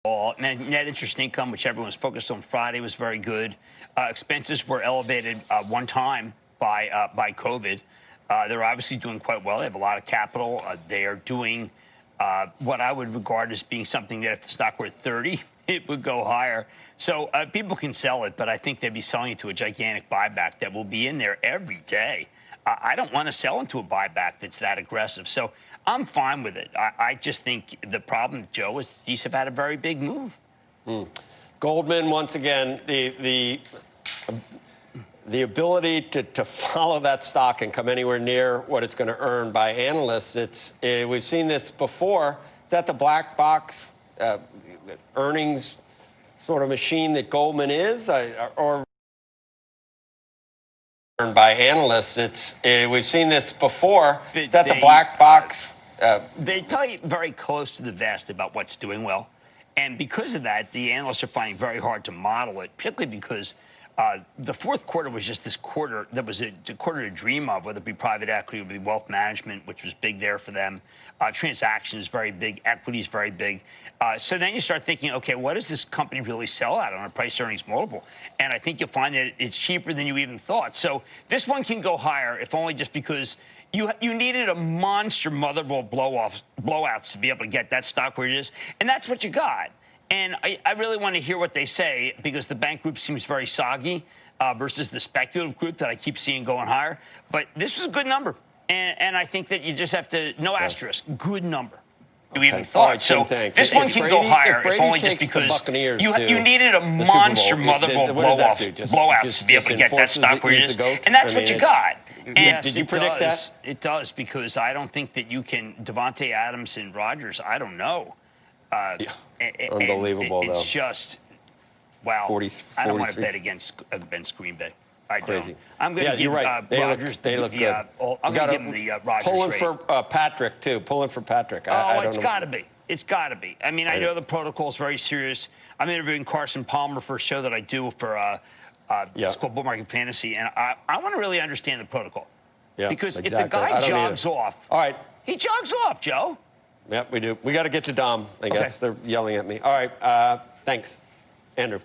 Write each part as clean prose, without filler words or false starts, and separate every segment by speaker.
Speaker 1: Net interest income, which everyone was focused on Friday, was very good. Expenses were elevated one time by COVID. They're obviously doing quite well. They have a lot of capital. They are doing what I would regard as being something that if the stock were at 30, it would go higher. So people can sell it, but I think they'd be selling it to a gigantic buyback that will be in there every day. I don't want to sell into a buyback that's that aggressive. So I'm fine with it. I just think the problem, Joe, is these have had a very big move.
Speaker 2: Goldman, once again, the ability to follow that stock and come anywhere near what it's going to earn by analysts, we've seen this before. Is that the black box earnings sort of machine that Goldman is? Or by analysts, we've seen this before. Is that the black box?
Speaker 1: They play very close to the vest about what's doing well. And because of that, the analysts are finding it very hard to model it, particularly because the fourth quarter was just this quarter that was a quarter to dream of, whether it be private equity, whether it be wealth management, which was big there for them. Transactions very big, equities very big. So then you start thinking, okay, what does this company really sell at on a price earnings multiple? And I think you'll find that it's cheaper than you even thought. So this one can go higher, if only just because you needed a monster mother of all blowouts to be able to get that stock where it is. And that's what you got. And I really want to hear what they say, because the bank group seems very soggy versus the speculative group that I keep seeing going higher. But this was a good number. And I think that you just have to, no asterisk, good number. You even thought.
Speaker 2: Right,
Speaker 1: so
Speaker 2: thanks.
Speaker 1: this one can go higher, if only just because you needed a monster mother of all blowouts to be able to get that stock where it is. And that's what you got. And
Speaker 2: did you predict that?
Speaker 1: It does, because I don't think that you can, Devontae Adams and Rodgers, I don't know.
Speaker 2: Unbelievable, though.
Speaker 1: It's just, wow.
Speaker 2: 43.
Speaker 1: I don't want to bet against Green Bay. I
Speaker 2: Crazy.
Speaker 1: don't. I'm going to give Rodgers
Speaker 2: they look good.
Speaker 1: I'm going to give him the Rodgers
Speaker 2: pulling
Speaker 1: rate.
Speaker 2: for Patrick, too. Pulling for Patrick.
Speaker 1: It's got to be. It's got to be. I mean, I know the protocol is very serious. I'm interviewing Carson Palmer for a show that I do for it's called Bull Market Fantasy, and I want to really understand the protocol.
Speaker 2: Yeah,
Speaker 1: because if the guy jogs off,
Speaker 2: all right,
Speaker 1: he jogs off, Joe.
Speaker 2: Yep, we do. We got to get to Dom. I guess they're yelling at me. All right, thanks, Andrew.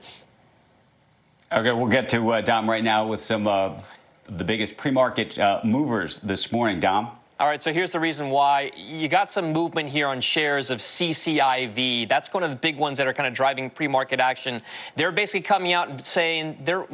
Speaker 3: Okay, we'll get to Dom right now with some of the biggest pre-market movers this morning. Dom?
Speaker 4: All right, so here's the reason why. You got some movement here on shares of CCIV. That's one of the big ones that are kind of driving pre-market action. They're basically coming out and saying they're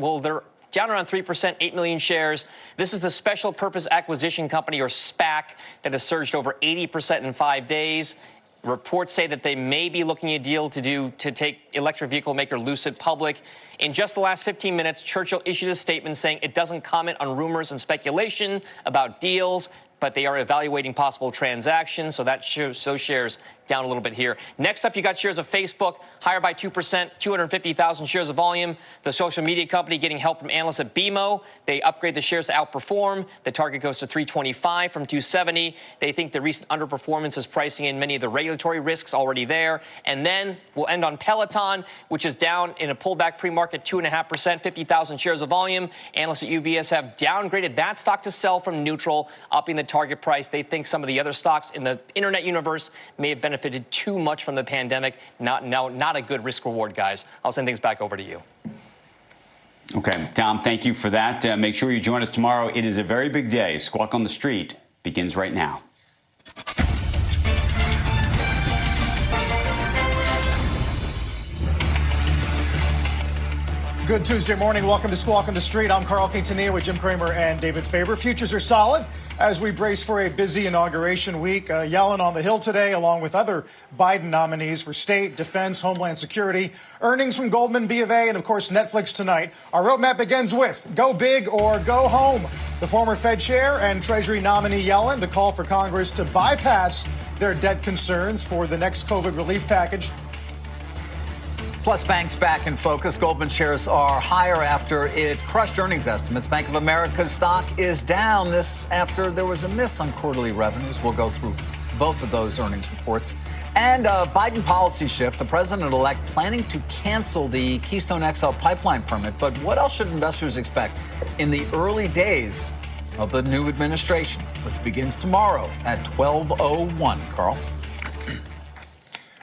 Speaker 4: down around 3%, 8 million shares. This is the Special Purpose Acquisition Company, or SPAC, that has surged over 80% in 5 days. Reports say that they may be looking at a deal to take electric vehicle maker Lucid public. In just the last 15 minutes, Churchill issued a statement saying it doesn't comment on rumors and speculation about deals, but they are evaluating possible transactions. So that shows those shares down a little bit here. Next up, you got shares of Facebook, higher by 2%, 250,000 shares of volume. The social media company getting help from analysts at BMO. They upgrade the shares to outperform. The target goes to 325 from 270. They think the recent underperformance is pricing in many of the regulatory risks already there. And then we'll end on Peloton, which is down in a pullback pre-market 2.5%, 50,000 shares of volume. Analysts at UBS have downgraded that stock to sell from neutral, upping the target price. They think some of the other stocks in the internet universe may have benefited too much from the pandemic. Not a good risk reward, guys. I'll send things back over to you.
Speaker 3: Okay, Dom, thank you for that. Make sure you join us tomorrow. It is a very big day. Squawk on the Street begins right now.
Speaker 5: Good Tuesday morning. Welcome to Squawk on the Street. I'm Carl Quintanilla with Jim Cramer and David Faber. Futures are solid as we brace for a busy inauguration week. Yellen on the Hill today, along with other Biden nominees for state, defense, homeland security. Earnings from Goldman, B of A, and, of course, Netflix tonight. Our roadmap begins with go big or go home. The former Fed chair and Treasury nominee Yellen, the call for Congress to bypass their debt concerns for the next COVID relief package.
Speaker 6: Plus, banks back in focus. Goldman shares are higher after it crushed earnings estimates. Bank of America's stock is down. This after there was a miss on quarterly revenues. We'll go through both of those earnings reports. And a Biden policy shift. The president-elect planning to cancel the Keystone XL pipeline permit. But what else should investors expect in the early days of the new administration, which begins tomorrow at 12:01? Carl?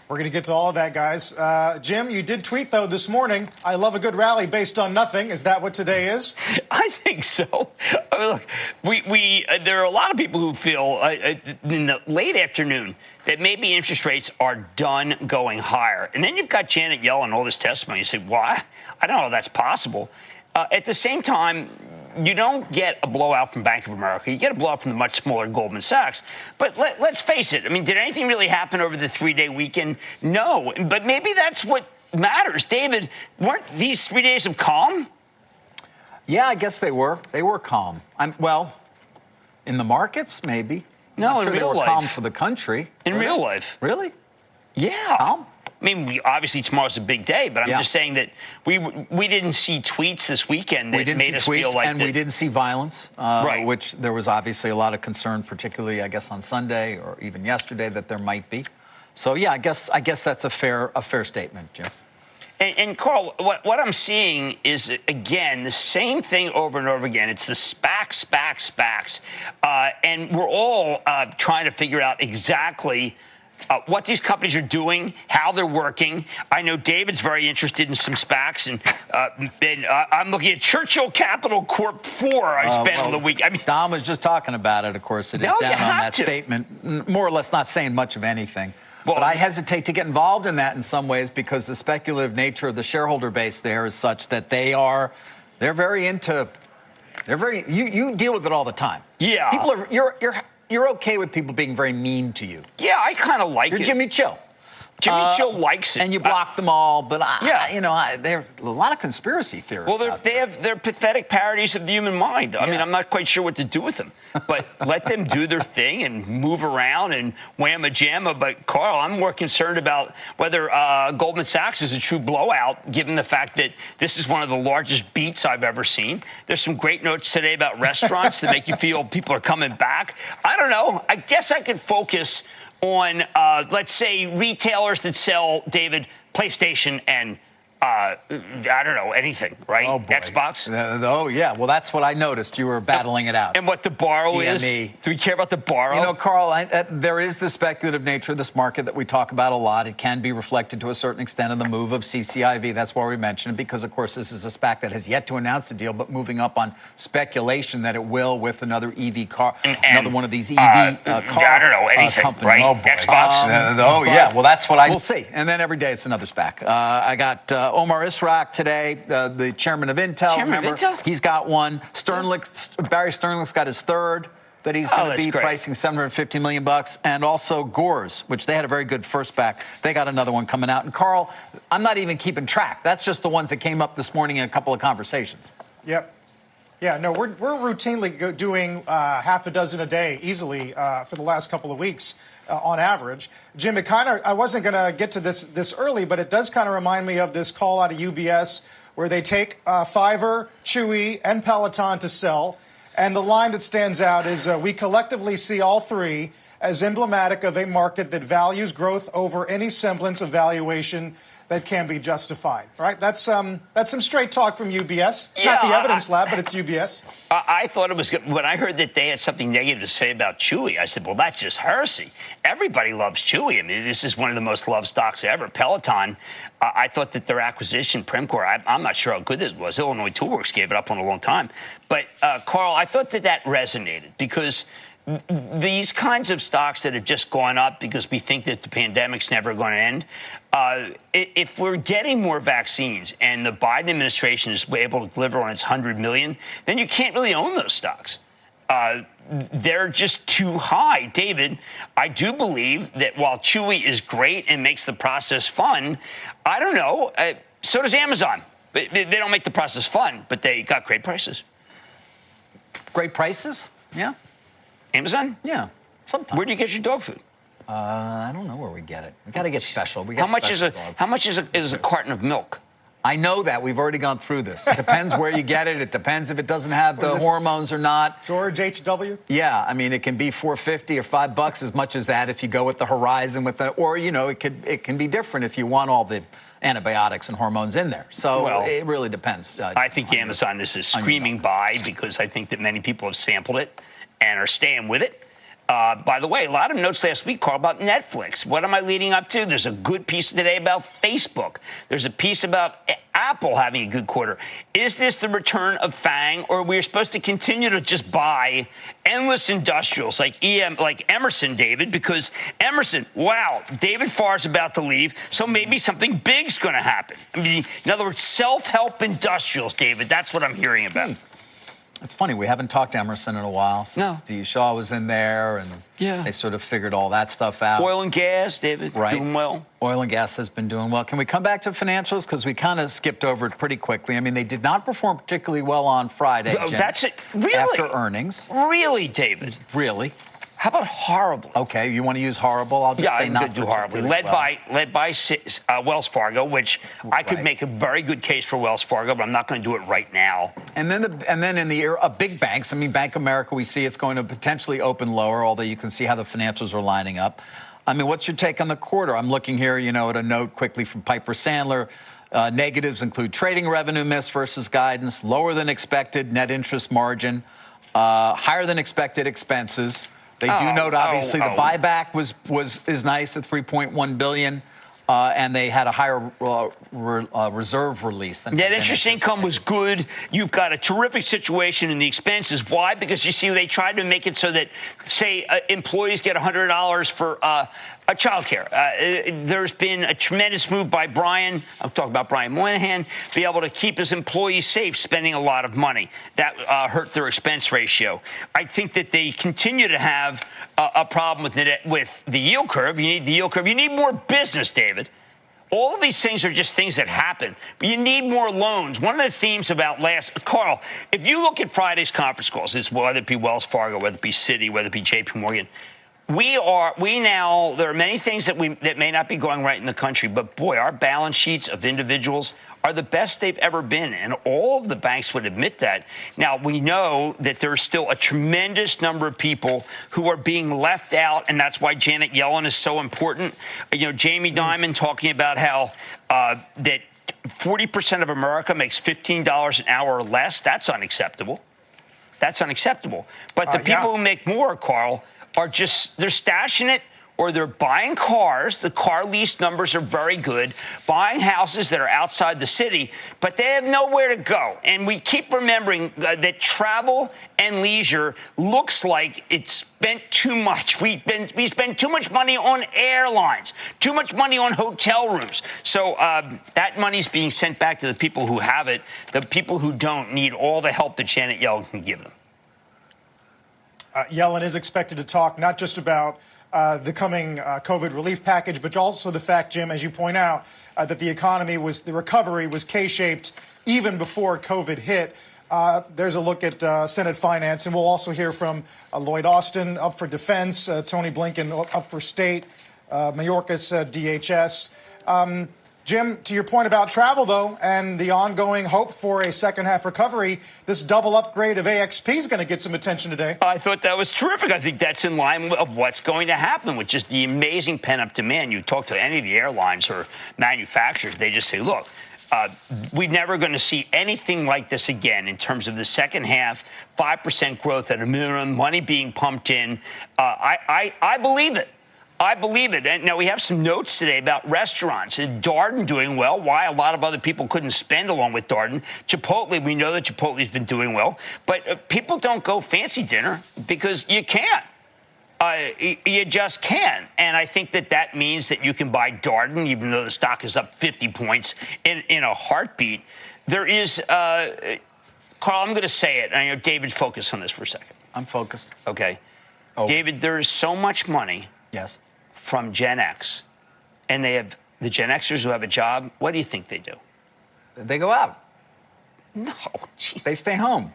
Speaker 5: We're going to get to all of that, guys. Jim, you did tweet, though, this morning, I love a good rally based on nothing. Is that what today is?
Speaker 1: I think so. I mean, look, there are a lot of people who feel in the late afternoon that maybe interest rates are done going higher. And then you've got Janet Yellen, all this testimony. You say, why? I don't know if that's possible. At the same time, you don't get a blowout from Bank of America. You get a blowout from the much smaller Goldman Sachs. But let's face it. I mean, did anything really happen over the 3-day weekend? No. But maybe that's what matters. David, weren't these 3 days of calm?
Speaker 6: Yeah, I guess they were. They were calm. Well, in the markets, maybe.
Speaker 1: No,
Speaker 6: in
Speaker 1: in
Speaker 6: real
Speaker 1: real life.
Speaker 6: Calm for the country.
Speaker 1: In real life.
Speaker 6: Really?
Speaker 1: Yeah.
Speaker 6: Calm?
Speaker 1: I mean, obviously tomorrow's a big day, but I'm
Speaker 6: Yeah.
Speaker 1: just saying that we didn't see tweets this weekend that made us feel like
Speaker 6: and we didn't see violence,
Speaker 1: Right.
Speaker 6: which there was obviously a lot of concern, particularly, I guess, on Sunday or even yesterday, that there might be. So, yeah, I guess that's a fair statement, Jim.
Speaker 1: And Carl, what I'm seeing is, again, the same thing over and over again. It's the SPACs. And we're all trying to figure out exactly what these companies are doing, how they're working. I know David's very interested in some SPACs, and I'm looking at Churchill Capital Corp 4 I spent on the week. I mean,
Speaker 6: Dom was just talking about it, of course. It is
Speaker 1: No, you
Speaker 6: down on
Speaker 1: have
Speaker 6: that
Speaker 1: to.
Speaker 6: statement, more or less not saying much of anything.
Speaker 1: Well,
Speaker 6: but I hesitate to get involved in that in some ways because the speculative nature of the shareholder base there is such that they're very into, you deal with it all the time.
Speaker 1: Yeah.
Speaker 6: People are, you're okay with people being very mean to you.
Speaker 1: yeah, I kind of like
Speaker 6: You're
Speaker 1: it.
Speaker 6: Jimmy Chill.
Speaker 1: Jimmy Chill likes it.
Speaker 6: And you block them all, but
Speaker 1: Yeah.
Speaker 6: there are a lot of conspiracy theories.
Speaker 1: Well,
Speaker 6: out there.
Speaker 1: they're pathetic parodies of the human mind. I mean,
Speaker 6: Yeah.
Speaker 1: I'm not quite sure what to do with them, but let them do their thing and move around and whamma jamma. But Carl, I'm more concerned about whether Goldman Sachs is a true blowout, given the fact that this is one of the largest beats I've ever seen. There's some great notes today about restaurants that make you feel people are coming back. I don't know. I guess I could focus on, let's say, retailers that sell, David, PlayStation and, I don't know, anything, right?
Speaker 6: Oh, boy.
Speaker 1: Xbox?
Speaker 6: Oh, yeah. Well, that's what I noticed. You were battling it out.
Speaker 1: And what the borrow is?
Speaker 6: GME.
Speaker 1: Do we care about the borrow?
Speaker 6: You know, Carl, there is the speculative nature of this market that we talk about a lot. It can be reflected to a certain extent in the move of CCIV. That's why we mentioned it, because, of course, this is a SPAC that has yet to announce a deal, but moving up on speculation that it will with another EV car, another one of these EV car
Speaker 1: I don't know, anything,
Speaker 6: companies.
Speaker 1: right?
Speaker 6: Oh, boy.
Speaker 1: Xbox?
Speaker 6: Yeah. Well, that's what we'll see. And then every day it's another SPAC. I got Omar Israk today, the chairman of Intel.
Speaker 1: Chairman of Intel?
Speaker 6: He's got one. Barry Sternlicht's got his third that he's going to
Speaker 1: that's
Speaker 6: be
Speaker 1: great.
Speaker 6: pricing $750 million. And also Gores, which they had a very good first back. They got another one coming out. And Carl, I'm not even keeping track. That's just the ones that came up this morning in a couple of conversations.
Speaker 5: Yep. Yeah, no, we're routinely doing half a dozen a day easily for the last couple of weeks on average. Jim, I wasn't going to get to this early, but it does kind of remind me of this call out of UBS where they take Fiverr, Chewy, and Peloton to sell. And the line that stands out is we collectively see all three as emblematic of a market that values growth over any semblance of valuation that can be justified, right? That's some straight talk from UBS. Not the evidence lab, but it's UBS.
Speaker 1: I thought it was good. When I heard that they had something negative to say about Chewy, I said, well, that's just heresy. Everybody loves Chewy. I mean, this is one of the most loved stocks ever. Peloton, I thought that their acquisition, Primcore, I'm not sure how good this was. Illinois Toolworks gave it up on a long time. But, Carl, I thought that resonated because these kinds of stocks that have just gone up because we think that the pandemic's never going to end, if we're getting more vaccines and the Biden administration is able to deliver on its $100 million, then you can't really own those stocks. They're just too high. David, I do believe that while Chewy is great and makes the process fun, I don't know, so does Amazon. They don't make the process fun, but they got great prices.
Speaker 6: Great prices? Yeah.
Speaker 1: Amazon?
Speaker 6: Yeah. Sometimes.
Speaker 1: Where do you get your dog food?
Speaker 6: I don't know where we get it. We got to get special.
Speaker 1: How much is a carton of milk?
Speaker 6: I know that. We've already gone through this. It depends where you get it. It depends if it doesn't have the hormones or not.
Speaker 5: George H.W.?
Speaker 6: Yeah, I mean, it can be $4.50 or $5 as much as that if you go with the Horizon or it can be different if you want all the antibiotics and hormones in there. So it really depends.
Speaker 1: I think Amazon is a screaming buy because I think that many people have sampled it and are staying with it. By the way, a lot of notes last week, Carl, about Netflix. What am I leading up to? There's a good piece today about Facebook. There's a piece about Apple having a good quarter. Is this the return of FANG, or we're supposed to continue to just buy endless industrials like Emerson, David? Because Emerson, wow, David Farr's about to leave, so maybe something big's going to happen. I mean, in other words, self-help industrials, David. That's what I'm hearing about.
Speaker 6: It's funny, we haven't talked to Emerson in a while since Steve Shaw was in there, and they sort of figured all that stuff out.
Speaker 1: Oil and gas, David, doing well.
Speaker 6: Oil and gas has been doing well. Can we come back to financials? Because we kind of skipped over it pretty quickly. I mean, they did not perform particularly well on Friday, Jim,
Speaker 1: that's it. Really?
Speaker 6: after earnings.
Speaker 1: Really, David?
Speaker 6: Really?
Speaker 1: How about horrible?
Speaker 6: Okay, you want to use horrible? I'll just say
Speaker 1: I'm
Speaker 6: not
Speaker 1: going to do horribly. Led by Wells Fargo, which I could make a very good case for Wells Fargo, but I'm not going to do it right now.
Speaker 6: And then in the era of big banks, I mean, Bank of America, we see it's going to potentially open lower, although you can see how the financials are lining up. I mean, what's your take on the quarter? I'm looking here, at a note quickly from Piper Sandler. Negatives include trading revenue miss versus guidance, lower than expected net interest margin, higher than expected expenses. They do note, obviously, the buyback is nice at $3.1 billion, and they had a higher reserve release than
Speaker 1: net interest income was good. You've got a terrific situation in the expenses. Why? Because you see, they tried to make it so that, say, employees get $100 for a child care. There's been a tremendous move by Brian. I'm talking about Brian Moynihan, be able to keep his employees safe, spending a lot of money. That hurt their expense ratio. I think that they continue to have a problem with the yield curve. You need the yield curve. You need more business, David. All of these things are just things that happen, but you need more loans. One of the themes about Carl, if you look at Friday's conference calls, whether it be Wells Fargo, whether it be Citi, whether it be JP Morgan, there are many things that may not be going right in the country, but boy, our balance sheets of individuals are the best they've ever been, and all of the banks would admit that. Now, we know that there's still a tremendous number of people who are being left out, and that's why Janet Yellen is so important. Jamie Dimon talking about how that 40% of America makes $15 an hour or less. That's unacceptable. That's unacceptable. But the people who make more, Carl, they're stashing it, or they're buying cars. The car lease numbers are very good, buying houses that are outside the city, but they have nowhere to go. And we keep remembering that travel and leisure looks like it's spent too much. We spend too much money on airlines, too much money on hotel rooms. So that money's being sent back to the people who have it. The people who don't need all the help that Janet Yellen can give them.
Speaker 5: Yellen is expected to talk not just about the coming COVID relief package, but also the fact, Jim, as you point out, that the recovery was K-shaped even before COVID hit. There's a look at Senate Finance, and we'll also hear from Lloyd Austin up for defense, Tony Blinken up for state, Mayorkas DHS. Jim, to your point about travel, though, and the ongoing hope for a second-half recovery, this double upgrade of AXP is going to get some attention today.
Speaker 1: I thought that was terrific. I think that's in line with what's going to happen with just the amazing pent-up demand. You talk to any of the airlines or manufacturers, they just say, look, we're never going to see anything like this again in terms of the second half, 5% growth at a minimum, money being pumped in. I believe it. I believe it. And now we have some notes today about restaurants. Darden doing well. Why a lot of other people couldn't spend along with Darden. Chipotle, we know that Chipotle's been doing well. But people don't go fancy dinner because you can't. You just can't. And I think that means that you can buy Darden, even though the stock is up 50 points in a heartbeat. There is, Carl, I'm going to say it. I know David, focus on this for a second.
Speaker 6: I'm focused.
Speaker 1: Okay.
Speaker 6: Always.
Speaker 1: David, there is so much money.
Speaker 6: Yes.
Speaker 1: From Gen X, and they have the Gen Xers who have a job. What do you think they do?
Speaker 6: They go out.
Speaker 1: No, geez.
Speaker 6: They stay home.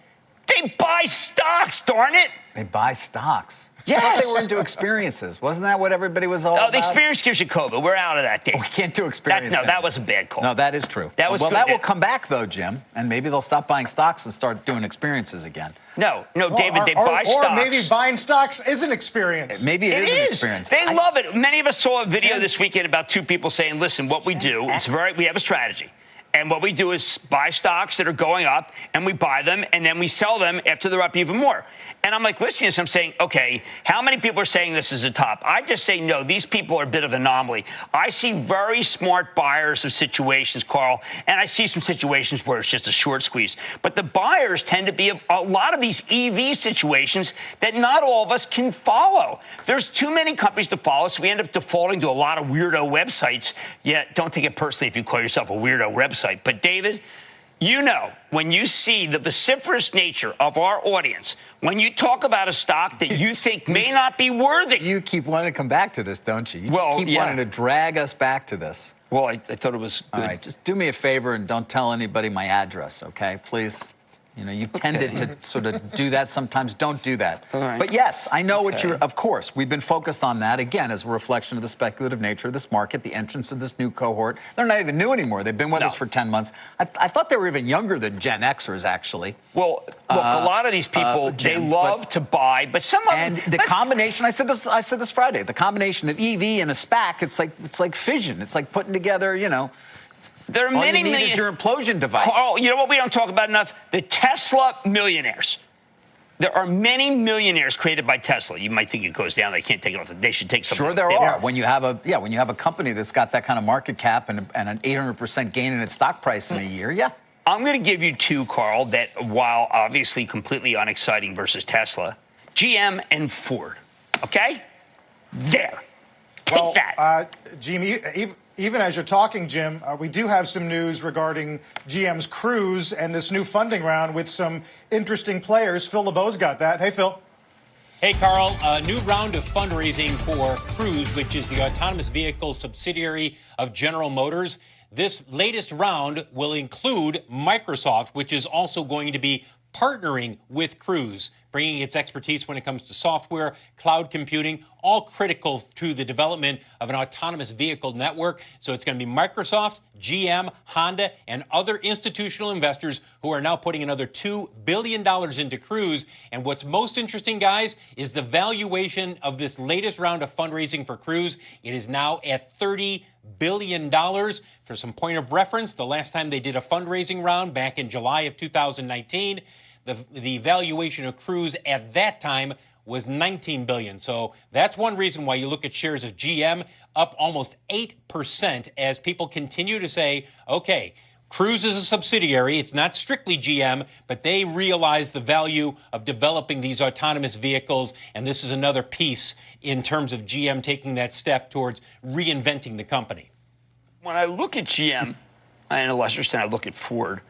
Speaker 1: They buy stocks, darn it.
Speaker 6: They buy stocks.
Speaker 1: Yes.
Speaker 6: I thought they were into experiences. Wasn't that what everybody was all about?
Speaker 1: The experience gives you COVID. We're out of that, Dave.
Speaker 6: We can't do experience.
Speaker 1: That was a bad call.
Speaker 6: No, that is true.
Speaker 1: That was
Speaker 6: well,
Speaker 1: good.
Speaker 6: That will come back, though, Jim, and maybe they'll stop buying stocks and start doing experiences again.
Speaker 1: No, David, they buy stocks.
Speaker 5: Or maybe buying stocks is an experience.
Speaker 6: Maybe it is an experience.
Speaker 1: They love it. Many of us saw a video this weekend about two people saying, listen, what we do is we have a strategy. And what we do is buy stocks that are going up, and we buy them, and then we sell them after they're up even more. And I'm like listening to this, I'm saying, okay, how many people are saying this is a top? I just say no, these people are a bit of an anomaly. I see very smart buyers of situations, Carl, and I see some situations where it's just a short squeeze. But the buyers tend to be a lot of these EV situations that not all of us can follow. There's too many companies to follow, so we end up defaulting to a lot of weirdo websites. Yet, don't take it personally if you call yourself a weirdo website. But David, you know, when you see the vociferous nature of our audience, when you talk about a stock that you think may not be worthy.
Speaker 6: You keep wanting to come back to this, don't you? You
Speaker 1: Well,
Speaker 6: keep
Speaker 1: yeah.
Speaker 6: wanting to drag us back to this.
Speaker 1: Well, I thought it was good.
Speaker 6: All right, just do me a favor and don't tell anybody my address, okay? Please. You know, you tended to sort of do that sometimes. Don't do that.
Speaker 1: All right.
Speaker 6: But yes, I know what you're, of course, we've been focused on that, again, as a reflection of the speculative nature of this market, the entrance of this new cohort. They're not even new anymore. They've been with us for 10 months. I thought they were even younger than Gen Xers, actually.
Speaker 1: Well, look, a lot of these people, they love to buy, but some of
Speaker 6: And
Speaker 1: them...
Speaker 6: the combination, I said this Friday, the combination of EV and a SPAC, it's like fission. It's like putting together, you know,
Speaker 1: There are
Speaker 6: all
Speaker 1: many
Speaker 6: you need is your implosion device.
Speaker 1: Carl, you know what we don't talk about enough? The Tesla millionaires. There are many millionaires created by Tesla. You might think it goes down. They can't take it off. They should take something.
Speaker 6: Sure, there are. When you have a company that's got that kind of market cap and an 800% gain in its stock price in a year, yeah.
Speaker 1: I'm going to give you two, Carl, that while obviously completely unexciting versus Tesla, GM and Ford. Okay? There. Take that.
Speaker 5: Jim, even as you're talking, Jim, we do have some news regarding GM's Cruise and this new funding round with some interesting players. Phil LeBeau's got that. Hey, Phil.
Speaker 7: Hey, Carl. A new round of fundraising for Cruise, which is the autonomous vehicle subsidiary of General Motors. This latest round will include Microsoft, which is also going to be partnering with Cruise, bringing its expertise when it comes to software, cloud computing, all critical to the development of an autonomous vehicle network. So it's going to be Microsoft, GM, Honda, and other institutional investors who are now putting another $2 billion into Cruise. And what's most interesting, guys, is the valuation of this latest round of fundraising for Cruise. It is now at $30 billion. For some point of reference, the last time they did a fundraising round back in July of 2019, the valuation of Cruise at that time was $19 billion. So that's one reason why you look at shares of GM up almost 8% as people continue to say, okay, Cruise is a subsidiary. It's not strictly GM, but they realize the value of developing these autonomous vehicles. And this is another piece in terms of GM taking that step towards reinventing the company.
Speaker 1: When I look at GM, and to a lesser extent I look at Ford,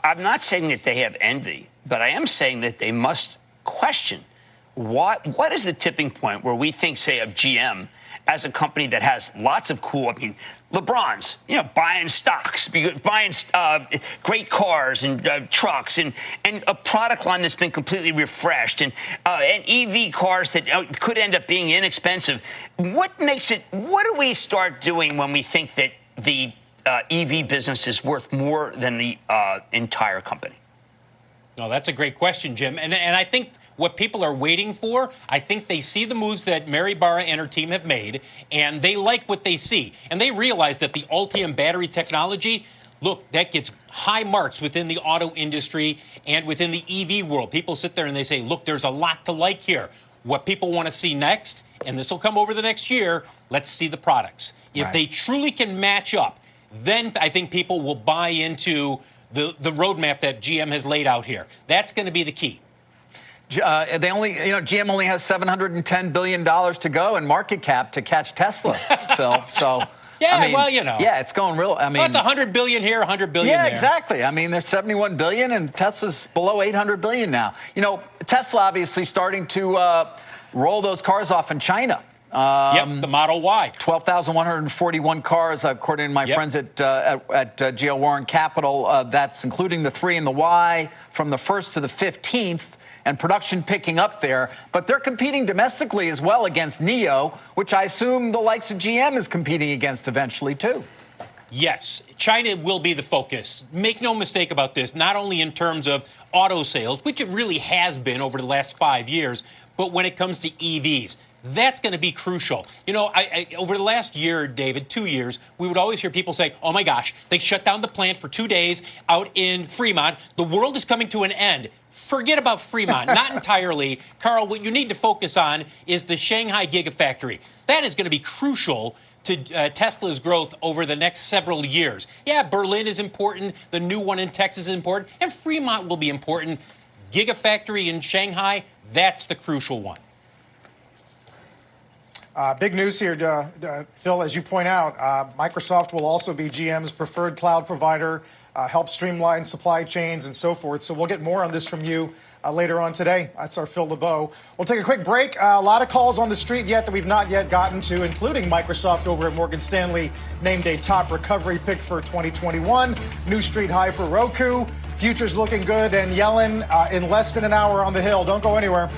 Speaker 1: I'm not saying that they have envy, but I am saying that they must question what is the tipping point where we think, say, of GM as a company that has lots of cool, LeBron's, buying stocks, buying great cars and trucks and a product line that's been completely refreshed and EV cars that could end up being inexpensive. What do we start doing when we think that the EV business is worth more than the entire company?
Speaker 7: No, that's a great question, Jim. And I think what people are waiting for, I think they see the moves that Mary Barra and her team have made, and they like what they see. And they realize that the Ultium battery technology, look, that gets high marks within the auto industry and within the EV world. People sit there and they say, look, there's a lot to like here. What people want to see next, and this will come over the next year, let's see the products. If they truly can match up, then I think people will buy into the roadmap that GM has laid out here. That's going to be the key.
Speaker 6: GM only has $710 billion to go in market cap to catch Tesla, Phil. So,
Speaker 7: yeah,
Speaker 6: yeah, it's going real.
Speaker 7: It's $100 billion here, $100 billion there.
Speaker 6: Yeah, exactly. There's $71 billion, and Tesla's below $800 billion now. Tesla obviously starting to roll those cars off in China.
Speaker 7: The Model Y.
Speaker 6: 12,141 cars, according to my friends at GL Warren Capital. That's including the 3 and the Y from the 1st to the 15th. And production picking up there. But they're competing domestically as well against NIO, which I assume the likes of GM is competing against eventually, too.
Speaker 7: Yes, China will be the focus. Make no mistake about this, not only in terms of auto sales, which it really has been over the last 5 years, but when it comes to EVs. That's going to be crucial. You know, over the last year, David, 2 years, we would always hear people say, oh my gosh, they shut down the plant for 2 days out in Fremont. The world is coming to an end. Forget about Fremont, not entirely. Carl, what you need to focus on is the Shanghai Gigafactory. That is going to be crucial to Tesla's growth over the next several years. Yeah, Berlin is important. The new one in Texas is important. And Fremont will be important. Gigafactory in Shanghai, that's the crucial one.
Speaker 5: Big news here, Phil, as you point out, Microsoft will also be GM's preferred cloud provider, help streamline supply chains and so forth. So we'll get more on this from you later on today. That's our Phil LeBeau. We'll take a quick break. A lot of calls on the street yet that we've not yet gotten to, including Microsoft over at Morgan Stanley named a top recovery pick for 2021. New street high for Roku. Futures looking good, and Yellen in less than an hour on the Hill. Don't go anywhere.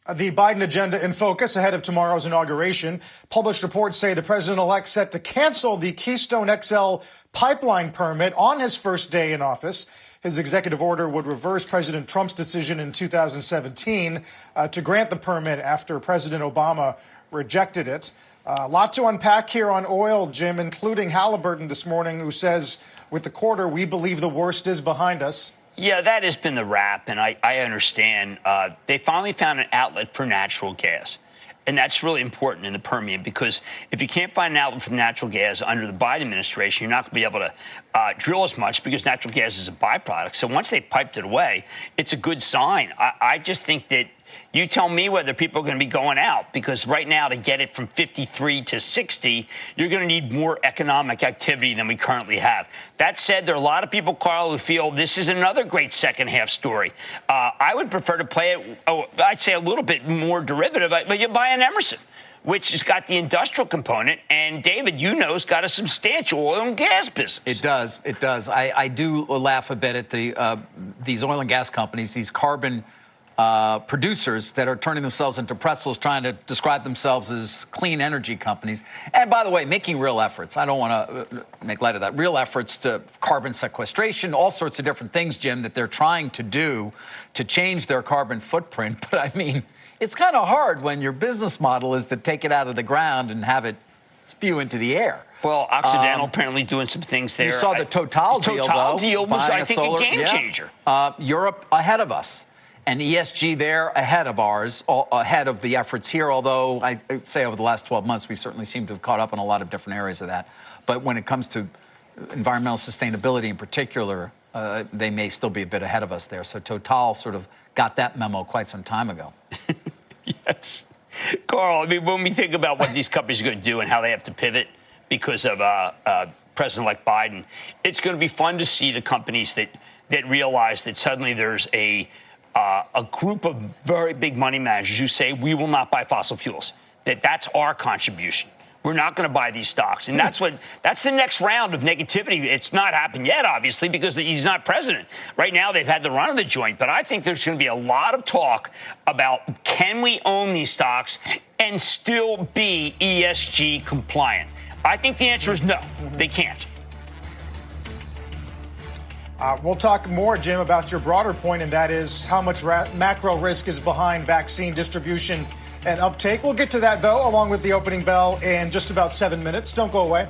Speaker 5: The Biden agenda in focus ahead of tomorrow's inauguration. Published reports say the president-elect set to cancel the Keystone XL pipeline permit on his first day in office. His executive order would reverse President Trump's decision in 2017 to grant the permit after President Obama rejected it. A lot to unpack here on oil, Jim, including Halliburton this morning, who says, with the quarter, we believe the worst is behind us.
Speaker 1: Yeah, that has been the rap, and I understand. They finally found an outlet for natural gas, and that's really important in the Permian because if you can't find an outlet for natural gas under the Biden administration, you're not going to be able to drill as much because natural gas is a byproduct. So once they piped it away, it's a good sign. I just think that you tell me whether people are going to be going out, because right now to get it from 53 to 60, you're going to need more economic activity than we currently have. That said, there are a lot of people, Carl, who feel this is another great second half story. I would prefer to play it, I'd say a little bit more derivative, but you buy an Emerson, which has got the industrial component, and David, you know, has got a substantial oil and gas business.
Speaker 6: It does. I do laugh a bit at these oil and gas companies, these carbon producers that are turning themselves into pretzels, trying to describe themselves as clean energy companies. And by the way, making real efforts. I don't want to make light of that. Real efforts to carbon sequestration, all sorts of different things, Jim, that they're trying to do to change their carbon footprint. But I mean, it's kind of hard when your business model is to take it out of the ground and have it spew into the air.
Speaker 1: Well, Occidental apparently doing some things there.
Speaker 6: You saw the Total deal,
Speaker 1: Total
Speaker 6: though,
Speaker 1: deal was,
Speaker 6: buying
Speaker 1: I think, a game changer.
Speaker 6: Europe ahead of us. And ESG there ahead of ours, ahead of the efforts here, although I'd say over the last 12 months, we certainly seem to have caught up in a lot of different areas of that. But when it comes to environmental sustainability in particular, they may still be a bit ahead of us there. So Total sort of got that memo quite some time ago.
Speaker 1: Yes. Carl, I mean, when we think about what these companies are going to do and how they have to pivot because of President-elect Biden, it's going to be fun to see the companies that realize that suddenly there's a group of very big money managers who say, we will not buy fossil fuels, that's our contribution. We're not going to buy these stocks. And that's the next round of negativity. It's not happened yet, obviously, because he's not president. Right now, they've had the run of the joint. But I think there's going to be a lot of talk about, can we own these stocks and still be ESG compliant? I think the answer is no, they can't.
Speaker 5: We'll talk more, Jim, about your broader point, and that is how much macro risk is behind vaccine distribution and uptake. We'll get to that, though, along with the opening bell in just about 7 minutes. Don't go away.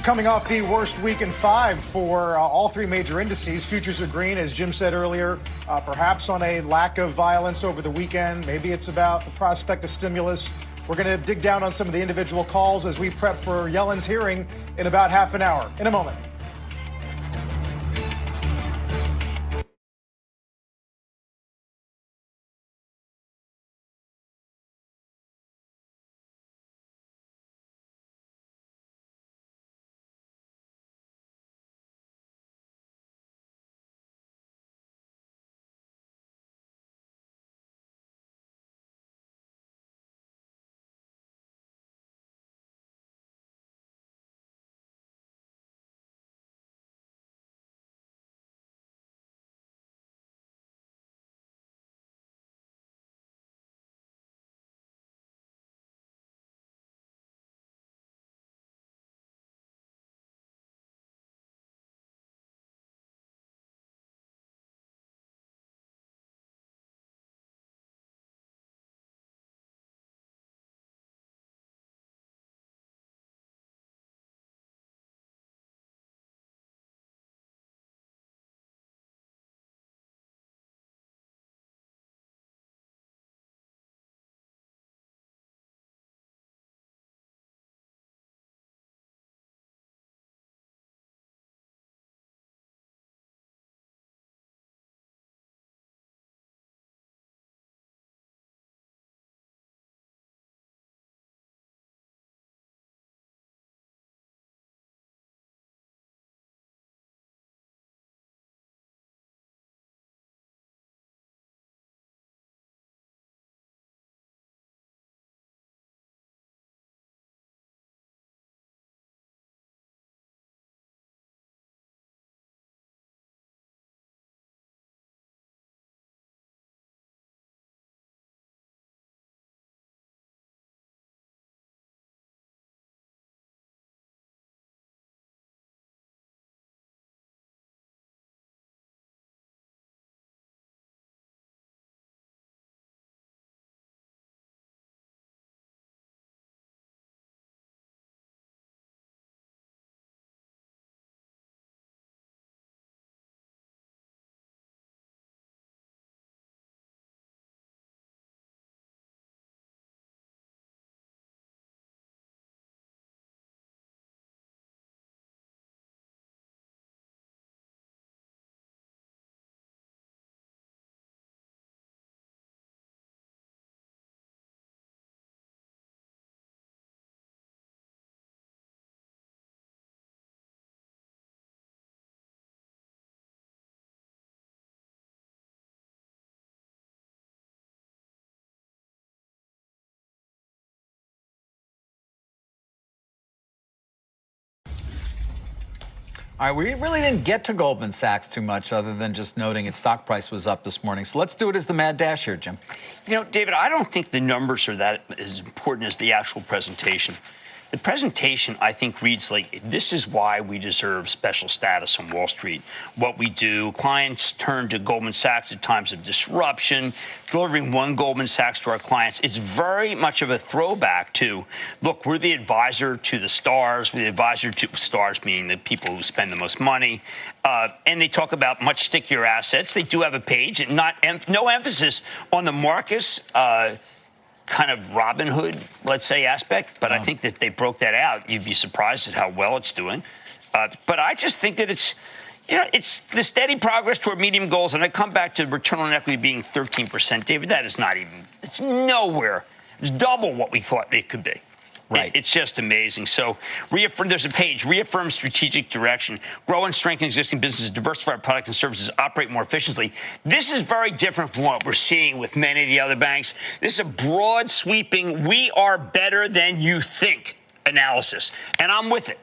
Speaker 5: Coming off the worst week in 5 for all 3 major indices, futures are green, as Jim said earlier, perhaps on a lack of violence over the weekend. Maybe it's about the prospect of stimulus. We're going to dig down on some of the individual calls as we prep for Yellen's hearing in about half an hour. In a moment.
Speaker 6: All right, we really didn't get to Goldman Sachs too much other than just noting its stock price was up this morning. So let's do it as the mad dash here, Jim.
Speaker 1: You know, David, I don't think the numbers are that as important as the actual presentation. The presentation, I think, reads like, this is why we deserve special status on Wall Street. What we do, clients turn to Goldman Sachs at times of disruption, delivering one Goldman Sachs to our clients. It's very much of a throwback to, look, we're the advisor to the stars. We're the advisor to stars, meaning the people who spend the most money. And they talk about much stickier assets. They do have a page, and no emphasis on the Marcus kind of Robin Hood, let's say, aspect. But I think that if they broke that out, you'd be surprised at how well it's doing. But I just think that it's the steady progress toward medium goals. And I come back to return on equity being 13%. David, that is not even, it's nowhere. It's double what we thought it could be.
Speaker 6: Right.
Speaker 1: It's just amazing. So there's a page, reaffirm strategic direction, grow and strengthen existing businesses, diversify our products and services, operate more efficiently. This is very different from what we're seeing with many of the other banks. This is a broad, sweeping, we are better than you think analysis. And I'm with it.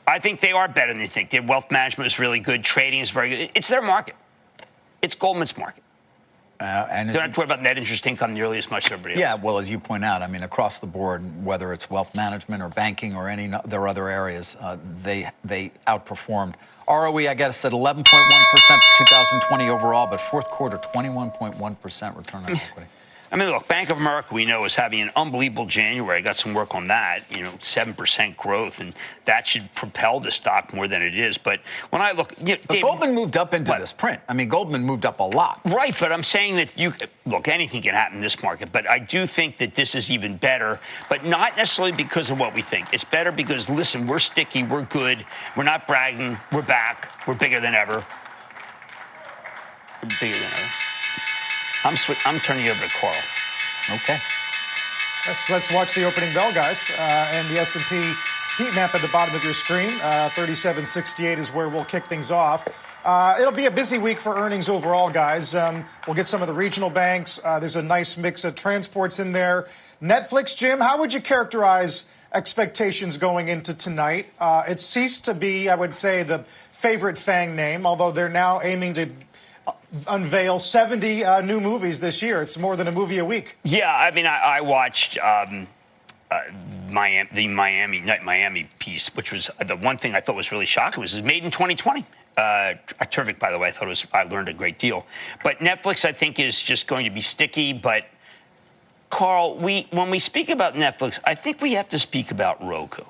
Speaker 1: I think they are better than you think. Their wealth management is really good. Trading is very good. It's their market. It's Goldman's market.
Speaker 6: And
Speaker 1: they don't have to worry about net interest income nearly as much as everybody else.
Speaker 6: Yeah, well, as you point out, I mean, across the board, whether it's wealth management or banking or any their other areas, they outperformed. ROE, I guess, at 11.1% for 2020 overall, but fourth quarter, 21.1% return on equity.
Speaker 1: I mean, look, Bank of America, we know, is having an unbelievable January. I got some work on that, 7% growth, and that should propel the stock more than it is. But when I look...
Speaker 6: But Goldman moved up into this print. I mean, Goldman moved up a lot.
Speaker 1: Right, but I'm saying that look, anything can happen in this market, but I do think that this is even better, but not necessarily because of what we think. It's better because, listen, we're sticky, we're good, we're not bragging, we're back, we're bigger than ever. We're bigger than ever. I'm turning you over to Carl.
Speaker 6: Okay.
Speaker 5: Let's watch the opening bell, guys. And the S&P heat map at the bottom of your screen. 3768 is where we'll kick things off. It'll be a busy week for earnings overall, guys. We'll get some of the regional banks. There's a nice mix of transports in there. Netflix, Jim, how would you characterize expectations going into tonight? It ceased to be, I would say, the favorite FANG name, although they're now aiming to unveil 70 new movies this year. It's more than a movie a week.
Speaker 1: Yeah, I mean, I watched the Miami piece, which was the one thing I thought was really shocking. Was made in 2020. Terrific, by the way. I learned a great deal. But Netflix, I think, is just going to be sticky. But Carl, when we speak about Netflix, I think we have to speak about Roku.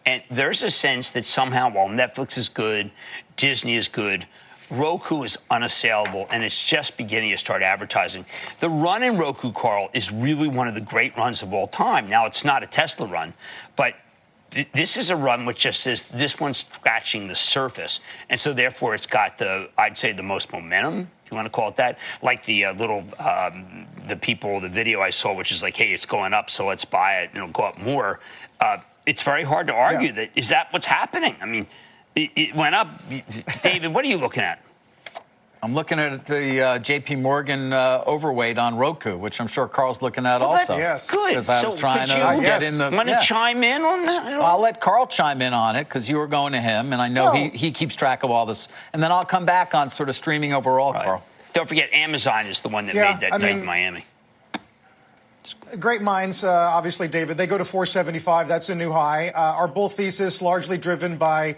Speaker 1: And there's a sense that somehow, while Netflix is good, Disney is good, Roku is unassailable, and it's just beginning to start advertising. The run in Roku, Carl, is really one of the great runs of all time. Now, it's not a Tesla run, but this is a run which just says this one's scratching the surface. And so, therefore, it's got I'd say, the most momentum, if you want to call it that. Like the the video I saw, which is like, hey, it's going up, so let's buy it, and it'll go up more. It's very hard to argue that. Is that what's happening? I mean, it went up. David, what are you looking at?
Speaker 6: I'm looking at the J.P. Morgan overweight on Roku, which I'm sure Carl's looking at also.
Speaker 5: Yes.
Speaker 1: Good.
Speaker 6: Because I was trying to get in the...
Speaker 1: Want to chime in on that at all?
Speaker 6: I'll let Carl chime in on it because you were going to him, and I know he keeps track of all this. And then I'll come back on sort of streaming overall, right. Carl.
Speaker 1: Don't forget, Amazon is the one that made that night in Miami.
Speaker 5: Great minds, obviously, David. They go to 475. That's a new high. Our bull thesis largely driven by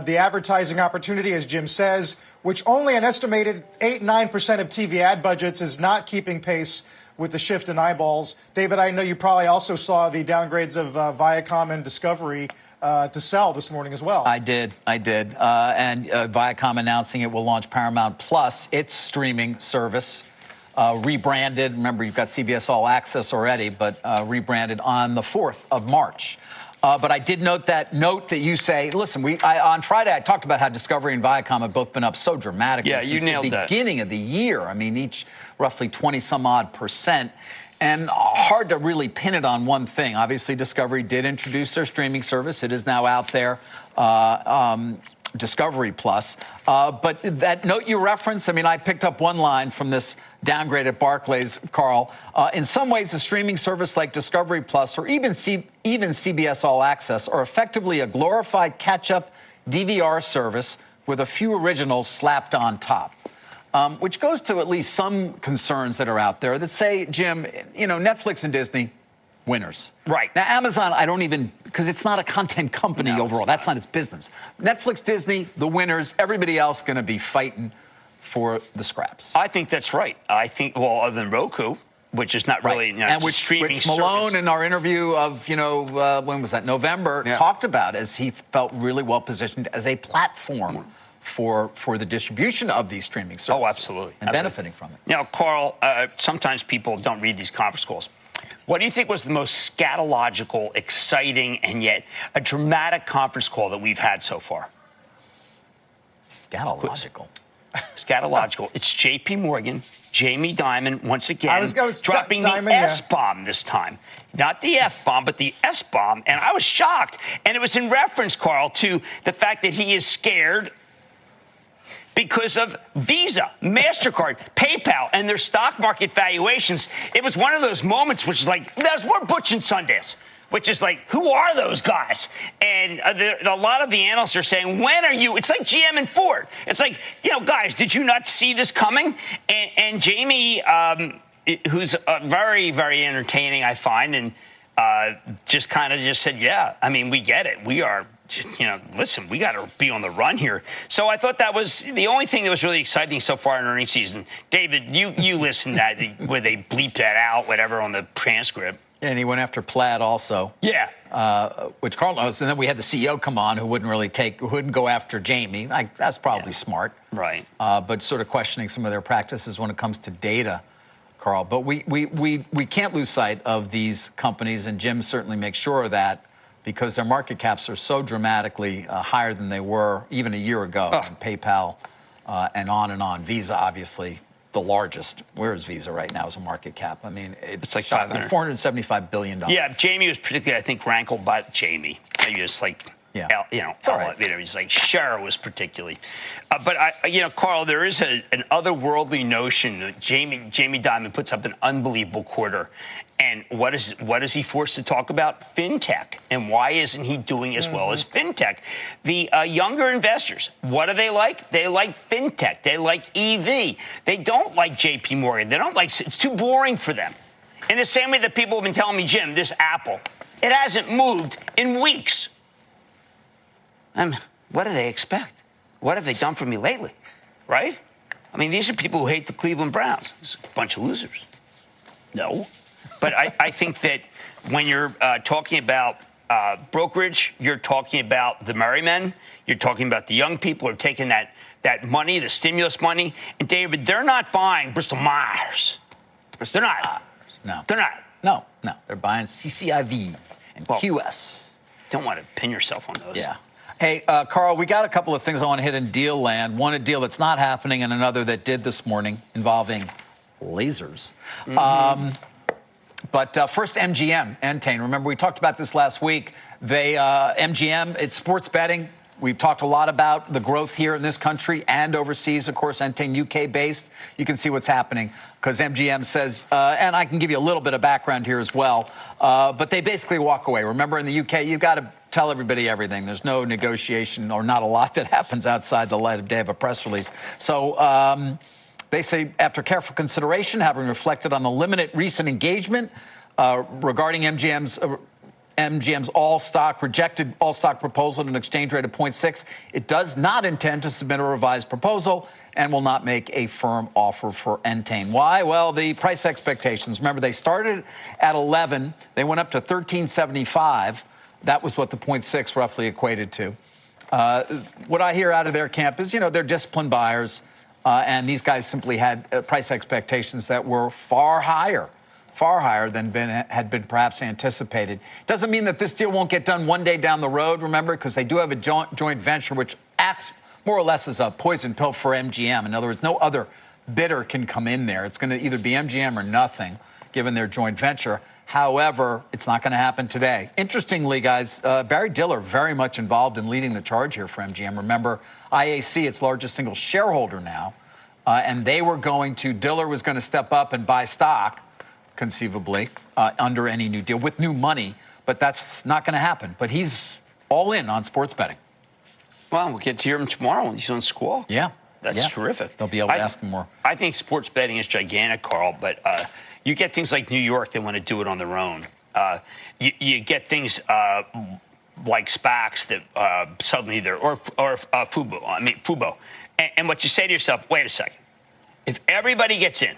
Speaker 5: the advertising opportunity, as Jim says, which only an estimated 8-9% of TV ad budgets is not keeping pace with the shift in eyeballs. David, I know you probably also saw the downgrades of Viacom and Discovery to sell this morning as well.
Speaker 6: I did. And Viacom announcing it will launch Paramount Plus, its streaming service, rebranded. Remember, you've got CBS All Access already, but rebranded on the 4th of March. But I did note that you say, listen, on Friday I talked about how Discovery and Viacom have both been up so dramatically since the beginning of the year. I mean, each roughly 20-some-odd%. And hard to really pin it on one thing. Obviously, Discovery did introduce their streaming service. It is now out there, Discovery Plus. But that note you referenced, I mean, I picked up one line from this downgrade at Barclays, Carl. In some ways, a streaming service like Discovery Plus or even CBS All Access are effectively a glorified catch-up DVR service with a few originals slapped on top. Which goes to at least some concerns that are out there that say, Jim, Netflix and Disney, winners.
Speaker 1: Right.
Speaker 6: Now, Amazon, I don't even, because it's not a content company overall. That's not its business. Netflix, Disney, the winners, everybody else going to be fighting for the scraps.
Speaker 1: I think that's right. I think, well, other than Roku, which is not really,
Speaker 6: and which Malone in our interview of, when was that, November, talked about as he felt really well positioned as a platform for the distribution of these streaming services.
Speaker 1: Oh, absolutely.
Speaker 6: And benefiting from it.
Speaker 1: Now, Carl, sometimes people don't read these conference calls. What do you think was the most scatological, exciting, and yet a dramatic conference call that we've had so far?
Speaker 6: Scatological.
Speaker 1: Scatological. It's J.P. Morgan, Jamie Dimon, once again,
Speaker 5: was
Speaker 1: dropping
Speaker 5: Dimon,
Speaker 1: the S-bomb this time. Not the F-bomb, but the S-bomb. And I was shocked. And it was in reference, Carl, to the fact that he is scared because of Visa, MasterCard, PayPal, and their stock market valuations. It was one of those moments which is like, there's more Butch and Sundance, which is like, who are those guys? And a lot of the analysts are saying, when are you? It's like GM and Ford. It's like, guys, did you not see this coming? And Jamie, who's very, very entertaining, I find, and just said, yeah, I mean, we get it. We are, listen, we got to be on the run here. So I thought that was the only thing that was really exciting so far in earnings season. David, you listened to that where they bleeped that out, whatever, on the transcript.
Speaker 6: And he went after Plaid also.
Speaker 1: Yeah.
Speaker 6: Which Carl knows. And then we had the CEO come on who wouldn't go after Jamie. That's probably smart.
Speaker 1: Right.
Speaker 6: But sort of questioning some of their practices when it comes to data, Carl. But we can't lose sight of these companies, and Jim certainly makes sure of that, because their market caps are so dramatically higher than they were even a year ago. And PayPal and on. Visa, obviously, the largest. Where is Visa right now as a market cap? I mean, it's
Speaker 1: like
Speaker 6: $475 billion.
Speaker 1: Yeah, Jamie was particularly, I think, rankled by Jamie. Maybe it's like,
Speaker 6: it's all right.
Speaker 1: He's like, Cher was particularly. But, Carl, there is an otherworldly notion that Jamie Dimon puts up an unbelievable quarter. And what is he forced to talk about? FinTech. And why isn't he doing as well as FinTech? The younger investors, what do they like? They like FinTech. They like EV. They don't like J.P. Morgan. They don't like, it's too boring for them. In the same way that people have been telling me, Jim, this Apple, it hasn't moved in weeks. What do they expect? What have they done for me lately? Right? I mean, these are people who hate the Cleveland Browns. It's a bunch of losers. No. But I think that when you're talking about brokerage, you're talking about the merry men, you're talking about the young people who are taking that money, the stimulus money. And, David, they're not buying Bristol Myers. They're not.
Speaker 6: No.
Speaker 1: They're not.
Speaker 6: No. They're buying CCIV and QS.
Speaker 1: Don't want to pin yourself on those.
Speaker 6: Yeah. Hey, Carl, we got a couple of things I want to hit in deal land. One, a deal that's not happening, and another that did this morning involving lasers. But first, MGM, Entain. Remember, we talked about this last week. MGM, it's sports betting. We've talked a lot about the growth here in this country and overseas. Of course, Entain, UK-based. You can see what's happening because MGM says, and I can give you a little bit of background here as well, but they basically walk away. Remember, in the UK, you've got to tell everybody everything. There's no negotiation or not a lot that happens outside the light of day of a press release. So they say, after careful consideration, having reflected on the limited recent engagement regarding MGM's rejected all-stock proposal at an exchange rate of 0.6, it does not intend to submit a revised proposal and will not make a firm offer for Entain. Why? Well, the price expectations. Remember, they started at 11. They went up to 13.75. That was what the 0.6 roughly equated to. What I hear out of their camp is, they're disciplined buyers, and these guys simply had price expectations that were far higher than had been perhaps anticipated. Doesn't mean that this deal won't get done one day down the road, remember, because they do have a joint venture which acts more or less as a poison pill for MGM. In other words, no other bidder can come in there. It's going to either be MGM or nothing, given their joint venture. However, it's not going to happen today. Interestingly, guys, Barry Diller very much involved in leading the charge here for MGM. Remember, IAC, its largest single shareholder now, and Diller was going to step up and buy stock, conceivably, under any new deal with new money, but that's not going to happen. But he's all in on sports betting.
Speaker 1: Well, we'll get to hear him tomorrow when he's on Squawk.
Speaker 6: Yeah.
Speaker 1: That's
Speaker 6: Yeah.
Speaker 1: terrific.
Speaker 6: They'll be able to ask him more.
Speaker 1: I think sports betting is gigantic, Carl, but you get things like New York that want to do it on their own. You get things like SPACs that suddenly they're, or Fubo. And what you say to yourself, wait a second. If everybody gets in,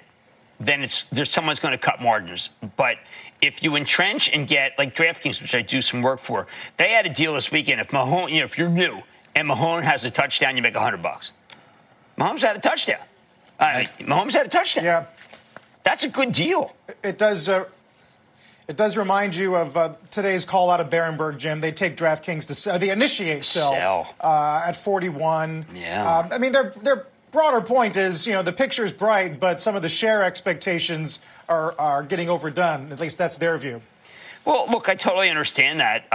Speaker 1: then there's someone's going to cut margins. But if you entrench and get, like DraftKings, which I do some work for, they had a deal this weekend. If Mahomes, if you're new and Mahomes has a touchdown, you make $100. Mahomes had a touchdown. Mahomes had a touchdown.
Speaker 5: Yeah.
Speaker 1: That's a good deal.
Speaker 5: It does remind you of today's call out of Berenberg, Jim. They take DraftKings to sell. They initiate sell. At 41.
Speaker 1: Yeah.
Speaker 5: I mean, their broader point is, the picture's bright, but some of the share expectations are getting overdone. At least that's their view.
Speaker 1: Well, look, I totally understand that.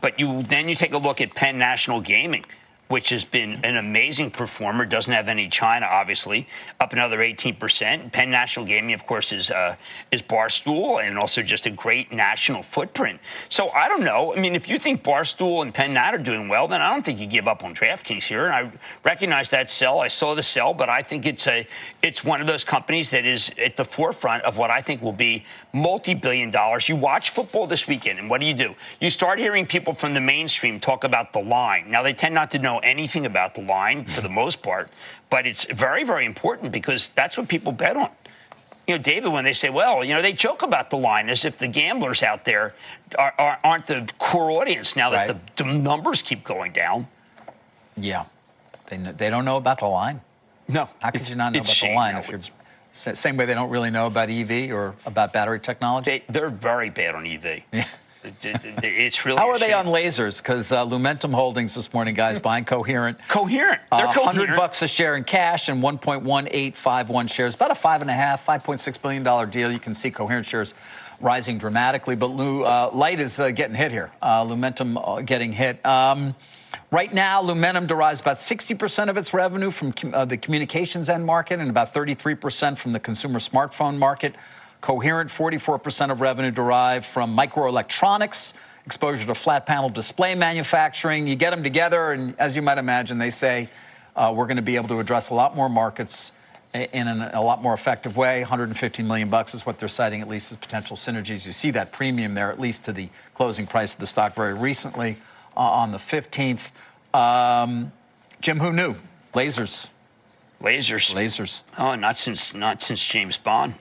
Speaker 1: But you take a look at Penn National Gaming, which has been an amazing performer, doesn't have any China, obviously, up another 18%. Penn National Gaming, of course, is Barstool and also just a great national footprint. So I don't know. I mean, if you think Barstool and Penn Nat are doing well, then I don't think you give up on DraftKings here. And I recognize that sell. I saw the sell, but I think it's one of those companies that is at the forefront of what I think will be multi-billion dollars. You watch football this weekend, and what do? You start hearing people from the mainstream talk about the line. Now, they tend not to know anything about the line for the most part, but it's very, very important because that's what people bet on. David, when they say, well, they joke about the line as if the gamblers out there aren't the core audience now that the numbers keep going down.
Speaker 6: Yeah. They don't know about the line.
Speaker 1: No.
Speaker 6: How could you not know about the line if you're same way they don't really know about EV or about battery technology?
Speaker 1: They're very bad on EV. Yeah. It's really
Speaker 6: How are they on lasers? Because Lumentum Holdings this morning, guys, buying Coherent.
Speaker 1: They're Coherent.
Speaker 6: $100 a share in cash and 1.1851 shares. About a $5.6 billion deal. You can see Coherent shares rising dramatically. But Light is getting hit here. Lumentum getting hit. Right now, Lumentum derives about 60% of its revenue from the communications end market and about 33% from the consumer smartphone market. Coherent, 44% of revenue derived from microelectronics, exposure to flat panel display manufacturing. You get them together, and as you might imagine, they say we're going to be able to address a lot more markets in a lot more effective way. $115 million is what they're citing, at least as potential synergies. You see that premium there, at least to the closing price of the stock very recently on the 15th. Jim, who knew? Lasers. Oh, not since James Bond.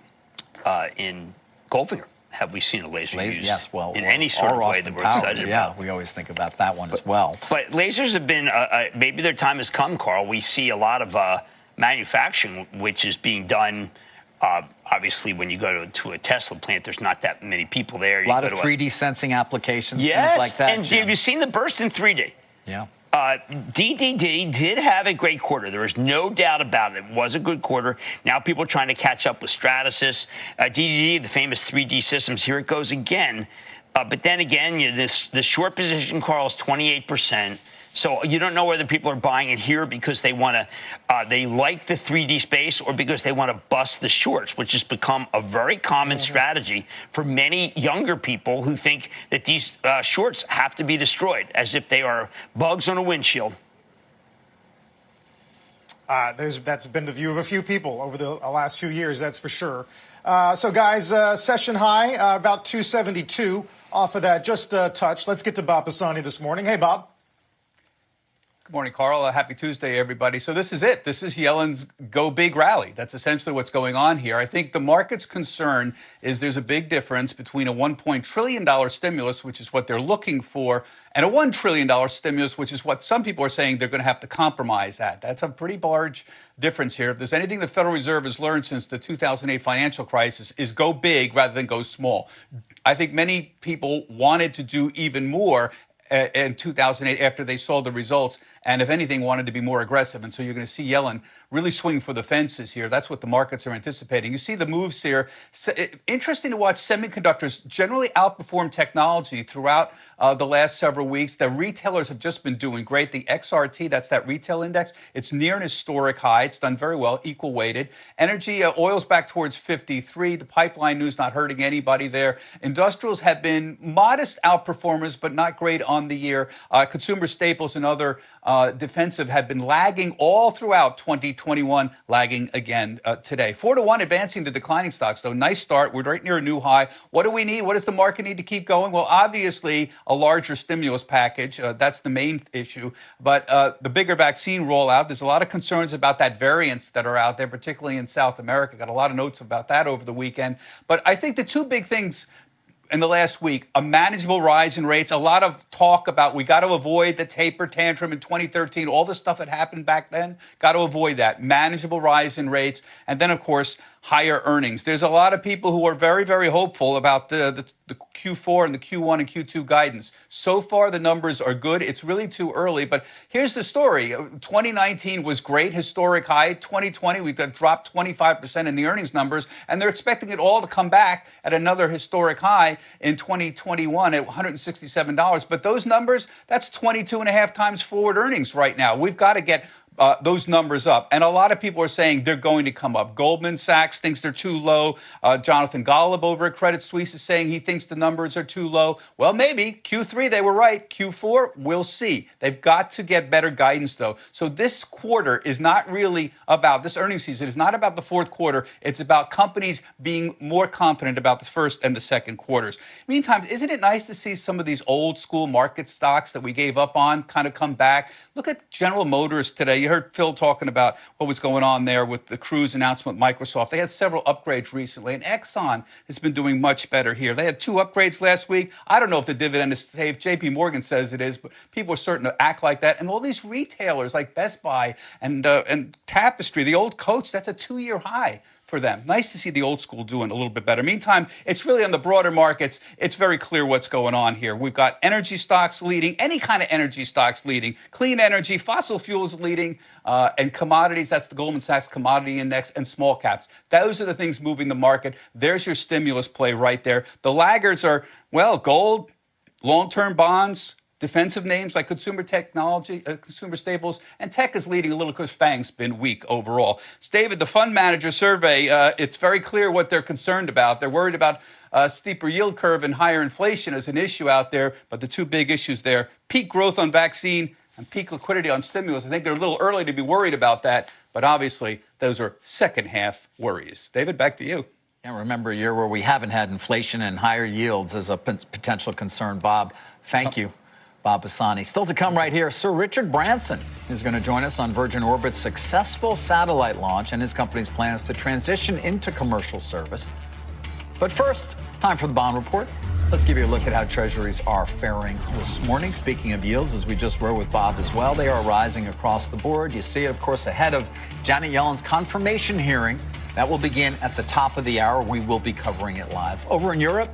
Speaker 6: In Goldfinger, have we seen a laser used yes, well,
Speaker 1: in any sort of way that we're excited about?
Speaker 6: Yeah, we always think about that one as well.
Speaker 1: But lasers have been, maybe their time has come, Carl. We see a lot of manufacturing, which is being done, obviously, when you go to a Tesla plant, there's not that many people there.
Speaker 6: A lot of 3D sensing applications,
Speaker 1: yes,
Speaker 6: things like that.
Speaker 1: And have you seen the burst in 3D?
Speaker 6: Yeah.
Speaker 1: DDD did have a great quarter. There is no doubt about it. It was a good quarter. Now people are trying to catch up with Stratasys. DDD, the famous 3D systems, here it goes again. But then again, the short position, Carl, is 28%. So you don't know whether people are buying it here because they want to, they like the 3D space or because they want to bust the shorts, which has become a very common strategy for many younger people who think that these shorts have to be destroyed as if they are bugs on a windshield.
Speaker 5: That's been the view of a few people over the last few years, that's for sure. So, guys, session high, about 272 off of that, just a touch. Let's get to Bob Pisani this morning. Hey, Bob.
Speaker 8: Good morning, Carl. Happy Tuesday, everybody. So this is it. This is Yellen's Go Big rally. That's essentially what's going on here. I think the market's concern is there's a big difference between a $1 trillion stimulus, which is what they're looking for, and a $1 trillion stimulus, which is what some people are saying they're going to have to compromise at. That's a pretty large difference here. If there's anything the Federal Reserve has learned since the 2008 financial crisis is go big rather than go small. I think many people wanted to do even more in 2008 after they saw the results, and if anything, wanted to be more aggressive. And so you're going to see Yellen really swing for the fences here. That's what the markets are anticipating. You see the moves here. Interesting to watch semiconductors generally outperform technology throughout the last several weeks. The retailers have just been doing great. The XRT, that's that retail index, it's near an historic high. It's done very well, equal weighted. Energy, oil's back towards 53. The pipeline news not hurting anybody there. Industrials have been modest outperformers, but not great on the year. Consumer staples and other defensive have been lagging all throughout 2021, lagging again today. 4-1 advancing the declining stocks, though. Nice start. We're right near a new high. What do we need? What does the market need to keep going? Well, obviously, a larger stimulus package. That's the main issue. But the bigger vaccine rollout, there's a lot of concerns about that variants that are out there, particularly in South America. Got a lot of notes about that over the weekend. But I think the two big things in the last week, a manageable rise in rates, a lot of talk about we got to avoid the taper tantrum in 2013, all the stuff that happened back then, got to avoid that. Manageable rise in rates. And then, of course, higher earnings. There's a lot of people who are very, very hopeful about the Q4 and the Q1 and Q2 guidance. So far, the numbers are good. It's really too early, but here's the story. 2019 was great, historic high. 2020, we dropped 25% in the earnings numbers, and they're expecting it all to come back at another historic high in 2021 at $167. But those numbers, that's 22 and a half times forward earnings right now. We've got to get those numbers up. And a lot of people are saying they're going to come up. Goldman Sachs thinks they're too low. Jonathan Golub over at Credit Suisse is saying he thinks the numbers are too low. Well, maybe. Q3, they were right. Q4, we'll see. They've got to get better guidance, though. So this quarter is not really about, this earnings season is not about the fourth quarter. It's about companies being more confident about the first and the second quarters. Meantime, isn't it nice to see some of these old school market stocks that we gave up on kind of come back? Look at General Motors today. You heard Phil talking about what was going on there with the Cruise announcement with Microsoft. They had several upgrades recently, and Exxon has been doing much better here. They had 2 upgrades last week. I don't know if the dividend is safe. JP Morgan says it is, but people are starting to act like that. And all these retailers like Best Buy and Tapestry, the old Coach, that's a 2-year high for them. Nice to see the old school doing a little bit better. Meantime, it's really on the broader markets. It's very clear what's going on here. We've got energy stocks leading, any kind of energy stocks leading, clean energy, fossil fuels leading, and commodities. That's the Goldman Sachs Commodity Index and small caps. Those are the things moving the market. There's your stimulus play right there. The laggards are, well, gold, long-term bonds, defensive names like consumer technology, consumer staples, and tech is leading a little because FANG's been weak overall. David, the fund manager survey, it's very clear what they're concerned about. They're worried about a steeper yield curve and higher inflation as an issue out there, but the two big issues there, peak growth on vaccine and peak liquidity on stimulus. I think they're a little early to be worried about that, but obviously those are second half worries. David, back to you.
Speaker 6: Can't remember a year where we haven't had inflation and higher yields as a potential concern. Bob, thank you. Bob Pisani. Still to come right here, Sir Richard Branson is going to join us on Virgin Orbit's successful satellite launch and his company's plans to transition into commercial service. But first, time for the bond report. Let's give you a look at how treasuries are faring this morning. Speaking of yields, as we just were with Bob as well, they are rising across the board. You see it, of course, ahead of Janet Yellen's confirmation hearing. That will begin at the top of the hour. We will be covering it live. Over in Europe,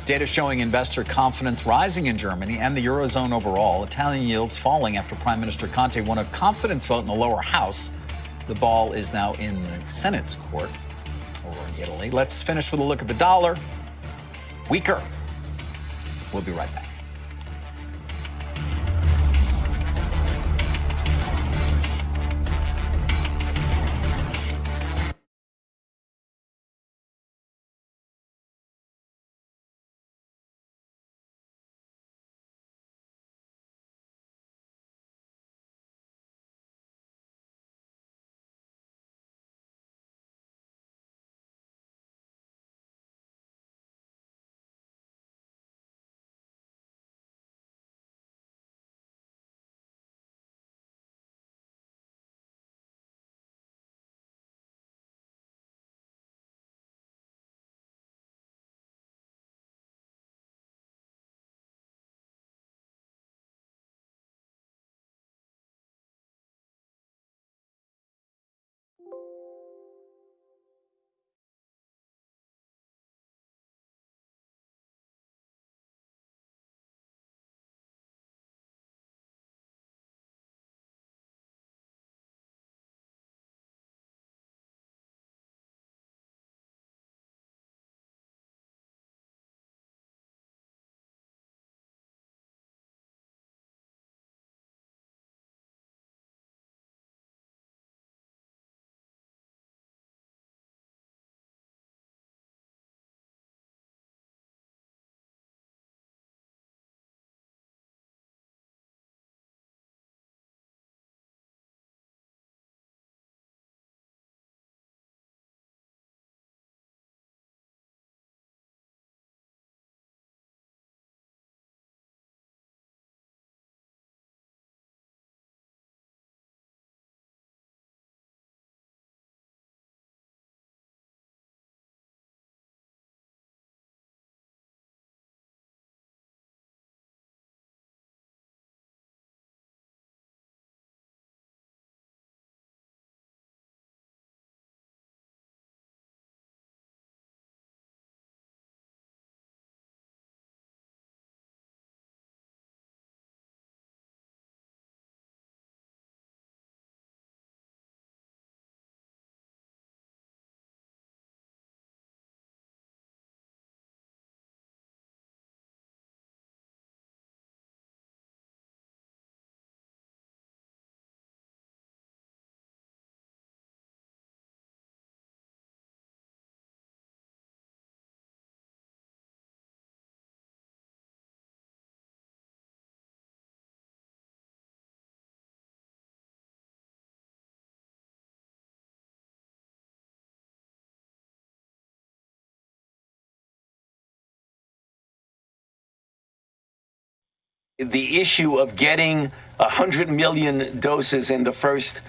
Speaker 6: data showing investor confidence rising in Germany and the Eurozone overall. Italian yields falling after Prime Minister Conte won a confidence vote in the lower house. The ball is now in the Senate's court over in Italy. Let's finish with a look at the dollar. Weaker. We'll be right back.
Speaker 9: The issue of getting 100 million doses in the first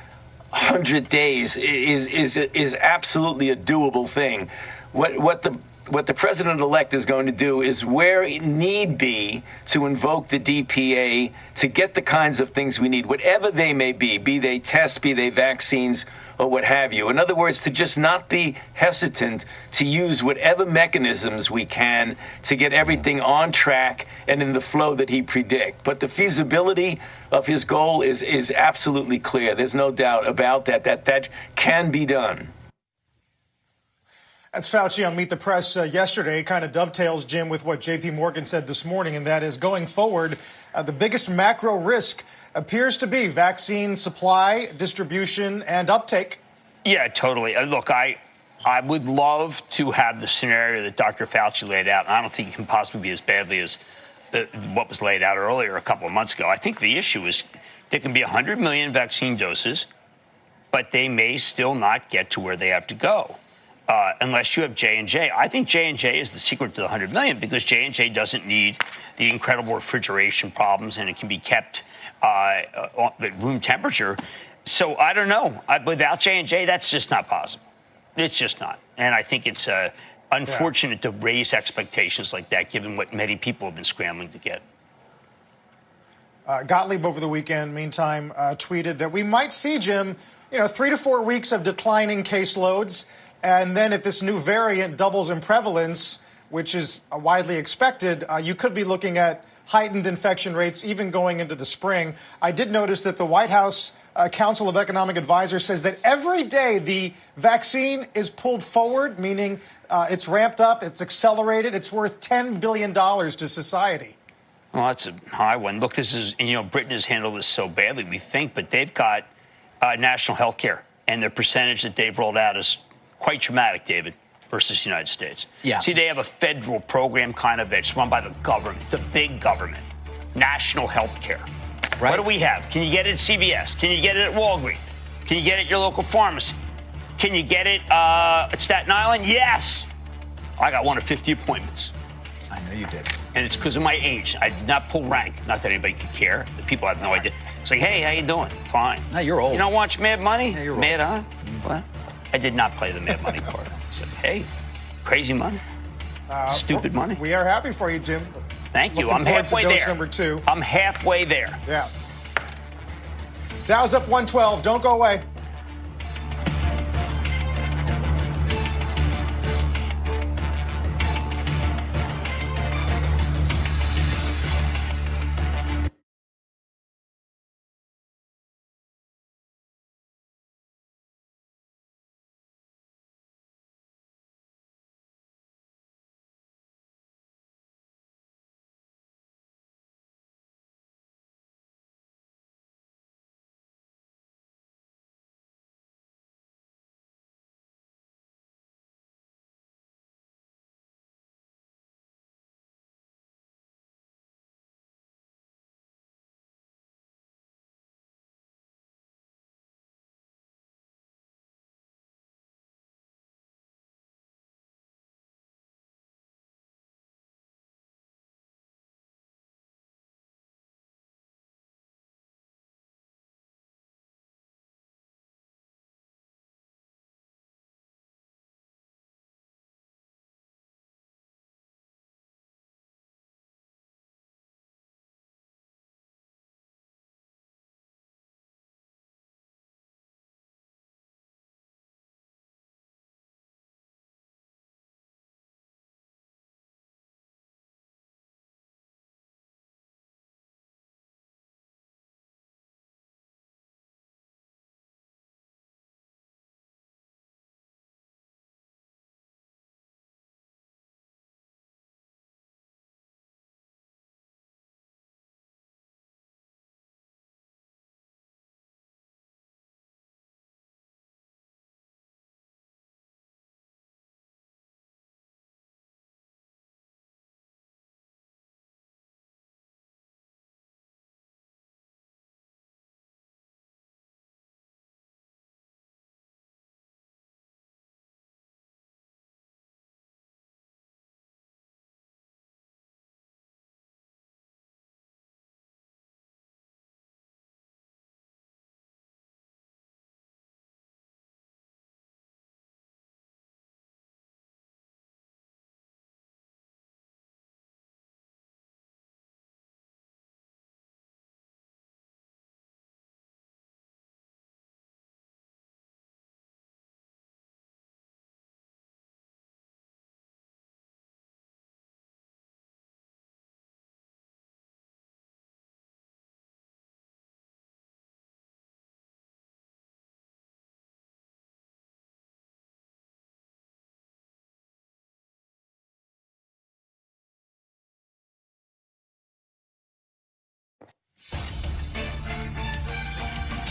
Speaker 9: 100 days is absolutely a doable thing. What the president-elect is going to do is, where need be, to invoke the DPA to get the kinds of things we need, whatever they may be they tests, be they vaccines, or what have you. In other words, to just not be hesitant to use whatever mechanisms we can to get everything on track and in the flow that he predicts. But the feasibility of his goal is absolutely clear. There's no doubt about that can be done.
Speaker 5: That's Fauci on Meet the Press yesterday. Kind of dovetails, Jim, with what J.P. Morgan said this morning, and that is, going forward, the biggest macro risk appears to be vaccine supply, distribution, and uptake.
Speaker 1: Yeah, totally. Look, I would love to have the scenario that Dr. Fauci laid out. I don't think it can possibly be as badly as what was laid out earlier a couple of months ago. I think the issue is there can be 100 million vaccine doses, but they may still not get to where they have to go. Unless you have J&J. I think J&J is the secret to the 100 million, because J&J doesn't need the incredible refrigeration problems, and it can be kept at room temperature. So I don't know. Without J&J, that's just not possible. It's just not. And I think it's unfortunate to raise expectations like that, given what many people have been scrambling to get.
Speaker 5: Gottlieb over the weekend, meantime, tweeted that we might see, Jim, 3 to 4 weeks of declining caseloads. And then if this new variant doubles in prevalence, which is widely expected, you could be looking at heightened infection rates even going into the spring. I did notice that the White House Council of Economic Advisors says that every day the vaccine is pulled forward, meaning it's ramped up, it's accelerated, it's worth $10 billion to society.
Speaker 1: Well, that's a high one. Look, this is, Britain has handled this so badly, we think, but they've got national health care, and the percentage that they've rolled out is quite dramatic, David, versus the United States.
Speaker 6: Yeah.
Speaker 1: See, they have a federal program kind of that's run by the government, the big government, national health care.
Speaker 6: Right.
Speaker 1: What do we have? Can you get it at CVS? Can you get it at Walgreens? Can you get it at your local pharmacy? Can you get it at Staten Island? Yes. I got one of 50 appointments.
Speaker 6: I know you did.
Speaker 1: And it's because of my age. I did not pull rank. Not that anybody could care. The people have no idea. It's like, hey, how you doing? Fine.
Speaker 6: No, you're old.
Speaker 1: You don't watch Mad Money?
Speaker 6: Yeah, you're
Speaker 1: Mad,
Speaker 6: old.
Speaker 1: huh? What? I did not play the Mad Money card. I said, hey, crazy money. Stupid money.
Speaker 5: We are happy for you, Jim.
Speaker 1: Thank you.
Speaker 5: Looking
Speaker 1: I'm
Speaker 5: forward to
Speaker 1: halfway
Speaker 5: dose
Speaker 1: there.
Speaker 5: number 2.
Speaker 1: I'm halfway there.
Speaker 5: Yeah. Dow's up 112. Don't go away.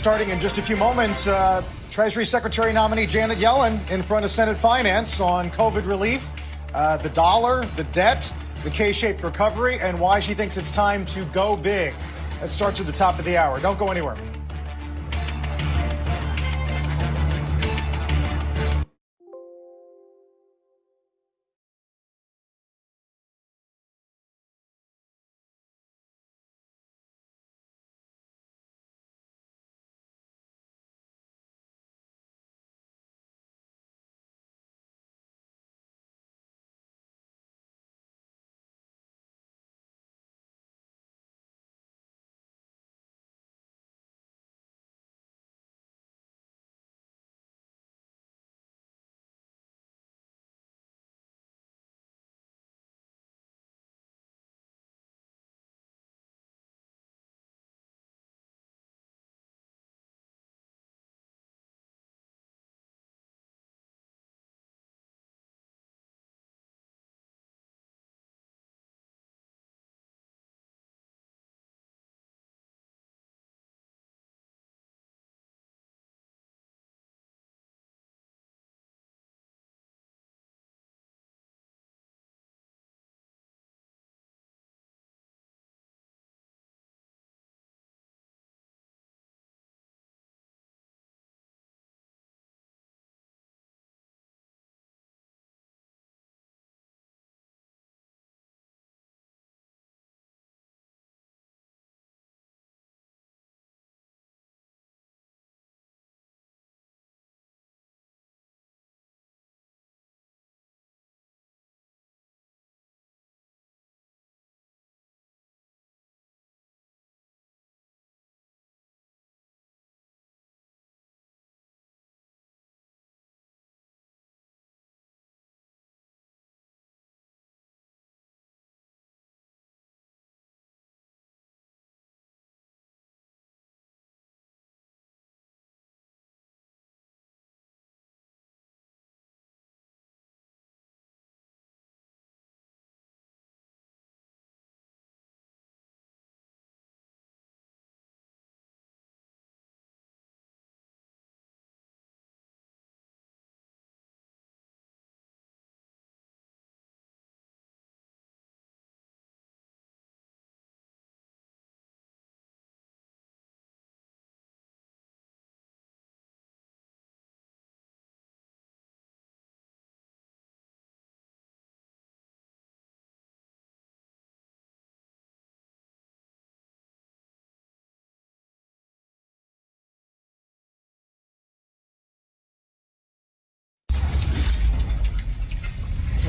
Speaker 5: starting in just a few moments, Treasury Secretary nominee Janet Yellen in front of Senate Finance on COVID relief, the dollar, the debt, the K-shaped recovery, and why she thinks it's time to go big. That starts at the top of the hour. Don't go anywhere.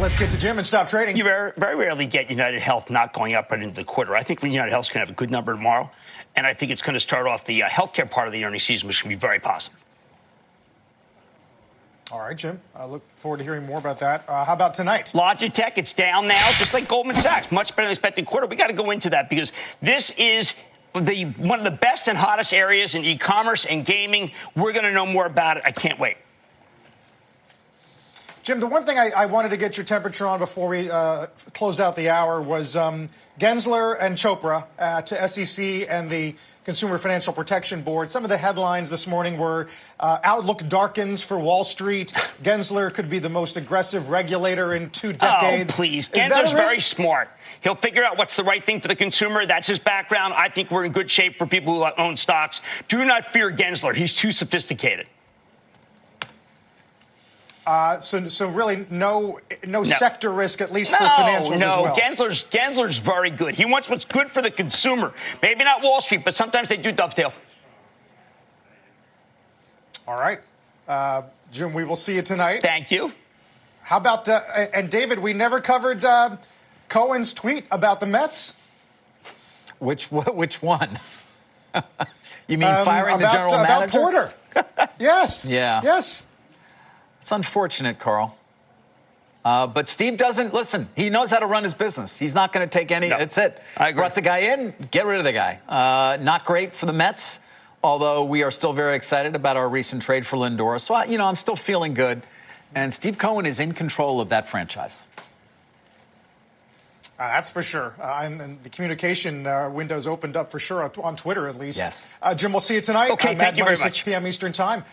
Speaker 5: Let's get to Jim and stop trading.
Speaker 1: You very rarely get United Health not going up right into the quarter. I think United Health's going to have a good number tomorrow, and I think it's going to start off the healthcare part of the earnings season, which should be very positive.
Speaker 5: All right, Jim. I look forward to hearing more about that. How about tonight?
Speaker 1: Logitech, it's down now, just like Goldman Sachs. Much better than expected quarter. We got to go into that because this is one of the best and hottest areas in e-commerce and gaming. We're going to know more about it. I can't wait.
Speaker 5: Jim, the one thing I wanted to get your temperature on before we close out the hour was Gensler and Chopra to SEC and the Consumer Financial Protection Board. Some of the headlines this morning were outlook darkens for Wall Street. Gensler could be the most aggressive regulator in 2 decades.
Speaker 1: Oh, please. Gensler's very smart. He'll figure out what's the right thing for the consumer. That's his background. I think we're in good shape for people who own stocks. Do not fear Gensler. He's too sophisticated.
Speaker 5: So really no sector risk, at least for financials as well.
Speaker 1: Gensler's very good. He wants what's good for the consumer. Maybe not Wall Street, but sometimes they do dovetail.
Speaker 5: All right. Jim, we will see you tonight.
Speaker 1: Thank you.
Speaker 5: How about, and David, we never covered Cohen's tweet about the Mets.
Speaker 6: Which one? You mean firing the general manager?
Speaker 5: About Porter. Yes.
Speaker 6: Yeah.
Speaker 5: Yes.
Speaker 6: It's unfortunate, Carl. But Steve doesn't listen. He knows how to run his business. He's not going to take any. No, that's it.
Speaker 1: I agree.
Speaker 6: Brought the guy in, get rid of the guy. Not great for the Mets, although we are still very excited about our recent trade for Lindor. So, I'm still feeling good. And Steve Cohen is in control of that franchise.
Speaker 5: That's for sure. And the communication window's opened up for sure on Twitter, at least.
Speaker 6: Yes.
Speaker 5: Jim, we'll see you tonight.
Speaker 1: Okay, thank you very
Speaker 5: 6
Speaker 1: much.
Speaker 5: p.m. Eastern Time.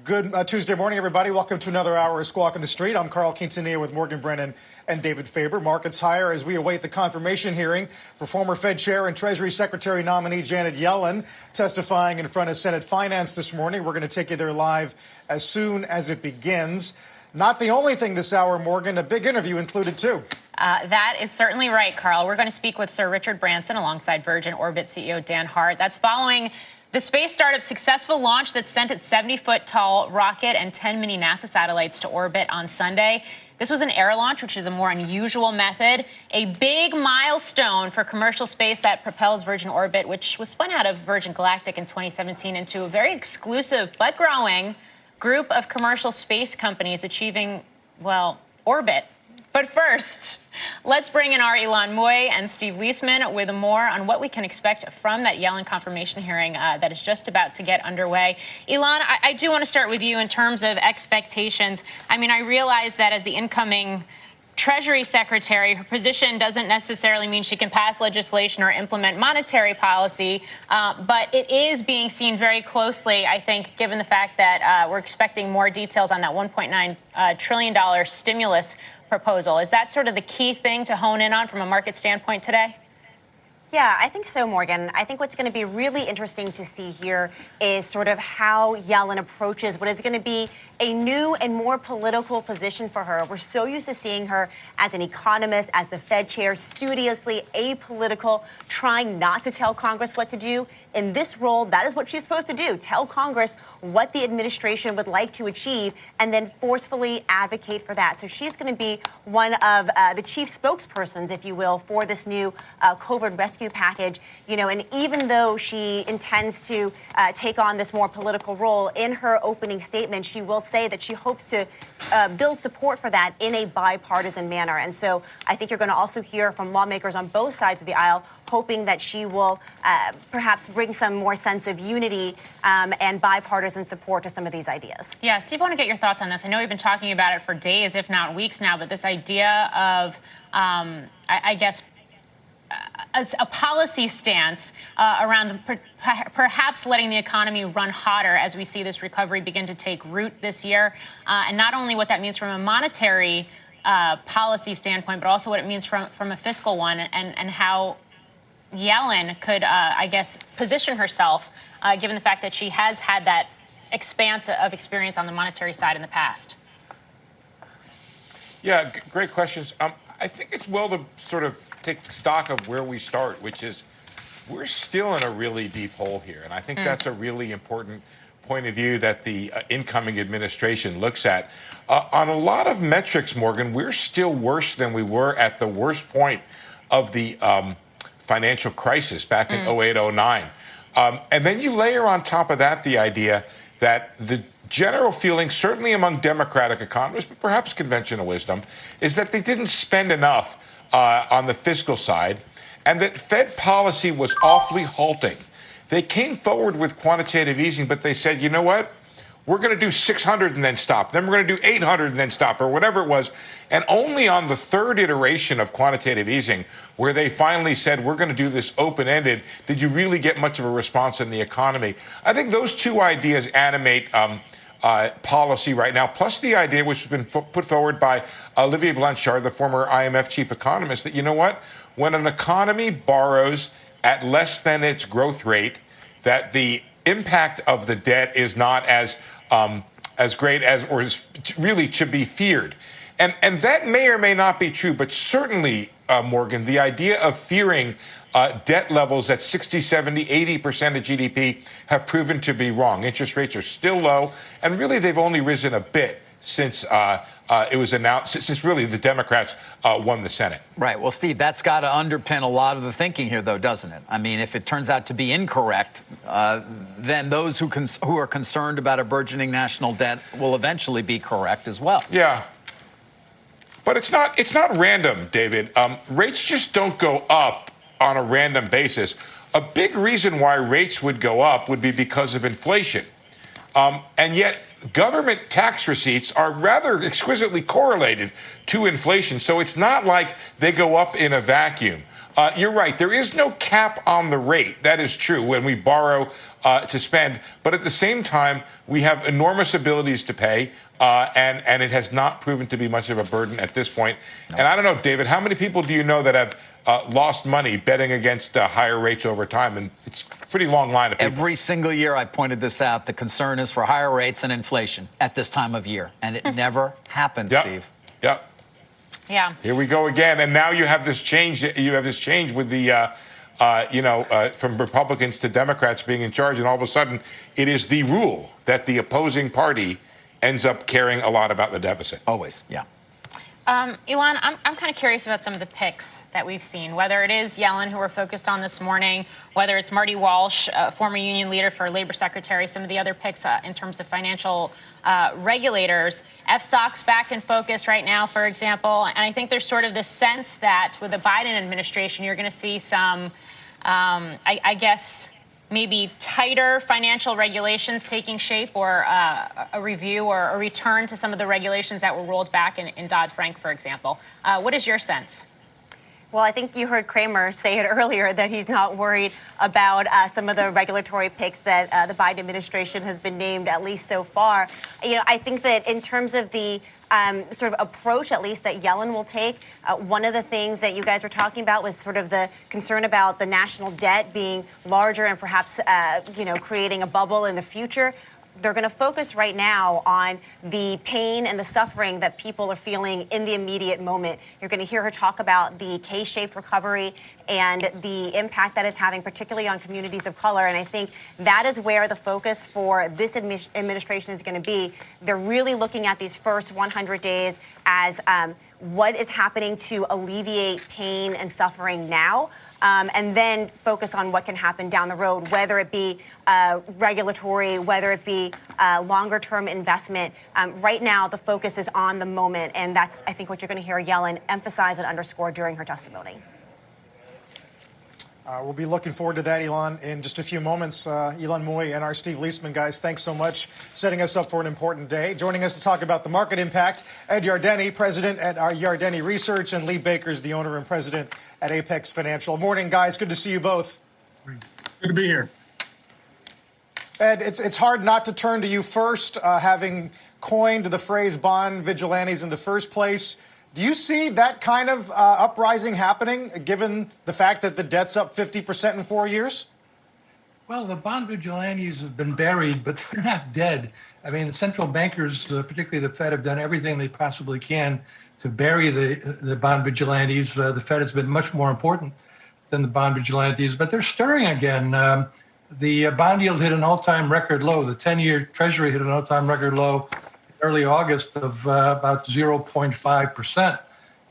Speaker 5: Good Tuesday morning, everybody. Welcome to another hour of Squawk on the Street. I'm Carl Quintanilla with Morgan Brennan and David Faber. Markets higher as we await the confirmation hearing for former Fed Chair and Treasury Secretary nominee Janet Yellen testifying in front of Senate Finance this morning. We're going to take you there live as soon as it begins. Not the only thing this hour, Morgan. A big interview included, too.
Speaker 10: That is certainly right, Carl. We're going to speak with Sir Richard Branson alongside Virgin Orbit CEO Dan Hart. That's following the space startup's successful launch that sent its 70-foot tall rocket and 10 mini NASA satellites to orbit on Sunday. This was an air launch, which is a more unusual method, a big milestone for commercial space that propels Virgin Orbit, which was spun out of Virgin Galactic in 2017, into a very exclusive but growing group of commercial space companies achieving, well, orbit. But first, let's bring in our Ilan Moy and Steve Leisman with more on what we can expect from that Yellen confirmation hearing that is just about to get underway. Ilan, I do want to start with you in terms of expectations. I mean, I realize that as the incoming Treasury Secretary, her position doesn't necessarily mean she can pass legislation or implement monetary policy, but it is being seen very closely, I think, given the fact that we're expecting more details on that $1.9 trillion stimulus proposal. Is that sort of the key thing to hone in on from a market standpoint today?
Speaker 11: Yeah, I think so, Morgan. I think what's going to be really interesting to see here is sort of how Yellen approaches what is going to be a new and more political position for her. We're so used to seeing her as an economist, as the Fed chair, studiously apolitical, trying not to tell Congress what to do. In this role, that is what she's supposed to do, tell Congress what the administration would like to achieve and then forcefully advocate for that. So she's going to be one of the chief spokespersons, if you will, for this new COVID rescue package. You know, and even though she intends to take on this more political role, in her opening statement, she will say that she hopes to build support for that in a bipartisan manner. And so I think you're going to also hear from lawmakers on both sides of the aisle hoping that she will perhaps bring some more sense of unity and bipartisan support to some of these ideas.
Speaker 10: Yeah, Steve, I want to get your thoughts on this. I know we've been talking about it for days, if not weeks now, but this idea of, I guess, a policy stance around perhaps letting the economy run hotter as we see this recovery begin to take root this year, and not only what that means from a monetary policy standpoint, but also what it means from a fiscal one, and how Yellen could, I guess, position herself, given the fact that she has had that expanse of experience on the monetary side in the past.
Speaker 12: Yeah, great questions. I think it's well to sort of take stock of where we start, which is we're still in a really deep hole here. And I think that's a really important point of view that the incoming administration looks at. On a lot of metrics, Morgan, we're still worse than we were at the worst point of the financial crisis back in 08, 09. And then you layer on top of that the idea that the general feeling, certainly among Democratic economists, but perhaps conventional wisdom, is that they didn't spend enough on the fiscal side, and that Fed policy was awfully halting. They came forward with quantitative easing, but they said, you know what? We're going to do 600 and then stop. Then we're going to do 800 and then stop, or whatever it was. And only on the third iteration of quantitative easing, where they finally said, we're going to do this open-ended, did you really get much of a response in the economy? I think those two ideas animate policy right now, plus the idea which has been put forward by Olivier Blanchard, the former IMF chief economist, that, you know what, when an economy borrows at less than its growth rate, that the impact of the debt is not as great as, or is really to be feared. And that may or may not be true, but certainly, Morgan, the idea of fearing debt levels at 60, 70, 80% of GDP have proven to be wrong. Interest rates are still low, and really they've only risen a bit since it was announced, since really the Democrats won the Senate.
Speaker 6: Right. Well, Steve, that's got to underpin a lot of the thinking here, though, doesn't it? I mean, if it turns out to be incorrect, then those who are concerned about a burgeoning national debt will eventually be correct as well.
Speaker 12: Yeah. But it's not random, David. Rates just don't go up on a random basis. A big reason why rates would go up would be because of inflation. And yet government tax receipts are rather exquisitely correlated to inflation. So it's not like they go up in a vacuum. You're right. There is no cap on the rate. That is true when we borrow to spend. But at the same time, we have enormous abilities to pay. And it has not proven to be much of a burden at this point. No. And I don't know, David, how many people do you know that have lost money betting against higher rates over time? And it's a pretty long line of people.
Speaker 6: Every single year I pointed this out. The concern is for higher rates and inflation at this time of year. And it never happens, Steve.
Speaker 12: Yep.
Speaker 10: Yeah.
Speaker 12: Here we go again. And now you have this change. You have this change with the, from Republicans to Democrats being in charge. And all of a sudden, it is the rule that the opposing party ends up caring a lot about the deficit.
Speaker 6: Always, yeah.
Speaker 10: Elon, I'm kind of curious about some of the picks that we've seen, whether it is Yellen, who we're focused on this morning, whether it's Marty Walsh, former union leader for Labor Secretary, some of the other picks in terms of financial regulators. FSOC's back in focus right now, for example. And I think there's sort of this sense that with the Biden administration, you're going to see some, I guess, maybe tighter financial regulations taking shape, or a review or a return to some of the regulations that were rolled back in Dodd-Frank, for example. What is your sense?
Speaker 11: Well, I think you heard Cramer say it earlier that he's not worried about some of the regulatory picks that the Biden administration has been named, at least so far. I think that in terms of the sort of approach, at least, that Yellen will take, one of the things that you guys were talking about was sort of the concern about the national debt being larger and perhaps, creating a bubble in the future. They're going to focus right now on the pain and the suffering that people are feeling in the immediate moment. You're going to hear her talk about the K-shaped recovery and the impact that is having, particularly on communities of color. And I think that is where the focus for this administration is going to be. They're really looking at these first 100 days as what is happening to alleviate pain and suffering now. And then focus on what can happen down the road, whether it be regulatory, whether it be longer-term investment. Right now, the focus is on the moment, and that's, I think, what you're going to hear Yellen emphasize and underscore during her testimony.
Speaker 5: We'll be looking forward to that, Elon, in just a few moments. Elon Moy and our Steve Leisman, guys, thanks so much, setting us up for an important day. Joining us to talk about the market impact, Ed Yardeni, president at our Yardeni Research, and Lee Bakers, the owner and president at Apex Financial. Morning, guys. Good to see you both.
Speaker 13: Good to be here.
Speaker 5: Ed, it's hard not to turn to you first, having coined the phrase bond vigilantes in the first place. Do you see that kind of uprising happening, given the fact that the debt's up 50% in 4 years?
Speaker 13: Well, the bond vigilantes have been buried, but they're not dead. I mean, the central bankers, particularly the Fed, have done everything they possibly can to bury the bond vigilantes. The Fed has been much more important than the bond vigilantes, but they're stirring again. The bond yield hit an all-time record low. The 10-year Treasury hit an all-time record low early August of about 0.5%.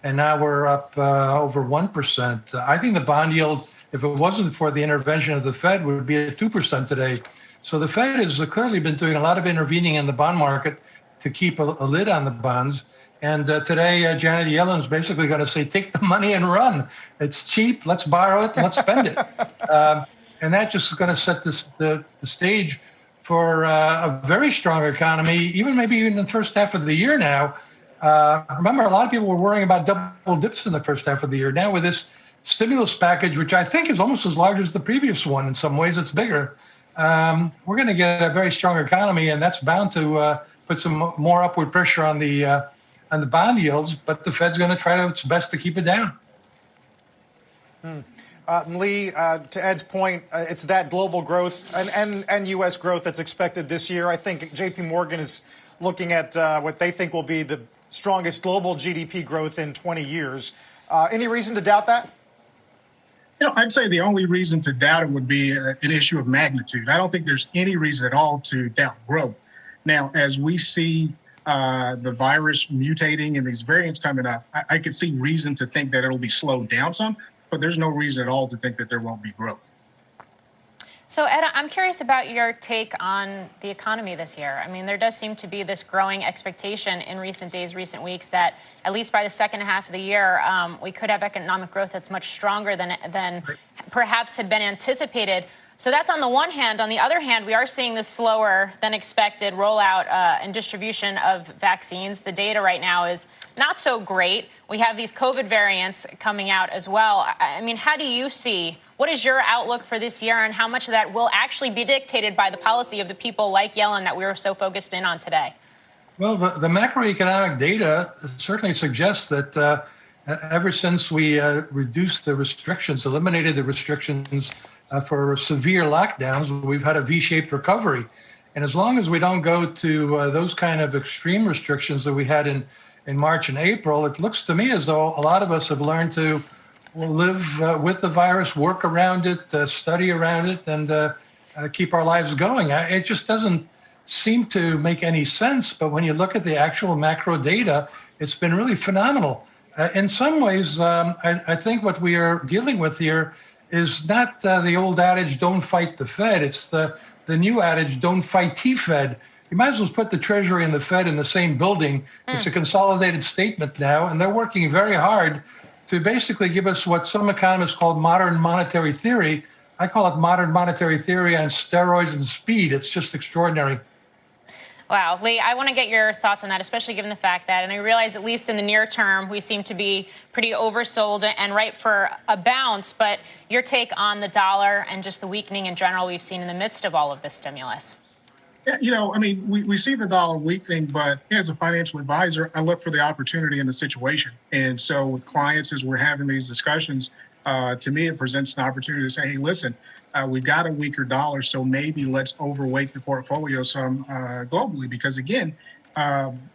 Speaker 13: And now we're up over 1%. I think the bond yield, if it wasn't for the intervention of the Fed, would be at 2% today. So the Fed has clearly been doing a lot of intervening in the bond market to keep a lid on the bonds. And today, Janet Yellen's basically going to say, take the money and run. It's cheap. Let's borrow it and let's spend it. And that just is going to set the stage for a very strong economy, even maybe in the first half of the year now. Remember, a lot of people were worrying about double dips in the first half of the year. Now with this stimulus package, which I think is almost as large as the previous one, in some ways it's bigger, we're going to get a very strong economy, and that's bound to put some more upward pressure on the bond yields, but the Fed's going to try its best to keep it down.
Speaker 5: Lee, to Ed's point, it's that global growth and U.S. growth that's expected this year. I think J.P. Morgan is looking at what they think will be the strongest global GDP growth in 20 years. Any reason to doubt that?
Speaker 14: I'd say the only reason to doubt it would be an issue of magnitude. I don't think there's any reason at all to doubt growth. Now, as we see the virus mutating and these variants coming up, I could see reason to think that it'll be slowed down some, but there's no reason at all to think that there won't be growth.
Speaker 10: So, Ed, I'm curious about your take on the economy this year. I mean, there does seem to be this growing expectation in recent days, recent weeks, that at least by the second half of the year, we could have economic growth that's much stronger than perhaps had been anticipated. So that's on the one hand. On the other hand, we are seeing this slower than expected rollout and distribution of vaccines. The data right now is not so great. We have these COVID variants coming out as well. I mean, how do you see, what is your outlook for this year, and how much of that will actually be dictated by the policy of the people like Yellen that we were so focused in on today?
Speaker 13: Well, the macroeconomic data certainly suggests that ever since we reduced the restrictions, eliminated the restrictions for severe lockdowns, we've had a V-shaped recovery. And as long as we don't go to those kind of extreme restrictions that we had in March and April, it looks to me as though a lot of us have learned to live with the virus, work around it, study around it, and keep our lives going. It just doesn't seem to make any sense. But when you look at the actual macro data, it's been really phenomenal. In some ways, I think what we are dealing with here is not the old adage, don't fight the Fed. It's the new adage, don't fight T-Fed. You might as well put the Treasury and the Fed in the same building. It's a consolidated statement now, and they're working very hard to basically give us what some economists call modern monetary theory. I call it modern monetary theory on steroids and speed. It's just extraordinary.
Speaker 10: Wow, Lee, I want to get your thoughts on that, especially given the fact that, and I realize at least in the near term, we seem to be pretty oversold and ripe for a bounce, but your take on the dollar and just the weakening in general we've seen in the midst of all of this stimulus.
Speaker 14: Yeah, I mean, we see the dollar weakening, but as a financial advisor, I look for the opportunity in the situation. And so with clients, as we're having these discussions, to me, it presents an opportunity to say, hey, listen, we've got a weaker dollar, so maybe let's overweight the portfolio some globally, because again,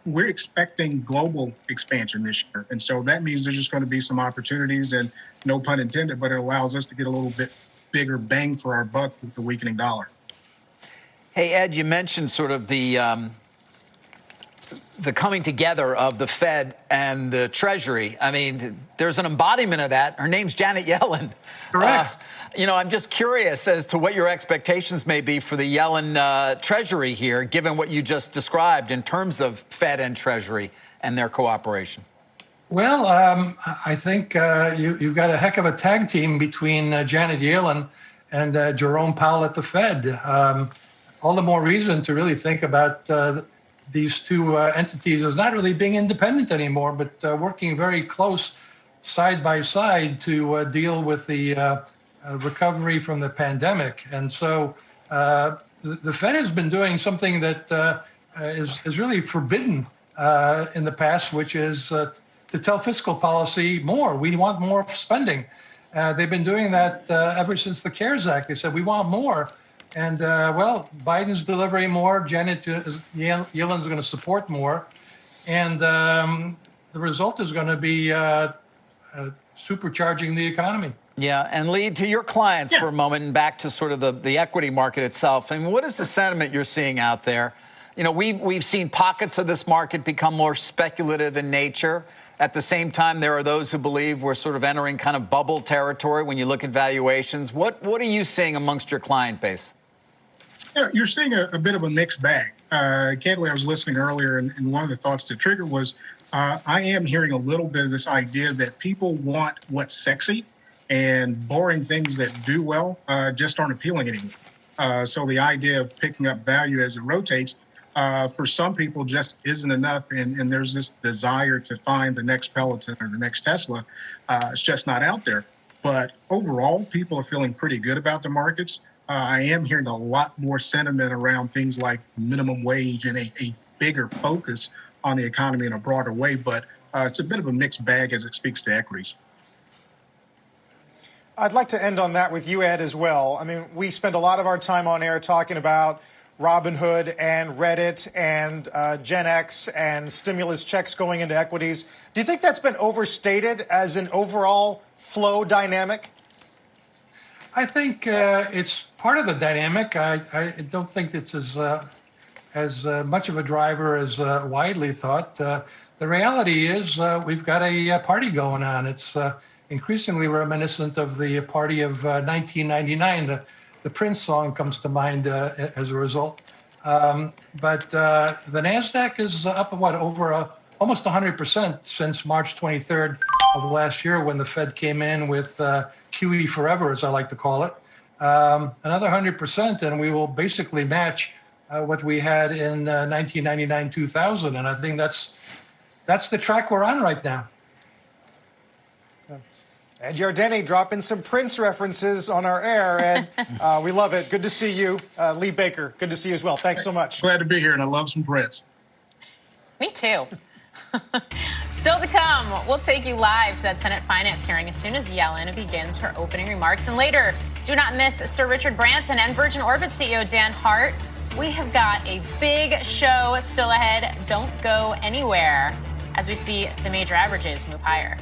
Speaker 14: we're expecting global expansion this year. And so that means there's just going to be some opportunities, and no pun intended, but it allows us to get a little bit bigger bang for our buck with the weakening dollar.
Speaker 6: Hey, Ed, you mentioned sort of the coming together of the Fed and the Treasury. I mean, there's an embodiment of that. Her name's Janet Yellen.
Speaker 13: Correct.
Speaker 6: I'm just curious as to what your expectations may be for the Yellen Treasury here, given what you just described in terms of Fed and Treasury and their cooperation.
Speaker 13: Well, I think you've got a heck of a tag team between Janet Yellen and Jerome Powell at the Fed. All the more reason to really think about these two entities as not really being independent anymore, but working very close side by side to deal with the recovery from the pandemic. And so the Fed has been doing something that is really forbidden in the past, which is to tell fiscal policy more. We want more spending. They've been doing that ever since the CARES Act. They said, we want more. And, well, Biden's delivering more. Janet Yellen's going to support more. And the result is going to be supercharging the economy.
Speaker 6: Yeah, and Lee, to your clients for a moment, and back to sort of the equity market itself. I mean, what is the sentiment you're seeing out there? You know, we've seen pockets of this market become more speculative in nature. At the same time, there are those who believe we're sort of entering kind of bubble territory when you look at valuations. What are you seeing amongst your client base?
Speaker 14: Yeah, you're seeing a bit of a mixed bag. Candidly, I was listening earlier, and one of the thoughts to trigger was I am hearing a little bit of this idea that people want what's sexy, and boring things that do well just aren't appealing anymore. So the idea of picking up value as it rotates, for some people just isn't enough. And there's this desire to find the next Peloton or the next Tesla. It's just not out there. But overall, people are feeling pretty good about the markets. I am hearing a lot more sentiment around things like minimum wage and a bigger focus on the economy in a broader way. But it's a bit of a mixed bag as it speaks to equities.
Speaker 5: I'd like to end on that with you, Ed, as well. I mean, we spend a lot of our time on air talking about Robinhood and Reddit and Gen X and stimulus checks going into equities. Do you think that's been overstated as an overall flow dynamic?
Speaker 13: I think it's part of the dynamic. I don't think it's as much of a driver as widely thought. The reality is we've got a party going on. It's increasingly reminiscent of the party of 1999. The Prince song comes to mind as a result. But the NASDAQ is up, over almost 100% since March 23rd of last year when the Fed came in with QE forever, as I like to call it. another 100%, and we will basically match what we had in 1999, 2000. And I think that's the track we're on right now.
Speaker 5: Ed Yardeni dropping some Prince references on our air, and we love it. Good to see you. Lee Baker, good to see you as well. Thanks so much.
Speaker 14: Glad to be here, and I love some Prince.
Speaker 10: Me too. Still to come, we'll take you live to that Senate Finance hearing as soon as Yellen begins her opening remarks. And later, do not miss Sir Richard Branson and Virgin Orbit CEO Dan Hart. We have got a big show still ahead. Don't go anywhere as we see the major averages move higher.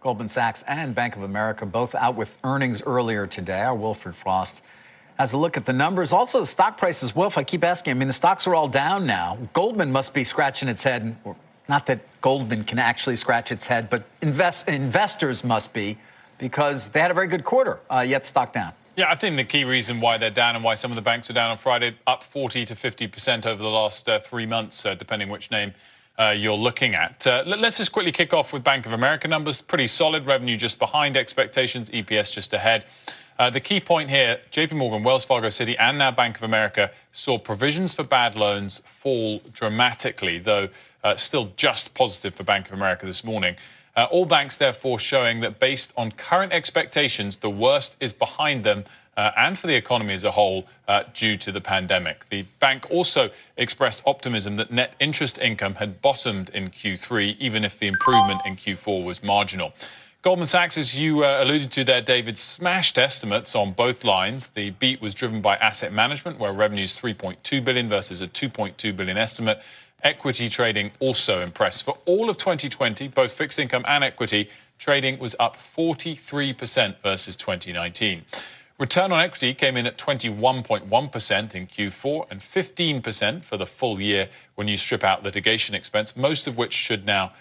Speaker 6: Goldman Sachs and Bank of America both out with earnings earlier today. Our Wilfred Frost has a look at the numbers. Also, the stock prices. Wilf, I keep asking. I mean, the stocks are all down now. Goldman must be scratching its head. Not that Goldman can actually scratch its head, but investors must be, because they had a very good quarter, yet stock down.
Speaker 15: Yeah, I think the key reason why they're down and why some of the banks are down on Friday, up 40 to 50% over the last 3 months, depending which name you're looking at. Let's just quickly kick off with Bank of America numbers. Pretty solid. Revenue just behind expectations, EPS just ahead. The key point here, JP Morgan, Wells Fargo, Citi, and now Bank of America saw provisions for bad loans fall dramatically, though still just positive for Bank of America this morning. All banks, therefore, showing that based on current expectations, the worst is behind them and for the economy as a whole due to the pandemic. The bank also expressed optimism that net interest income had bottomed in Q3, even if the improvement in Q4 was marginal. Goldman Sachs, as you alluded to there, David, smashed estimates on both lines. The beat was driven by asset management, where revenue's $3.2 billion versus a $2.2 billion estimate. Equity trading also impressed. For all of 2020, both fixed income and equity trading was up 43% versus 2019. Return on equity came in at 21.1% in Q4 and 15% for the full year when you strip out litigation expense, most of which should now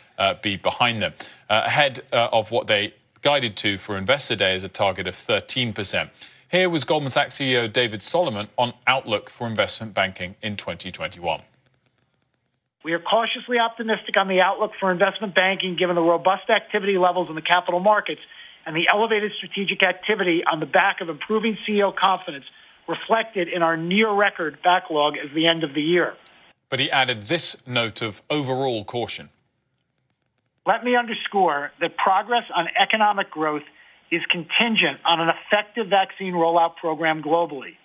Speaker 15: be behind them, ahead of what they guided to for Investor Day as a target of 13%. Here was Goldman Sachs CEO David Solomon on outlook for investment banking in 2021.
Speaker 16: We are cautiously optimistic on the outlook for investment banking given the robust activity levels in the capital markets and the elevated strategic activity on the back of improving CEO confidence reflected in our near-record backlog at the end of the year.
Speaker 15: But he added this note of overall caution.
Speaker 16: Let me underscore that progress on economic growth is contingent on an effective vaccine rollout program globally.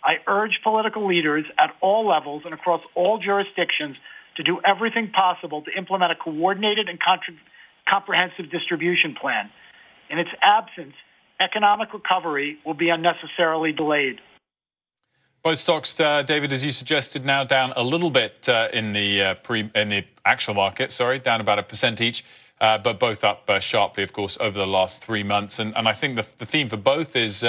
Speaker 16: I urge political leaders at all levels and across all jurisdictions to do everything possible to implement a coordinated and comprehensive distribution plan. In its absence, economic recovery will be unnecessarily delayed.
Speaker 15: Both stocks, David, as you suggested, now down a little bit in the actual market. Down about 1% each, but both up sharply, of course, over the last 3 months. And I think the theme for both is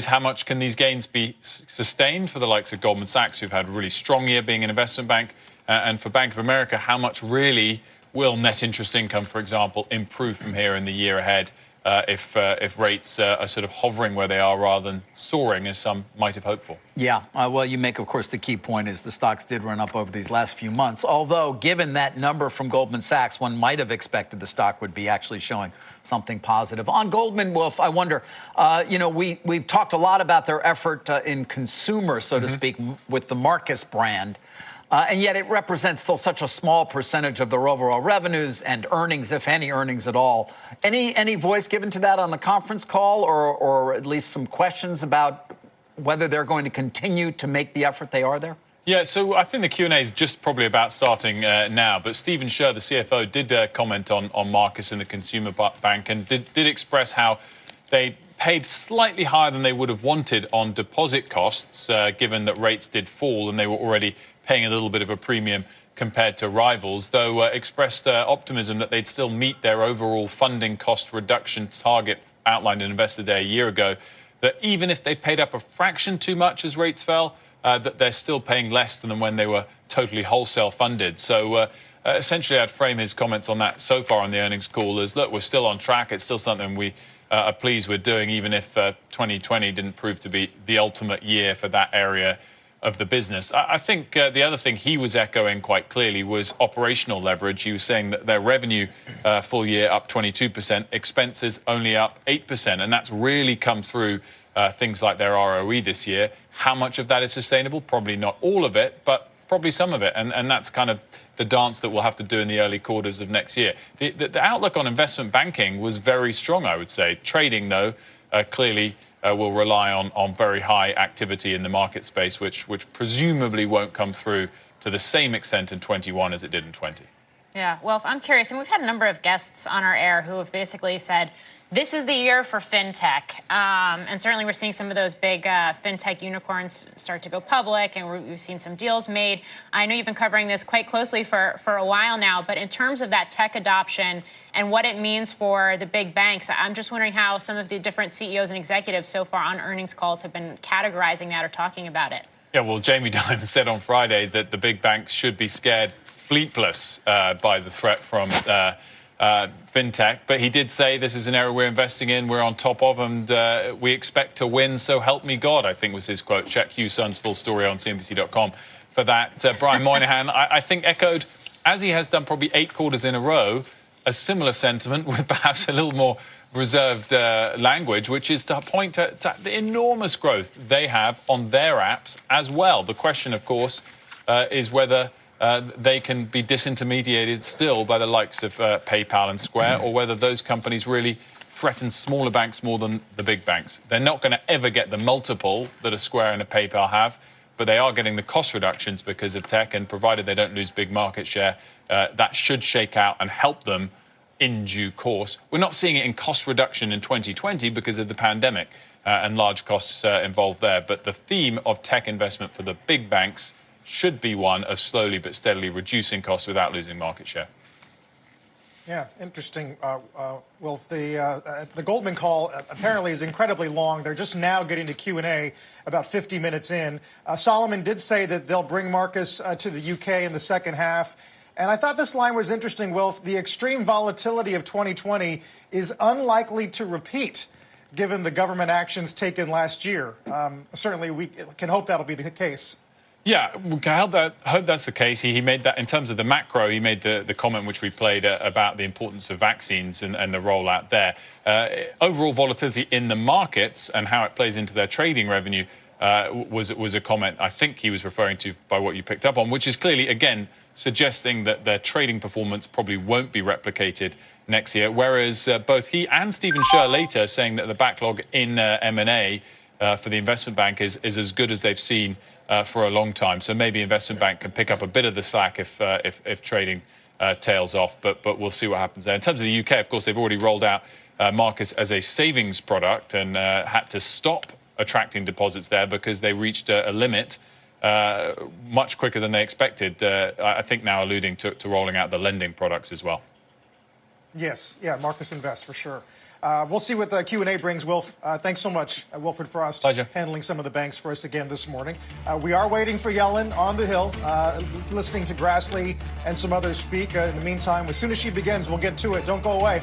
Speaker 15: how much can these gains be sustained for the likes of Goldman Sachs, who've had a really strong year being an investment bank, and for Bank of America, how much really will net interest income, for example, improve from here in the year ahead if rates are sort of hovering where they are rather than soaring, as some might have hoped for.
Speaker 6: Yeah, well, you make, of course, the key point is the stocks did run up over these last few months. Although, given that number from Goldman Sachs, one might have expected the stock would be actually showing something positive. On Goldman, Wolf, I wonder, we've talked a lot about their effort in consumer, so to speak, with the Marcus brand. And yet it represents still such a small percentage of their overall revenues and earnings, if any earnings at all. Any voice given to that on the conference call or at least some questions about whether they're going to continue to make the effort they are there?
Speaker 15: Yeah, so I think the Q&A is just probably about starting now. But Stephen Scher, the CFO, did comment on Marcus in the consumer bank and did express how they paid slightly higher than they would have wanted on deposit costs, given that rates did fall and they were already paying a little bit of a premium compared to rivals, though expressed optimism that they'd still meet their overall funding cost reduction target outlined in Investor Day a year ago, that even if they paid up a fraction too much as rates fell, that they're still paying less than when they were totally wholesale funded. So essentially, I'd frame his comments on that so far on the earnings call as, look, we're still on track. It's still something we are pleased with doing, even if 2020 didn't prove to be the ultimate year for that area of the business. I think the other thing he was echoing quite clearly was operational leverage. He was saying that their revenue full year up 22%, expenses only up 8%. And that's really come through things like their ROE this year. How much of that is sustainable? Probably not all of it, but probably some of it. And that's kind of the dance that we'll have to do in the early quarters of next year. The outlook on investment banking was very strong, I would say. Trading, though, clearly will rely on very high activity in the market space, which presumably won't come through to the same extent in 21 as it did in 20.
Speaker 10: Yeah, well, I'm curious, and we've had a number of guests on our air who have basically said, this is the year for fintech. And certainly we're seeing some of those big fintech unicorns start to go public, and we've seen some deals made. I know you've been covering this quite closely for a while now, but in terms of that tech adoption and what it means for the big banks, I'm just wondering how some of the different CEOs and executives so far on earnings calls have been categorizing that or talking about it.
Speaker 15: Yeah, well, Jamie Dimon said on Friday that the big banks should be scared bleepless by the threat from fintech, but he did say this is an area we're investing in, we're on top of, and we expect to win, so help me God, I think was his quote. Check Hugh Sun's full story on CNBC.com for that. Brian Moynihan, I think, echoed, as he has done probably 8 quarters in a row, a similar sentiment with perhaps a little more reserved language, which is to point to the enormous growth they have on their apps as well. The question, of course, is whether they can be disintermediated still by the likes of PayPal and Square, or whether those companies really threaten smaller banks more than the big banks. They're not going to ever get the multiple that a Square and a PayPal have, but they are getting the cost reductions because of tech, and provided they don't lose big market share, that should shake out and help them in due course. We're not seeing it in cost reduction in 2020 because of the pandemic and large costs involved there, but the theme of tech investment for the big banks should be one of slowly but steadily reducing costs without losing market share.
Speaker 5: Yeah, interesting. Well, the Goldman call apparently is incredibly long. They're just now getting to Q&A about 50 minutes in. Solomon did say that they'll bring Marcus to the UK in the second half. And I thought this line was interesting, Wilf. The extreme volatility of 2020 is unlikely to repeat, given the government actions taken last year. Certainly, we can hope that'll be the case.
Speaker 15: Yeah, I hope that's the case. He made that in terms of the macro. He made the comment which we played about the importance of vaccines and the rollout there. Overall volatility in the markets and how it plays into their trading revenue was a comment I think he was referring to by what you picked up on, which is clearly, again, suggesting that their trading performance probably won't be replicated next year. Whereas both he and Stephen Scherr later saying that the backlog in M&A for the investment bank is as good as they've seen for a long time. So maybe investment bank can pick up a bit of the slack if trading tails off. But we'll see what happens there. In terms of the UK, of course, they've already rolled out Marcus as a savings product and had to stop attracting deposits there because they reached a limit much quicker than they expected. I think now alluding to rolling out the lending products as well.
Speaker 5: Yes, yeah, Marcus Invest for sure. We'll see what the Q&A brings, Wilf. Thanks so much, Wilfred Frost, handling some of the banks for us again this morning. We are waiting for Yellen on the Hill, listening to Grassley and some others speak. In the meantime, as soon as she begins, we'll get to it. Don't go away.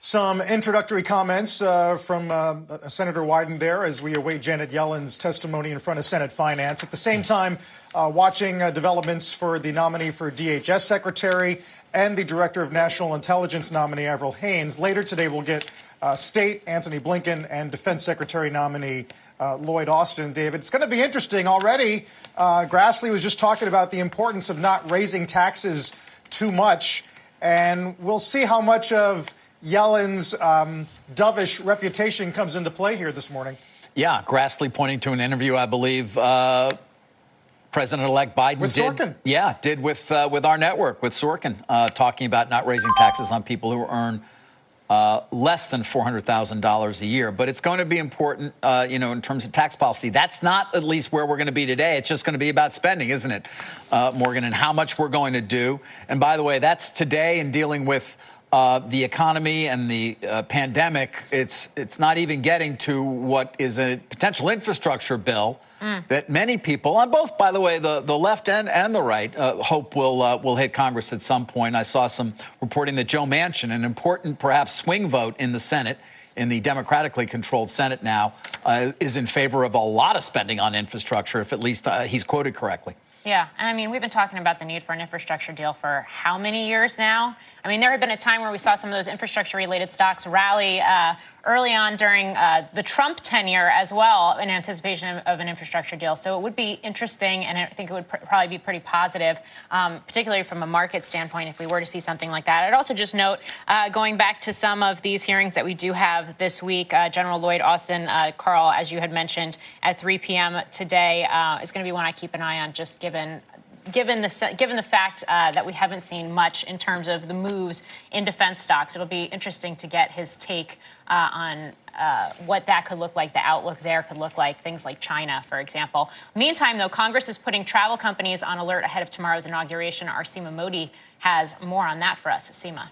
Speaker 5: Some introductory comments from Senator Wyden there as we await Janet Yellen's testimony in front of Senate Finance. At the same time, watching developments for the nominee for DHS Secretary and the Director of National Intelligence nominee, Avril Haines. Later today, we'll get State Antony Blinken and Defense Secretary nominee Lloyd Austin. David, it's going to be interesting already. Grassley was just talking about the importance of not raising taxes too much, and we'll see how much of Yellen's dovish reputation comes into play here this morning.
Speaker 6: Yeah, Grassley pointing to an interview, I believe, President-elect Biden
Speaker 5: with Sorkin.
Speaker 6: Did with our network, with Sorkin, talking about not raising taxes on people who earn less than $400,000 a year. But it's going to be important, in terms of tax policy. That's not at least where we're going to be today. It's just going to be about spending, isn't it, Morgan, and how much we're going to do. And by the way, that's today in dealing with the economy and the pandemic. It's not even getting to what is a potential infrastructure bill that many people on both, by the way, the left and the right, hope will hit Congress at some point. I saw some reporting that Joe Manchin, an important perhaps swing vote in the Senate, in the democratically controlled Senate now, is in favor of a lot of spending on infrastructure, if at least he's quoted correctly.
Speaker 10: Yeah, and I mean, we've been talking about the need for an infrastructure deal for how many years now? I mean, there had been a time where we saw some of those infrastructure-related stocks rally early on during the Trump tenure as well in anticipation of an infrastructure deal. So it would be interesting, and I think it would probably be pretty positive, particularly from a market standpoint, if we were to see something like that. I'd also just note, going back to some of these hearings that we do have this week, General Lloyd Austin, Carl, as you had mentioned, at 3 p.m. today is going to be one I keep an eye on, just given the fact that we haven't seen much in terms of the moves in defense stocks. It'll be interesting to get his take on what that could look like, the outlook there could look like, things like China, for example. Meantime, though, Congress is putting travel companies on alert ahead of tomorrow's inauguration. Our Seema Modi has more on that for us. Seema.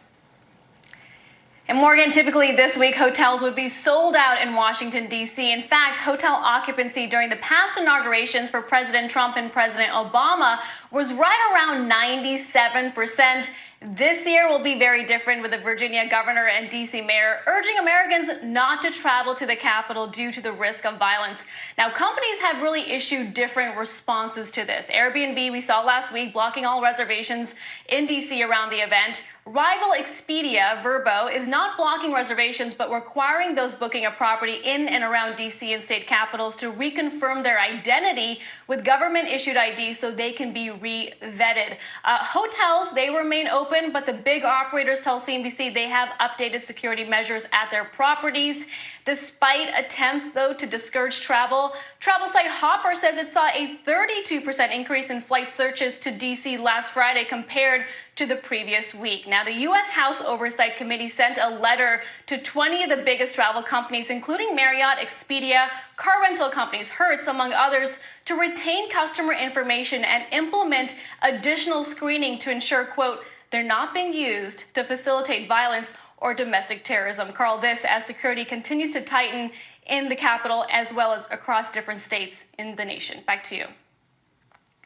Speaker 17: And Morgan, typically this week, hotels would be sold out in Washington, D.C. In fact, hotel occupancy during the past inaugurations for President Trump and President Obama was right around 97%. This year will be very different, with the Virginia governor and D.C. mayor urging Americans not to travel to the Capitol due to the risk of violence. Now, companies have really issued different responses to this. Airbnb, we saw last week, blocking all reservations in D.C. around the event. Rival Expedia, Vrbo, is not blocking reservations, but requiring those booking a property in and around D.C. and state capitals to reconfirm their identity with government-issued ID so they can be re-vetted. Hotels, they remain open, but the big operators tell CNBC they have updated security measures at their properties. Despite attempts, though, to discourage travel site Hopper says it saw a 32% increase in flight searches to D.C. last Friday compared to the previous week. Now, the U.S. House Oversight Committee sent a letter to 20 of the biggest travel companies, including Marriott, Expedia, car rental companies, Hertz, among others, to retain customer information and implement additional screening to ensure, quote, they're not being used to facilitate violence or domestic terrorism. Carl, this as security continues to tighten in the Capitol as well as across different states in the nation. Back to you.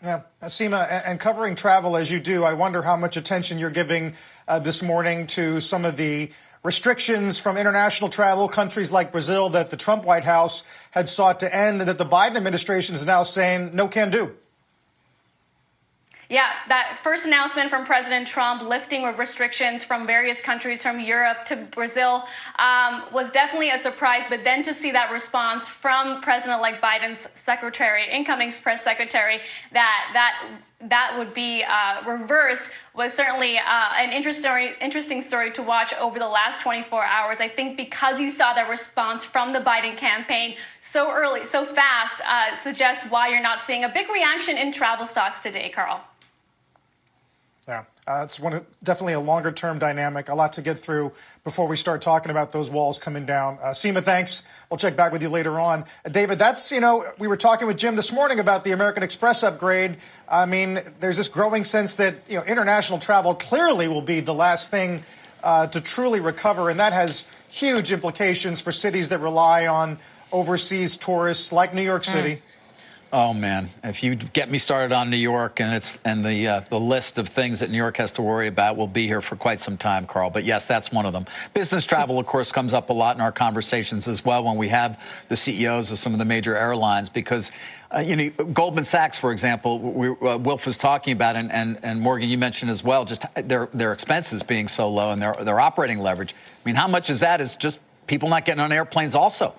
Speaker 5: Yeah, Seema, and covering travel as you do, I wonder how much attention you're giving this morning to some of the restrictions from international travel, countries like Brazil that the Trump White House had sought to end, and that the Biden administration is now saying no can do.
Speaker 17: Yeah, that first announcement from President Trump lifting restrictions from various countries from Europe to Brazil was definitely a surprise. But then to see that response from President-elect Biden's secretary, incoming press secretary, that would be reversed was certainly an interesting story to watch over the last 24 hours. I think because you saw that response from the Biden campaign so early, so fast, suggests why you're not seeing a big reaction in travel stocks today, Carl.
Speaker 5: Yeah, it's definitely a longer-term dynamic, a lot to get through before we start talking about those walls coming down. Seema, thanks. We'll check back with you later on. David, we were talking with Jim this morning about the American Express upgrade. I mean, there's this growing sense that, international travel clearly will be the last thing to truly recover, and that has huge implications for cities that rely on overseas tourists like New York City.
Speaker 6: Oh, man, if you get me started on New York and the list of things that New York has to worry about, we'll be here for quite some time, Carl. But yes, that's one of them. Business travel, of course, comes up a lot in our conversations as well when we have the CEOs of some of the major airlines, because Goldman Sachs, for example, Wilf was talking about, and Morgan, you mentioned as well, just their expenses being so low and their operating leverage. I mean, how much is that is just people not getting on airplanes also?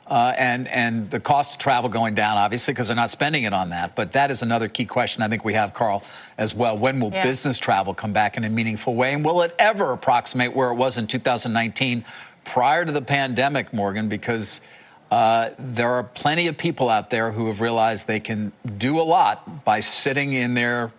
Speaker 6: And the cost of travel going down, obviously, because they're not spending it on that. But that is another key question I think we have, Carl, as well. When will business travel come back in a meaningful way? And will it ever approximate where it was in 2019 prior to the pandemic, Morgan? Because there are plenty of people out there who have realized they can do a lot by sitting in their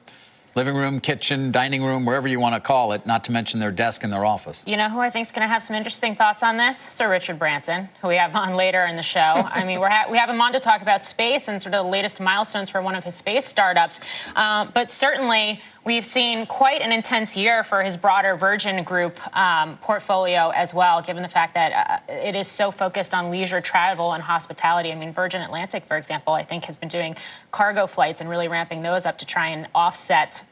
Speaker 6: living room, kitchen, dining room, wherever you want to call it, not to mention their desk in their office.
Speaker 10: You know who I think is going to have some interesting thoughts on this? Sir Richard Branson, who we have on later in the show. I mean, we have him on to talk about space and sort of the latest milestones for one of his space startups. But certainly, we've seen quite an intense year for his broader Virgin Group portfolio as well, given the fact that it is so focused on leisure travel and hospitality. I mean, Virgin Atlantic, for example, I think has been doing cargo flights and really ramping those up to try and offset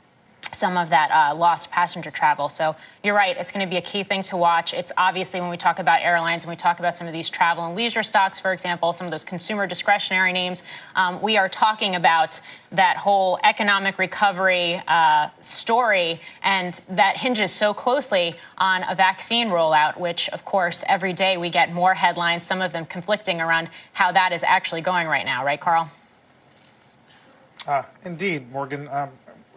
Speaker 10: some of that lost passenger travel. So you're right, it's going to be a key thing to watch. It's obviously when we talk about airlines and we talk about some of these travel and leisure stocks, for example, some of those consumer discretionary names, we are talking about that whole economic recovery story, and that hinges so closely on a vaccine rollout, which, of course, every day we get more headlines, some of them conflicting around how that is actually going right now. Right, Carl?
Speaker 5: Indeed, Morgan.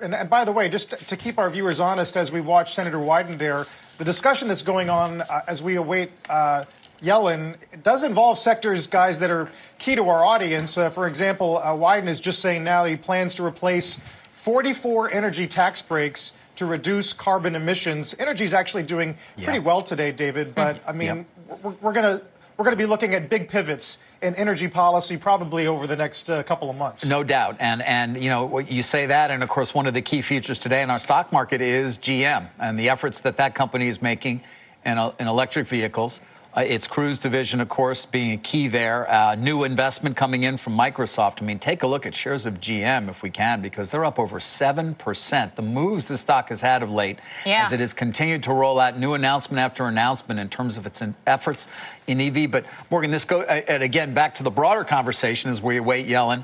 Speaker 5: And by the way, just to keep our viewers honest as we watch Senator Wyden there, the discussion that's going on as we await Yellen, it does involve sectors, guys, that are key to our audience. For example, Wyden is just saying now he plans to replace 44 energy tax breaks to reduce carbon emissions. Energy is actually doing pretty well today, David. But I mean, we're gonna be looking at big pivots in energy policy probably over the next couple of months.
Speaker 6: No doubt. And you know, you say that, and of course, one of the key features today in our stock market is GM and the efforts that company is making in electric vehicles. Its Cruise division, of course, being a key there. New investment coming in from Microsoft. I mean, take a look at shares of GM if we can, because they're up over 7%. The moves the stock has had of late as it has continued to roll out new announcement after announcement in terms of its efforts in EV. But, Morgan, this goes, and again, back to the broader conversation as we await Yellen.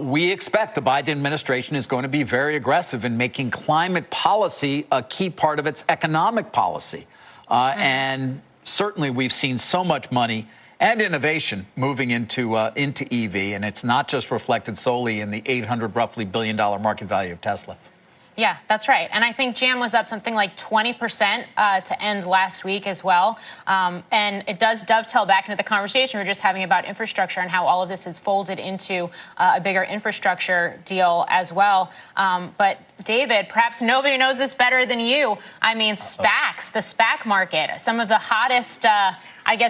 Speaker 6: We expect the Biden administration is going to be very aggressive in making climate policy a key part of its economic policy. And certainly, we've seen so much money and innovation moving into EV, and it's not just reflected solely in the roughly $800 billion market value of Tesla.
Speaker 10: Yeah, that's right. And I think GM was up something like 20% to end last week as well. And it does dovetail back into the conversation we were just having about infrastructure and how all of this is folded into a bigger infrastructure deal as well. But David, perhaps nobody knows this better than you. I mean, SPACs, the SPAC market, some of the hottest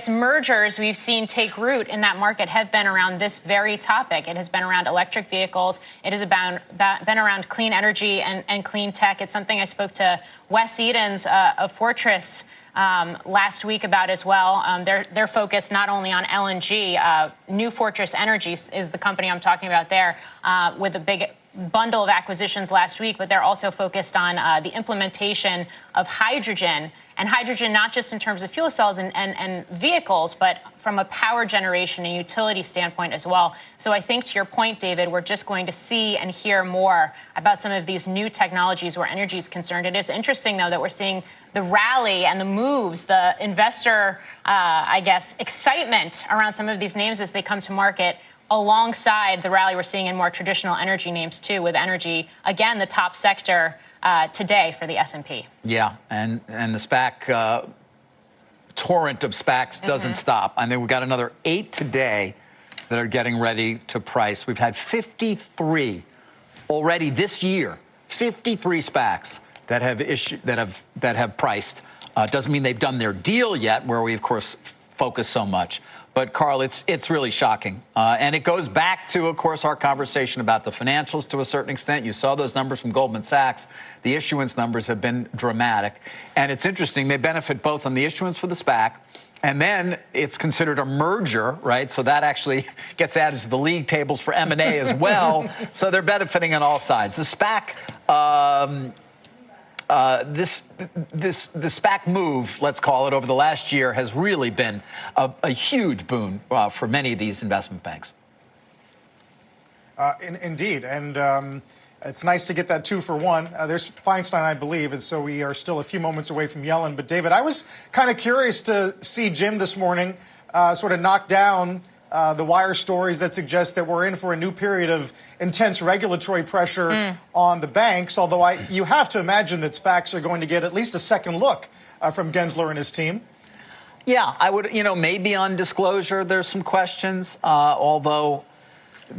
Speaker 10: mergers we've seen take root in that market have been around this very topic. It has been around electric vehicles. It has been around clean energy and clean tech. It's something I spoke to Wes Edens of Fortress last week about as well. They're focused not only on LNG. New Fortress Energy is the company I'm talking about there, with a big bundle of acquisitions last week, but they're also focused on the implementation of hydrogen, and hydrogen not just in terms of fuel cells and vehicles, but from a power generation and utility standpoint as well. So I think to your point, David, we're just going to see and hear more about some of these new technologies where energy is concerned. It is interesting, though, that we're seeing the rally and the moves, the investor, excitement around some of these names as they come to market, alongside the rally we're seeing in more traditional energy names, too, with energy, again, the top sector today for the S&P.
Speaker 6: Yeah, and the SPAC torrent of SPACs doesn't stop. I think we've got another 8 today that are getting ready to price. We've had 53 already this year, 53 SPACs that have priced. Doesn't mean they've done their deal yet, where we, of course, focus so much. But, Carl, it's really shocking. And it goes back to, of course, our conversation about the financials to a certain extent. You saw those numbers from Goldman Sachs. The issuance numbers have been dramatic. And it's interesting. They benefit both on the issuance for the SPAC, and then it's considered a merger, right? So that actually gets added to the league tables for M&A as well. So they're benefiting on all sides. The SPAC... the SPAC move, let's call it, over the last year has really been a huge boon for many of these investment banks.
Speaker 5: Indeed. And it's nice to get that 2-for-1. There's Feinstein, I believe, and so we are still a few moments away from Yellen. But, David, I was kind of curious to see Jim this morning sort of knock down the wire stories that suggest that we're in for a new period of intense regulatory pressure on the banks, although you have to imagine that SPACs are going to get at least a second look from Gensler and his team.
Speaker 6: Yeah, I would, maybe on disclosure there's some questions, although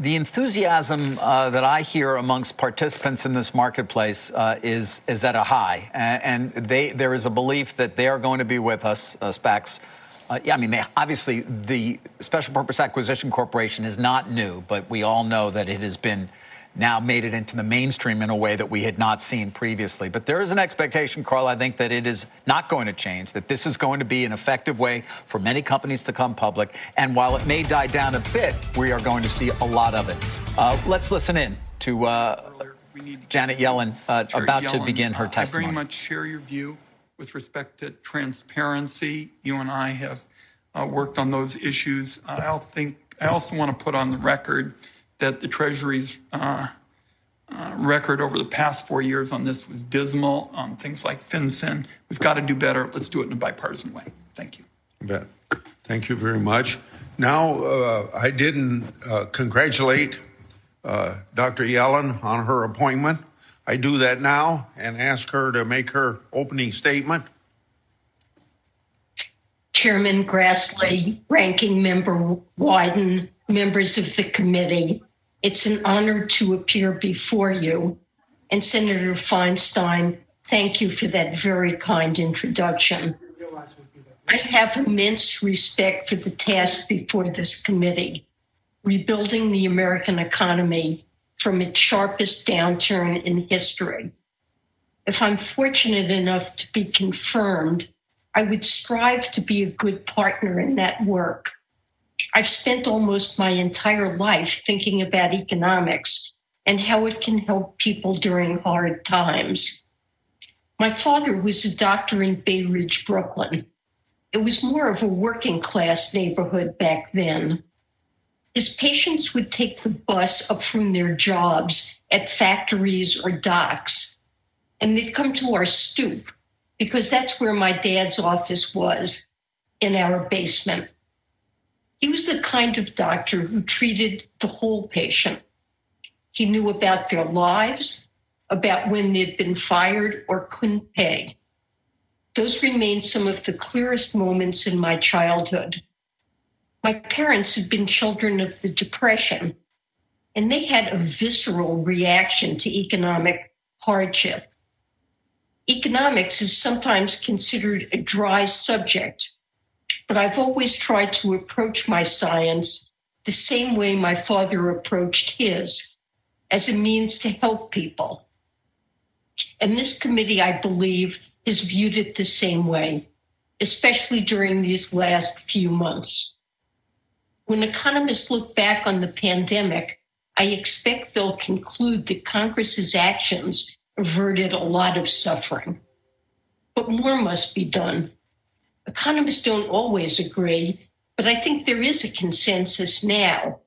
Speaker 6: The enthusiasm that I hear amongst participants in this marketplace is at a high, and there is a belief that they are going to be with us, SPACs. Obviously, the Special Purpose Acquisition Corporation is not new, but we all know that it has been now made it into the mainstream in a way that we had not seen previously. But there is an expectation, Carl, I think, that it is not going to change, that this is going to be an effective way for many companies to come public. And while it may die down a bit, we are going to see a lot of it. Let's listen in to Janet Yellen about to begin her testimony.
Speaker 18: I very much share your view with respect to transparency. You and I have worked on those issues. I also want to put on the record that the Treasury's record over the past 4 years on this was dismal on things like FinCEN. We've got to do better. Let's do it in a bipartisan way. Thank you.
Speaker 19: You bet. Thank you very much. Now, I didn't congratulate Dr. Yellen on her appointment. I do that now and ask her to make her opening statement.
Speaker 20: Chairman Grassley, Ranking Member Wyden, members of the committee, it's an honor to appear before you. And Senator Feinstein, thank you for that very kind introduction. I have immense respect for the task before this committee, rebuilding the American economy from its sharpest downturn in history. If I'm fortunate enough to be confirmed, I would strive to be a good partner in that work. I've spent almost my entire life thinking about economics and how it can help people during hard times. My father was a doctor in Bay Ridge, Brooklyn. It was more of a working class neighborhood back then. His patients would take the bus up from their jobs at factories or docks, and they'd come to our stoop because that's where my dad's office was, in our basement. He was the kind of doctor who treated the whole patient. He knew about their lives, about when they'd been fired or couldn't pay. Those remain some of the clearest moments in my childhood. My parents had been children of the Depression, and they had a visceral reaction to economic hardship. Economics is sometimes considered a dry subject, but I've always tried to approach my science the same way my father approached his, as a means to help people. And this committee, I believe, has viewed it the same way, especially during these last few months. When economists look back on the pandemic, I expect they'll conclude that Congress's actions averted a lot of suffering. But more must be done. Economists don't always agree, but I think there is a consensus now.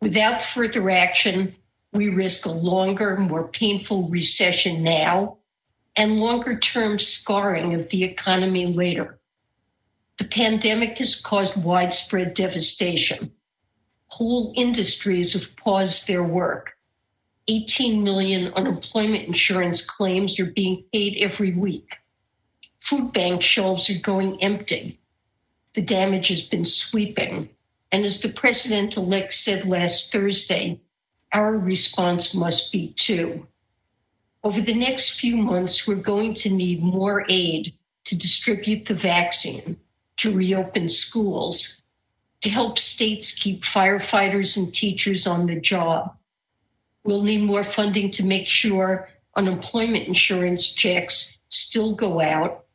Speaker 20: Without further action, we risk a longer, more painful recession now and longer-term scarring of the economy later. The pandemic has caused widespread devastation. Whole industries have paused their work. 18 million unemployment insurance claims are being paid every week. Food bank shelves are going empty. The damage has been sweeping. And as the president-elect said last Thursday, our response must be too. Over the next few months, we're going to need more aid to distribute the vaccine, to reopen schools, to help states keep firefighters and teachers on the job. We'll need more funding to make sure unemployment insurance checks still go out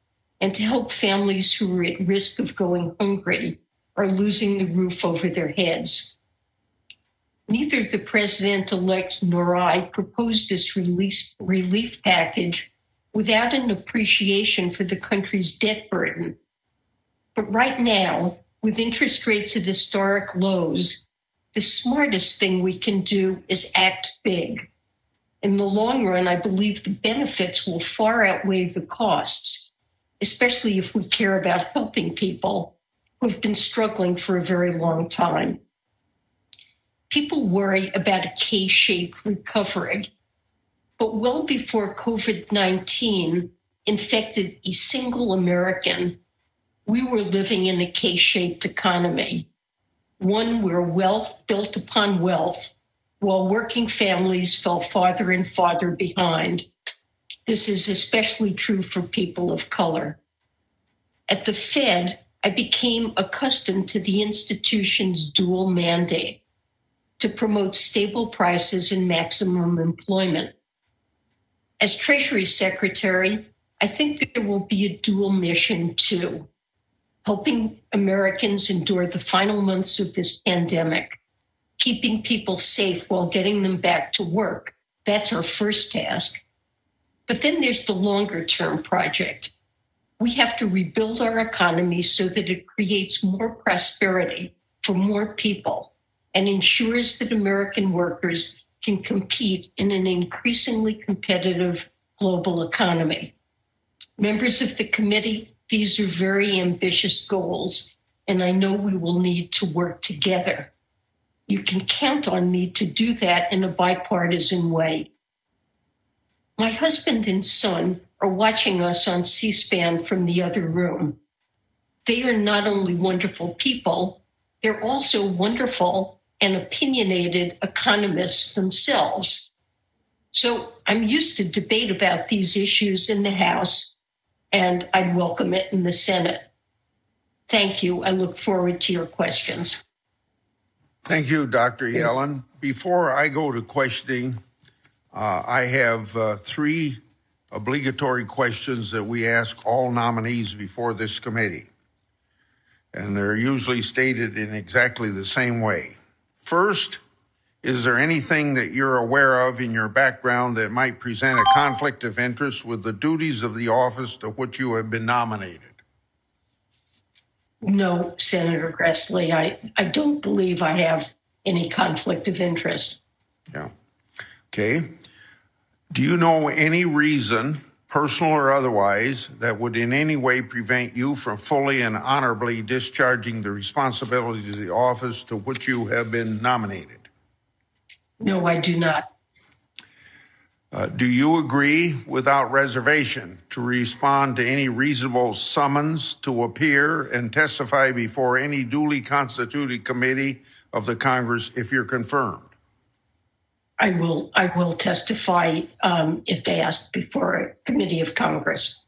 Speaker 20: and to help families who are at risk of going hungry or losing the roof over their heads. Neither the president-elect nor I proposed this relief package without an appreciation for the country's debt burden. But right now, with interest rates at historic lows, the smartest thing we can do is act big. In the long run, I believe the benefits will far outweigh the costs, especially if we care about helping people who have been struggling for a very long time. People worry about a K-shaped recovery, but well before COVID-19 infected a single American, we were living in a K-shaped economy, one where wealth built upon wealth while working families fell farther and farther behind. This is especially true for people of color. At the Fed, I became accustomed to the institution's dual mandate to promote stable prices and maximum employment. As Treasury Secretary, I think there will be a dual mission too, helping Americans endure the final months of this pandemic, keeping people safe while getting them back to work. That's our first task. But then there's the longer term project. We have to rebuild our economy so that it creates more prosperity for more people and ensures that American workers can compete in an increasingly competitive global economy. Members of the committee, these are very ambitious goals, and I know we will need to work together. You can count on me to do that in a bipartisan way. My husband and son are watching us on C-SPAN from the other room. They are not only wonderful people, they're also wonderful and opinionated economists themselves. So I'm used to debate about these issues in the House, and I'd welcome it in the Senate. Thank you. I look forward to your questions.
Speaker 19: Thank you, Dr. Yellen. Before I go to questioning, I have three obligatory questions that we ask all nominees before this committee. And they're usually stated in exactly the same way. First, is there anything that you're aware of in your background that might present a conflict of interest with the duties of the office to which you have been nominated?
Speaker 20: No, Senator Grassley, I don't believe I have any conflict of interest.
Speaker 19: Yeah. Okay. Do you know any reason, personal or otherwise, that would in any way prevent you from fully and honorably discharging the responsibilities of the office to which you have been nominated?
Speaker 20: No, I do not.
Speaker 19: Do you agree without reservation to respond to any reasonable summons to appear and testify before any duly constituted committee of the Congress if you're confirmed?
Speaker 20: I will testify if asked before a committee of Congress.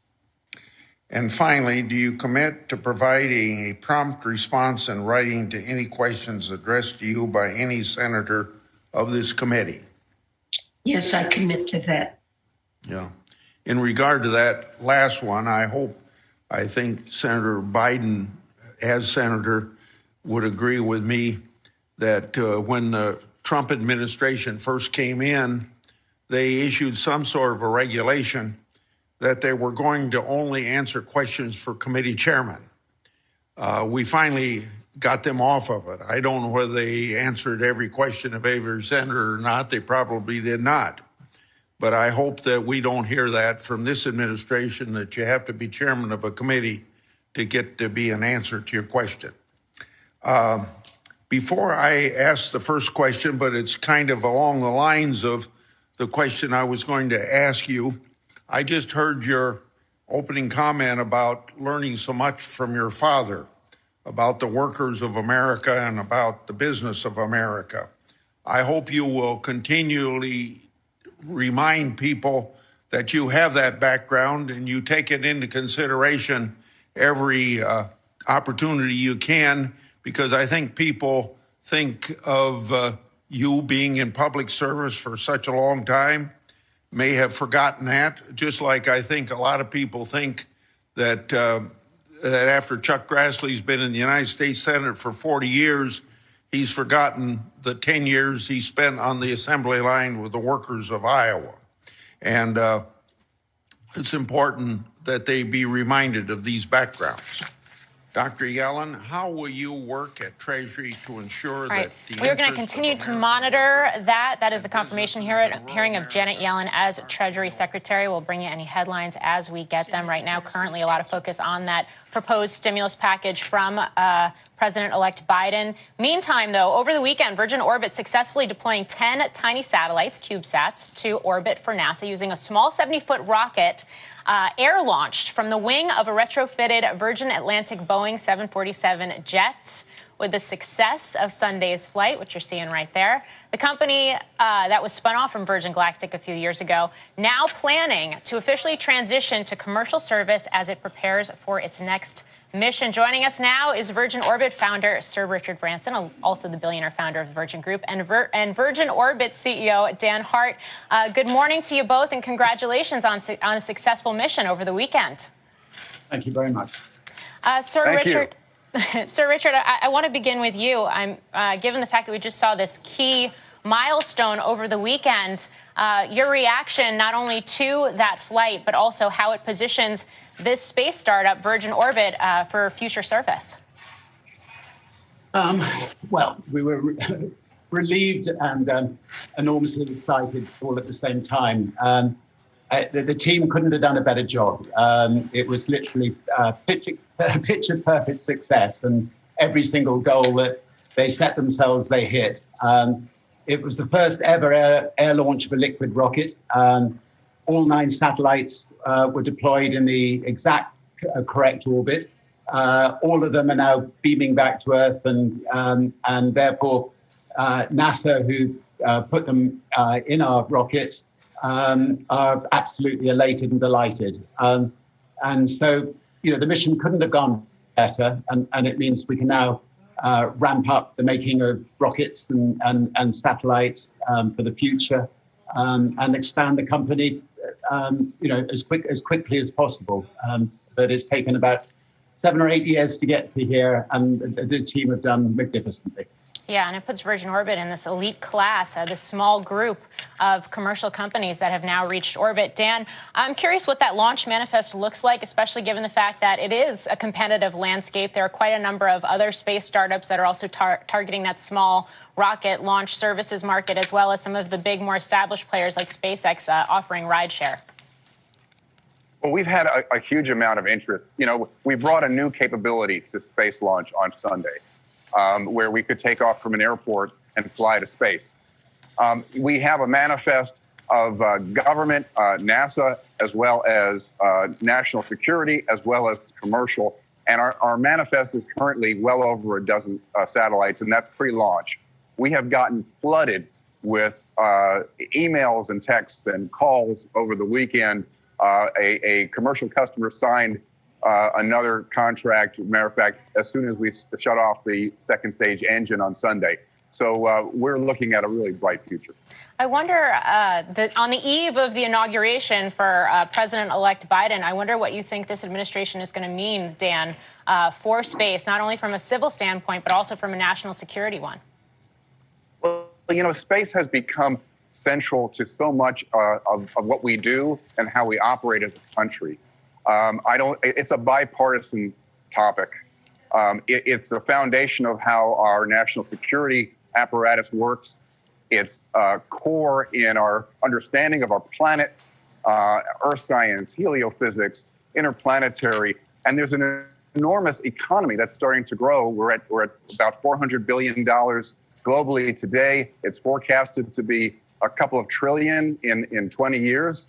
Speaker 19: And finally, do you commit to providing a prompt response in writing to any questions addressed to you by any senator of this committee?
Speaker 20: Yes, I commit to that.
Speaker 19: Yeah. In regard to that last one, I think Senator Biden, as senator, would agree with me that when the Trump administration first came in, they issued some sort of a regulation that they were going to only answer questions for committee chairmen. We finally got them off of it. I don't know whether they answered every question of every senator or not. They probably did not. But I hope that we don't hear that from this administration, that you have to be chairman of a committee to get to be an answer to your question. Before I ask the first question, but it's kind of along the lines of the question I was going to ask you, I just heard your opening comment about learning so much from your father about the workers of America and about the business of America. I hope you will continually remind people that you have that background and you take it into consideration every opportunity you can, because I think people think of you being in public service for such a long time, may have forgotten that, just like I think a lot of people think that that after Chuck Grassley's been in the United States Senate for 40 years, he's forgotten the 10 years he spent on the assembly line with the workers of Iowa. And it's important that they be reminded of these backgrounds. Dr. Yellen, how will you work at Treasury to ensure that the
Speaker 10: we're going to continue to monitor that. That is the confirmation hearing of Janet Yellen as Treasury Secretary. We'll bring you any headlines as we get them. Right now, currently, a lot of focus on that proposed stimulus package from President-elect Biden. Meantime, though, over the weekend, Virgin Orbit successfully deploying 10 tiny satellites, CubeSats, to orbit for NASA using a small 70-foot rocket air-launched from the wing of a retrofitted Virgin Atlantic Boeing 747 jet. with the success of Sunday's flight, which you're seeing right there. The company that was spun off from Virgin Galactic a few years ago, now planning to officially transition to commercial service as it prepares for its next mission. Joining us now is Virgin Orbit founder Sir Richard Branson, also the billionaire founder of the Virgin Group, and Virgin Orbit CEO Dan Hart. Good morning to you both, and congratulations on a successful mission over the weekend.
Speaker 21: Thank you very much.
Speaker 10: Sir Richard, I want to begin with you. Given the fact that we just saw this key milestone over the weekend, your reaction not only to that flight, but also how it positions this space startup, Virgin Orbit, for future service?
Speaker 21: Well, we were relieved and enormously excited all at the same time. The team couldn't have done a better job. It was literally picture perfect success, and every single goal that they set themselves, they hit. It was the first ever air launch of a liquid rocket. All 9 satellites were deployed in the exact correct orbit. All of them are now beaming back to Earth, and therefore NASA, who put them in our rockets, are absolutely elated and delighted. And so, the mission couldn't have gone better, and it means we can now ramp up the making of rockets and satellites for the future, and expand the company as quickly as possible. But it's taken about 7 or 8 years to get to here, and the team have done magnificently.
Speaker 10: Yeah, and it puts Virgin Orbit in this elite class, this small group of commercial companies that have now reached orbit. Dan, I'm curious what that launch manifest looks like, especially given the fact that it is a competitive landscape. There are quite a number of other space startups that are also targeting that small rocket launch services market, as well as some of the big, more established players like SpaceX offering rideshare.
Speaker 22: Well, we've had a huge amount of interest. We brought a new capability to space launch on Sunday, where we could take off from an airport and fly to space. We have a manifest of government, NASA, as well as national security, as well as commercial. And our manifest is currently well over a dozen satellites, and that's pre-launch. We have gotten flooded with emails and texts and calls over the weekend. A commercial customer signed another contract, matter of fact, as soon as we shut off the second stage engine on Sunday. So we're looking at a really bright future.
Speaker 10: I wonder, that on the eve of the inauguration for President-elect Biden, I wonder what you think this administration is going to mean, Dan, for space, not only from a civil standpoint, but also from a national security one.
Speaker 22: Well, space has become central to so much of what we do and how we operate as a country. It's a bipartisan topic. It's the foundation of how our national security apparatus works. It's core in our understanding of our planet, earth science, heliophysics, interplanetary, and there's an enormous economy that's starting to grow. We're at about $400 billion globally today. It's forecasted to be a couple of trillion in 20 years.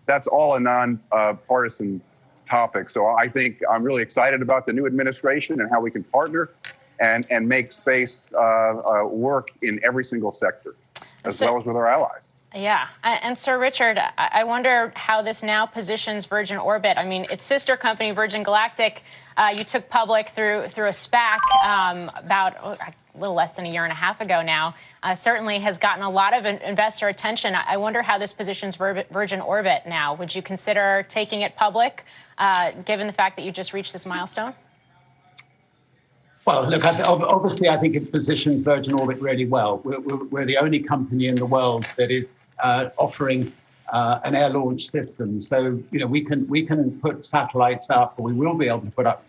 Speaker 22: That's all a non-partisan topic. So I think I'm really excited about the new administration and how we can partner and make space work in every single sector, as well as with our allies.
Speaker 10: Yeah. And Sir Richard, I wonder how this now positions Virgin Orbit. I mean, its sister company, Virgin Galactic, you took public through a SPAC about a little less than a year and a half ago now. Certainly has gotten a lot of investor attention. I wonder how this positions Virgin Orbit now. Would you consider taking it public, given the fact that you just reached this milestone?
Speaker 21: Well, look, obviously, I think it positions Virgin Orbit really well. We're the only company in the world that is offering an air launch system. So, we can put satellites up, or we will be able to put up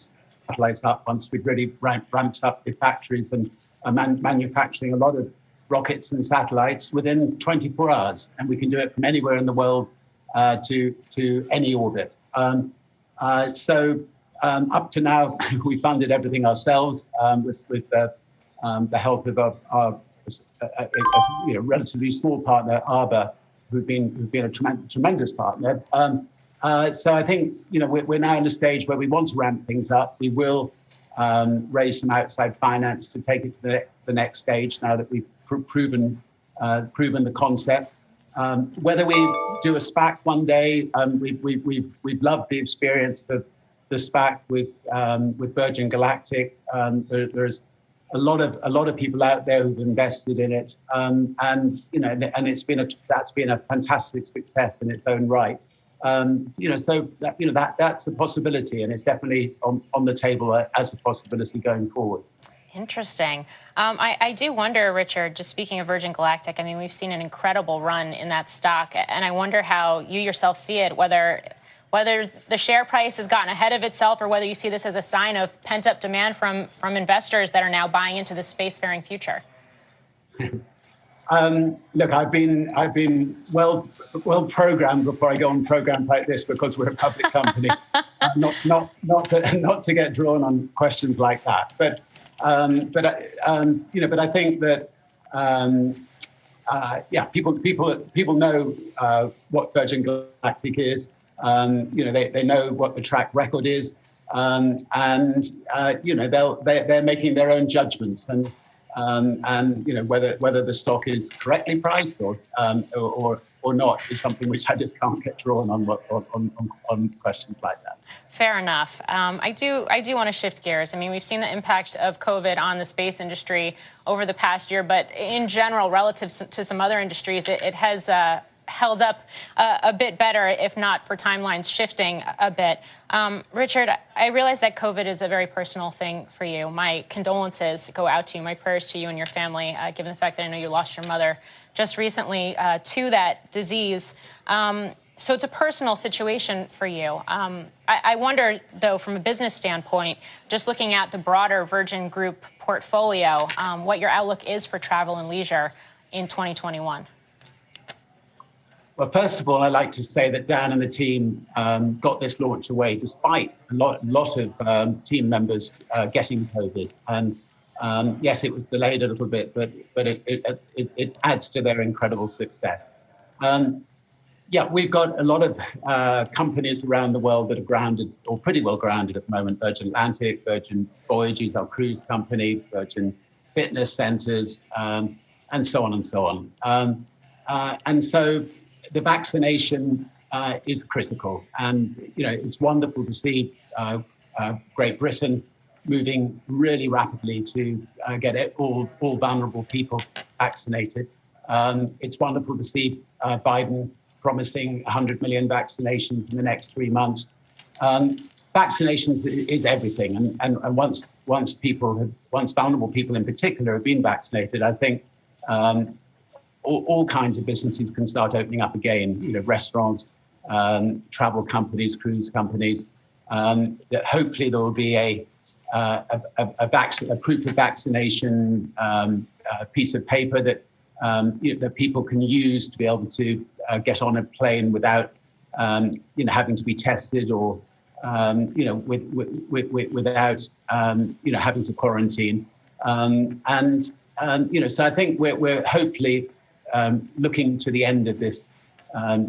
Speaker 21: satellites up once we've really ramped up the factories and manufacturing a lot of rockets and satellites within 24 hours. And we can do it from anywhere in the world to any orbit. Up to now, we funded everything ourselves with the help of our relatively small partner, Arbor, who've been a tremendous partner. So I think we're now in a stage where we want to ramp things up. We will raise some outside finance to take it to the next stage now that we've proven the concept. Whether we do a SPAC one day, we've loved the experience of the SPAC with Virgin Galactic. There's a lot of people out there who've invested in it, and that's been a fantastic success in its own right. So that's a possibility, and it's definitely on the table as a possibility going forward.
Speaker 10: Interesting. I do wonder, Richard, just speaking of Virgin Galactic, I mean, we've seen an incredible run in that stock, and I wonder how you yourself see it, whether the share price has gotten ahead of itself or whether you see this as a sign of pent-up demand from investors that are now buying into the spacefaring future.
Speaker 21: Look, I've been well programmed before I go on programs like this because we're a public company, not to get drawn on questions like that. But I think that people know what Virgin Galactic is. They know what the track record is, and they're making their own judgments, and whether the stock is correctly priced or not is something which I just can't get drawn on questions like that.
Speaker 10: Fair enough. I do want to shift gears. I mean, we've seen the impact of COVID on the space industry over the past year, but in general, relative to some other industries, it has held up a bit better, if not for timelines shifting a bit. Richard, I realize that COVID is a very personal thing for you. My condolences go out to you, my prayers to you and your family, given the fact that I know you lost your mother just recently to that disease. So it's a personal situation for you. I wonder, though, from a business standpoint, just looking at the broader Virgin Group portfolio, what your outlook is for travel and leisure in 2021.
Speaker 21: Well, first of all, I'd like to say that Dan and the team got this launch away despite a lot of team members getting COVID. And yes, it was delayed a little bit, but it adds to their incredible success. We've got a lot of companies around the world that are grounded, or pretty well grounded at the moment. Virgin Atlantic, Virgin Voyages, our cruise company, Virgin Fitness Centers, and so on and so on. And so the vaccination is critical, and it's wonderful to see Great Britain moving really rapidly to get all vulnerable people vaccinated. It's wonderful to see Biden promising 100 million vaccinations in the next 3 months. Vaccinations is everything, and once vulnerable people in particular have been vaccinated, I think all kinds of businesses can start opening up again. Restaurants, travel companies, cruise companies. That hopefully there will be a proof of vaccination piece of paper that that people can use to be able to get on a plane without having to be tested or without having to quarantine. So I think we're hopefully looking to the end of this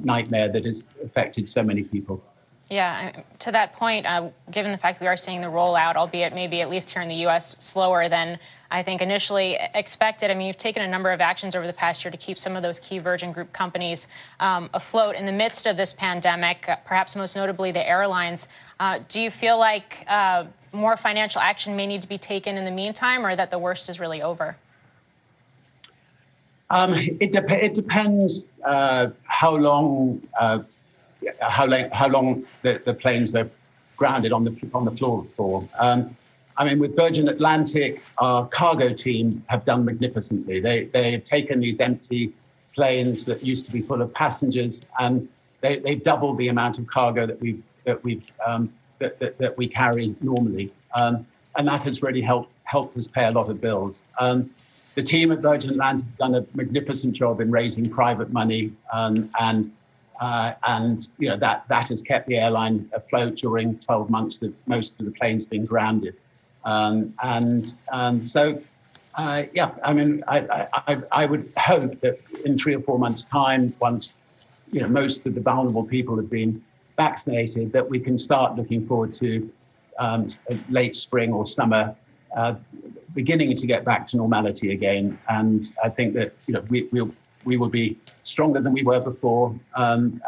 Speaker 21: nightmare that has affected so many people.
Speaker 10: Yeah, to that point, given the fact that we are seeing the rollout, albeit maybe at least here in the U.S. slower than I think initially expected. I mean, you've taken a number of actions over the past year to keep some of those key Virgin Group companies afloat in the midst of this pandemic, perhaps most notably the airlines. Do you feel like more financial action may need to be taken in the meantime, or that the worst is really over?
Speaker 21: It depends how long the planes are grounded on the floor for. I mean, with Virgin Atlantic, our cargo team have done magnificently. They've taken these empty planes that used to be full of passengers, and they've doubled the amount of cargo that we carry normally, and that has really helped us pay a lot of bills. The team at Virgin Atlantic have done a magnificent job in raising private money, and that has kept the airline afloat during 12 months that most of the planes have been grounded. I mean, I would hope that in 3 or 4 months' time, once most of the vulnerable people have been vaccinated, that we can start looking forward to late spring or summer, beginning to get back to normality again. And I think that we will be stronger than we were before, and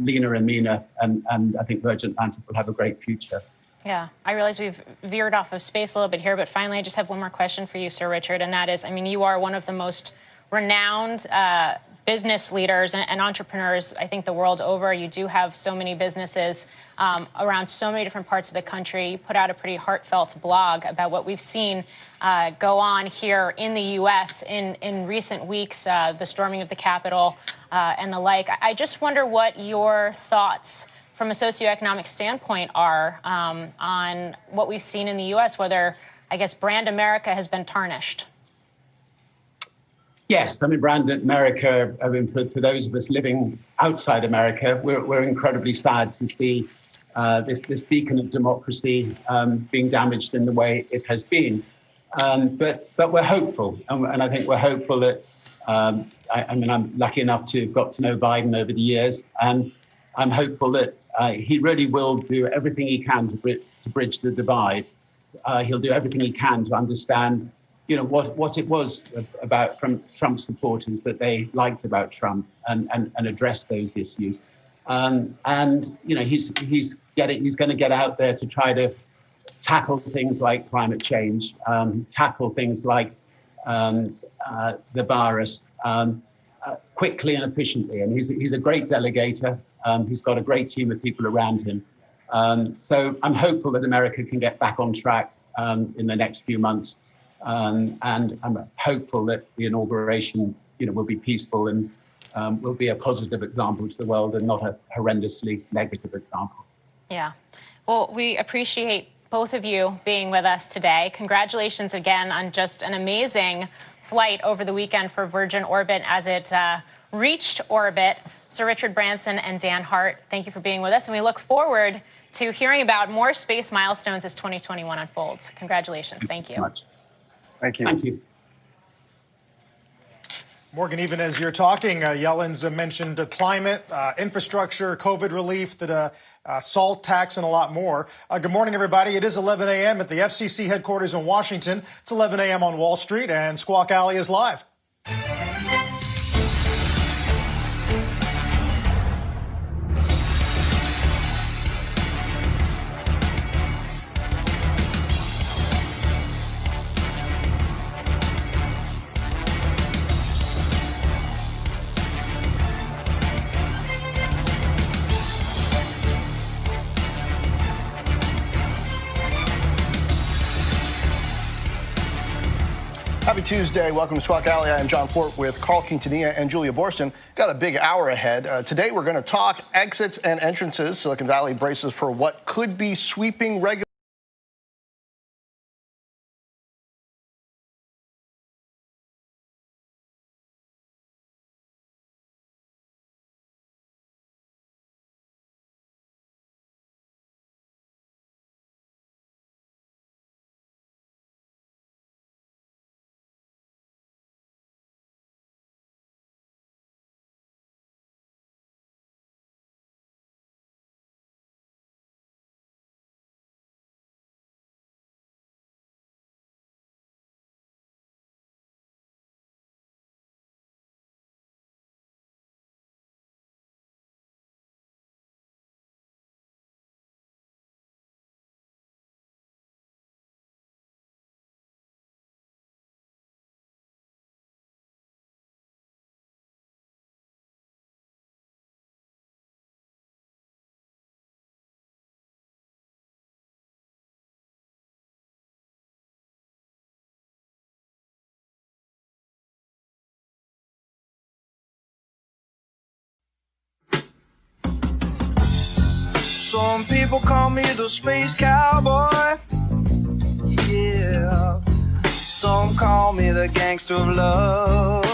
Speaker 21: leaner and meaner. And I think Virgin Atlantic will have a great future.
Speaker 10: Yeah, I realize we've veered off of space a little bit here, but finally, I just have one more question for you, Sir Richard, and that is, I mean, you are one of the most renowned business leaders and entrepreneurs, I think, the world over. You do have so many businesses around so many different parts of the country. You put out a pretty heartfelt blog about what we've seen go on here in the U.S. in recent weeks, the storming of the Capitol and the like. I just wonder what your thoughts from a socioeconomic standpoint are on what we've seen in the U.S., whether, I guess, brand America has been tarnished.
Speaker 21: Yes, I mean, brand America, I mean, for those of us living outside America, we're incredibly sad to see this beacon of democracy being damaged in the way it has been. But we're hopeful, and I think we're hopeful that, I mean, I'm lucky enough to have got to know Biden over the years, and I'm hopeful that he really will do everything he can to bridge the divide. He'll do everything he can to understand what it was about from Trump supporters that they liked about Trump and address those issues. And he's going to get out there to try to tackle things like climate change, tackle things like the virus quickly and efficiently. And he's a great delegator. He's got a great team of people around him. So I'm hopeful that America can get back on track in the next few months. And I'm hopeful that the inauguration, will be peaceful and will be a positive example to the world and not a horrendously negative example.
Speaker 10: Yeah. Well, we appreciate both of you being with us today. Congratulations again on just an amazing flight over the weekend for Virgin Orbit as it reached orbit. Sir Richard Branson and Dan Hart, thank you for being with us. And we look forward to hearing about more space milestones as 2021 unfolds. Congratulations. Thank you.
Speaker 21: Thank you. Thank you.
Speaker 5: Morgan, even as you're talking, Yellen's mentioned climate, infrastructure, COVID relief, the SALT tax, and a lot more. Good morning, everybody. It is 11 a.m. at the FCC headquarters in Washington. It's 11 a.m. on Wall Street, and Squawk Alley is live.
Speaker 2: Happy Tuesday. Welcome to Squawk Alley. I am John Fort with Carl Quintanilla and Julia Borston. Got a big hour ahead. Today we're going to talk exits and entrances. Silicon Valley braces for what could be sweeping regulation.
Speaker 4: Some people call me the space cowboy. Yeah. Some call me the gangster of love.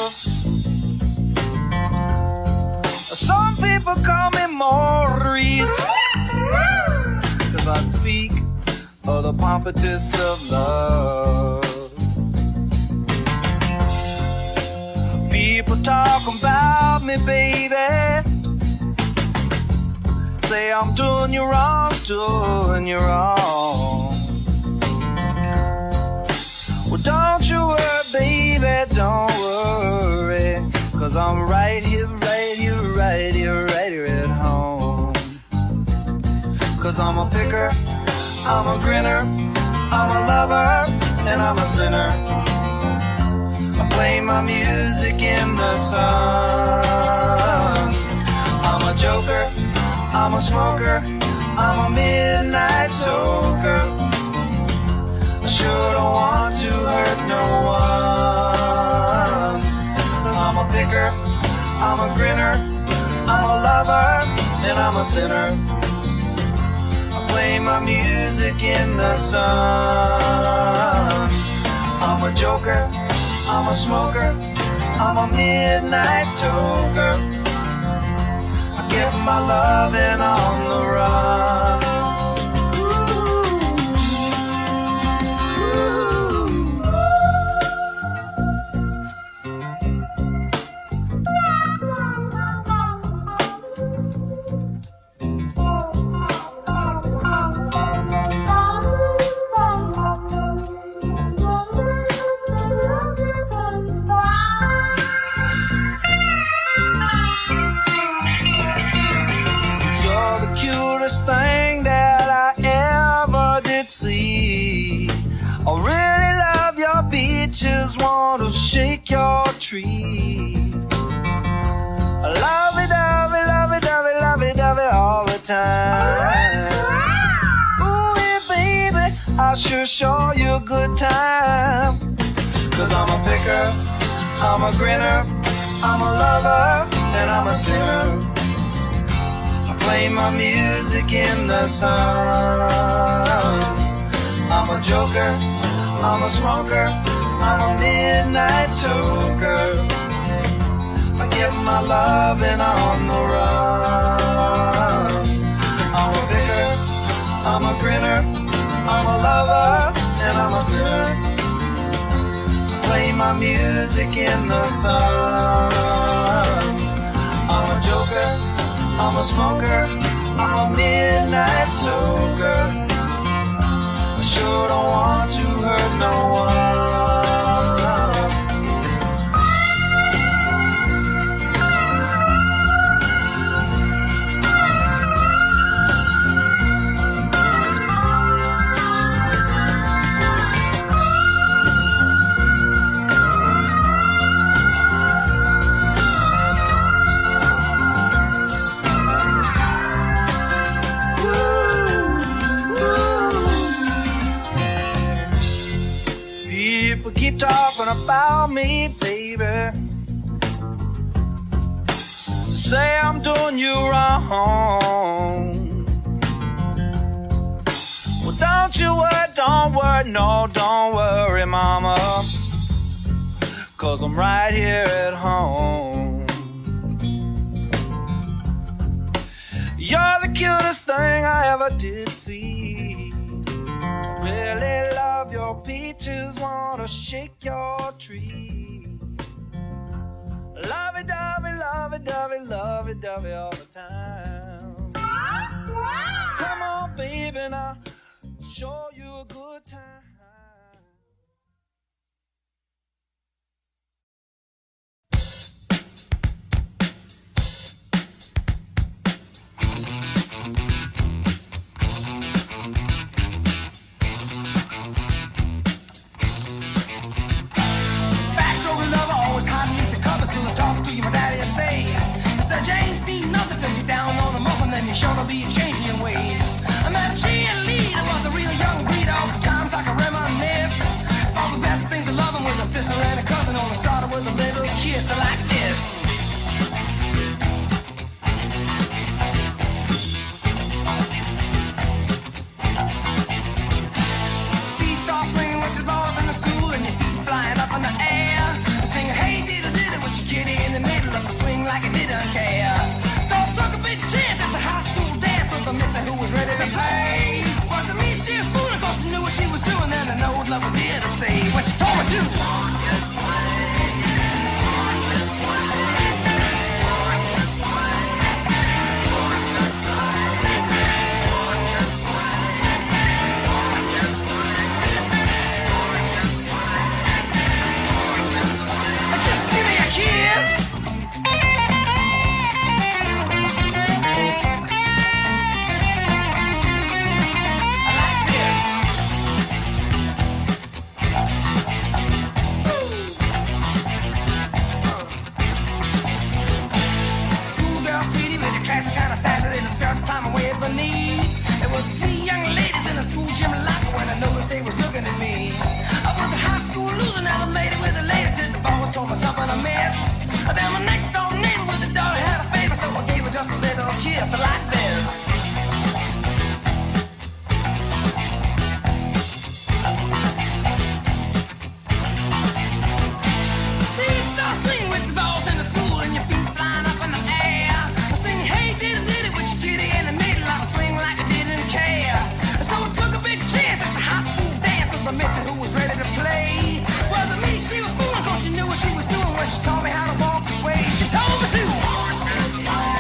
Speaker 4: Some people call me Maurice, 'cause I speak of the pompatus of love. People talk about me, baby. say I'm doing you wrong, doing you wrong. Well, don't you worry, baby, don't worry, 'cause I'm right here, right here, right here, right here at home. 'Cause I'm a picker, I'm a grinner, I'm a lover, and I'm a sinner. I play my music in the sun. I'm a joker, I'm a smoker, I'm a midnight toker. I sure don't want to hurt no one. I'm a picker, I'm a grinner, I'm a lover, and I'm a sinner. I play my music in the sun. I'm a joker, I'm a smoker, I'm a midnight toker. I give my loving on the run. Thing that I ever did see. I really love your beaches, want to shake your tree. I love it, love it, love it, love it, love it, love it all the time. Ooh, yeah, baby, I'll sure show you a good time. 'Cause I'm a picker, I'm a grinner, I'm a lover, and I'm a sinner. Play my music in the sun. I'm a joker, I'm a smoker, I'm a midnight toker. I give my loving on the run. I'm a picker, I'm a grinner, I'm a lover, and I'm a sinner. Play my music in the sun. I'm a joker, I'm a smoker, I'm a midnight toker. I sure don't want to hurt no one. People keep talking about me, baby. Say I'm doing you wrong. Well, don't you worry, no, don't worry, mama. 'Cause I'm right here at home. You're the cutest thing I ever did see. Really love your peaches, wanna shake your tree. Lovey-dovey, lovey-dovey, lovey-dovey all the time. Come on, baby, now show you a good time.
Speaker 3: You're sure to be changing ways. I met a cheerleader, was a real young breed. All the times I can reminisce. All the best things of loving with a sister and a cousin. Only started with a little kiss like this. Seesaw swinging with the balls in the school and your feet flying up in the air. Singing, hey, diddle diddle, with your kitty in the middle of the swing like it didn't care. So I took a big chance at the high school dance with the mister who was ready to play. Wasn't me, she a fool, cause she knew what she was doing, and I know love was here to stay. When she told me to walk this way, walk this way, walk this way, walk this way. Then my next door neighbor with the dog had a favor, so I gave her just a little kiss like this. See, you start swinging with the balls in the school and your feet flying up in the air. Singing, hey, did it with your kitty in the middle. I swing like I didn't care. So I took a big chance at the high school dance with the missus who was ready to play. Wasn't me, she was fooling, cause she knew what she was doing when she taught me how to walk this way. She told me to walk this way.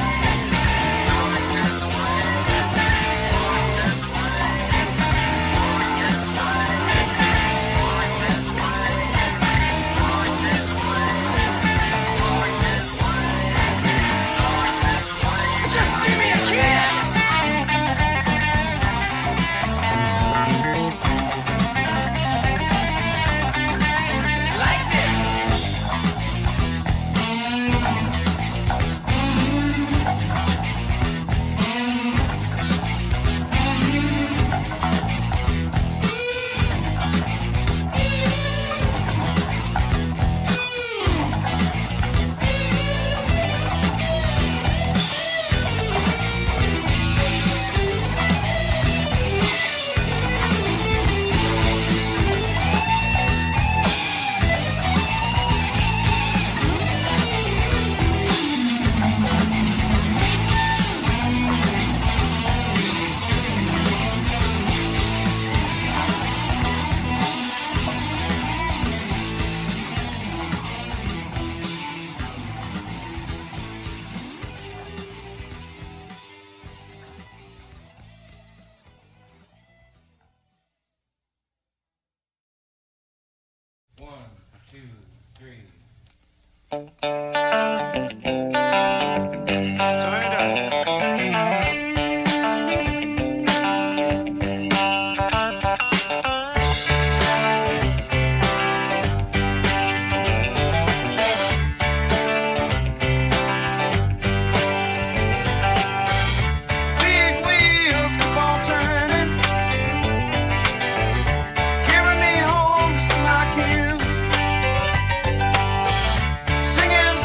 Speaker 4: Singing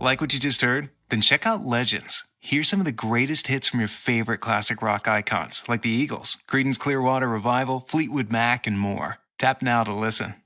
Speaker 7: Like what you just heard? Then check out Legends. Here's some of the greatest hits from your favorite classic rock icons, like the Eagles, Creedence Clearwater Revival, Fleetwood Mac, and more. Tap now to listen.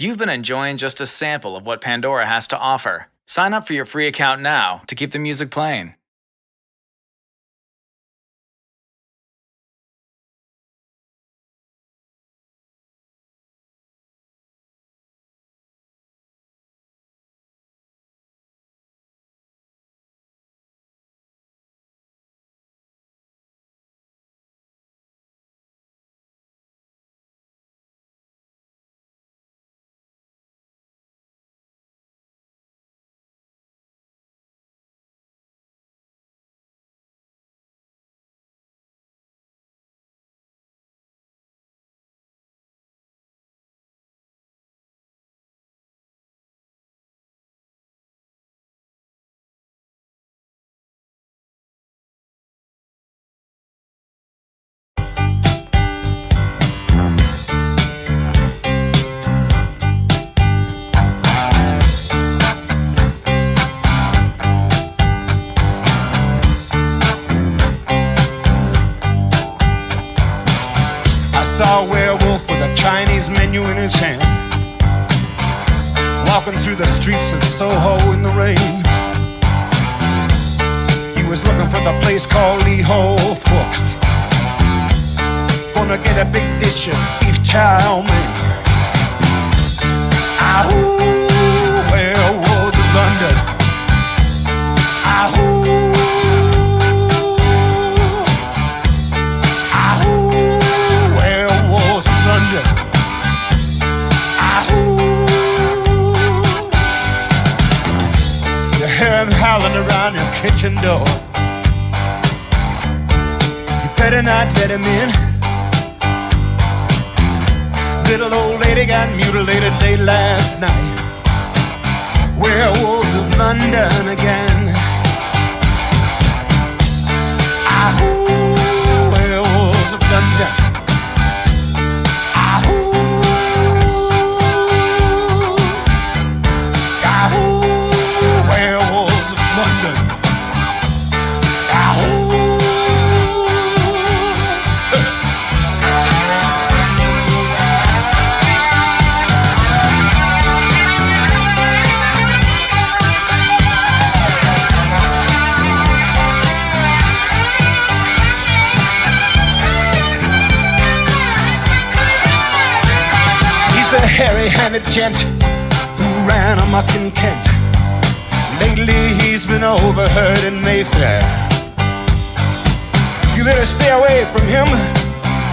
Speaker 8: You've been enjoying just a sample of what Pandora has to offer. Sign up for your free account now to keep the music playing.
Speaker 9: Saw a werewolf with a Chinese menu in his hand, walking through the streets of Soho in the rain. He was looking for the place called Lee Ho Fooks, gonna get a big dish of beef chow mein. Ahoo, werewolves of London. Ahoo. Howling around your kitchen door. You better not let him in. Little old lady got mutilated late last night. Werewolves of London again. Ahoo, werewolves of London. Ahoo, ahoo, werewolves of London. He's the hairy-handed gent who ran amok in Kent. Lately he's been overheard in Mayfair. You better stay away from him.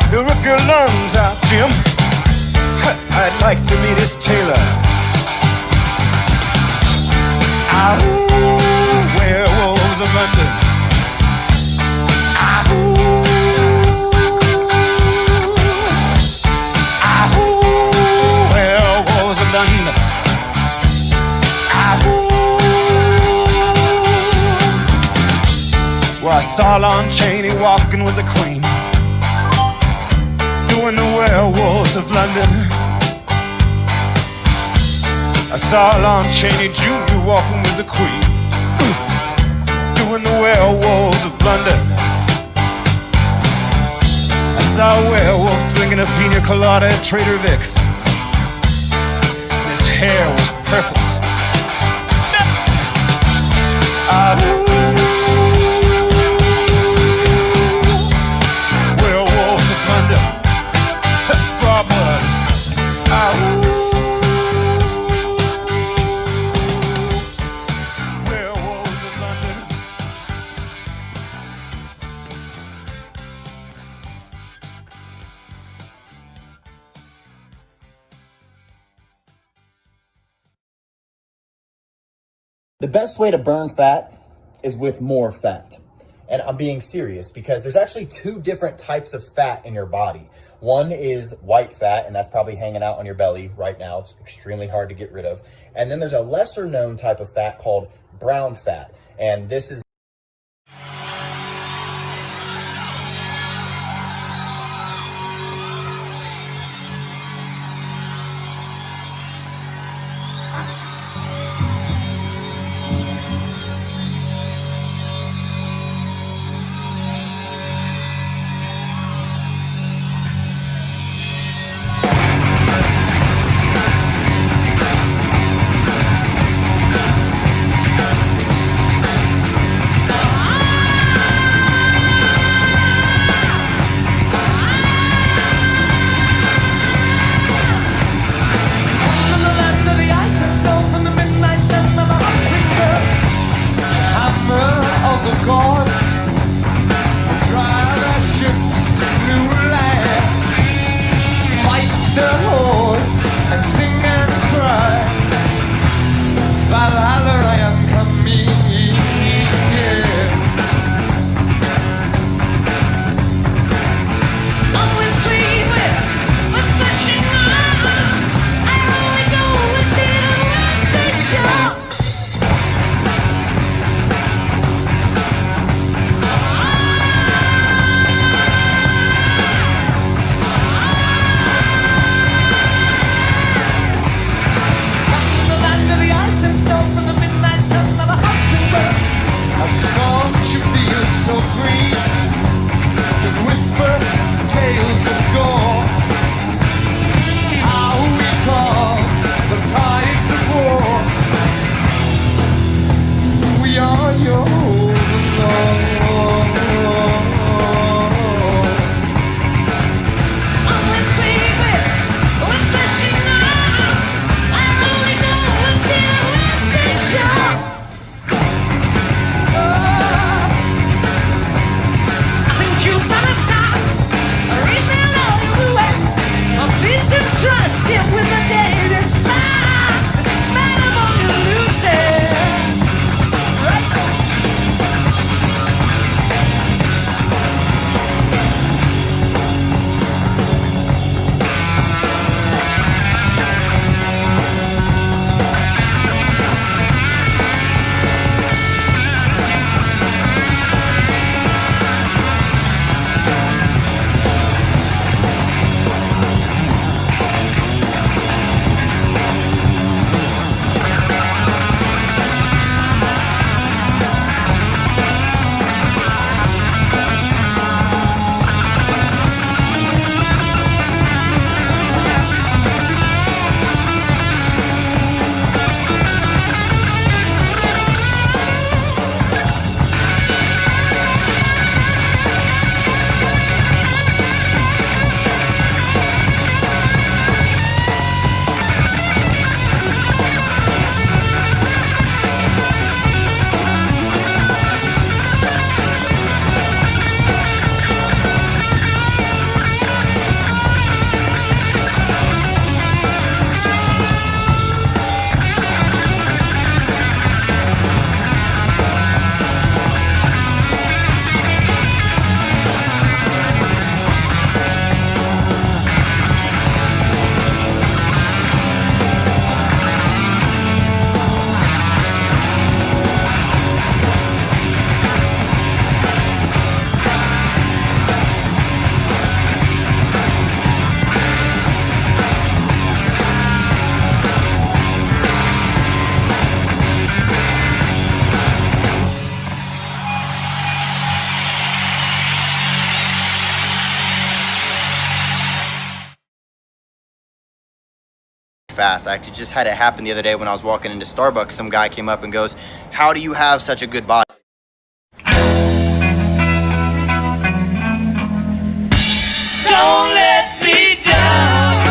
Speaker 9: He'll rip your lungs out, Jim. I'd like to meet his tailor. Ahoo, werewolves of London. Ahoo, ahoo, werewolves of London. Ahoo. Well, I saw Lon Chaney walking with the Queen, doing the werewolves of London. I saw Lon Chaney Jr. walking with the Queen, doing the werewolves of London. I saw a werewolf drinking a pina colada at Trader Vic's. His hair was perfect. Werewolves of London. Draw blood. Werewolves of London.
Speaker 23: The best way to burn fat is with more fat. And I'm being serious because there's actually two different types of fat in your body. One is white fat, and that's probably hanging out on your belly right now. It's extremely hard to get rid of. And then there's a lesser known type of fat called brown fat. And this is Fast. I actually just had it happen the other day when I was walking into Starbucks. Some guy came up and goes, "How do you have such a good body?"
Speaker 3: Don't let me down.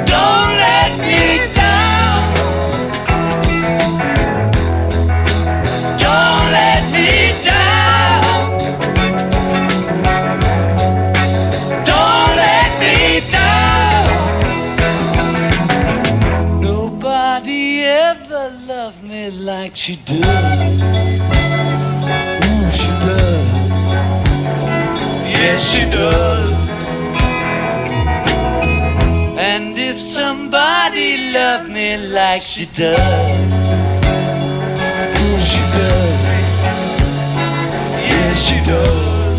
Speaker 3: Don't let me down. Don't let me down. Don't let me down. Nobody ever loved me like she does. Ooh, she does. Yes, she does. And if somebody loved me like she does, oh, she does. Yes, she does.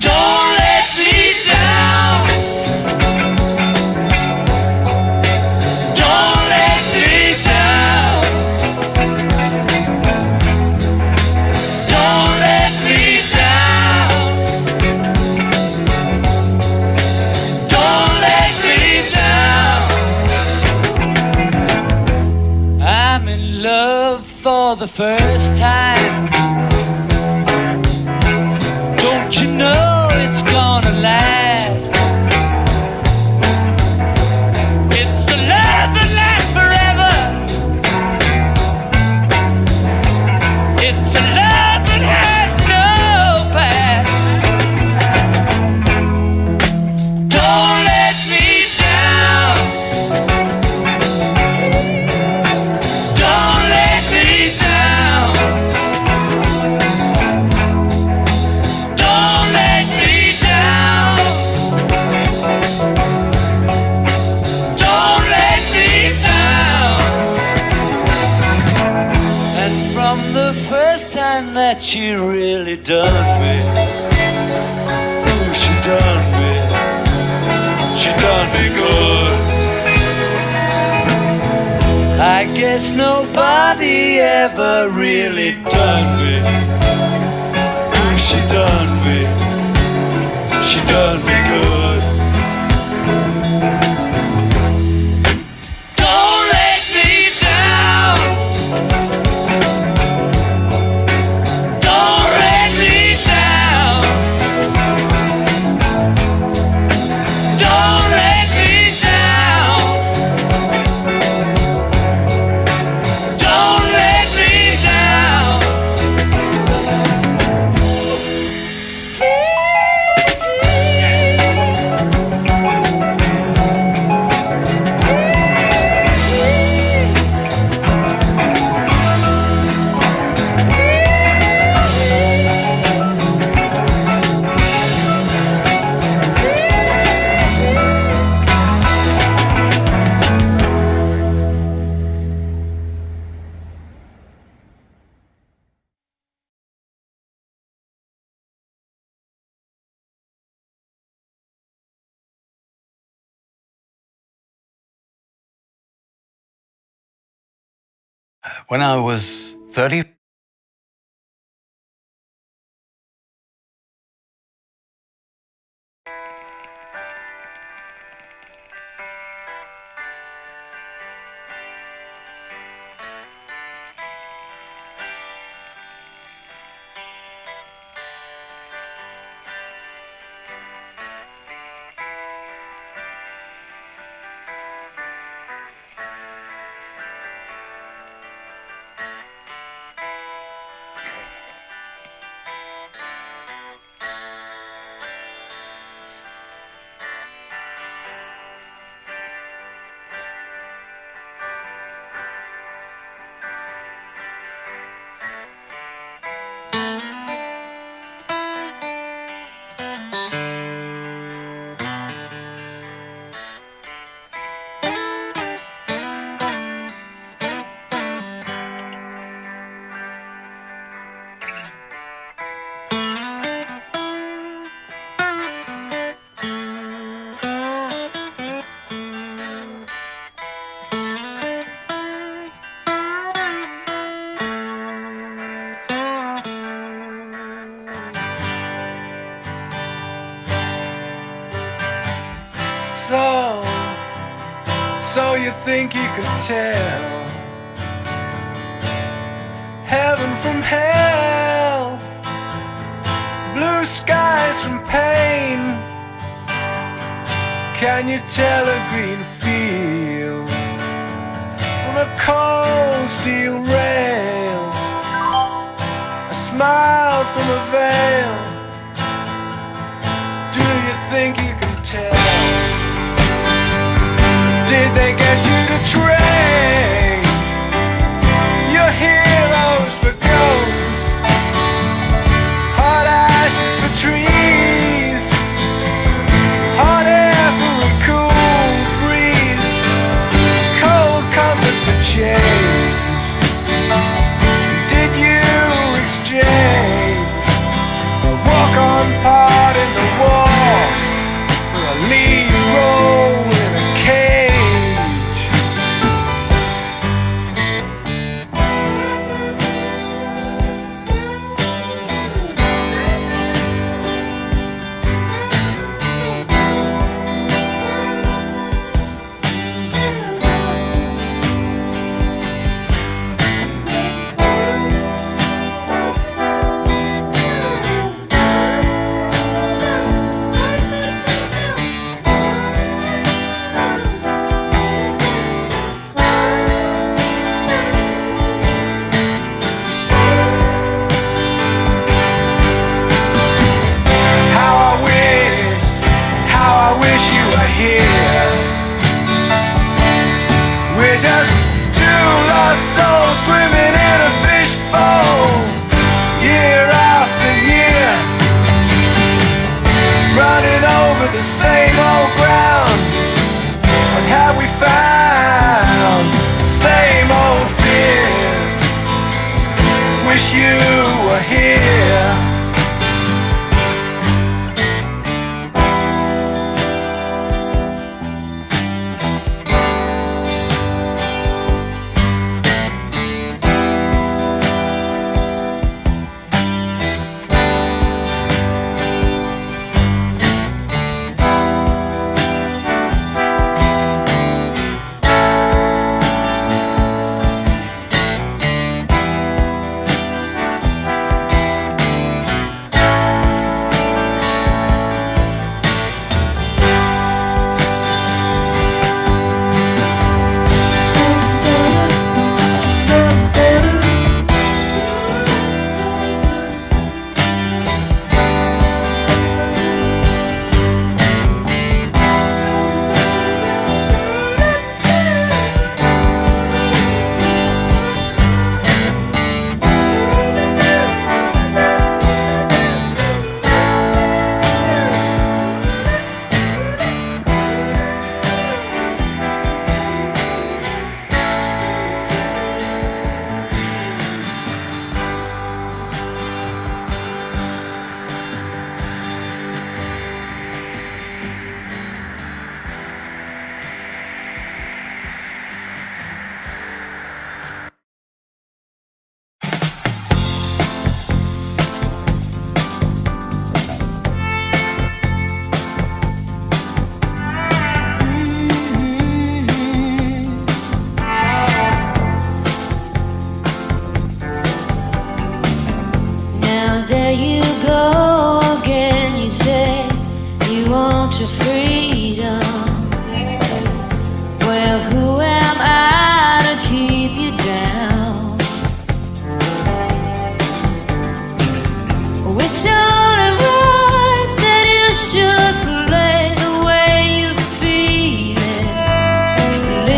Speaker 3: Don't let me down. Don't let me down. Don't let me down. Don't let me down. I'm in love for the first time. Don't you know it's gonna last? It's a love that lasts forever. It's a love that has no past. Don't let me down. Don't let me down. Don't let me down. Don't let me down. And from the first time that she really done me, ooh, she done me. She done me good. I guess nobody ever really done me. Ooh, she done me. She done me good.
Speaker 1: When I was 30,
Speaker 4: So you think you can tell heaven from hell, blue skies from pain? Can you tell a green field from a cold steel rail, a smile from a veil? Do you think you can tell? Did they get you to trade your heroes for ghosts, hot ashes for trees, hot air for a cool breeze, cold comfort for change? Did you exchange a walk-on part in the war for a lead role in a cage? The same old ground, and have we found the same old fears? Wish you were here.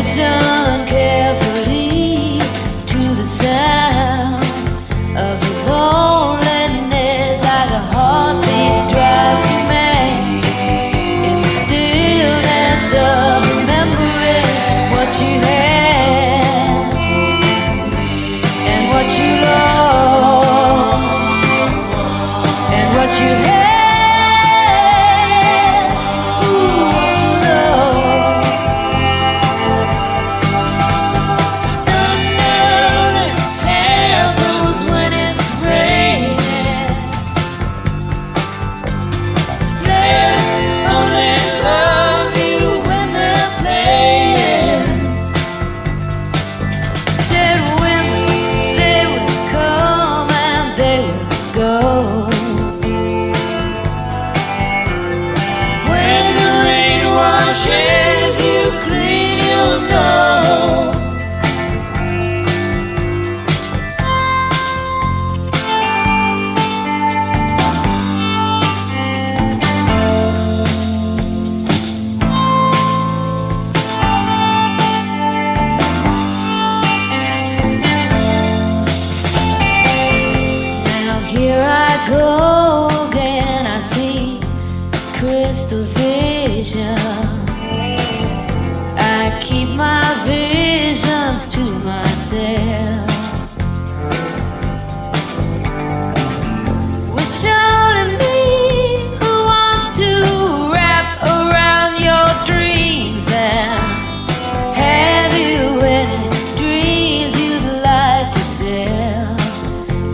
Speaker 3: Listen carefully to the sound of the loneliness, like a heartbeat drives you mad. In the stillness of remembering what you had and what you lost and what you had. Here I go again, I see crystal vision. I keep my visions to myself. It's only me who wants to wrap around your dreams and have you any dreams you'd like to sell.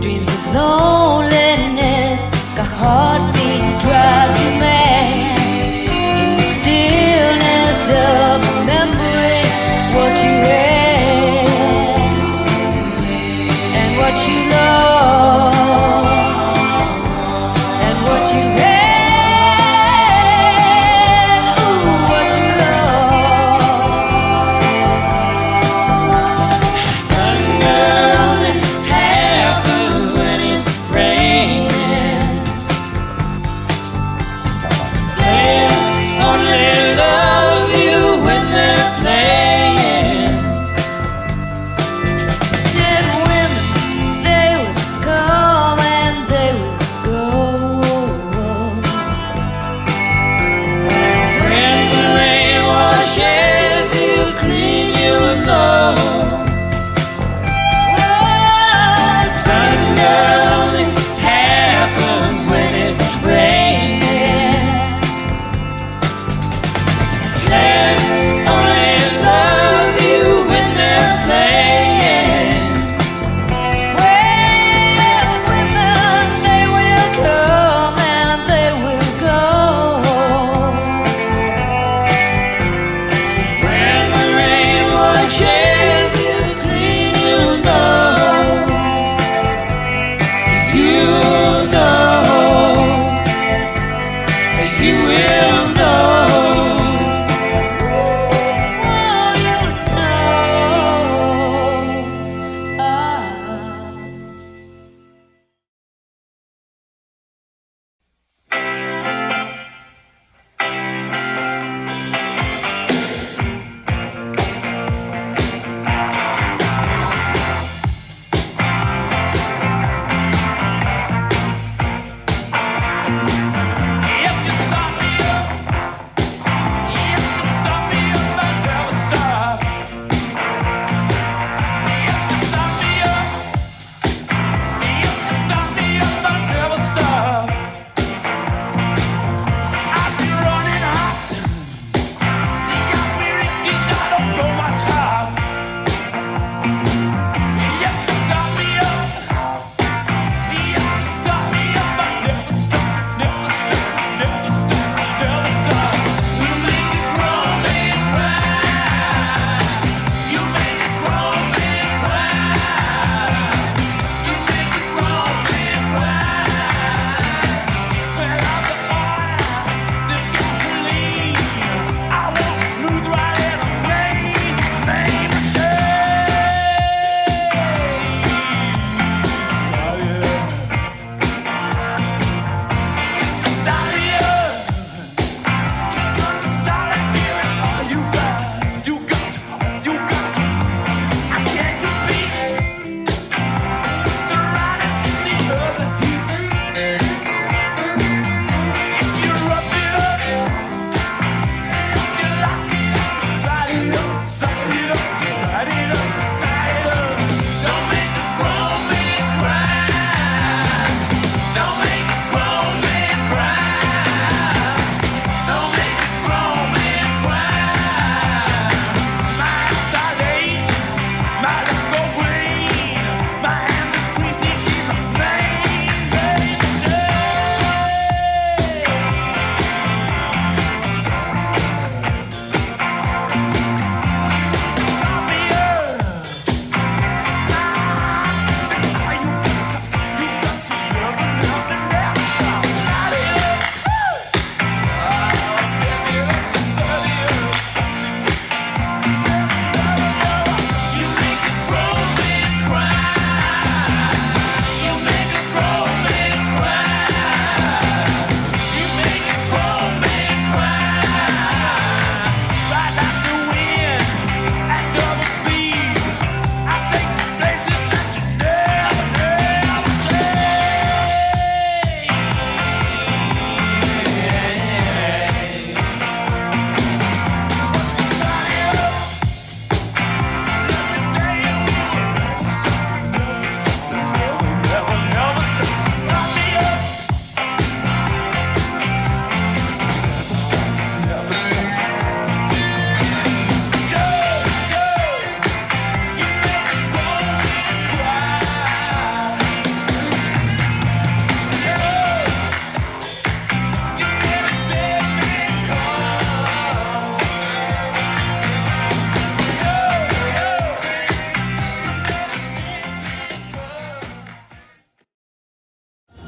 Speaker 3: Dreams of loneliness, a heartbeat drives you mad. In the stillness of remembering what you had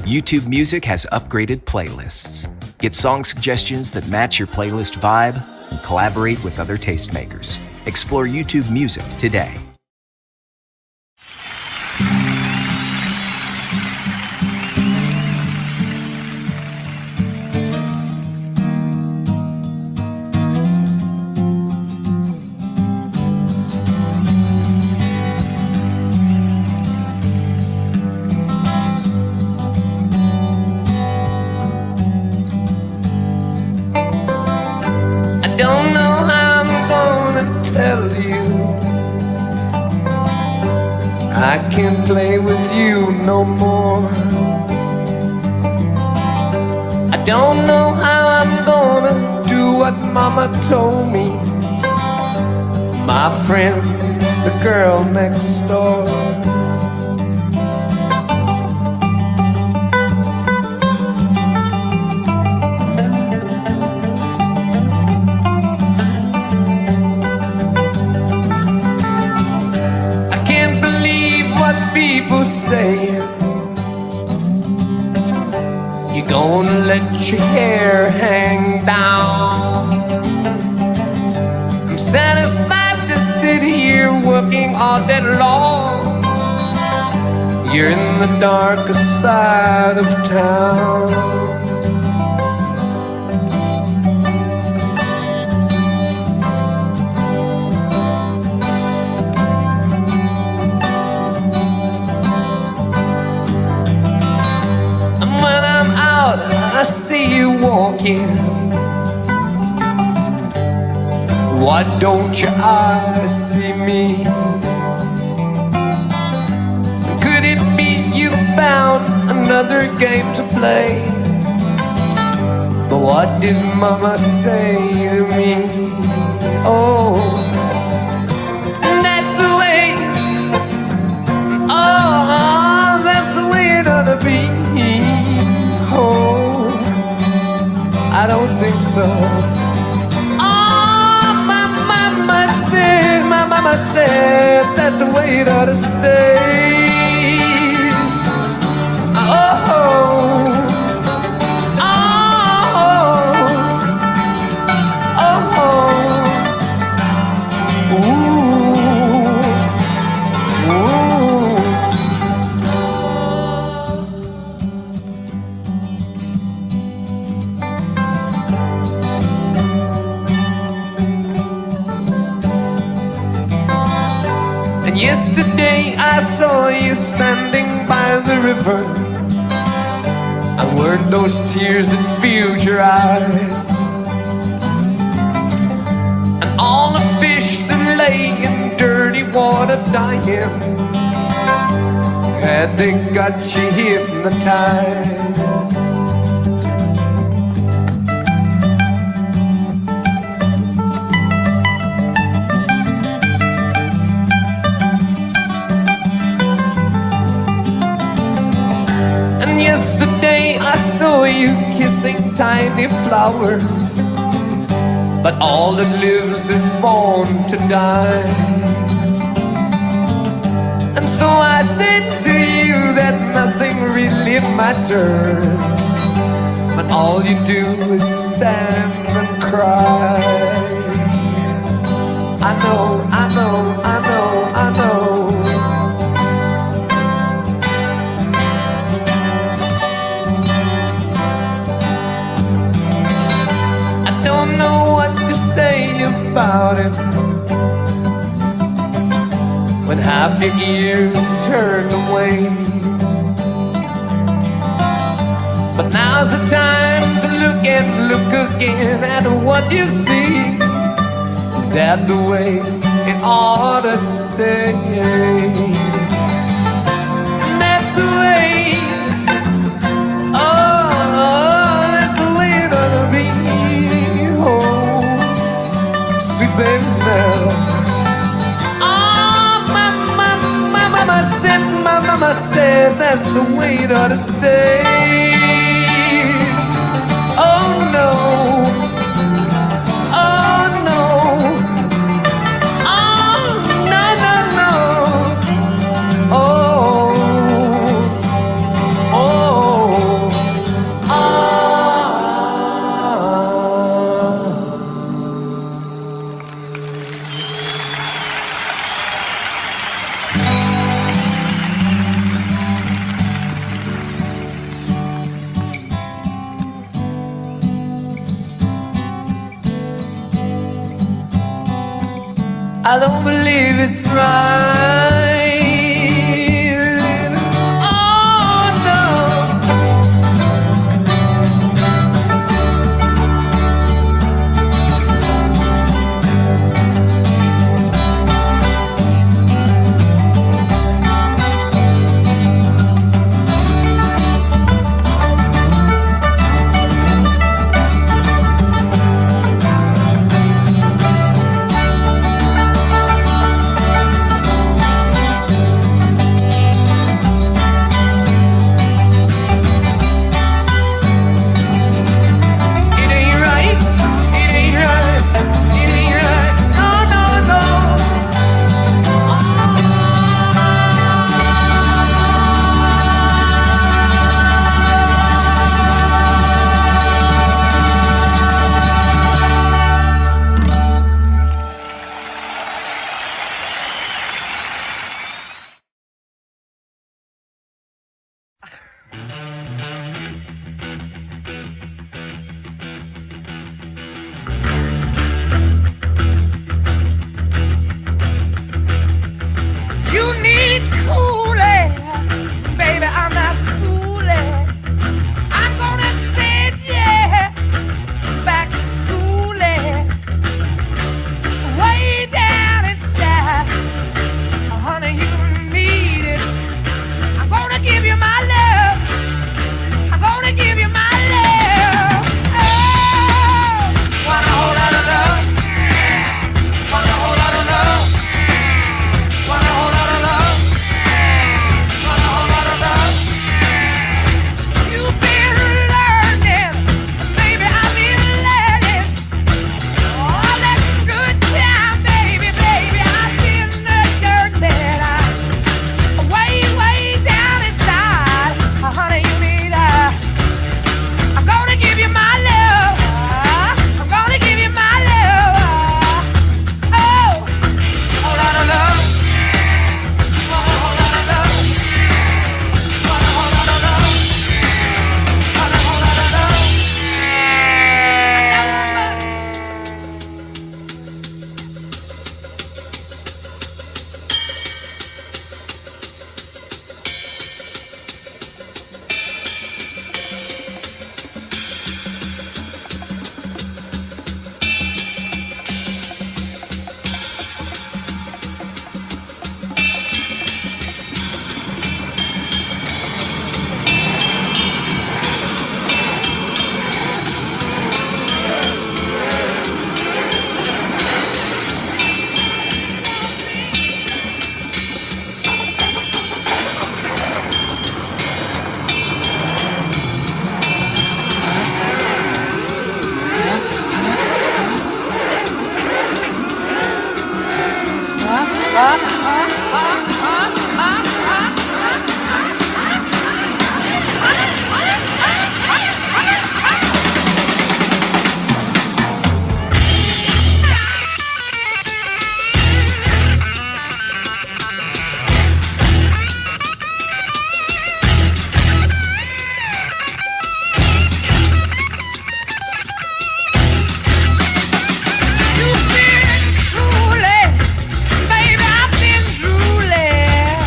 Speaker 11: YouTube Music has upgraded playlists. Get song suggestions that match your playlist vibe and collaborate with other tastemakers. Explore YouTube Music today.
Speaker 12: Don't know how I'm gonna tell you. I can't play with you no more. I don't know how I'm gonna do what Mama told me. My friend, the girl next door. People say you're gonna let your hair hang down. I'm satisfied to sit here working all day long. You're in the darkest side of town. I see you walking. Why don't your eyes see me? Could it be you found another game to play? But what did Mama say to me? Oh, that's the way. Oh, that's the way it ought to be. Oh, I don't think so. Oh, my mama said that's the way it ought to stay. Oh, yesterday I saw you standing by the river. And were those tears that filled your eyes? And all the fish that lay in dirty water dying, had they got you hypnotized? Yesterday I saw you kissing tiny flowers, but all that lives is born to die. And so I said to you that nothing really matters, but all you do is stand and cry. I know, I know, I know, I know. About it when half your ears turned away. But now's the time to look and look again at what you see. Is that the way it ought to stay? That's the way. Oh, that's the way it ought to be. Oh, sweet baby now. Oh, my mama said that's the way it ought to stay. Oh no, oh no, oh no, no, no, oh, oh. I don't believe it's right. Oh no. You need cooling, baby. I'm not fooling. I'm gonna send you back to schooling, way down inside. Honey, you need it. I'm gonna give you my love. I'm gonna give you my love. Oh, want a whole lot of love. Want a whole lot of love. Want a whole lot of love. Want a whole lot of love. You've been learning, baby. I've been learning. All that good time, baby, baby. I've been learning. Way, way down inside, honey, you need I'm gonna give you my love. I'm gonna give you my love. Oh, whole lot of love. Want a whole lot of love. Want a whole lot of love. Want a whole lot of love. You've been drooling, baby. I've been drooling.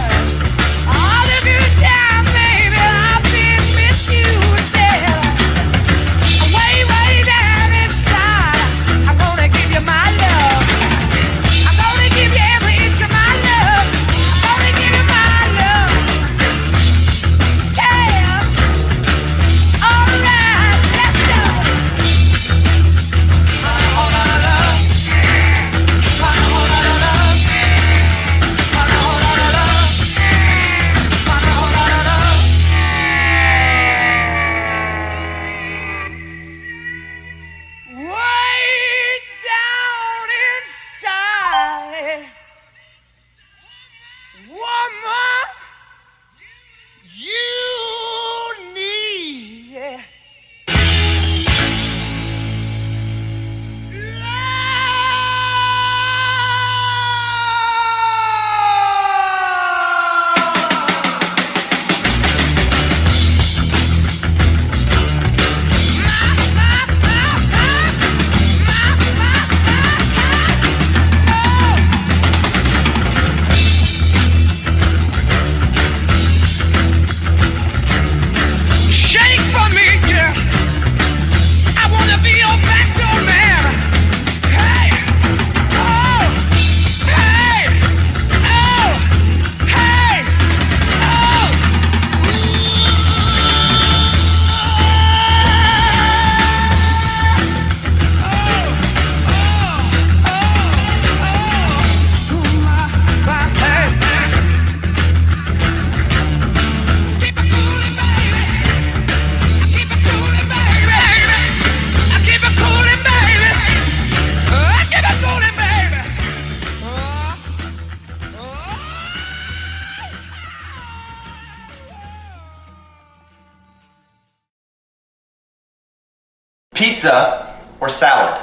Speaker 13: Pizza or salad?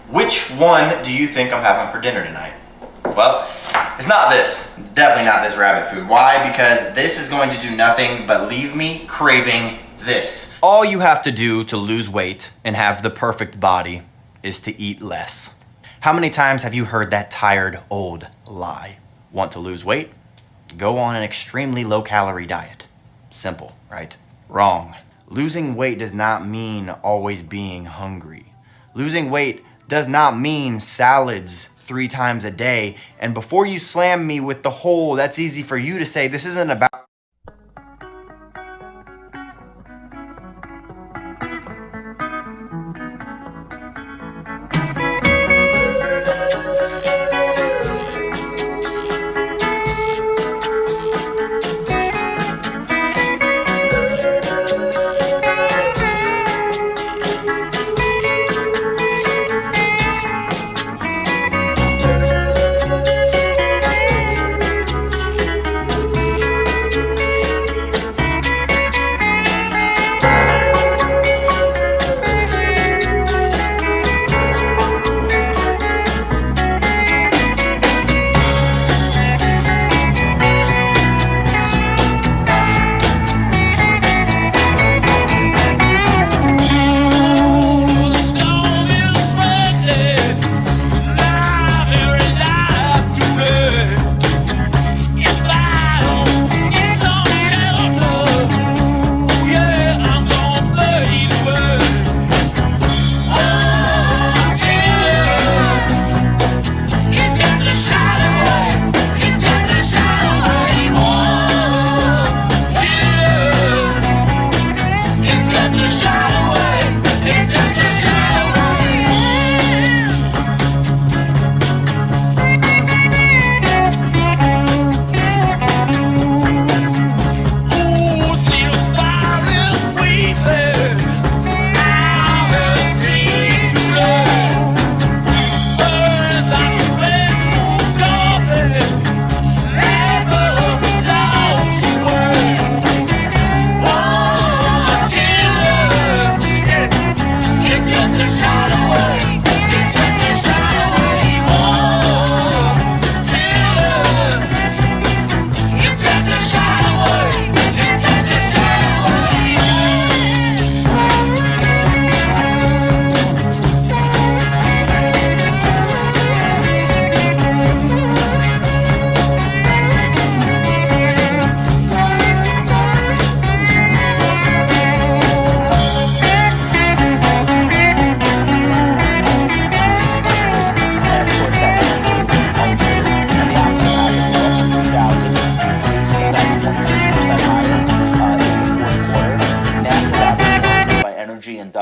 Speaker 13: Which one do you think I'm having for dinner tonight? Well, it's not this. It's definitely not this rabbit food. Why? Because this is going to do nothing but leave me craving this. All you have to do to lose weight and have the perfect body is to eat less. How many times have you heard that tired old lie? Want to lose weight? Go on an extremely low-calorie diet. Simple, right? Wrong. Losing weight does not mean always being hungry. Losing weight does not mean salads 3 times a day. And before you slam me with the whole, that's easy for you to say, this isn't about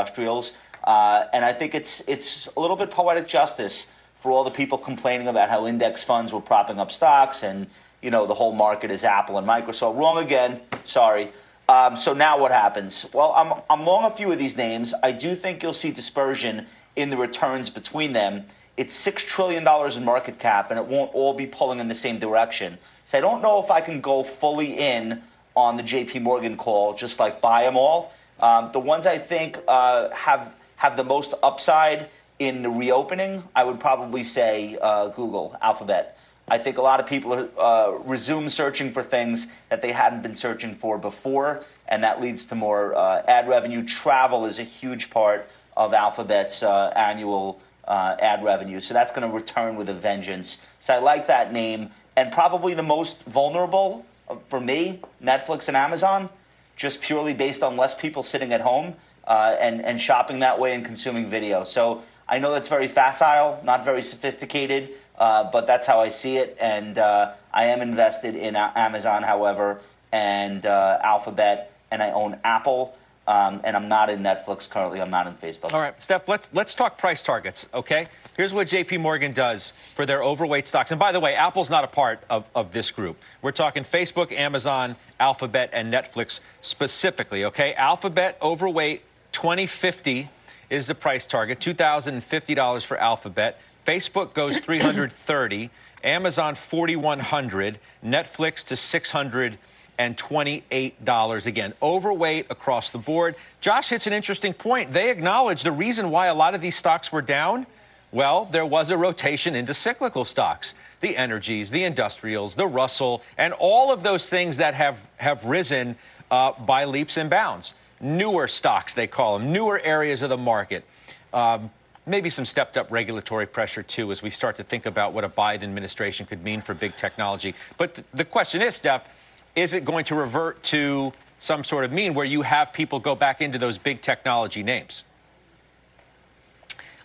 Speaker 14: industrials. And I think it's a little bit poetic justice for all the people complaining about how index funds were propping up stocks and, you know, the whole market is Apple and Microsoft. Wrong again. Sorry. So now what happens? Well, I'm long a few of these names. I do think you'll see dispersion in the returns between them. It's $6 trillion in market cap, and it won't all be pulling in the same direction. So I don't know if I can go fully in on the JP Morgan call, just like buy them all. The ones I think have the most upside in the reopening, I would probably say Google, Alphabet. I think a lot of people resume searching for things that they hadn't been searching for before, and that leads to more ad revenue. Travel is a huge part of Alphabet's annual ad revenue, so that's going to return with a vengeance. So I like that name. And probably the most vulnerable for me, Netflix and Amazon, just purely based on less people sitting at home and shopping that way and consuming video. So I know that's very facile, not very sophisticated, but that's how I see it. And I am invested in Amazon, however, and Alphabet, and I own Apple. And I'm not in Netflix currently. I'm not in Facebook.
Speaker 16: All right, Steph, let's talk price targets, okay? Here's what JP Morgan does for their overweight stocks. And by the way, Apple's not a part of this group. We're talking Facebook, Amazon, Alphabet, and Netflix specifically, okay? Alphabet overweight 2050 is the price target, $2,050 for Alphabet. Facebook goes $330, Amazon $4,100, Netflix to $600 $28. Again, overweight across the board. Josh hits an interesting point. They acknowledge the reason why a lot of these stocks were down. Well, there was a rotation into cyclical stocks, the energies, the industrials, the Russell, and all of those things that have risen by leaps and bounds. Newer stocks, they call them, newer areas of the market. Maybe some stepped up regulatory pressure, too, as we start to think about what a Biden administration could mean for big technology. But the question is, Steph, is it going to revert to some sort of mean where you have people go back into those big technology names?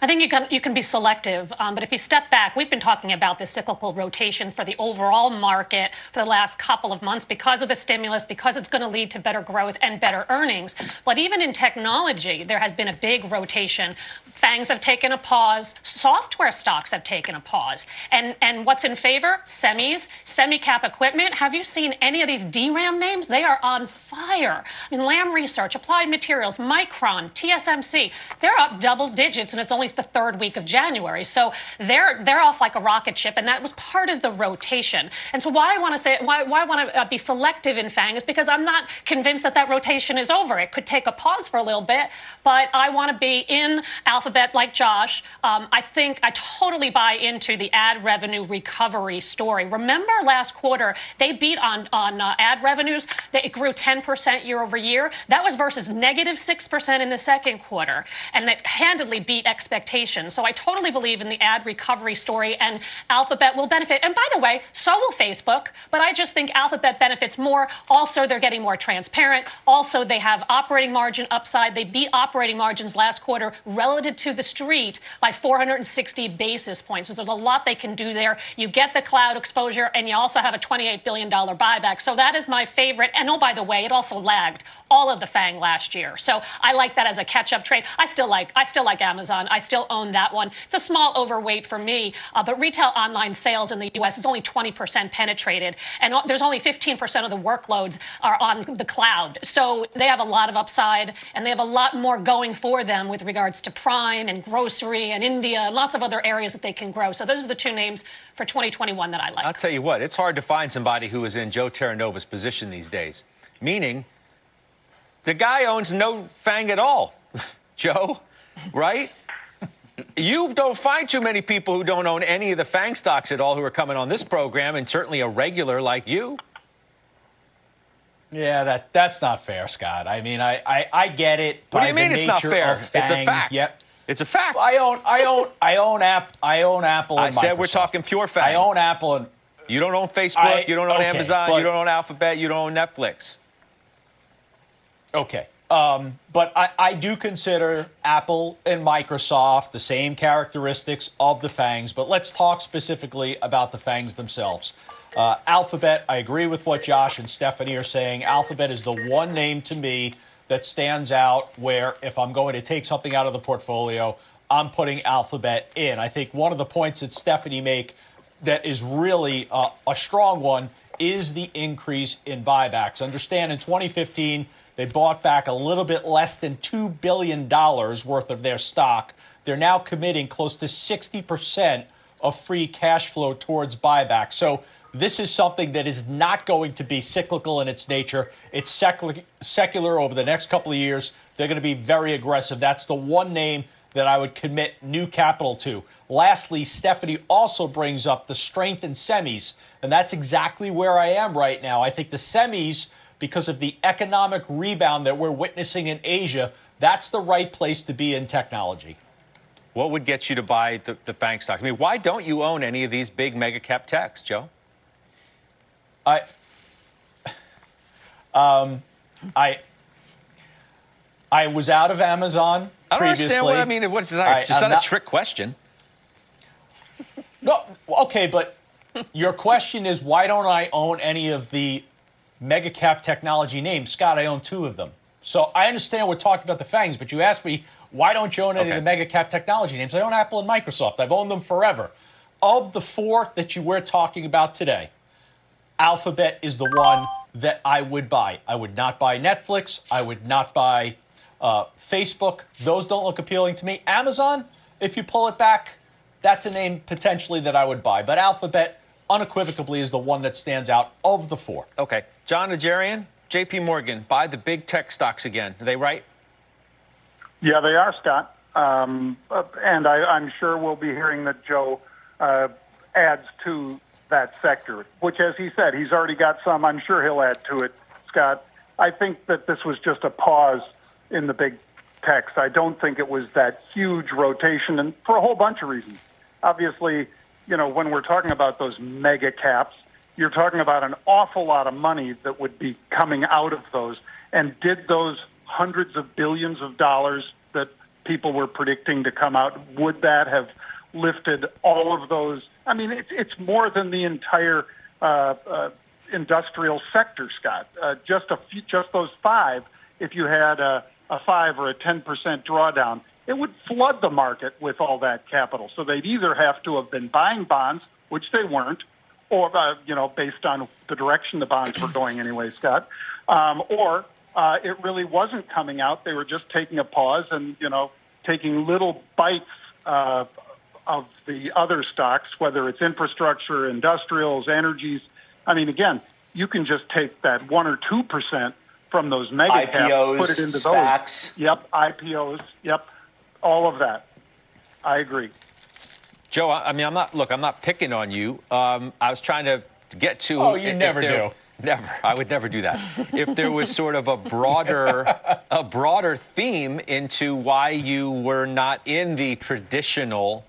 Speaker 6: I think you can be selective, but if you step back, we've been talking about this cyclical rotation for the overall market for the last couple of months because of the stimulus, because it's going to lead to better growth and better earnings. But even in technology, there has been a big rotation. FANGs have taken a pause. Software stocks have taken a pause. And what's in favor? Semis, semi-cap equipment. Have you seen any of these DRAM names? They are on fire. I mean, Lam Research, Applied Materials, Micron, TSMC, they're up double digits, and it's only the third week of January. So they're off like a rocket ship, and that was part of the rotation. And so why I want to be selective in FANG is because I'm not convinced that rotation is over. It could take a pause for a little bit, but I want to be in Alphabet like Josh. I think I totally buy into the ad revenue recovery story. Remember last quarter, they beat on ad revenues. It grew 10% year over year. That was versus negative 6% in the second quarter, and that handily beat expectations. So I totally believe in the ad recovery story, and Alphabet will benefit. And by the way, so will Facebook, but I just think Alphabet benefits more. Also, they're getting more transparent. Also, they have operating margin upside. They beat operating margins last quarter relative to the street by 460 basis points. So there's a lot they can do there. You get the cloud exposure, and you also have a $28 billion buyback. So that is my favorite. And oh, by the way, it also lagged all of the FANG last year. So I like that as a catch-up trade. I still like Amazon. I still own that one. It's a small overweight for me, but retail online sales in the U.S. is only 20% penetrated, and there's only 15% of the workloads are on the cloud. So they have a lot of upside, and they have a lot more going for them with regards to Prime and grocery and India and lots of other areas that they can grow. So those are the two names for 2021 that I like.
Speaker 16: I'll tell you what, it's hard to find somebody who is in Joe Terranova's position these days, meaning the guy owns no FANG at all, Joe, right? You don't find too many people who don't own any of the FANG stocks at all who are coming on this program, and certainly a regular like you.
Speaker 15: Yeah, that's not fair, Scott. I mean, I get it.
Speaker 16: What do you mean it's not fair? It's a fact.
Speaker 15: Yep.
Speaker 16: It's a fact.
Speaker 15: I own Apple. And
Speaker 16: I said
Speaker 15: Microsoft.
Speaker 16: we're talking pure FANG.
Speaker 15: I own Apple and
Speaker 16: you don't own Facebook. You don't own Amazon. You don't own Alphabet. You don't own Netflix.
Speaker 15: Okay. But I do consider Apple and Microsoft the same characteristics of the FANGs. But let's talk specifically about the FANGs themselves. Alphabet, I agree with what Josh and Stephanie are saying. Alphabet is the one name to me that stands out where if I'm going to take something out of the portfolio, I'm putting Alphabet in. I think one of the points that Stephanie make that is really a strong one is the increase in buybacks. Understand in 2015, they bought back a little bit less than $2 billion worth of their stock. They're now committing close to 60% of free cash flow towards buybacks. So this is something that is not going to be cyclical in its nature. It's secular over the next couple of years. They're going to be very aggressive. That's the one name that I would commit new capital to. Lastly, Stephanie also brings up the strength in semis, and that's exactly where I am right now. I think the semis, because of the economic rebound that we're witnessing in Asia, that's the right place to be in technology.
Speaker 16: What would get you to buy the FANG stock? I mean, why don't you own any of these big mega cap techs, Joe?
Speaker 15: I was out of Amazon previously.
Speaker 16: I don't understand what I mean. What's that? It's not a trick question.
Speaker 15: No, okay, but your question is why don't I own any of the mega cap technology names? Scott, I own two of them. So I understand we're talking about the FANGs, but you asked me why don't you own any of the mega cap technology names? I own Apple and Microsoft. I've owned them forever. Of the four that you were talking about today, Alphabet is the one that I would buy. I would not buy Netflix. I would not buy Facebook. Those don't look appealing to me. Amazon, if you pull it back, that's a name potentially that I would buy. But Alphabet unequivocally is the one that stands out of the four.
Speaker 16: Okay. John Najarian, JP Morgan, buy the big tech stocks again. Are they right?
Speaker 17: Yeah, they are, Scott. And I'm sure we'll be hearing that Joe adds to that sector, which, as he said, he's already got some. I'm sure he'll add to it, Scott. I think that this was just a pause in the big techs. I don't think it was that huge rotation, and for a whole bunch of reasons. Obviously, when we're talking about those mega caps, you're talking about an awful lot of money that would be coming out of those. And did those hundreds of billions of dollars that people were predicting to come out, would that have lifted all of those? I mean, it's more than the entire industrial sector, Scott. Just those five, if you had a 5 or a 10% drawdown, it would flood the market with all that capital. So they'd either have to have been buying bonds, which they weren't, or, based on the direction the bonds were going anyway, Scott, or it really wasn't coming out. They were just taking a pause and, taking little bites of the other stocks, whether it's infrastructure, industrials, energies. I mean, again, you can just take that 1 or 2% from those mega caps, put it into
Speaker 14: SPACs.
Speaker 17: those. Yep, IPOs. Yep, all of that. I agree.
Speaker 16: Joe, I'm not picking on you. I was trying to get to.
Speaker 15: Oh, you never do.
Speaker 16: Never. I would never do that. If there was sort of a broader theme into why you were not in the traditional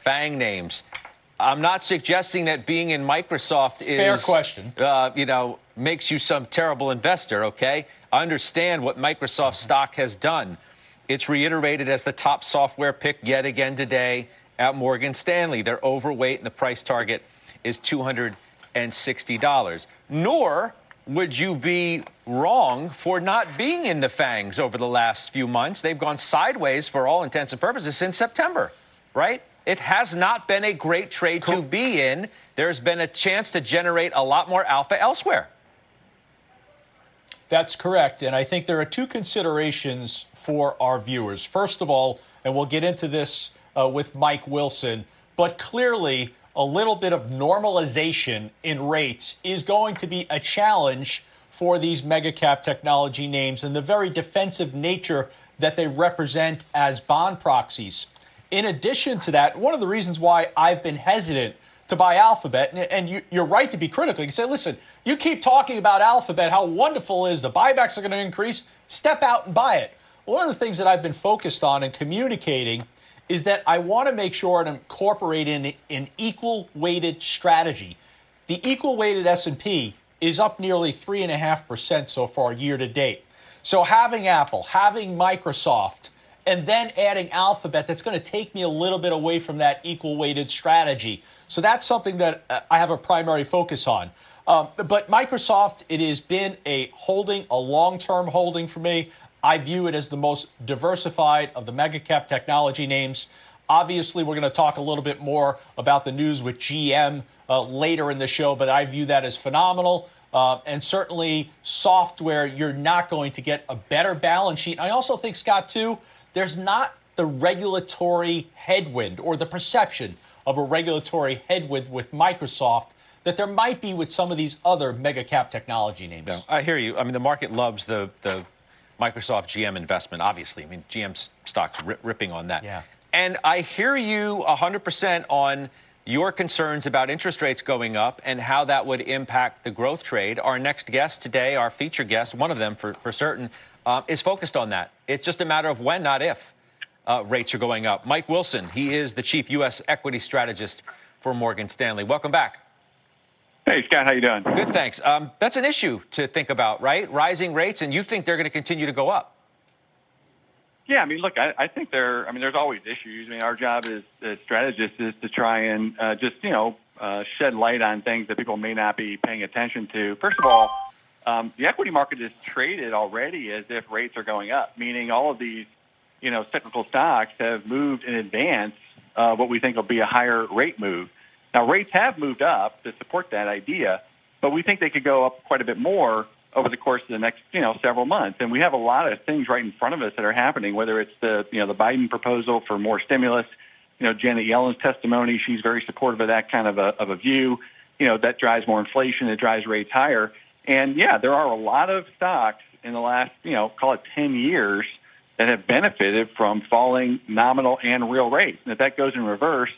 Speaker 16: FANG names. I'm not suggesting that being in Microsoft is
Speaker 15: fair question.
Speaker 16: Makes you some terrible investor. Okay, I understand what Microsoft stock has done. It's reiterated as the top software pick yet again today at Morgan Stanley. They're overweight, and the price target is $260. Nor would you be wrong for not being in the FANGs over the last few months. They've gone sideways for all intents and purposes since September, right? It has not been a great trade to be in. There's been a chance to generate a lot more alpha elsewhere.
Speaker 15: That's correct. And I think there are two considerations for our viewers. First of all, and we'll get into this with Mike Wilson, but clearly a little bit of normalization in rates is going to be a challenge for these mega cap technology names and the very defensive nature that they represent as bond proxies. In addition to that, one of the reasons why I've been hesitant to buy Alphabet, and you're right to be critical. You say, listen, you keep talking about Alphabet, how wonderful it is, the buybacks are going to increase, step out and buy it. One of the things that I've been focused on and communicating is that I want to make sure to incorporate in an equal-weighted strategy. The equal-weighted S&P is up nearly 3.5% so far year to date. So having Apple, having Microsoft, and then adding Alphabet, that's going to take me a little bit away from that equal-weighted strategy. So that's something that I have a primary focus on. But Microsoft, it has been a long-term holding for me. I view it as the most diversified of the mega cap technology names. Obviously, we're going to talk a little bit more about the news with GM later in the show, but I view that as phenomenal. And certainly software, you're not going to get a better balance sheet. I also think, Scott, too, there's not the regulatory headwind or the perception of a regulatory headwind with Microsoft that there might be with some of these other mega cap technology names.
Speaker 16: No, I hear you. I mean, the market loves the Microsoft GM investment, obviously. I mean, GM's stock's ripping on that.
Speaker 15: Yeah.
Speaker 16: And I hear you 100% on your concerns about interest rates going up and how that would impact the growth trade. Our next guest today, our feature guest, one of them for certain, is focused on that. It's just a matter of when, not if, rates are going up. Mike Wilson, he is the chief U.S. equity strategist for Morgan Stanley. Welcome back.
Speaker 18: Hey, Scott, how you doing?
Speaker 16: Good, thanks. That's an issue to think about, right? Rising rates, and you think they're going to continue to go up.
Speaker 18: Yeah, I mean, look, I think there's always issues. I mean, our job as strategists is to try and shed light on things that people may not be paying attention to. First of all, the equity market is traded already as if rates are going up, meaning all of these, cyclical stocks have moved in advance of what we think will be a higher rate move. Now, rates have moved up to support that idea, but we think they could go up quite a bit more over the course of the next, several months. And we have a lot of things right in front of us that are happening, whether it's the Biden proposal for more stimulus, Janet Yellen's testimony. She's very supportive of that kind of a view. that drives more inflation, it drives rates higher. And yeah, there are a lot of stocks in the last, call it 10 years that have benefited from falling nominal and real rates. And if that goes in reverse,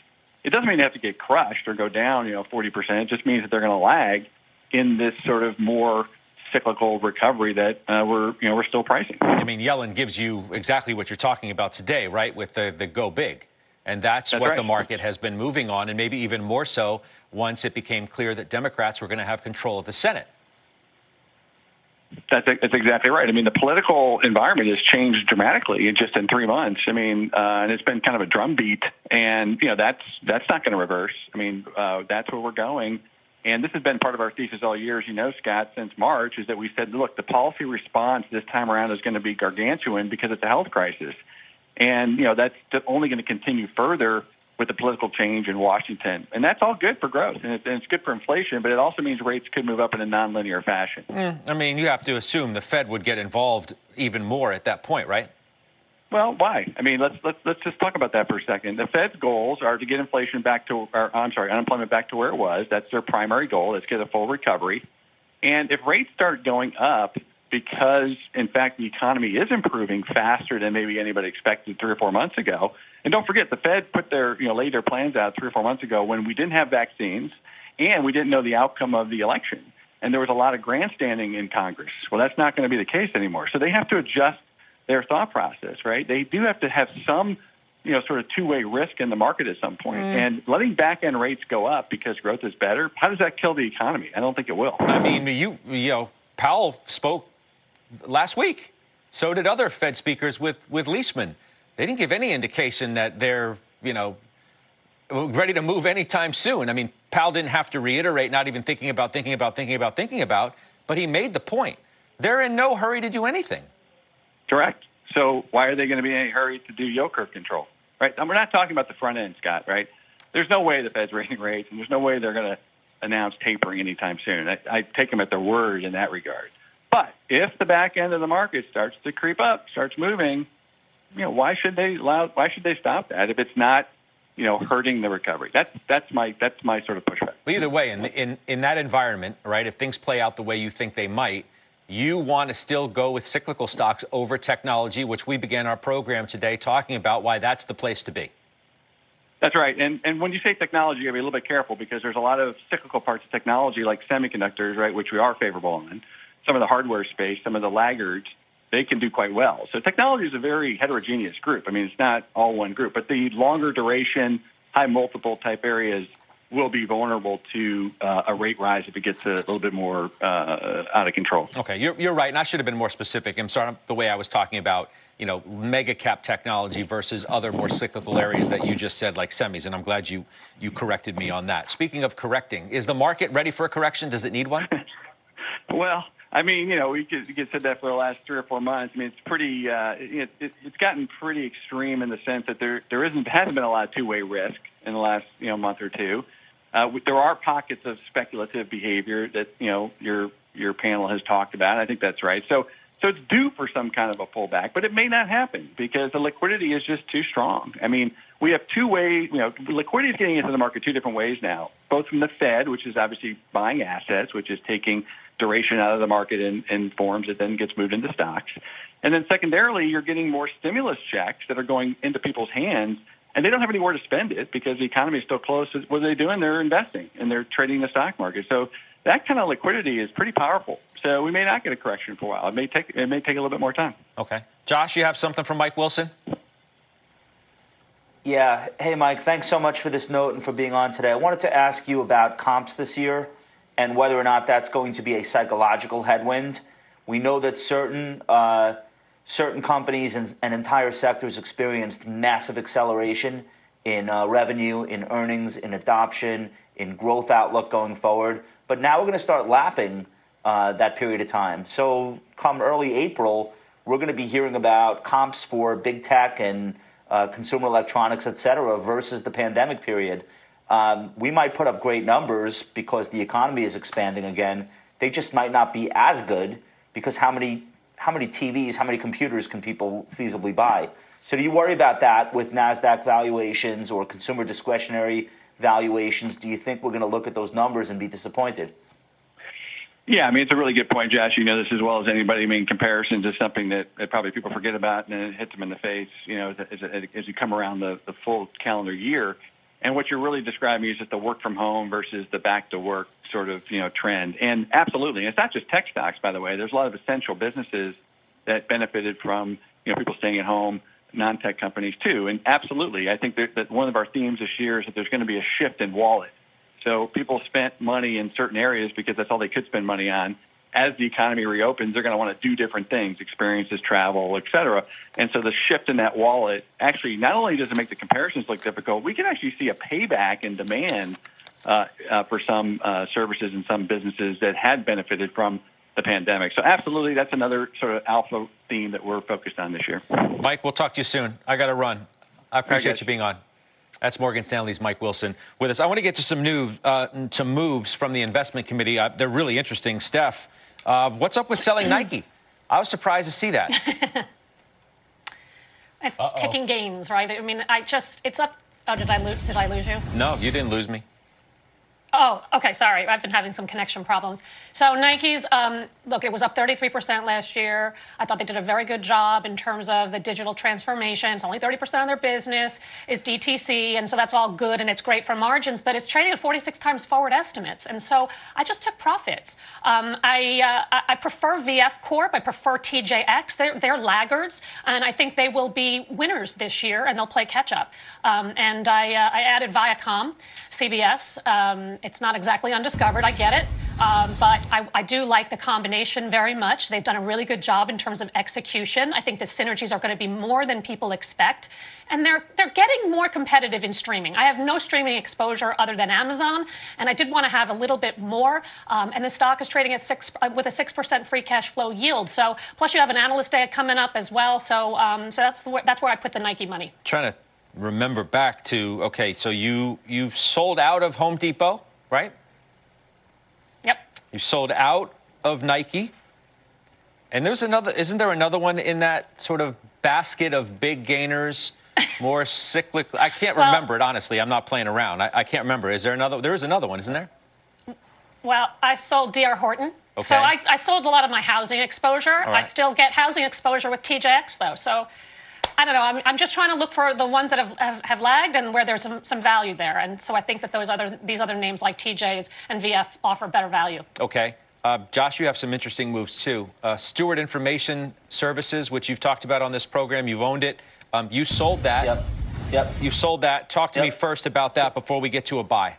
Speaker 18: it doesn't mean they have to get crushed or go down, 40%. It just means that they're going to lag in this sort of more cyclical recovery that we're still pricing.
Speaker 16: I mean, Yellen gives you exactly what you're talking about today, right, with the go big. And that's what
Speaker 18: right.
Speaker 16: the market has been moving on, and maybe even more so once it became clear that Democrats were going to have control of the Senate.
Speaker 18: That's exactly right. I mean, the political environment has changed dramatically just in 3 months. I mean, and it's been kind of a drumbeat, and that's not going to reverse. I mean, that's where we're going, and this has been part of our thesis all year, as Scott, since March, is that we said, look, the policy response this time around is going to be gargantuan because it's a health crisis, and that's only going to continue further with the political change in Washington. And that's all good for growth, and it's good for inflation, but it also means rates could move up in a nonlinear fashion.
Speaker 16: I mean, you have to assume the Fed would get involved even more at that point, right?
Speaker 18: Well, why? I mean, let's just talk about that for a second. The Fed's goals are to get inflation unemployment back to where it was. That's their primary goal. Is get a full recovery. And if rates start going up because, in fact, the economy is improving faster than maybe anybody expected 3 or 4 months ago. And don't forget, the Fed put laid their plans out 3 or 4 months ago when we didn't have vaccines and we didn't know the outcome of the election. And there was a lot of grandstanding in Congress. Well, that's not going to be the case anymore. So they have to adjust their thought process, right? They do have to have some, sort of two-way risk in the market at some point. And letting back-end rates go up because growth is better, how does that kill the economy? I don't think it will.
Speaker 16: I mean, Powell spoke last week. So did other Fed speakers with Leisman. They didn't give any indication that they're, ready to move anytime soon. I mean, Powell didn't have to reiterate, not even thinking about, but he made the point. They're in no hurry to do anything.
Speaker 18: Correct. So why are they going to be in any hurry to do yield curve control, right? And we're not talking about the front end, Scott, right? There's no way the Fed's raising rates, and there's no way they're going to announce tapering anytime soon. I take them at their word in that regard. But if the back end of the market starts to creep up, starts moving, why should they stop that if it's not, hurting the recovery? That's my sort of pushback.
Speaker 16: But either way, in that environment, right, if things play out the way you think they might, you want to still go with cyclical stocks over technology, which we began our program today talking about why that's the place to be.
Speaker 18: That's right. And when you say technology, you got to be a little bit careful because there's a lot of cyclical parts of technology like semiconductors, right, which we are favorable on. Some of the hardware space, some of the laggards, they can do quite well. So technology is a very heterogeneous group. I mean, it's not all one group, but the longer duration, high multiple type areas will be vulnerable to a rate rise if it gets a little bit more out of control.
Speaker 16: Okay, you're right, and I should have been more specific. I'm sorry, the way I was talking about, mega cap technology versus other more cyclical areas that you just said, like semis, and I'm glad you corrected me on that. Speaking of correcting, is the market ready for a correction? Does it need one?
Speaker 18: Well, I mean, we could said that for the last 3 or 4 months. I mean, it's pretty. It's gotten pretty extreme in the sense that there hasn't been a lot of two-way risk in the last month or two. There are pockets of speculative behavior that your panel has talked about. I think that's right. So it's due for some kind of a pullback, but it may not happen because the liquidity is just too strong. I mean, we have two ways. Liquidity is getting into the market two different ways now. Both from the Fed, which is obviously buying assets, which is taking duration out of the market in forms that then gets moved into stocks. And then secondarily, you're getting more stimulus checks that are going into people's hands, and they don't have anywhere to spend it because the economy is still closed. What are they doing? They're investing, and they're trading the stock market. So that kind of liquidity is pretty powerful. So we may not get a correction for a while. It may take a little bit more time.
Speaker 16: Okay. Josh, you have something from Mike Wilson?
Speaker 14: Yeah. Hey, Mike, thanks so much for this note and for being on today. I wanted to ask you about comps this year and whether or not that's going to be a psychological headwind. We know that certain companies and entire sectors experienced massive acceleration in revenue, in earnings, in adoption, in growth outlook going forward. But now we're going to start lapping that period of time. So come early April, we're going to be hearing about comps for big tech and consumer electronics, et cetera, versus the pandemic period. We might put up great numbers because the economy is expanding again. They just might not be as good because how many TVs, how many computers can people feasibly buy? So do you worry about that with NASDAQ valuations or consumer discretionary valuations, do you think we're going to look at those numbers and be disappointed?
Speaker 18: Yeah, I mean, it's a really good point, Josh. You know this as well as anybody. I mean, comparisons is something that probably people forget about, and then it hits them in the face, you know, as you come around the full calendar year. And what you're really describing is just the work from home versus the back to work sort of, you know, trend. And absolutely, it's not just tech stocks, by the way. There's a lot of essential businesses that benefited from, you know, people staying at home, non-tech companies too. And absolutely, I think that one of our themes this year is that there's going to be a shift in wallet. So people spent money in certain areas because that's all they could spend money on. As the economy reopens, they're going to want to do different things, experiences, travel, et cetera. And so the shift in that wallet, actually, not only does it make the comparisons look difficult, we can actually see a payback in demand for some services and some businesses that had benefited from the pandemic. So absolutely, that's another sort of alpha theme that we're focused on this year.
Speaker 16: Mike, we'll talk to you soon. I got to run. I appreciate you being on. That's Morgan Stanley's Mike Wilson with us. I want to get to some moves from the investment committee. They're really interesting. Steph, what's up with selling Nike? I was surprised to see that.
Speaker 6: It's taking gains, right? I mean, it's up. Oh, did I lose you?
Speaker 16: No, you didn't lose me.
Speaker 6: Oh, okay. Sorry. I've been having some connection problems. So Nike's, look, it was up 33% last year. I thought they did a very good job in terms of the digital transformation. It's only 30% of their business is DTC, and so that's all good, and it's great for margins, but it's trading at 46 times forward estimates. And so I just took profits. I prefer VF Corp. I prefer TJX. They're laggards, and I think they will be winners this year, and they'll play catch up. And I added Viacom, CBS. It's not exactly undiscovered, I get it, but I do like the combination very much. They've done a really good job in terms of execution. I think the synergies are going to be more than people expect, and they're getting more competitive in streaming. I have no streaming exposure other than Amazon, and I did want to have a little bit more, and the stock is trading at with a 6% free cash flow yield. So plus you have an analyst day coming up as well, so that's where I put the Nike money.
Speaker 16: Trying to remember back to, okay, so you've sold out of Home Depot, right?
Speaker 6: Yep.
Speaker 16: You sold out of Nike. And isn't there another one in that sort of basket of big gainers, more cyclical? I can't remember it, honestly. I'm not playing around. I can't remember. Is there another? There is another one, isn't there?
Speaker 6: Well, I sold D.R. Horton.
Speaker 16: Okay.
Speaker 6: So I sold a lot of my housing exposure.
Speaker 16: All right.
Speaker 6: I still get housing exposure with TJX, though. So I don't know. I'm just trying to look for the ones that have lagged and where there's some value there. And so I think that these other names like TJ's and VF offer better value.
Speaker 16: Okay. Josh, you have some interesting moves, too. Stewart Information Services, which you've talked about on this program. You've owned it. You sold that.
Speaker 14: Yep.
Speaker 16: You sold that. Talk to me first about that before we get to a buy.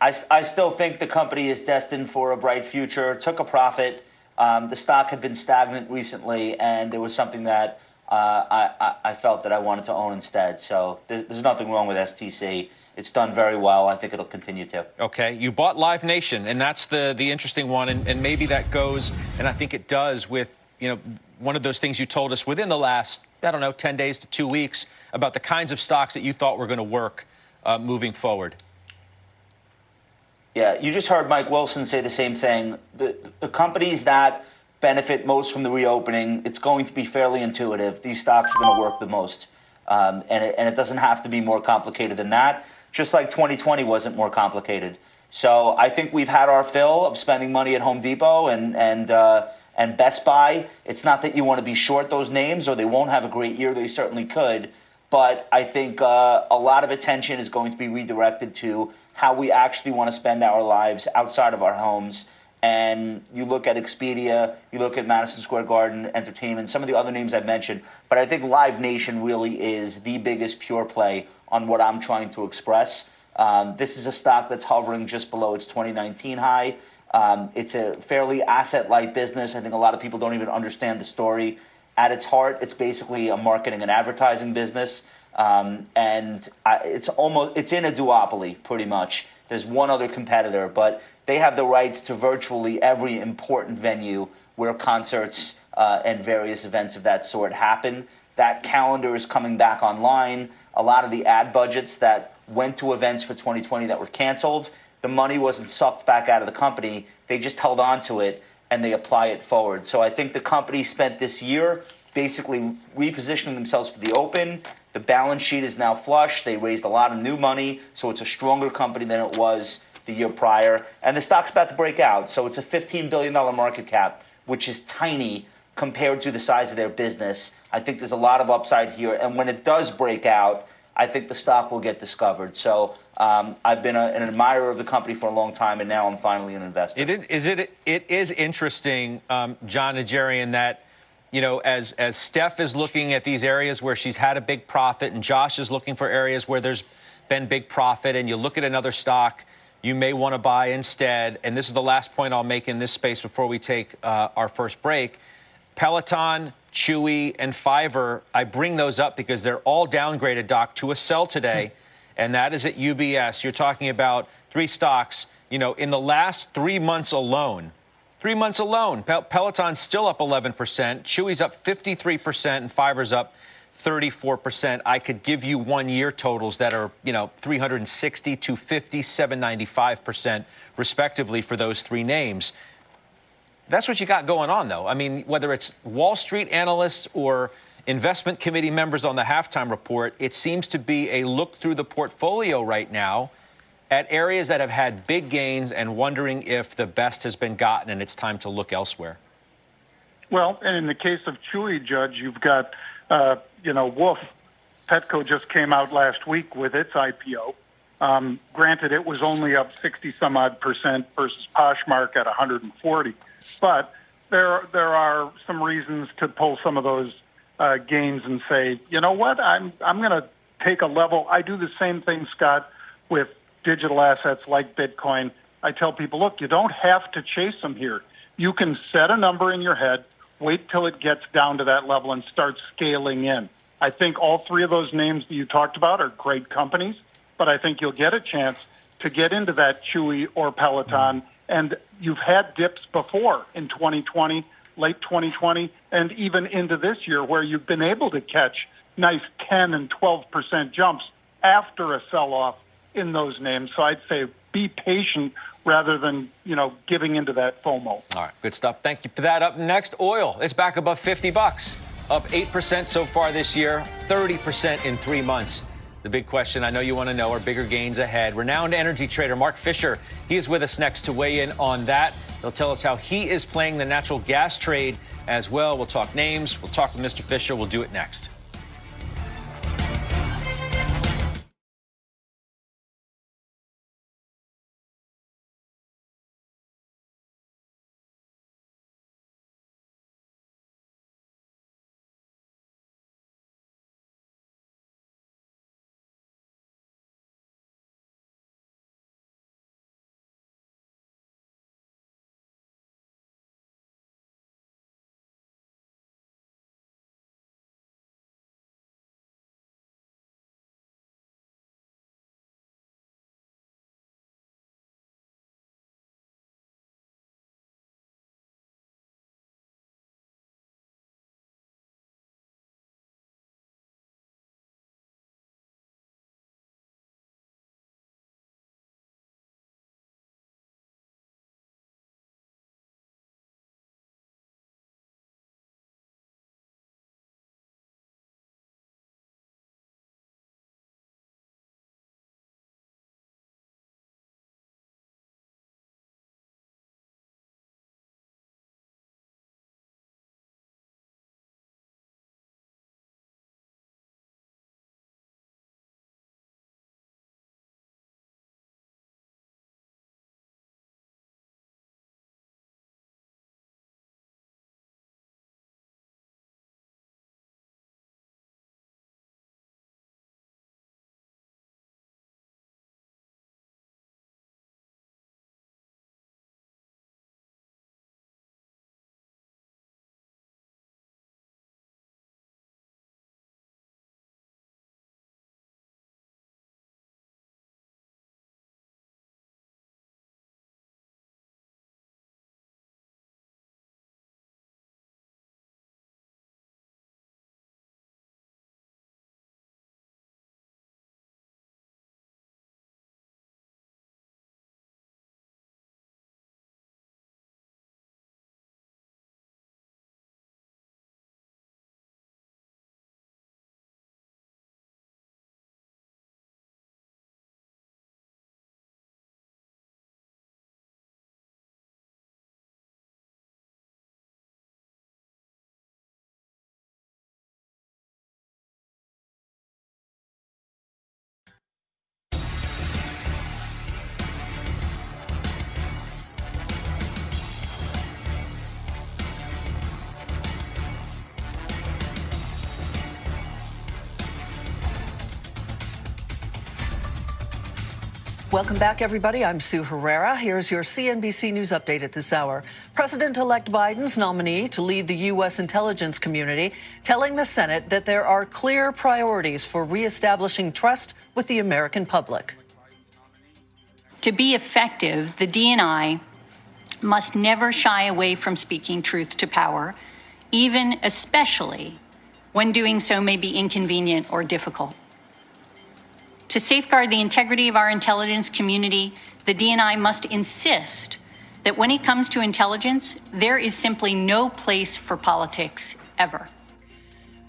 Speaker 14: I still think the company is destined for a bright future. Took a profit. The stock had been stagnant recently, and there was something that I felt that I wanted to own instead. So there's nothing wrong with STC. It's done very well. I think it'll continue to.
Speaker 16: Okay. You bought Live Nation, and that's the interesting one. And maybe that goes, and I think it does, with, one of those things you told us within the last, 10 days to 2 weeks about the kinds of stocks that you thought were going to work moving forward.
Speaker 14: Yeah, you just heard Mike Wilson say the same thing. The companies that benefit most from the reopening, it's going to be fairly intuitive. These stocks are going to work the most. And it doesn't have to be more complicated than that, just like 2020 wasn't more complicated. So I think we've had our fill of spending money at Home Depot and Best Buy. It's not that you want to be short those names or they won't have a great year. They certainly could. But I think a lot of attention is going to be redirected to how we actually want to spend our lives outside of our homes. And you look at Expedia, you look at Madison Square Garden Entertainment, some of the other names I've mentioned, but I think Live Nation really is the biggest pure play on what I'm trying to express. This is a stock that's hovering just below its 2019 high. It's a fairly asset-light business. I think a lot of people don't even understand the story. At its heart, it's basically a marketing and advertising business. It's in a duopoly, pretty much. There's one other competitor, but they have the rights to virtually every important venue where concerts and various events of that sort happen. That calendar is coming back online. A lot of the ad budgets that went to events for 2020 that were canceled, the money wasn't sucked back out of the company. They just held on to it and they apply it forward. So I think the company spent this year basically repositioning themselves for the open, The balance sheet is now flush. They raised a lot of new money, so it's a stronger company than it was the year prior. And the stock's about to break out. So it's a $15 billion market cap, which is tiny compared to the size of their business. I think there's a lot of upside here. And when it does break out, I think the stock will get discovered. So I've been an admirer of the company for a long time, and now I'm finally an investor.
Speaker 16: It is interesting, John Najarian, that, you know, as Steph is looking at these areas where she's had a big profit, and Josh is looking for areas where there's been big profit, and you look at another stock you may want to buy instead. And this is the last point I'll make in this space before we take our first break. Peloton, Chewy, and Fiverr, I bring those up because they're all downgraded, Doc, to a sell today, and that is at UBS. You're talking about three stocks, you know, in the last 3 months alone. 3 months alone, Peloton's still up 11%, Chewy's up 53%, and Fiverr's up 34%. I could give you 1 year totals that are, you know, 360, 250, 795% respectively for those three names. That's what you got going on, though. I mean, whether it's Wall Street analysts or investment committee members on the halftime report, it seems to be a look through the portfolio right now at areas that have had big gains and wondering if the best has been gotten and it's time to look elsewhere.
Speaker 17: Well, and in the case of Chewy, Judge, you've got, Wolf. Petco just came out last week with its IPO. Granted, it was only up 60-some-odd% versus Poshmark at 140. But there are some reasons to pull some of those gains and say, you know what, I'm going to take a level. I do the same thing, Scott, with digital assets like Bitcoin. I tell people, look, you don't have to chase them here. You can set a number in your head, wait till it gets down to that level, and start scaling in. I think all three of those names that you talked about are great companies, but I think you'll get a chance to get into that Chewy or Peloton. And you've had dips before in 2020, late 2020, and even into this year where you've been able to catch nice 10 and 12% jumps after a sell-off in those names. So I'd say be patient rather than, giving into that FOMO.
Speaker 16: All right, good stuff. Thank you for that. Up next, oil. It's back above $50, up 8% so far this year, 30% in 3 months. The big question I know you want to know are bigger gains ahead. Renowned energy trader Mark Fisher, he is with us next to weigh in on that. He'll tell us how he is playing the natural gas trade as well. We'll talk names. We'll talk with Mr. Fisher. We'll do it next.
Speaker 19: Welcome back, everybody. I'm Sue Herrera. Here's your CNBC News update at this hour. President-elect Biden's nominee to lead the U.S. intelligence community telling the Senate that there are clear priorities for reestablishing trust with the American public.
Speaker 20: To be effective, the DNI must never shy away from speaking truth to power, even especially when doing so may be inconvenient or difficult. To safeguard the integrity of our intelligence community, the DNI must insist that when it comes to intelligence, there is simply no place for politics ever.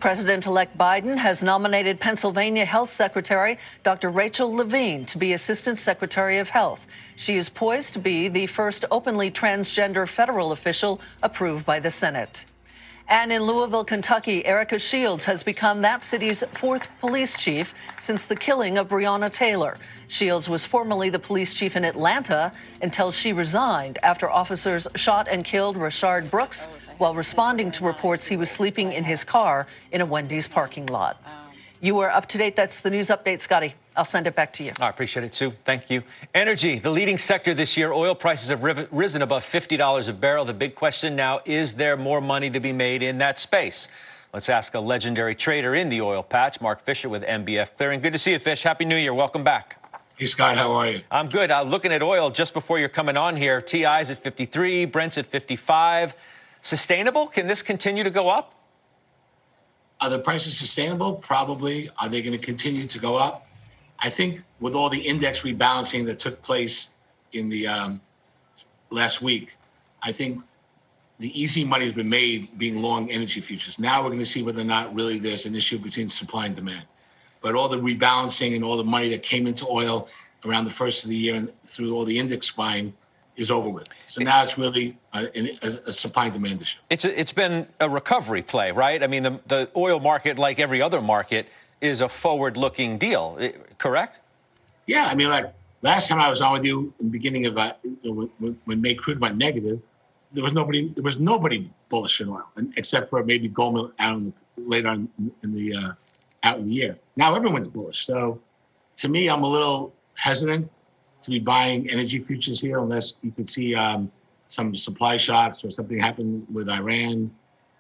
Speaker 19: President-elect Biden has nominated Pennsylvania Health Secretary Dr. Rachel Levine to be Assistant Secretary of Health. She is poised to be the first openly transgender federal official approved by the Senate. And in Louisville, Kentucky, Erica Shields has become that city's fourth police chief since the killing of Breonna Taylor. Shields was formerly the police chief in Atlanta until she resigned after officers shot and killed Rashard Brooks while responding to reports he was sleeping in his car in a Wendy's parking lot. You are up to date. That's the news update, Scotty. I'll send it back to you.
Speaker 16: I appreciate it, Sue. Thank you. Energy, the leading sector this year. Oil prices have risen above $50 a barrel. The big question now, is there more money to be made in that space? Let's ask a legendary trader in the oil patch, Mark Fisher with MBF Clearing. Good to see you, Fish. Happy New Year. Welcome back.
Speaker 22: Hey, Scott, how are you?
Speaker 16: I'm good. Looking at oil just before you're coming on here, TI's at 53, Brent's at 55. Sustainable? Can this continue to go up?
Speaker 22: Are the prices sustainable? Probably. Are they going to continue to go up? I think with all the index rebalancing that took place in the last week, I think the easy money has been made being long energy futures. Now we're going to see whether or not really there's an issue between supply and demand. But all the rebalancing and all the money that came into oil around the first of the year and through all the index buying is over with. So now it's really a supply and demand issue.
Speaker 16: It's been a recovery play, right? I mean, the oil market, like every other market, is a forward-looking deal, correct?
Speaker 22: Yeah, I mean, like last time I was on with you in the beginning of when May crude went negative, there was nobody bullish in oil, except for maybe Goldman later on in the out in the year. Now everyone's bullish. So to me, I'm a little hesitant to be buying energy futures here unless you could see some supply shocks or something happen with Iran.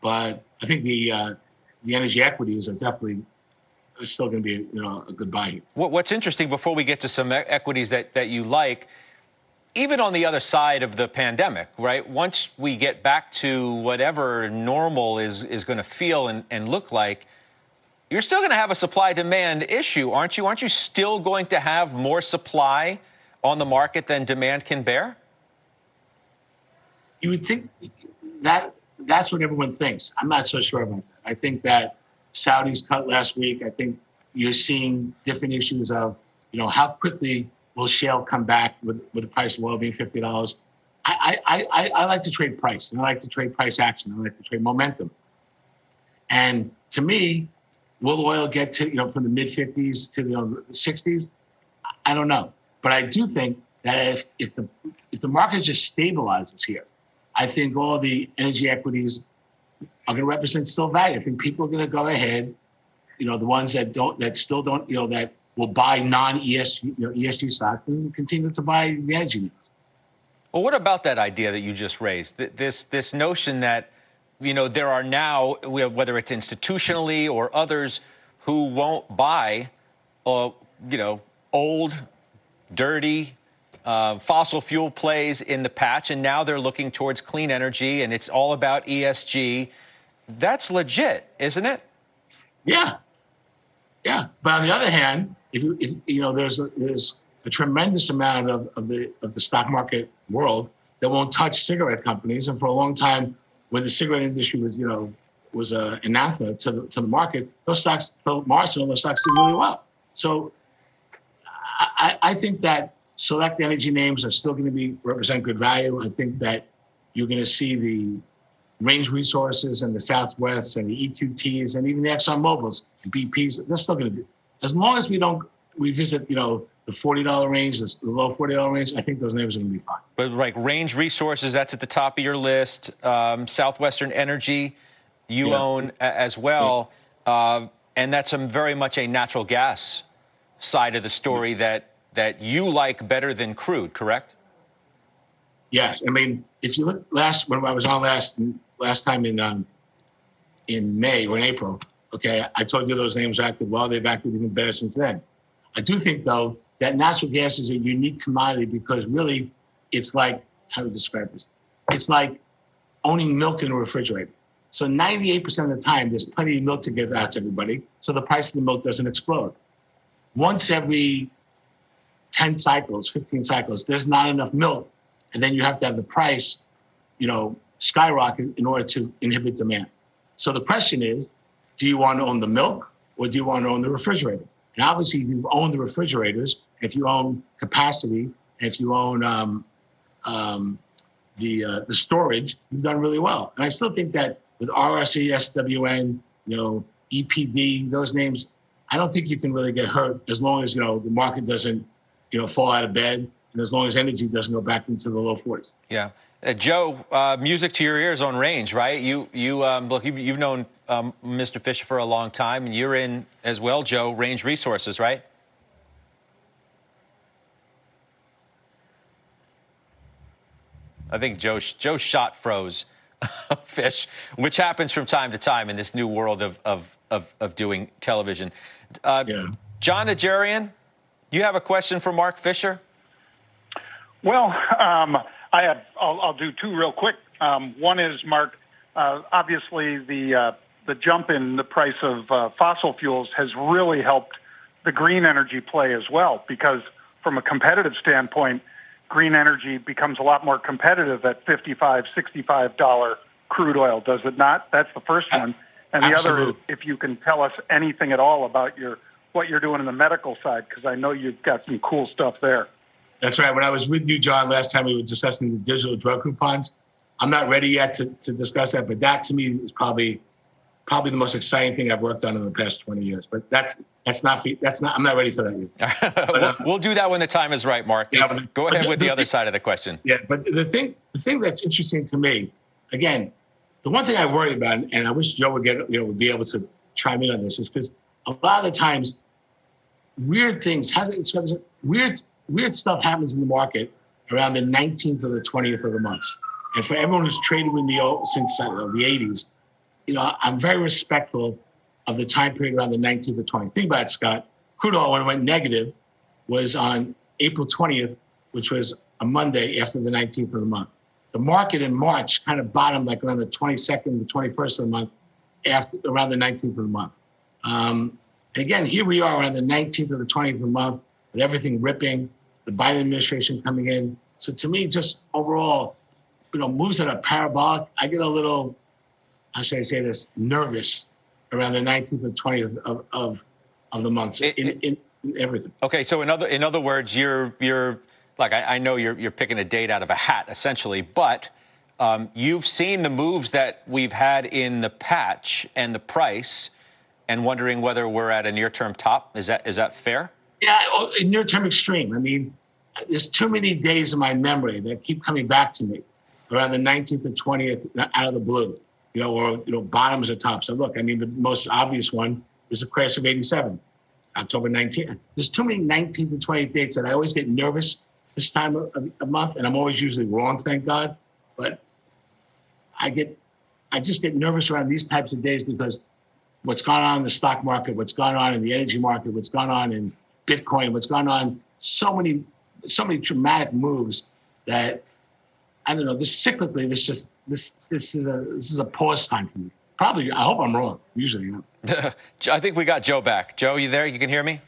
Speaker 22: But I think the energy equities are definitely still going to be a good buy here.
Speaker 16: What's interesting, before we get to some equities that you like, even on the other side of the pandemic, right? Once we get back to whatever normal is going to feel and look like, you're still going to have a supply-demand issue, aren't you? Aren't you still going to have more supply on the market than demand can bear?
Speaker 22: You would think that's what everyone thinks. I'm not so sure about that. I think that Saudis cut last week. I think you're seeing different issues of, how quickly will shale come back with the price of oil being $50. I like to trade price, and I like to trade price action. I like to trade momentum. And to me, will oil get to, from the mid 50s to the 60s? I don't know. But I do think that if the market just stabilizes here, I think all the energy equities are going to represent still value. I think people are going to go ahead, the ones that still don't, that will buy non-ESG, ESG stocks and continue to buy the energy.
Speaker 16: Well, what about that idea that you just raised? This notion that, there are now, whether it's institutionally or others, who won't buy, old, dirty, fossil fuel plays in the patch, and now they're looking towards clean energy, and it's all about ESG. That's legit, isn't it?
Speaker 22: Yeah. But on the other hand, if there's a tremendous amount of the stock market world that won't touch cigarette companies, and for a long time, when the cigarette industry was an anathema to the market, those stocks, those stocks did really well. So I think that select energy names are still going to represent good value. I think that you're going to see the Range Resources and the Southwest and the EQTs and even the Exxon Mobils and BPs. They're still going to be, as long as we don't revisit, the $40 range, the low $40 range. I think those names are going to be fine.
Speaker 16: But like Range Resources, that's at the top of your list. Southwestern Energy, you own as well, and that's very much a natural gas side of the story that that you like better than crude, correct?
Speaker 22: Yes, I mean, if you look when I was on last time in May or in April, okay, I told you those names acted well. They've acted even better since then. I do think, though, that natural gas is a unique commodity because really it's like, how to describe this? It's like owning milk in a refrigerator. So 98% of the time, there's plenty of milk to give out to everybody, so the price of the milk doesn't explode. Once every 10 cycles, 15 cycles, there's not enough milk, and then you have to have the price, skyrocket in order to inhibit demand. So the question is, do you want to own the milk or do you want to own the refrigerator? And obviously, if you own the refrigerators, if you own capacity, if you own the storage, you've done really well. And I still think that with RRC, SWN, EPD, those names, I don't think you can really get hurt as long as, the market doesn't, fall out of bed, and as long as energy doesn't go back into the low 40s.
Speaker 16: Yeah. Joe, music to your ears on Range, right? Look, you've known Mr. Fisher for a long time, and you're in as well, Joe, Range Resources, right? I think Joe's shot froze, Fish, which happens from time to time in this new world of doing television. John Najarian, you have a question for Mark Fisher?
Speaker 17: Well, I'll do two real quick. One is, Mark, obviously the jump in the price of fossil fuels has really helped the green energy play as well, because from a competitive standpoint, green energy becomes a lot more competitive at $55, $65 crude oil, does it not? That's the first one. And the other is if you can tell us anything at all about what you're doing in the medical side, because I know you've got some cool stuff there.
Speaker 22: That's right. When I was with you, John, last time we were discussing the digital drug coupons, I'm not ready yet to discuss that, but that to me is probably the most exciting thing I've worked on in the past 20 years. But that's not I'm not ready for that yet. But,
Speaker 16: we'll do that when the time is right, Mark. Yeah, go ahead with the other side of the question.
Speaker 22: Yeah, but the thing that's interesting to me, again, the one thing I worry about, and I wish Joe would be able to chime in on this, is because a lot of the times weird stuff happens in the market around the 19th or the 20th of the month. And for everyone who's traded with me since the 80s, I'm very respectful of the time period around the 19th or 20th. Think about it, Scott. Crude oil, when it went negative, was on April 20th, which was a Monday after the 19th of the month. The market in March kind of bottomed like around the 22nd, the 21st of the month, around the 19th of the month. Again, here we are around the 19th or the 20th of the month, with everything ripping, the Biden administration coming in. So to me, just overall, moves that are parabolic, I get a little, how should I say this, nervous around the 19th and 20th of the month in everything.
Speaker 16: Okay, so in other words, you're like, I know you're picking a date out of a hat, essentially, but you've seen the moves that we've had in the patch and the price and wondering whether we're at a near-term top. Is that fair?
Speaker 22: Yeah, near-term extreme. I mean, there's too many days in my memory that keep coming back to me around the 19th and 20th out of the blue, or bottoms or tops. So look, I mean, the most obvious one is the crash of 87, October 19th. There's too many 19th and 20th dates that I always get nervous this time of a month, and I'm always usually wrong, thank God. But I just get nervous around these types of days because what's gone on in the stock market, what's gone on in the energy market, what's gone on in Bitcoin, what's gone on, so many dramatic moves that, I don't know, cyclically, this is a pause time for me. Probably, I hope I'm wrong, usually.
Speaker 16: I think we got Joe back. Joe, you there? You can hear me?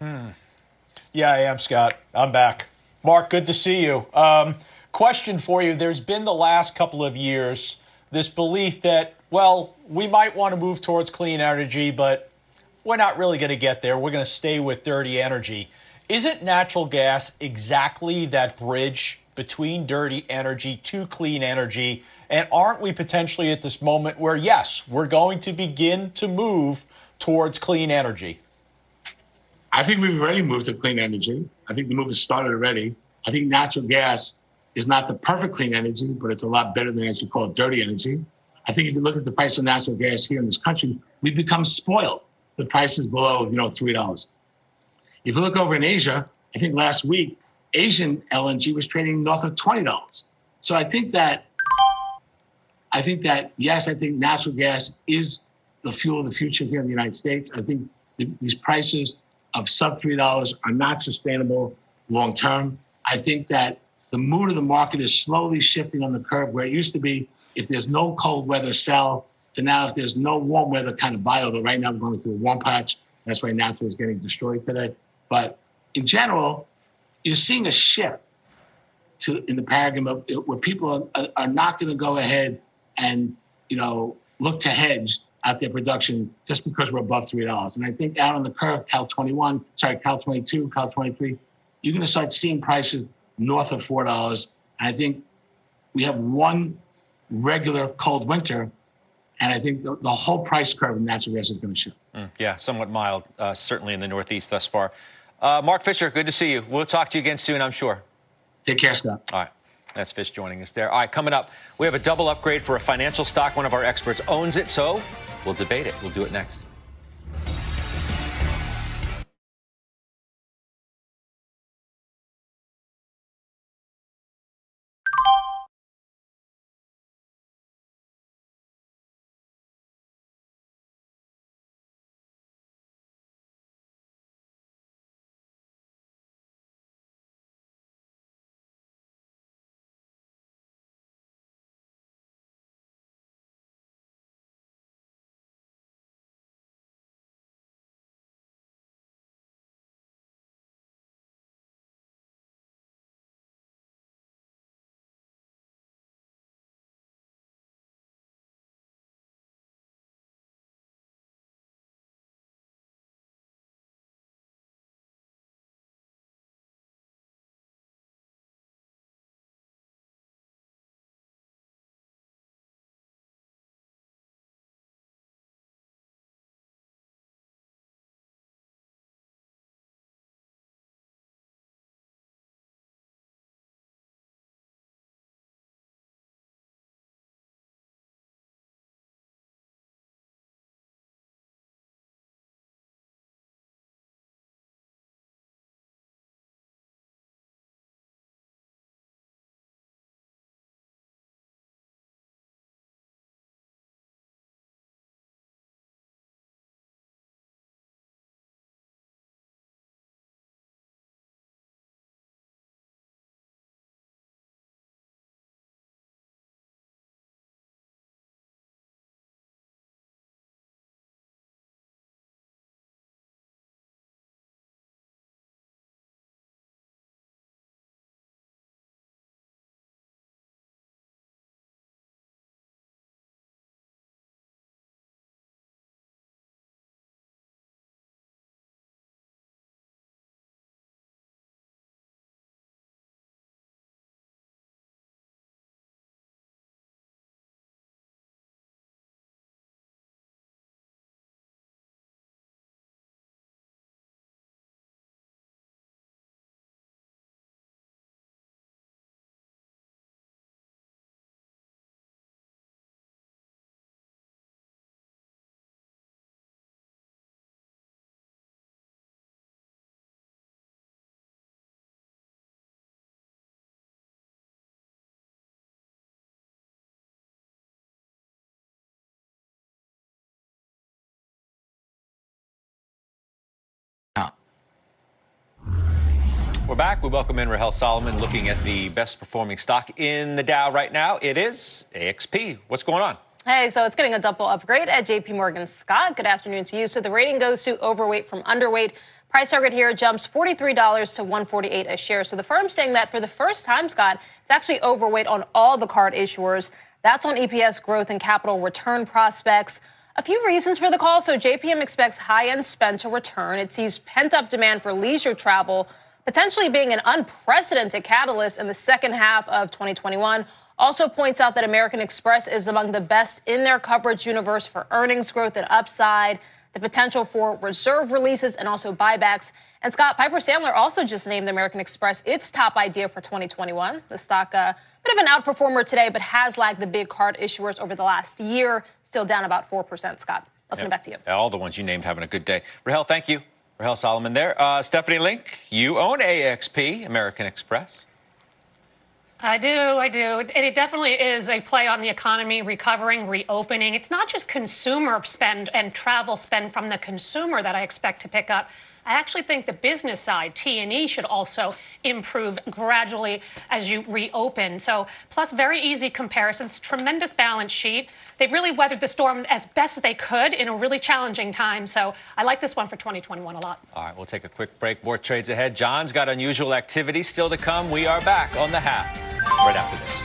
Speaker 15: Yeah, I am, Scott. I'm back. Mark, good to see you. Question for you. There's been the last couple of years this belief that, well, we might want to move towards clean energy, but we're not really going to get there. We're going to stay with dirty energy. Isn't natural gas exactly that bridge between dirty energy to clean energy? And aren't we potentially at this moment where, yes, we're going to begin to move towards clean energy?
Speaker 22: I think we've already moved to clean energy. I think the move has started already. I think natural gas is not the perfect clean energy, but it's a lot better than, as you call it, dirty energy. I think if you look at the price of natural gas here in this country, we've become spoiled. The price is below, $3. If you look over in Asia, I think last week, Asian LNG was trading north of $20. So I think that, yes, I think natural gas is the fuel of the future here in the United States. I think these prices of sub $3 are not sustainable long term. I think that the mood of the market is slowly shifting on the curve, where it used to be, if there's no cold weather, sell, to now if there's no warm weather, kind of buy, although right now we're going through a warm patch. That's why natural is getting destroyed today. But in general, you're seeing a shift in the paradigm of where people are not going to go ahead and, look to hedge out their production just because we're above $3. And I think out on the curve, Cal 22, Cal 23, you're going to start seeing prices north of $4. And I think we have one regular cold winter, and I think the whole price curve in natural gas is going to shift.
Speaker 16: Yeah, somewhat mild, certainly in the Northeast thus far. Mark Fisher, good to see you. We'll talk to you again soon, I'm sure.
Speaker 22: Take care, Scott.
Speaker 16: All right. That's Fish joining us there. All right, coming up, we have a double upgrade for a financial stock. One of our experts owns it, so we'll debate it. We'll do it next. We're back. We welcome in Rahel Solomon, looking at the best performing stock in the Dow right now. It is AXP. What's going on?
Speaker 5: Hey, so it's getting a double upgrade at JP Morgan. Scott, good afternoon to you. So the rating goes to overweight from underweight. Price target here jumps $43 to $148 a share. So the firm's saying that for the first time, Scott, it's actually overweight on all the card issuers. That's on EPS growth and capital return prospects. A few reasons for the call. So JPM expects high-end spend to return. It sees pent-up demand for leisure travel, potentially being an unprecedented catalyst in the second half of 2021. Also points out that American Express is among the best in their coverage universe for earnings growth and upside, the potential for reserve releases and also buybacks. And Scott, Piper Sandler also just named American Express its top idea for 2021. The stock, bit of an outperformer today, but has lagged the big card issuers over the last year, still down about 4%, Scott. I'll send it back to you.
Speaker 16: All the ones you named having a good day. Rahel, thank you. Rahel Solomon there. Stephanie Link, you own AXP, American Express.
Speaker 6: I do. And it definitely is a play on the economy, recovering, reopening. It's not just consumer spend and travel spend from the consumer that I expect to pick up. I actually think the business side, T&E, should also improve gradually as you reopen. So, plus very easy comparisons, tremendous balance sheet. They've really weathered the storm as best they could in a really challenging time. So I like this one for 2021 a lot.
Speaker 16: All right, we'll take a quick break. More trades ahead. John's got unusual activity still to come. We are back on The Hat right after this.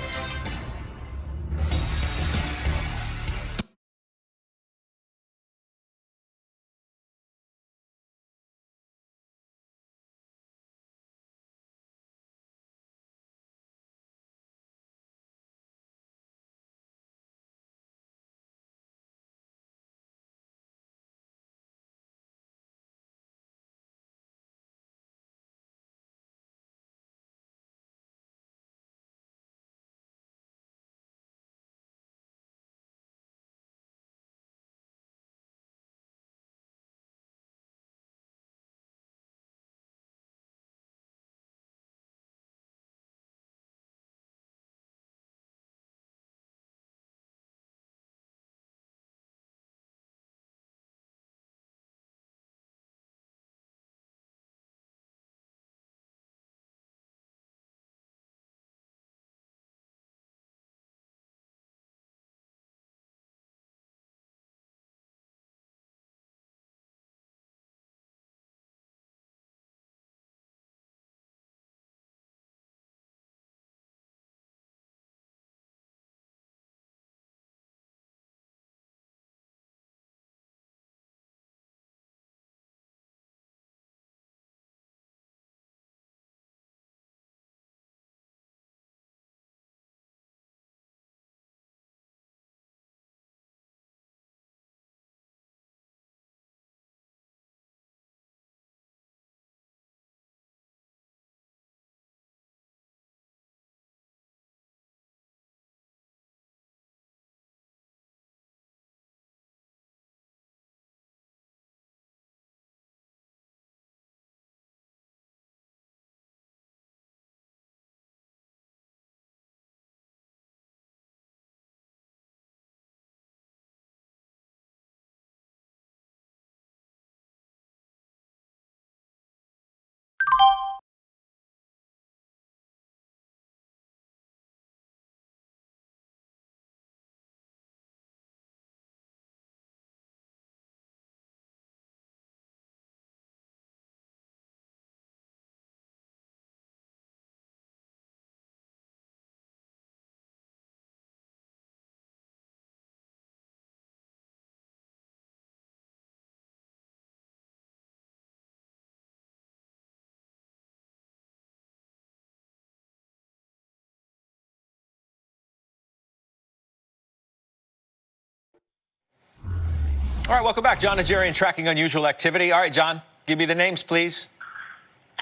Speaker 16: All right, welcome back. John Najarian tracking unusual activity. All right, John, give me the names, please.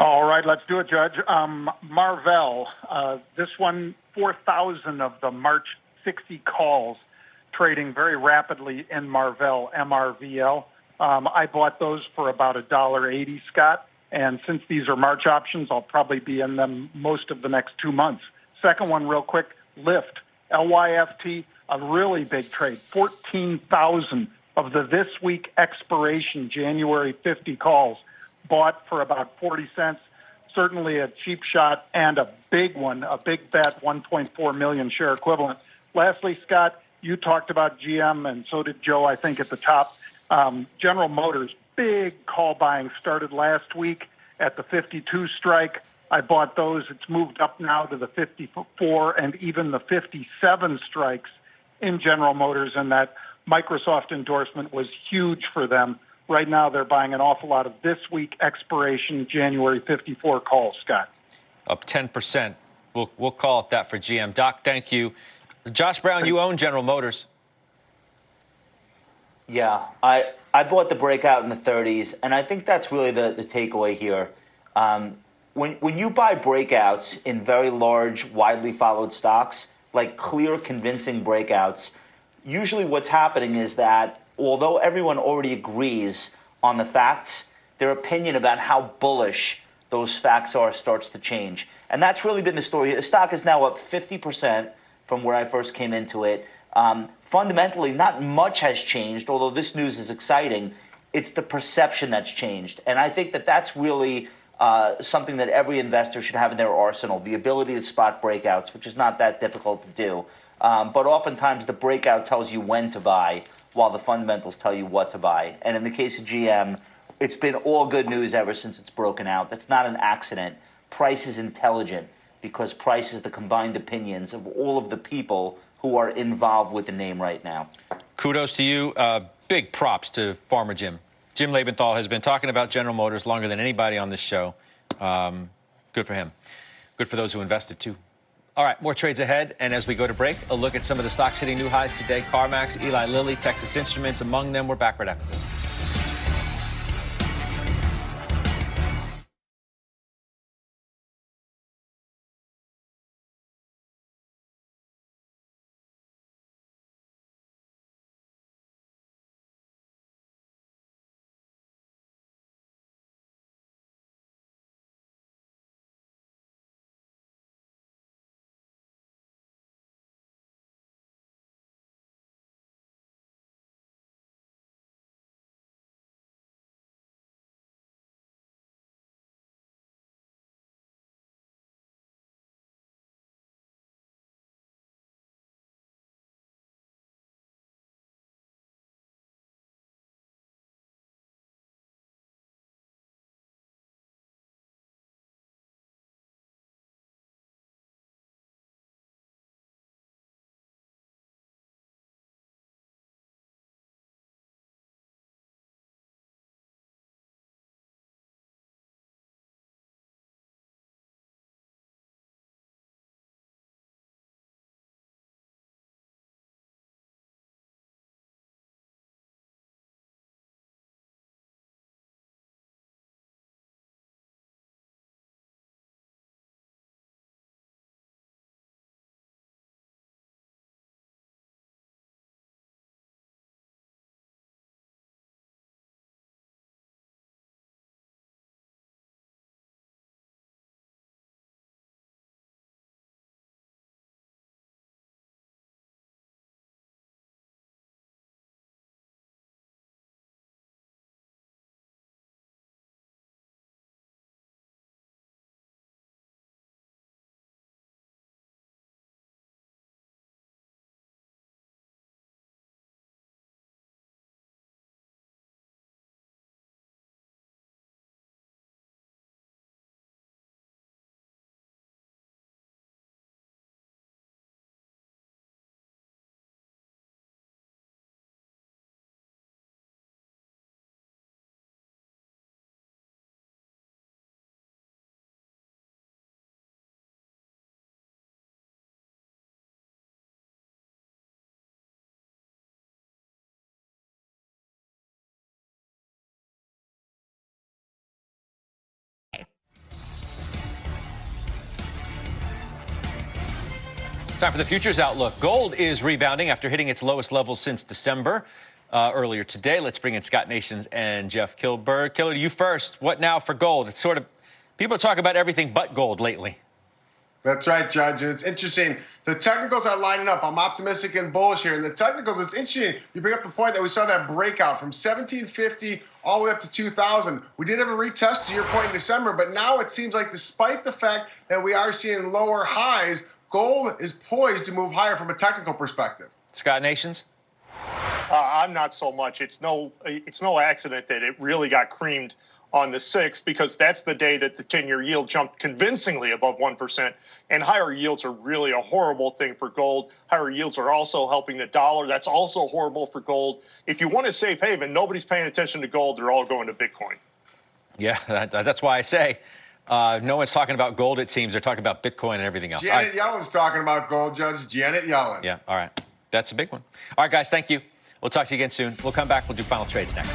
Speaker 17: All right, let's do it, Judge. Marvell, this one, 4,000 of the March 60 calls trading very rapidly in Marvell, MRVL. I bought those for about $1.80, Scott. And since these are March options, I'll probably be in them most of the next 2 months. Second one, real quick, Lyft, LYFT, a really big trade, 14,000 of the this week expiration January 50 calls bought for about 40 cents. Certainly a cheap shot and a big one, a big bet, 1.4 million share equivalent. Lastly, Scott, you talked about GM, and so did Joe, I think, at the top. General Motors, big call buying started last week at the 52 strike. I bought those. It's moved up now to the 54 and even the 57 strikes in General Motors, and that Microsoft endorsement was huge for them. Right now, they're buying an awful lot of this week expiration January 54 calls, Scott.
Speaker 16: Up 10%. We'll call it that for GM. Doc, thank you. Josh Brown, you own General Motors.
Speaker 14: Yeah, I bought the breakout in the 30s, and I think that's really the takeaway here. When you buy breakouts in very large, widely followed stocks, like clear, convincing breakouts, usually what's happening is that although everyone already agrees on the facts, their opinion about how bullish those facts are starts to change. And that's really been the story. The stock is now up 50% from where I first came into it. Fundamentally, not much has changed, although this news is exciting. It's the perception that's changed. And I think that that's really something that every investor should have in their arsenal, the ability to spot breakouts, which is not that difficult to do. But oftentimes the breakout tells you when to buy, while the fundamentals tell you what to buy. And in the case of GM, it's been all good news ever since it's broken out. That's not an accident. Price is intelligent because price is the combined opinions of all of the people who are involved with the name right now.
Speaker 16: Kudos to you. Big props to Farmer Jim. Jim Lebenthal has been talking about General Motors longer than anybody on this show. Good for him. Good for those who invested, too. All right, more trades ahead. And as we go to break, a look at some of the stocks hitting new highs today. CarMax, Eli Lilly, Texas Instruments among them. We're back right after this. Time for the futures outlook. Gold is rebounding after hitting its lowest level since December. Earlier today, let's bring in Scott Nations and Jeff Kilberg. Killer, you first. What now for gold? It's sort of, people talk about everything but gold lately.
Speaker 2: That's right, Judge. And it's interesting. The technicals are lining up. I'm optimistic and bullish here. And the technicals, it's interesting. You bring up the point that we saw that breakout from 1750 all the way up to 2000. We did have a retest to your point in December, but now it seems like despite the fact that we are seeing lower highs, gold is poised to move higher from a technical perspective.
Speaker 16: Scott Nations?
Speaker 10: I'm not so much. It's no accident that it really got creamed on the 6th, because that's the day that the 10-year yield jumped convincingly above 1%. And higher yields are really a horrible thing for gold. Higher yields are also helping the dollar. That's also horrible for gold. If you want a safe haven, nobody's paying attention to gold. They're all going to Bitcoin.
Speaker 16: Yeah, that's why I say no one's talking about gold, it seems. They're talking about Bitcoin and everything else.
Speaker 2: Janet Yellen's talking about gold, Judge. Janet Yellen.
Speaker 16: Yeah, all right. That's a big one. All right, guys, thank you. We'll talk to you again soon. We'll come back. We'll do final trades next.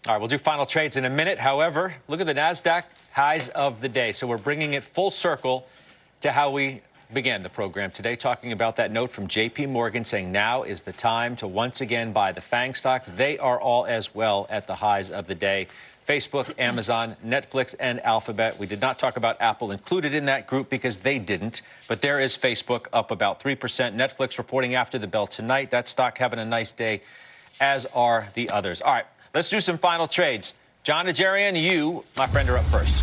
Speaker 16: All right, we'll do final trades in a minute. However, look at the NASDAQ highs of the day. So we're bringing it full circle to how we began the program today, talking about that note from J.P. Morgan saying now is the time to once again buy the FANG stocks. They are all as well at the highs of the day. Facebook, Amazon, Netflix, and Alphabet. We did not talk about Apple included in that group because they didn't. But there is Facebook up about 3%. Netflix reporting after the bell tonight. That stock having a nice day, as are the others. All right, let's do some final trades. John Najarian, you, my friend, are up first.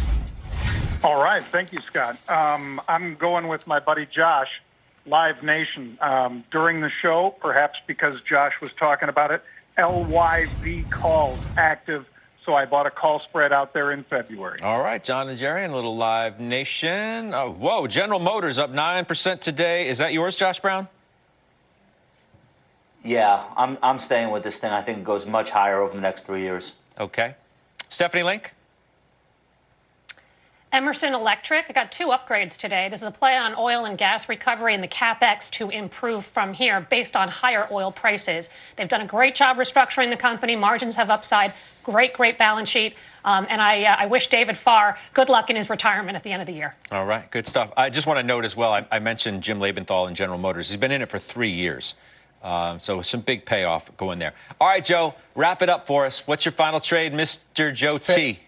Speaker 17: All right. Thank you, Scott. I'm going with my buddy Josh, Live Nation. During the show, perhaps because Josh was talking about it, LYV calls active. So I bought a call spread out there in February.
Speaker 16: All right, John Najarian, a little Live Nation. Oh, whoa, General Motors up 9% today. Is that yours, Josh Brown?
Speaker 14: Yeah, I'm staying with this thing. I think it goes much higher over the next 3 years.
Speaker 16: Okay. Stephanie Link?
Speaker 6: Emerson Electric, I got 2 upgrades today. This is a play on oil and gas recovery and the CapEx to improve from here based on higher oil prices. They've done a great job restructuring the company. Margins have upside. Great balance sheet. And I wish David Farr good luck in his retirement at the end of the year.
Speaker 16: All right, good stuff. I just want to note as well, I mentioned Jim Lebenthal in General Motors. He's been in it for 3 years. So some big payoff going there. All right, Joe, wrap it up for us. What's your final trade, Mr. Joe T?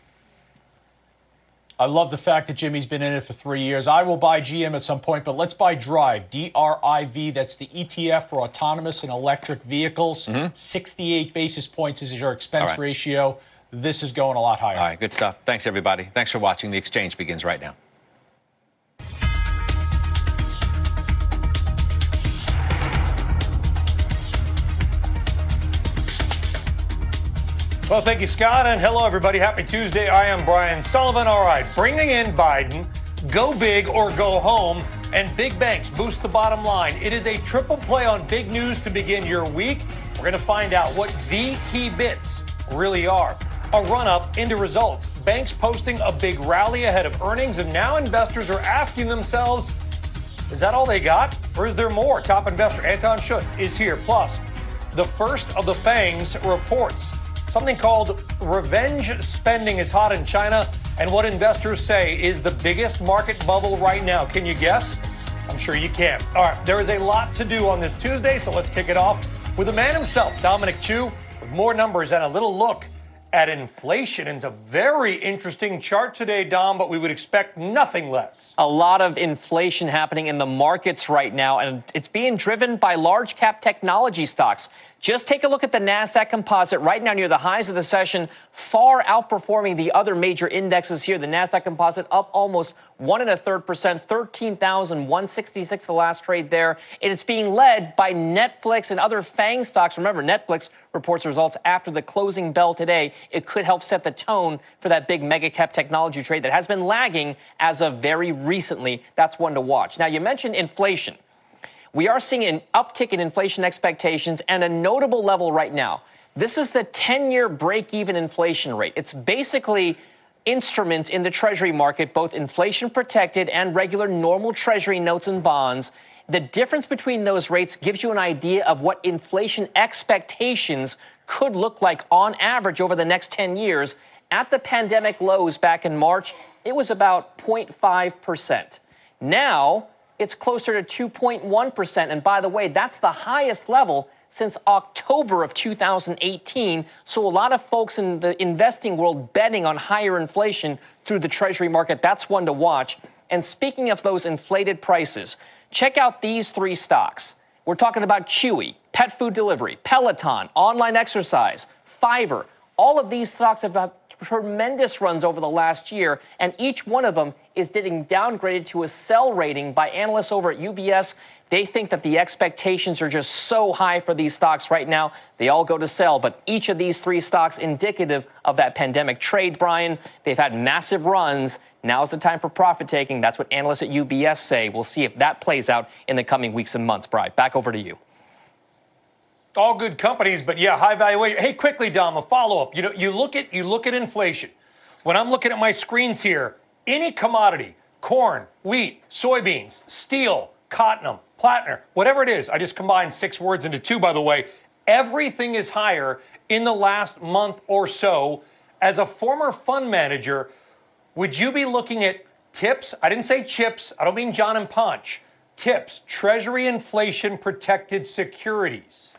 Speaker 15: I love the fact that Jimmy's been in it for 3 years. I will buy GM at some point, but let's buy Drive, D-R-I-V. That's the ETF for autonomous and electric vehicles. 68 basis points is your expense ratio. This is going a lot higher.
Speaker 16: All right, good stuff. Thanks, everybody. Thanks for watching. The exchange begins right now.
Speaker 7: Well, thank you, Scott, and hello, everybody. Happy Tuesday. I am Brian Sullivan. All right, bringing in Biden, go big or go home, and big banks boost the bottom line. It is a triple play on big news to begin your week. We're going to find out what the key bits really are. A run-up into results. Banks posting a big rally ahead of earnings, and now investors are asking themselves, is that all they got, or is there more? Top investor Anton Schutz is here. Plus, the first of the FANGs reports. Something called revenge spending is hot in China, and what investors say is the biggest market bubble right now. Can you guess? I'm sure you can. All right, there is a lot to do on this Tuesday, so let's kick it off with the man himself, Dominic Chu, with more numbers and a little look at inflation. It's a very interesting chart today, Dom, but we would expect nothing less.
Speaker 8: A lot of inflation happening in the markets right now, and it's being driven by large cap technology stocks. Just take a look at the NASDAQ composite right now near the highs of the session, far outperforming the other major indexes here. The NASDAQ composite up almost 1 1/3%, 13,166 the last trade there. And it's being led by Netflix and other FANG stocks. Remember, Netflix reports results after the closing bell today. It could help set the tone for that big mega cap technology trade that has been lagging as of very recently. That's one to watch. Now, you mentioned inflation. We are seeing an uptick in inflation expectations and a notable level right now. This is the 10-year break-even inflation rate. It's basically instruments in the Treasury market, both inflation-protected and regular normal Treasury notes and bonds. The difference between those rates gives you an idea of what inflation expectations could look like on average over the next 10 years. At the pandemic lows back in March, it was about 0.5%. Now, it's closer to 2.1%. And by the way, that's the highest level since October of 2018. So a lot of folks in the investing world betting on higher inflation through the Treasury market. That's one to watch. And speaking of those inflated prices, check out these 3 stocks. We're talking about Chewy, pet food delivery, Peloton, online exercise, Fiverr. All of these stocks have had tremendous runs over the last year, and each one of them is getting downgraded to a sell rating by analysts over at UBS. They think that the expectations are just so high for these stocks right now, they all go to sell. But each of these 3 stocks indicative of that pandemic trade, Brian. They've had massive runs. Now's the time for profit taking. That's what analysts at UBS say. We'll see if that plays out in the coming weeks and months. Brian, back over to you.
Speaker 7: All good companies, but yeah, high valuation. Hey, quickly, Dom, a follow-up. You look at inflation. When I'm looking at my screens here, any commodity, corn, wheat, soybeans, steel, cotton, platinum, whatever it is, I just combined 6 words into 2, by the way. Everything is higher in the last month or so. As a former fund manager, would you be looking at tips? I didn't say chips. I don't mean John and Punch. Tips, Treasury inflation protected securities.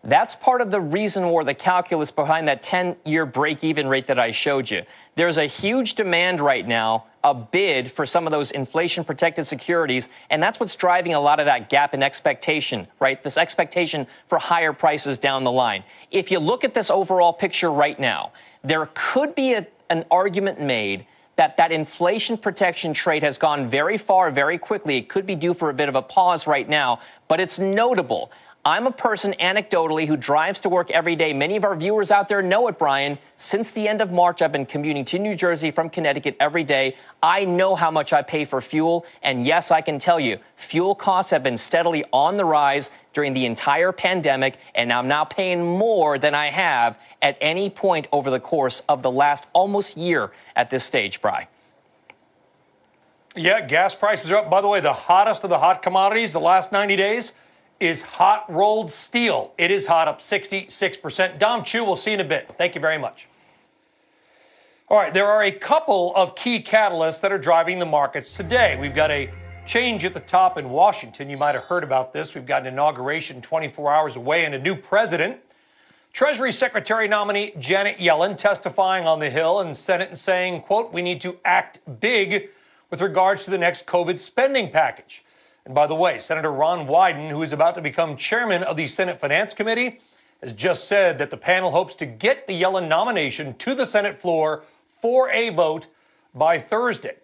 Speaker 8: That's part of the reason or the calculus behind that 10-year break-even rate that I showed you. There's a huge demand right now, a bid for some of those inflation-protected securities, and that's what's driving a lot of that gap in expectation, right? This expectation for higher prices down the line. If you look at this overall picture right now, there could be an argument made that inflation protection trade has gone very far, very quickly. It could be due for a bit of a pause right now, but it's notable. I'm a person, anecdotally, who drives to work every day. Many of our viewers out there know it, Brian. Since the end of March, I've been commuting to New Jersey from Connecticut every day. I know how much I pay for fuel. And yes, I can tell you, fuel costs have been steadily on the rise during the entire pandemic. And I'm now paying more than I have at any point over the course of the last almost year at this stage, Bri.
Speaker 7: Yeah, gas prices are up. By the way, the hottest of the hot commodities the last 90 days is hot rolled steel. It is hot, up 66%. Dom Chu, we'll see you in a bit. Thank you very much. All right, there are a couple of key catalysts that are driving the markets today. We've got a change at the top in Washington. You might have heard about this. We've got an inauguration 24 hours away and a new president. Treasury Secretary nominee Janet Yellen testifying on the Hill and Senate and saying, quote, we need to act big with regards to the next COVID spending package. And by the way, Senator Ron Wyden, who is about to become chairman of the Senate Finance Committee, has just said that the panel hopes to get the Yellen nomination to the Senate floor for a vote by Thursday.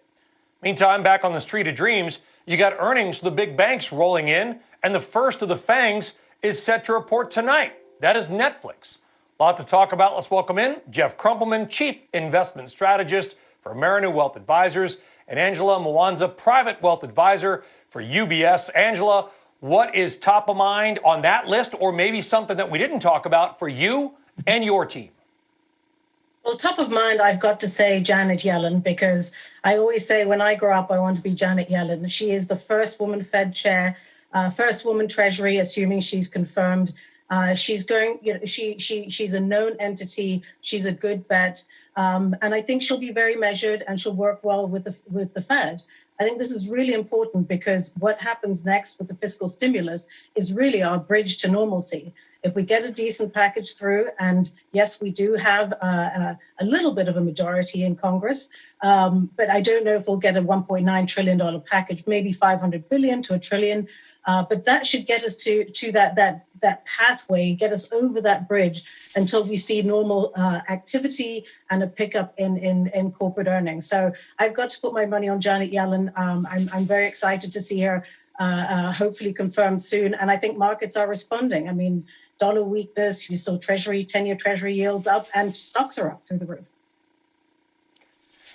Speaker 7: Meantime, back on the Street of Dreams, you got earnings for the big banks rolling in, and the first of the FANGs is set to report tonight. That is Netflix. A lot to talk about. Let's welcome in Jeff Krumpelman, Chief Investment Strategist for Marinu Wealth Advisors, and Angela Mwanza, Private Wealth Advisor for UBS. Angela, what is top of mind on that list, or maybe something that we didn't talk about for you and your team?
Speaker 9: Well, top of mind, I've got to say Janet Yellen, because I always say when I grow up, I want to be Janet Yellen. She is the first woman Fed chair, first woman Treasury, assuming she's confirmed. She's going, you know, she's a known entity. She's a good bet. And I think she'll be very measured and she'll work well with the Fed. I think this is really important because what happens next with the fiscal stimulus is really our bridge to normalcy. If we get a decent package through, and yes, we do have a little bit of a majority in Congress, but I don't know if we'll get a $1.9 trillion package, maybe $500 billion to $1 trillion. But that should get us to that pathway, get us over that bridge until we see normal activity and a pickup in corporate earnings. So I've got to put my money on Janet Yellen. I'm very excited to see her hopefully confirmed soon. And I think markets are responding. I mean, dollar weakness, you saw 10-year Treasury yields up and stocks are up through the roof.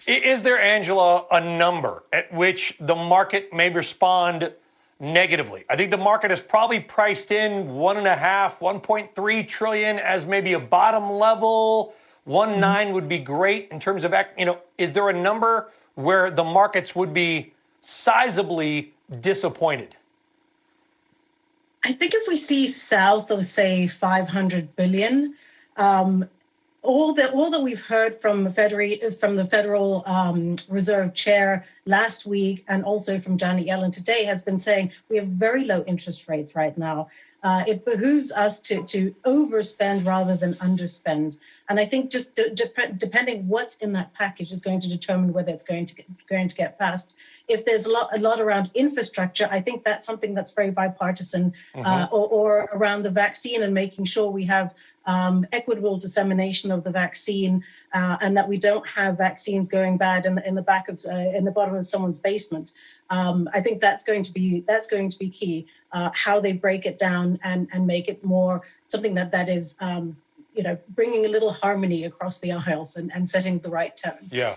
Speaker 7: Is there, Angela, a number at which the market may respond negatively? I think the market has probably priced in 1.3 trillion as maybe a bottom level. 1.9 would be great in terms of, you know, is there a number where the markets would be sizably disappointed?
Speaker 9: I think if we see south of, say, 500 billion, all that we've heard from the Federal Reserve Chair last week and also from Janet Yellen today has been saying we have very low interest rates right now. It behooves us to overspend rather than underspend. And I think just depending what's in that package is going to determine whether it's going to get passed. If there's a lot around infrastructure, I think that's something that's very bipartisan, or around the vaccine and making sure we have equitable dissemination of the vaccine, and that we don't have vaccines going bad in the bottom of someone's basement. I think that's going to be key. How they break it down and make it more something that is bringing a little harmony across the aisles and setting the right tone.
Speaker 7: Yeah.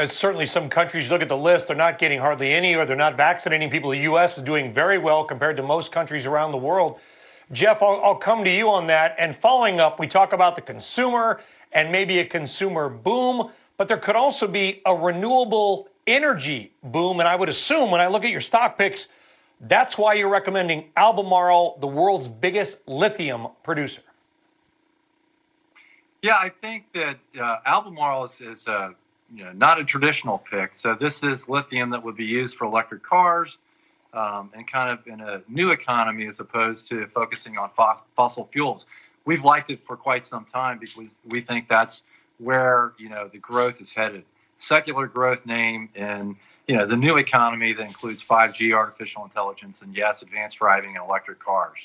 Speaker 7: Certainly some countries, look at the list, they're not getting hardly any, or they're not vaccinating people. The U.S. is doing very well compared to most countries around the world. Jeff, I'll come to you on that. And following up, we talk about the consumer and maybe a consumer boom, but there could also be a renewable energy boom. And I would assume when I look at your stock picks, That's why you're recommending Albemarle, the world's biggest lithium producer.
Speaker 1: Yeah, I think that Albemarle is not a traditional pick. So this is lithium that would be used for electric cars and kind of in a new economy as opposed to focusing on fossil fuels. We've liked it for quite some time because we think that's where the growth is headed. Secular growth name in the new economy that includes 5G, artificial intelligence, and yes, advanced driving and electric cars.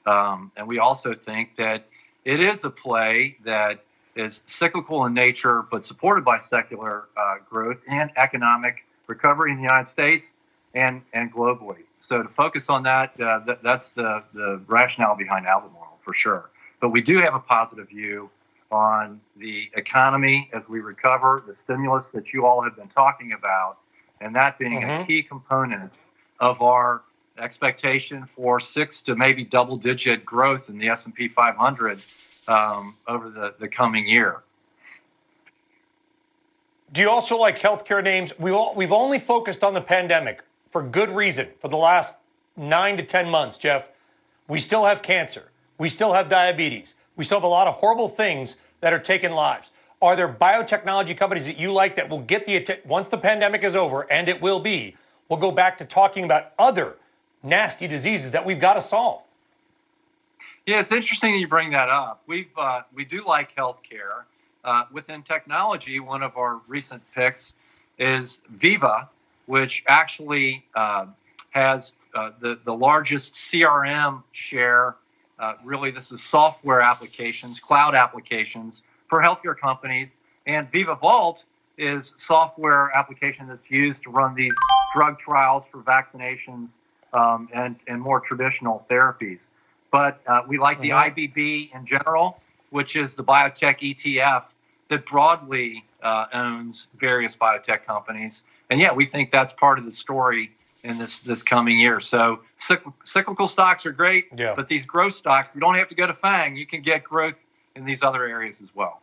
Speaker 1: And we also think that it is a play that is cyclical in nature, but supported by secular growth and economic recovery in the United States and globally. So to focus on that, that's the rationale behind Albemarle for sure. But we do have a positive view on the economy as we recover, the stimulus that you all have been talking about, and that being a key component of our expectation for 6 to maybe double-digit growth in the S&P 500 over the coming year.
Speaker 7: Do you also like healthcare names? We've only focused on the pandemic for good reason for the last 9 to 10 months, Jeff. We still have cancer. We still have diabetes. We still have a lot of horrible things that are taking lives. Are there biotechnology companies that you like that will get once the pandemic is over, and it will be, we'll go back to talking about other nasty diseases that we've got to solve?
Speaker 1: Yeah, it's interesting that you bring that up. We do like healthcare. Within technology, one of our recent picks is Viva, which actually has the largest CRM share. Really, this is software applications, cloud applications for healthcare companies. And Viva Vault is software application that's used to run these drug trials for vaccinations and more traditional therapies. But we like the IBB in general, which is the biotech ETF that broadly owns various biotech companies. And yeah, we think that's part of the story in this coming year. So cyclical stocks are great, but these growth stocks, you don't have to go to FANG. You can get growth in these other areas as well.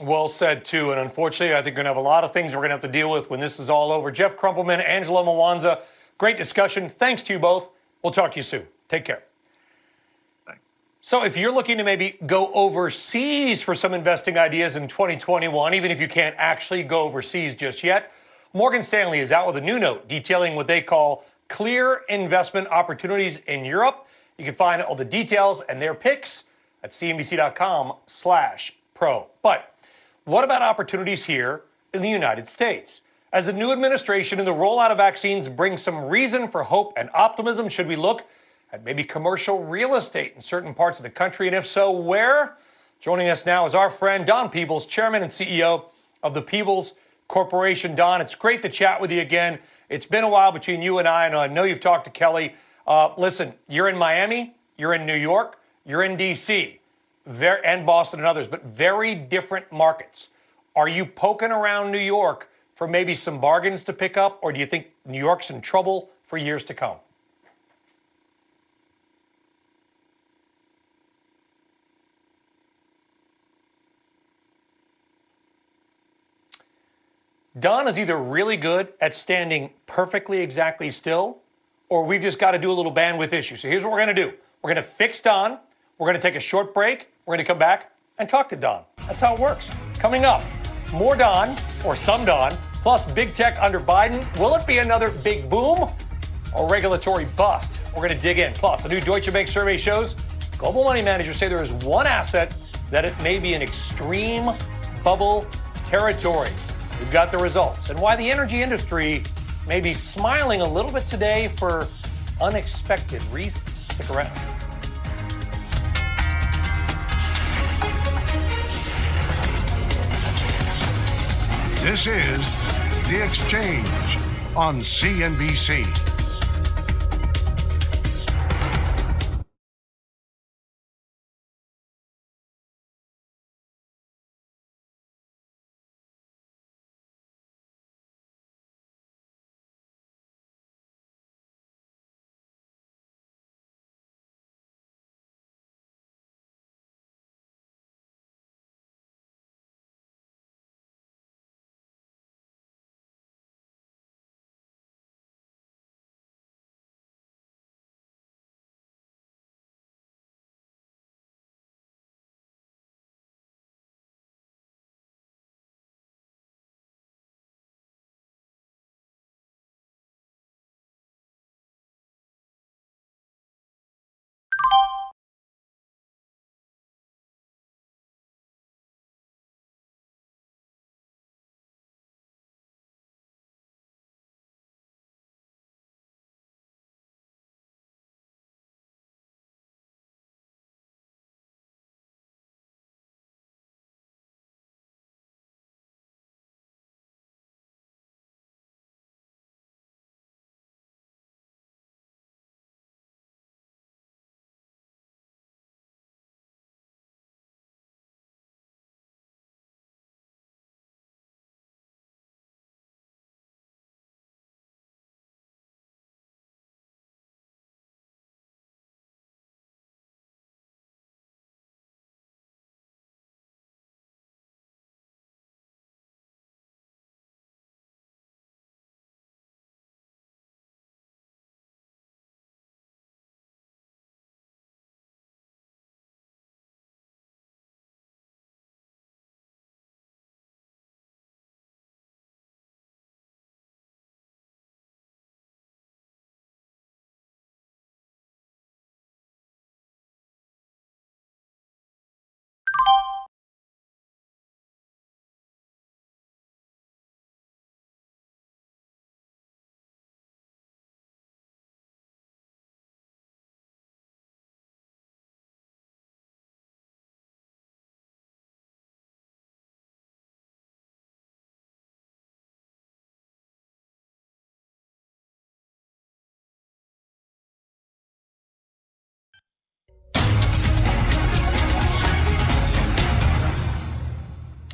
Speaker 7: Well said, too. And unfortunately, I think we're going to have a lot of things we're going to have to deal with when this is all over. Jeff Crumpleman, Angela Mwanza, great discussion. Thanks to you both. We'll talk to you soon. Take care.
Speaker 1: Thanks.
Speaker 7: So if you're looking to maybe go overseas for some investing ideas in 2021, even if you can't actually go overseas just yet, Morgan Stanley is out with a new note detailing what they call clear investment opportunities in Europe. You can find all the details and their picks at cnbc.com/pro. But what about opportunities here in the United States? As the new administration and the rollout of vaccines brings some reason for hope and optimism, should we look at maybe commercial real estate in certain parts of the country? And if so, where? Joining us now is our friend Don Peebles, Chairman and CEO of the Peebles Corporation. Don, it's great to chat with you again. It's been a while between you and I know you've talked to Kelly. Listen, you're in Miami, you're in New York, you're in D.C., and Boston and others, but very different markets. Are you poking around New York for maybe some bargains to pick up, or do you think New York's in trouble for years to come? Don is either really good at standing perfectly exactly still, or we've just got to do a little bandwidth issue. So here's what we're going to do. We're going to fix Don. We're going to take a short break. We're going to come back and talk to Don. That's how it works. Coming up, more Don, or some Don, plus big tech under Biden. Will it be another big boom or regulatory bust? We're going to dig in. Plus, a new Deutsche Bank survey shows global money managers say there is one asset that it may be in extreme bubble territory. We've got the results and why the energy industry may be smiling a little bit today for unexpected reasons. Stick around.
Speaker 21: This is The Exchange on CNBC.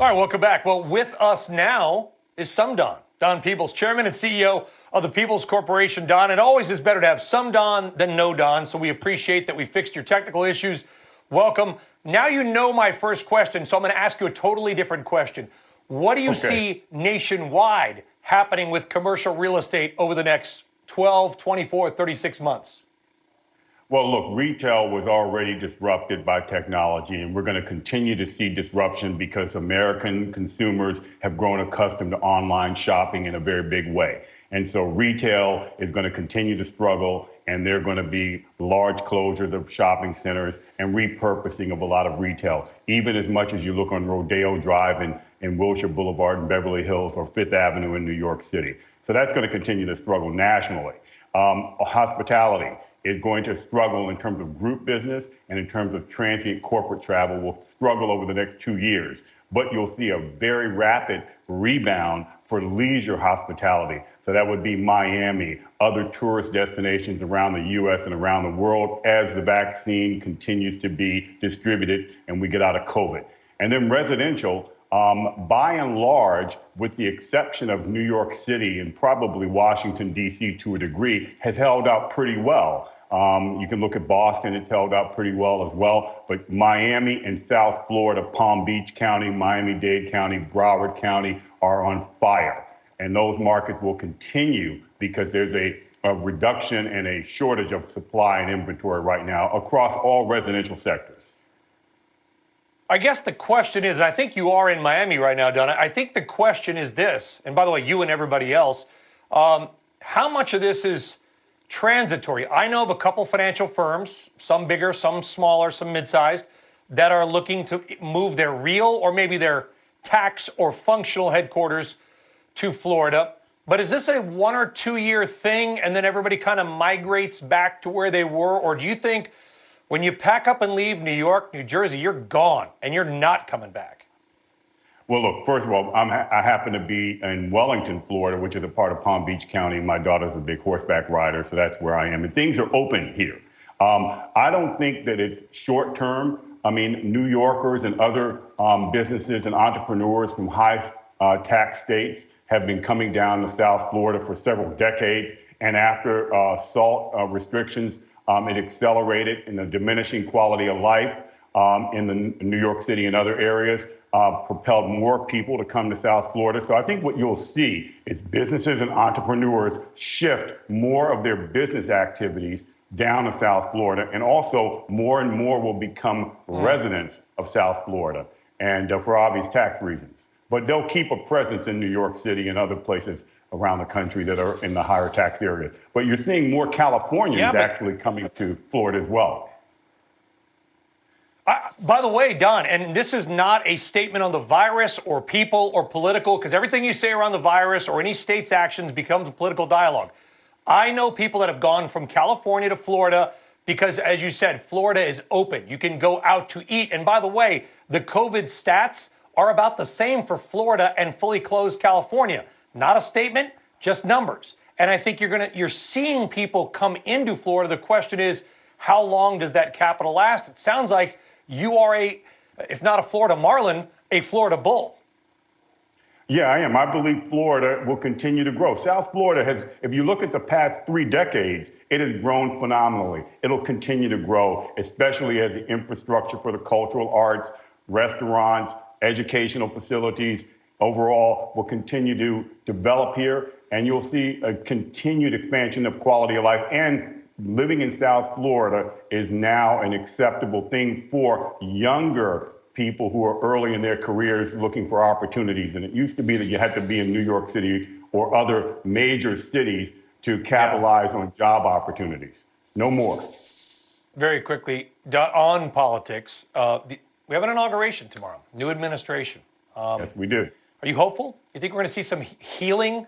Speaker 7: All right, welcome back. Well, with us now is some Don. Don Peebles, Chairman and CEO of the People's Corporation. Don, it always is better to have some Don than no Don, so we appreciate that we fixed your technical issues. Welcome. Now you know my first question, so I'm going to ask you a totally different question. What do you see nationwide happening with commercial real estate over the next 12, 24, 36 months?
Speaker 3: Well, look, retail was already disrupted by technology, and we're going to continue to see disruption because American consumers have grown accustomed to online shopping in a very big way. And so retail is going to continue to struggle, and there are going to be large closures of shopping centers and repurposing of a lot of retail, even as much as you look on Rodeo Drive in Wilshire Boulevard in Beverly Hills or Fifth Avenue in New York City. So that's going to continue to struggle nationally. Hospitality is going to struggle in terms of group business and in terms of transient corporate travel will struggle over the next 2 years. But you'll see a very rapid rebound for leisure hospitality. So that would be Miami, other tourist destinations around the U.S. and around the world as the vaccine continues to be distributed and we get out of COVID. And then residential, by and large, with the exception of New York City and probably Washington, D.C. to a degree, has held out pretty well. You can look at Boston, it's held out pretty well as well. But Miami and South Florida, Palm Beach County, Miami-Dade County, Broward County are on fire. And those markets will continue because there's a reduction and a shortage of supply and inventory right now across all residential sectors.
Speaker 7: I guess the question is, and I think you are in Miami right now, Donna. I think the question is this, and by the way, you and everybody else, how much of this is transitory? I know of a couple financial firms, some bigger, some smaller, some mid-sized, that are looking to move their real or maybe their tax or functional headquarters to Florida. But is this a 1 or 2 year thing and then everybody kind of migrates back to where they were? Or do you think when you pack up and leave New York, New Jersey, you're gone and you're not coming back?
Speaker 3: Well, look, first of all, I happen to be in Wellington, Florida, which is a part of Palm Beach County. My daughter's a big horseback rider, so that's where I am. And things are open here. I don't think that it's short term. I mean, New Yorkers and other businesses and entrepreneurs from high tax states have been coming down to South Florida for several decades. And after SALT restrictions, it accelerated in the diminishing quality of life in the New York City and other areas. Propelled more people to come to South Florida. So I think what you'll see is businesses and entrepreneurs shift more of their business activities down to South Florida, and also more and more will become residents of South Florida, and for obvious tax reasons. But they'll keep a presence in New York City and other places around the country that are in the higher tax areas. But you're seeing more Californians actually coming to Florida as well.
Speaker 7: By the way, Don, and this is not a statement on the virus or people or political, because everything you say around the virus or any state's actions becomes a political dialogue. I know people that have gone from California to Florida because, as you said, Florida is open. You can go out to eat. And by the way, the COVID stats are about the same for Florida and fully closed California. Not a statement, just numbers. And I think you're seeing people come into Florida. The question is, how long does that capital last? It sounds like you are if not a Florida Marlin, a Florida Bull.
Speaker 3: Yeah, I am. I believe Florida will continue to grow. South Florida has, if you look at the past 3 decades, it has grown phenomenally. It'll continue to grow, especially as the infrastructure for the cultural arts, restaurants, educational facilities overall will continue to develop here. And you'll see a continued expansion of quality of life. And living in South Florida is now an acceptable thing for younger people who are early in their careers looking for opportunities. And it used to be that you had to be in New York City or other major cities to capitalize on job opportunities. No more.
Speaker 7: Very quickly, on politics, we have an inauguration tomorrow, new administration.
Speaker 3: Yes, we do.
Speaker 7: Are you hopeful? You think we're going to see some healing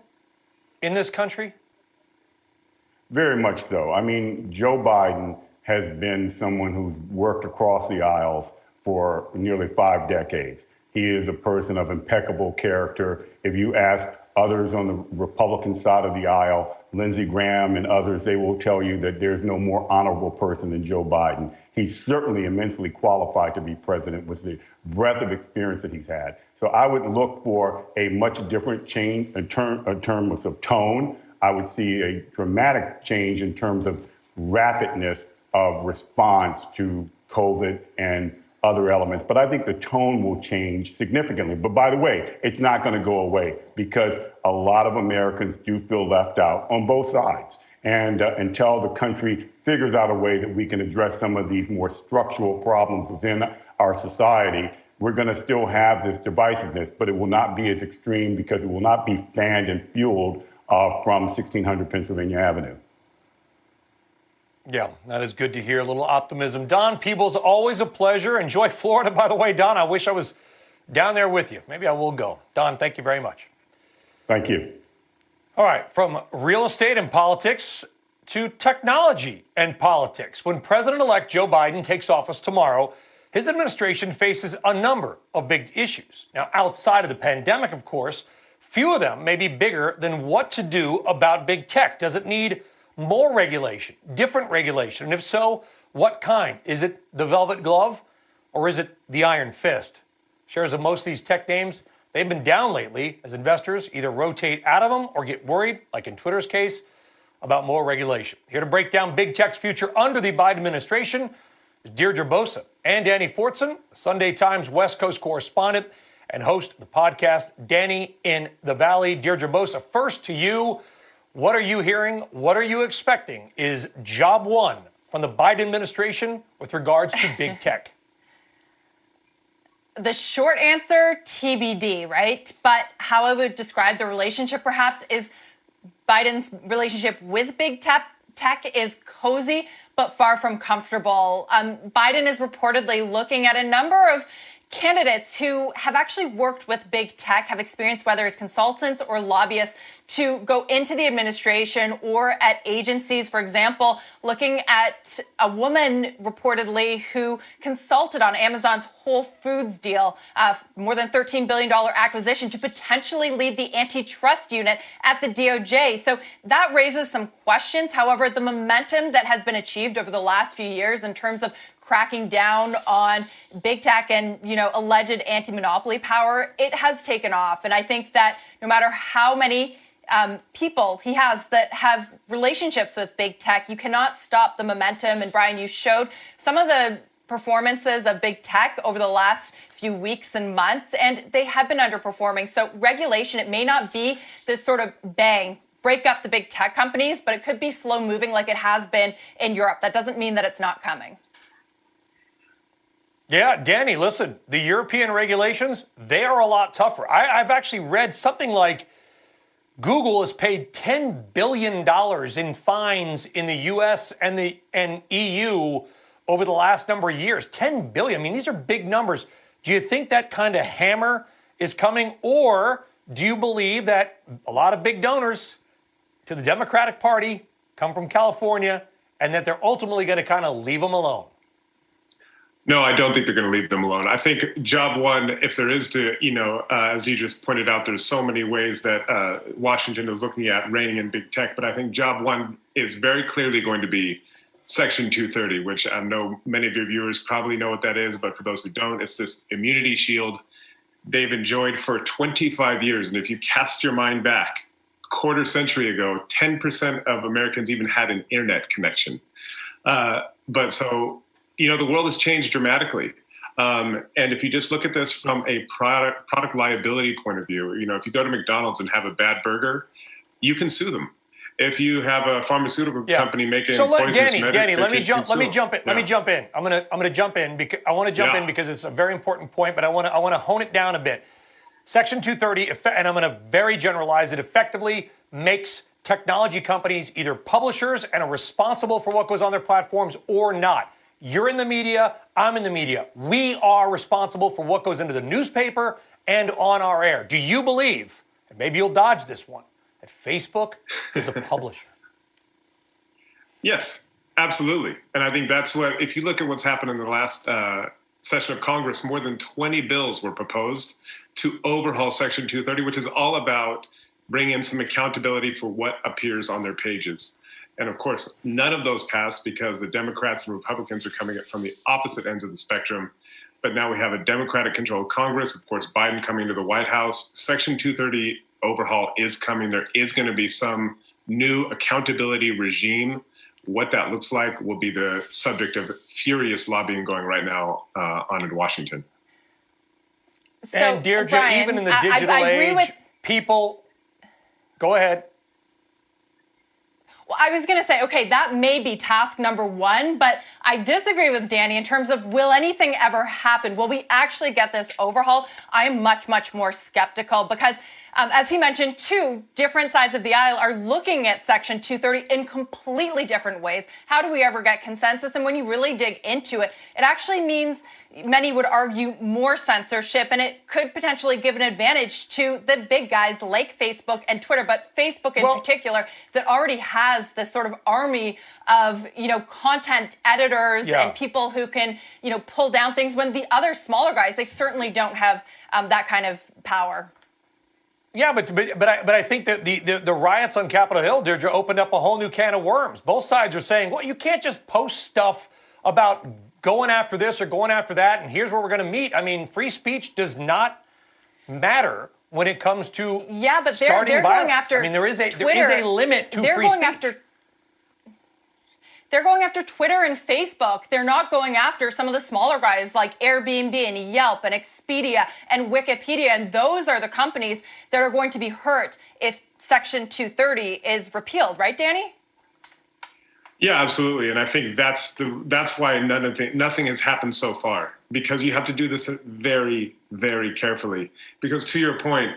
Speaker 7: in this country?
Speaker 3: Very much so. I mean, Joe Biden has been someone who's worked across the aisles for nearly 5 decades. He is a person of impeccable character. If you ask others on the Republican side of the aisle, Lindsey Graham and others, they will tell you that there's no more honorable person than Joe Biden. He's certainly immensely qualified to be president with the breadth of experience that he's had. So I would look for a much different change in terms of tone. I would see a dramatic change in terms of rapidness of response to COVID and other elements. But I think the tone will change significantly. But by the way, it's not going to go away because a lot of Americans do feel left out on both sides. And until the country figures out a way that we can address some of these more structural problems within our society, we're going to still have this divisiveness, but it will not be as extreme because it will not be fanned and fueled from 1600 Pennsylvania Avenue.
Speaker 7: Yeah, that is good to hear. A little optimism. Don Peebles, always a pleasure. Enjoy Florida, by the way, Don. I wish I was down there with you. Maybe I will go. Don, thank you very much.
Speaker 3: Thank you.
Speaker 7: All right, from real estate and politics to technology and politics. When President-elect Joe Biden takes office tomorrow, his administration faces a number of big issues. Now, outside of the pandemic, of course, few of them may be bigger than what to do about big tech. Does it need more regulation, different regulation? And if so, what kind? Is it the velvet glove or is it the iron fist? Shares of most of these tech names, they've been down lately as investors either rotate out of them or get worried, like in Twitter's case, about more regulation. Here to break down big tech's future under the Biden administration is Deirdre Bosa and Danny Fortson, Sunday Times West Coast correspondent and host of the podcast Danny in the Valley. Deirdre Bosa, first to you. What are you hearing? What are you expecting? Is job one from the Biden administration with regards to big tech?
Speaker 4: The short answer, TBD, right? But how I would describe the relationship perhaps is Biden's relationship with big tech is cozy, but far from comfortable. Biden is reportedly looking at a number of candidates who have actually worked with big tech, have experience, whether as consultants or lobbyists, to go into the administration or at agencies. For example, looking at a woman reportedly who consulted on Amazon's Whole Foods deal, more than $13 billion acquisition to potentially lead the antitrust unit at the DOJ. So that raises some questions. However, the momentum that has been achieved over the last few years in terms of cracking down on big tech and, alleged anti-monopoly power, it has taken off. And I think that no matter how many people he has that have relationships with big tech, you cannot stop the momentum. And Brian, you showed some of the performances of big tech over the last few weeks and months, and they have been underperforming. So regulation, it may not be this sort of bang, break up the big tech companies, but it could be slow moving like it has been in Europe. That doesn't mean that it's not coming.
Speaker 7: Yeah, Danny, listen, the European regulations, they are a lot tougher. I've actually read something like Google has paid $10 billion in fines in the U.S. and EU over the last number of years. $10 billion. I mean, these are big numbers. Do you think that kind of hammer is coming? Or do you believe that a lot of big donors to the Democratic Party come from California and that they're ultimately going to kind of leave them alone?
Speaker 11: No, I don't think they're going to leave them alone. I think job one, if there is to, as Dee just pointed out, there's so many ways that Washington is looking at reining in big tech. But I think job one is very clearly going to be Section 230, which I know many of your viewers probably know what that is. But for those who don't, it's this immunity shield they've enjoyed for 25 years. And if you cast your mind back, a quarter century ago, 10% of Americans even had an internet connection. The world has changed dramatically. And if you just look at this from a product liability point of view, if you go to McDonald's and have a bad burger, you can sue them. If you have a pharmaceutical company making poisonous medicine,
Speaker 7: Danny, let me jump in. I'm gonna jump in because I want to jump in because it's a very important point, but I want to hone it down a bit. Section 230, and I'm going to very generalize it, effectively makes technology companies either publishers and are responsible for what goes on their platforms or not. You're in the media, I'm in the media. We are responsible for what goes into the newspaper and on our air. Do you believe, and maybe you'll dodge this one, that Facebook is a publisher?
Speaker 11: Yes, absolutely. And I think that's what, if you look at what's happened in the last session of Congress, more than 20 bills were proposed to overhaul Section 230, which is all about bringing in some accountability for what appears on their pages. And of course, none of those passed because the Democrats and Republicans are coming at from the opposite ends of the spectrum. but now we have a Democratic-controlled Congress. Of course, Biden coming to the White House. Section 230 overhaul is coming. There is going to be some new accountability regime. What that looks like will be the subject of furious lobbying going right now on in Washington.
Speaker 7: And Deirdre,
Speaker 4: Brian,
Speaker 7: even in the digital age, people. Go ahead.
Speaker 4: Well, I was going to say, okay, that may be task number one, but I disagree with Danny in terms of will anything ever happen? Will we actually get this overhaul? I am much, much more skeptical because, as he mentioned, two different sides of the aisle are looking at Section 230 in completely different ways. How do we ever get consensus? And when you really dig into it, it actually means many would argue more censorship, and it could potentially give an advantage to the big guys like Facebook and Twitter, but Facebook in particular that already has this sort of army of, content editors and people who can, pull down things when the other smaller guys, they certainly don't have that kind of power.
Speaker 7: Yeah, but I think that the riots on Capitol Hill, Deirdre, opened up a whole new can of worms. Both sides are saying, well, you can't just post stuff about going after this or going after that, and here's where we're going to meet. I mean, free speech does not matter when it comes to
Speaker 4: but they're
Speaker 7: starting
Speaker 4: going
Speaker 7: violence.
Speaker 4: after
Speaker 7: I mean, there is a limit to
Speaker 4: they're
Speaker 7: free
Speaker 4: going
Speaker 7: speech.
Speaker 4: They're going after Twitter and Facebook. They're not going after some of the smaller guys like Airbnb and Yelp and Expedia and Wikipedia. And those are the companies that are going to be hurt if Section 230 is repealed. Right, Danny?
Speaker 11: Yeah, absolutely. And I think that's why nothing has happened so far, because you have to do this very, very carefully. Because to your point,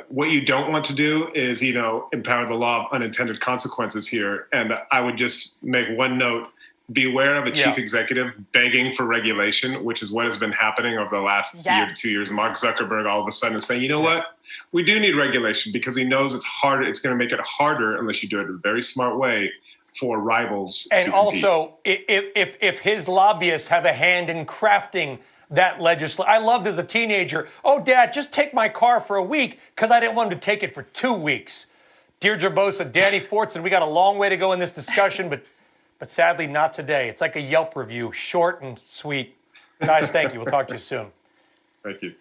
Speaker 11: what you don't want to do is, empower the law of unintended consequences here. And I would just make one note: beware of a chief executive begging for regulation, which is what has been happening over the last year to 2 years. Mark Zuckerberg all of a sudden is saying, you know what? We do need regulation, because he knows it's harder. It's going to make it harder, unless you do it in a very smart way, for rivals
Speaker 7: and
Speaker 11: to
Speaker 7: also, if his lobbyists have a hand in crafting that legislation. I loved as a teenager, oh, Dad, just take my car for a week, because I didn't want him to take it for 2 weeks. Deirdre Bosa, Danny Fortson, we got a long way to go in this discussion, but sadly not today. It's like a Yelp review, short and sweet. Guys, thank you. We'll talk to you soon.
Speaker 11: Thank you.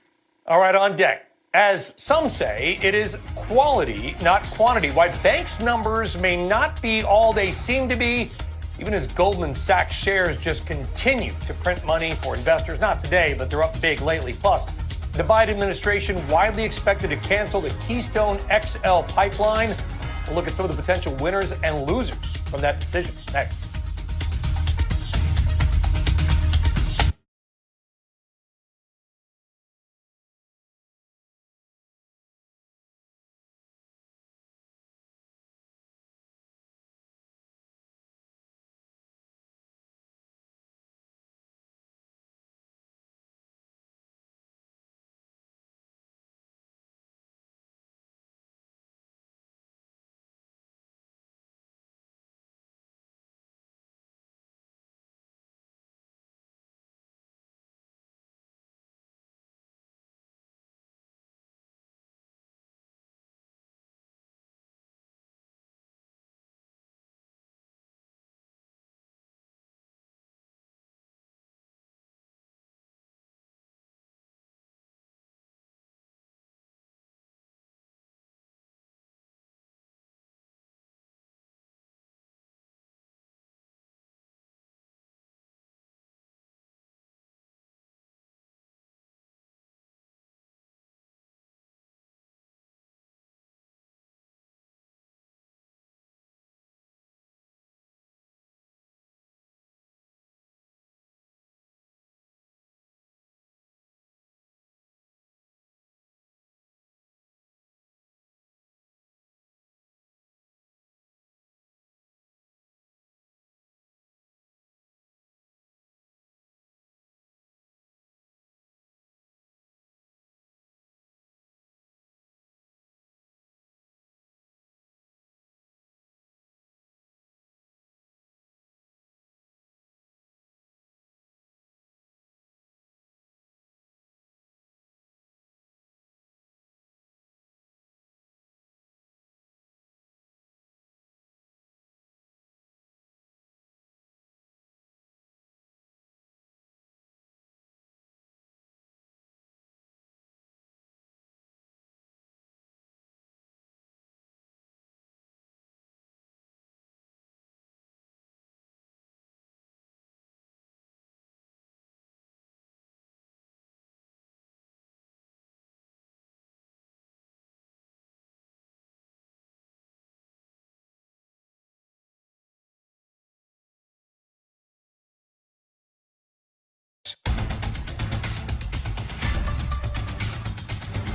Speaker 7: All right, on deck. As some say, it is quality, not quantity. Why banks' numbers may not be all they seem to be, even as Goldman Sachs shares just continue to print money for investors. Not today, but they're up big lately. Plus, the Biden administration widely expected to cancel the Keystone XL pipeline. We'll look at some of the potential winners and losers from that decision next.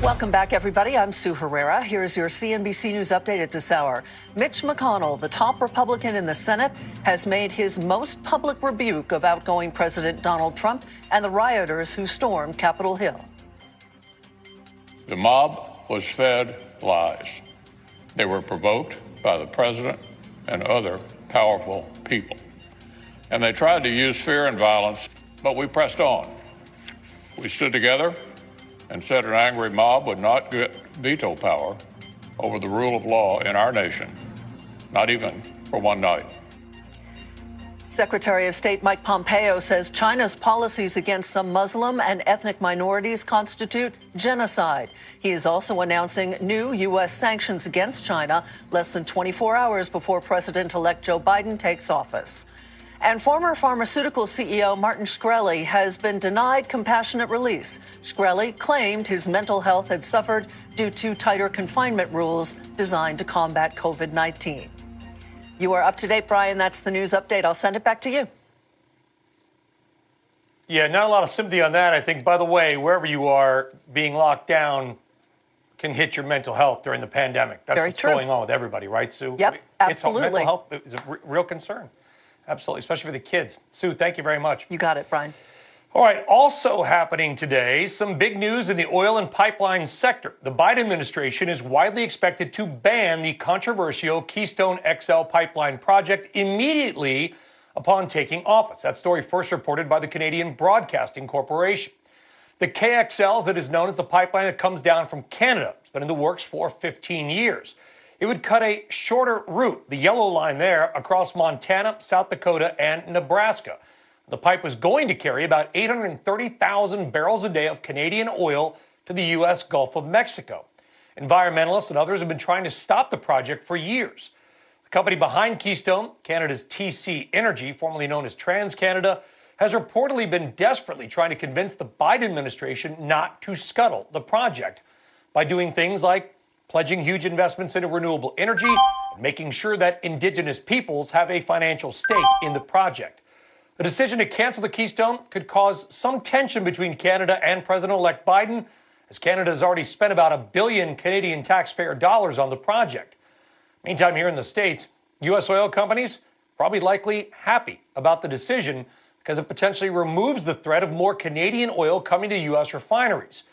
Speaker 19: Welcome back, everybody. I'm Sue Herrera. Here's your CNBC News update at this hour. Mitch McConnell, the top Republican in the Senate, has made his most public rebuke of outgoing President Donald Trump and the rioters who stormed Capitol Hill.
Speaker 12: The mob was fed lies. They were provoked by the president and other powerful people. And they tried to use fear and violence, but we pressed on. We stood together and said an angry mob would not get veto power over the rule of law in our nation, not even for one night.
Speaker 19: Secretary of State Mike Pompeo says China's policies against some Muslim and ethnic minorities constitute genocide. He is also announcing new U.S. sanctions against China less than 24 hours before President-elect Joe Biden takes office. And former pharmaceutical CEO Martin Shkreli has been denied compassionate release. Shkreli claimed his mental health had suffered due to tighter confinement rules designed to combat COVID-19. You are up to date, Brian. That's the news update. I'll send it back to you.
Speaker 7: Yeah, not a lot of sympathy on that. I think, by the way, wherever you are, being locked down can hit your mental health during the pandemic. That's what's going on with everybody, right, Sue?
Speaker 19: Yep, absolutely.
Speaker 7: Mental health is a real concern. Absolutely, especially for the kids. Sue, thank you very much.
Speaker 19: You got it, Brian.
Speaker 7: All right, also happening today, some big news in the oil and pipeline sector. The Biden administration is widely expected to ban the controversial Keystone XL pipeline project immediately upon taking office. That story first reported by the Canadian Broadcasting Corporation. The KXL, as it is known, is the pipeline that comes down from Canada. It's been in the works for 15 years. It would cut a shorter route, the yellow line there, across Montana, South Dakota, and Nebraska. The pipe was going to carry about 830,000 barrels a day of Canadian oil to the U.S. Gulf of Mexico. Environmentalists and others have been trying to stop the project for years. The company behind Keystone, Canada's TC Energy, formerly known as TransCanada, has reportedly been desperately trying to convince the Biden administration not to scuttle the project by doing things like pledging huge investments into renewable energy and making sure that indigenous peoples have a financial stake in the project. The decision to cancel the Keystone could cause some tension between Canada and President-elect Biden, as Canada has already spent about $1 billion Canadian taxpayer dollars on the project. Meantime, here in the States, U.S. oil companies probably likely happy about the decision because it potentially removes the threat of more Canadian oil coming to U.S. refineries.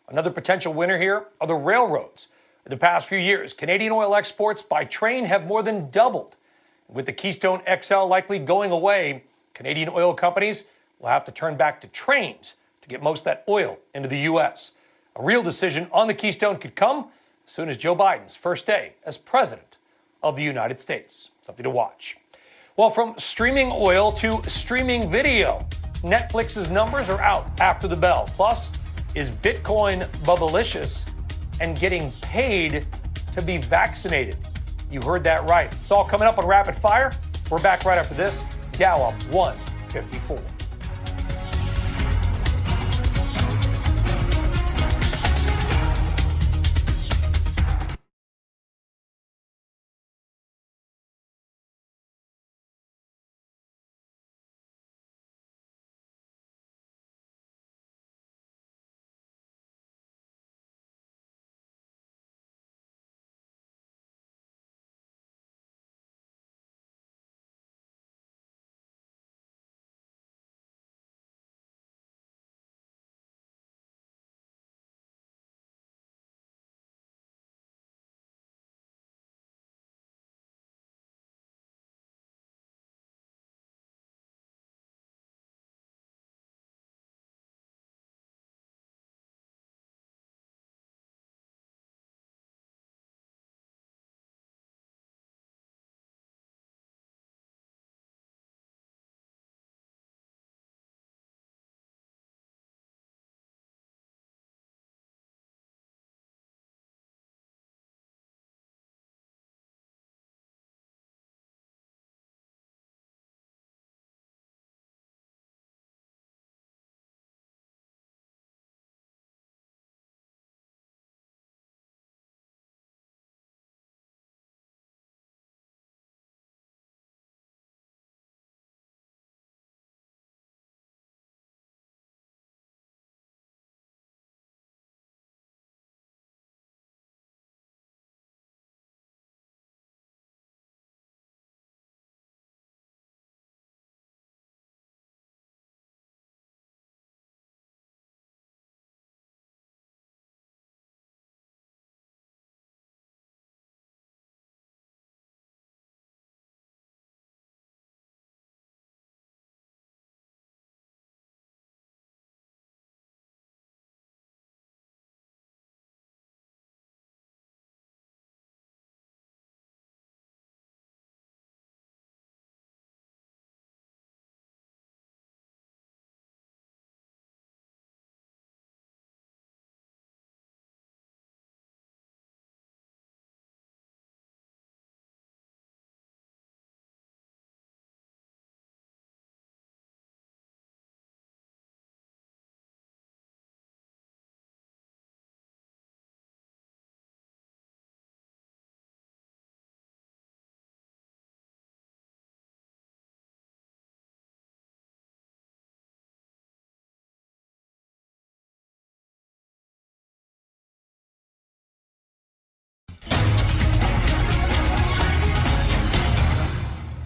Speaker 7: Another potential winner here are the railroads. In the past few years, Canadian oil exports by train have more than doubled. With the Keystone XL likely going away, Canadian oil companies will have to turn back to trains to get most of that oil into the U.S. A real decision on the Keystone could come as soon as Joe Biden's first day as president of the United States. Something to watch. Well, from streaming oil to streaming video, Netflix's numbers are out after the bell. Plus, is Bitcoin bubblicious and getting paid to be vaccinated? You heard that right. It's all coming up on Rapid Fire. We're back right after this. Dow up 154.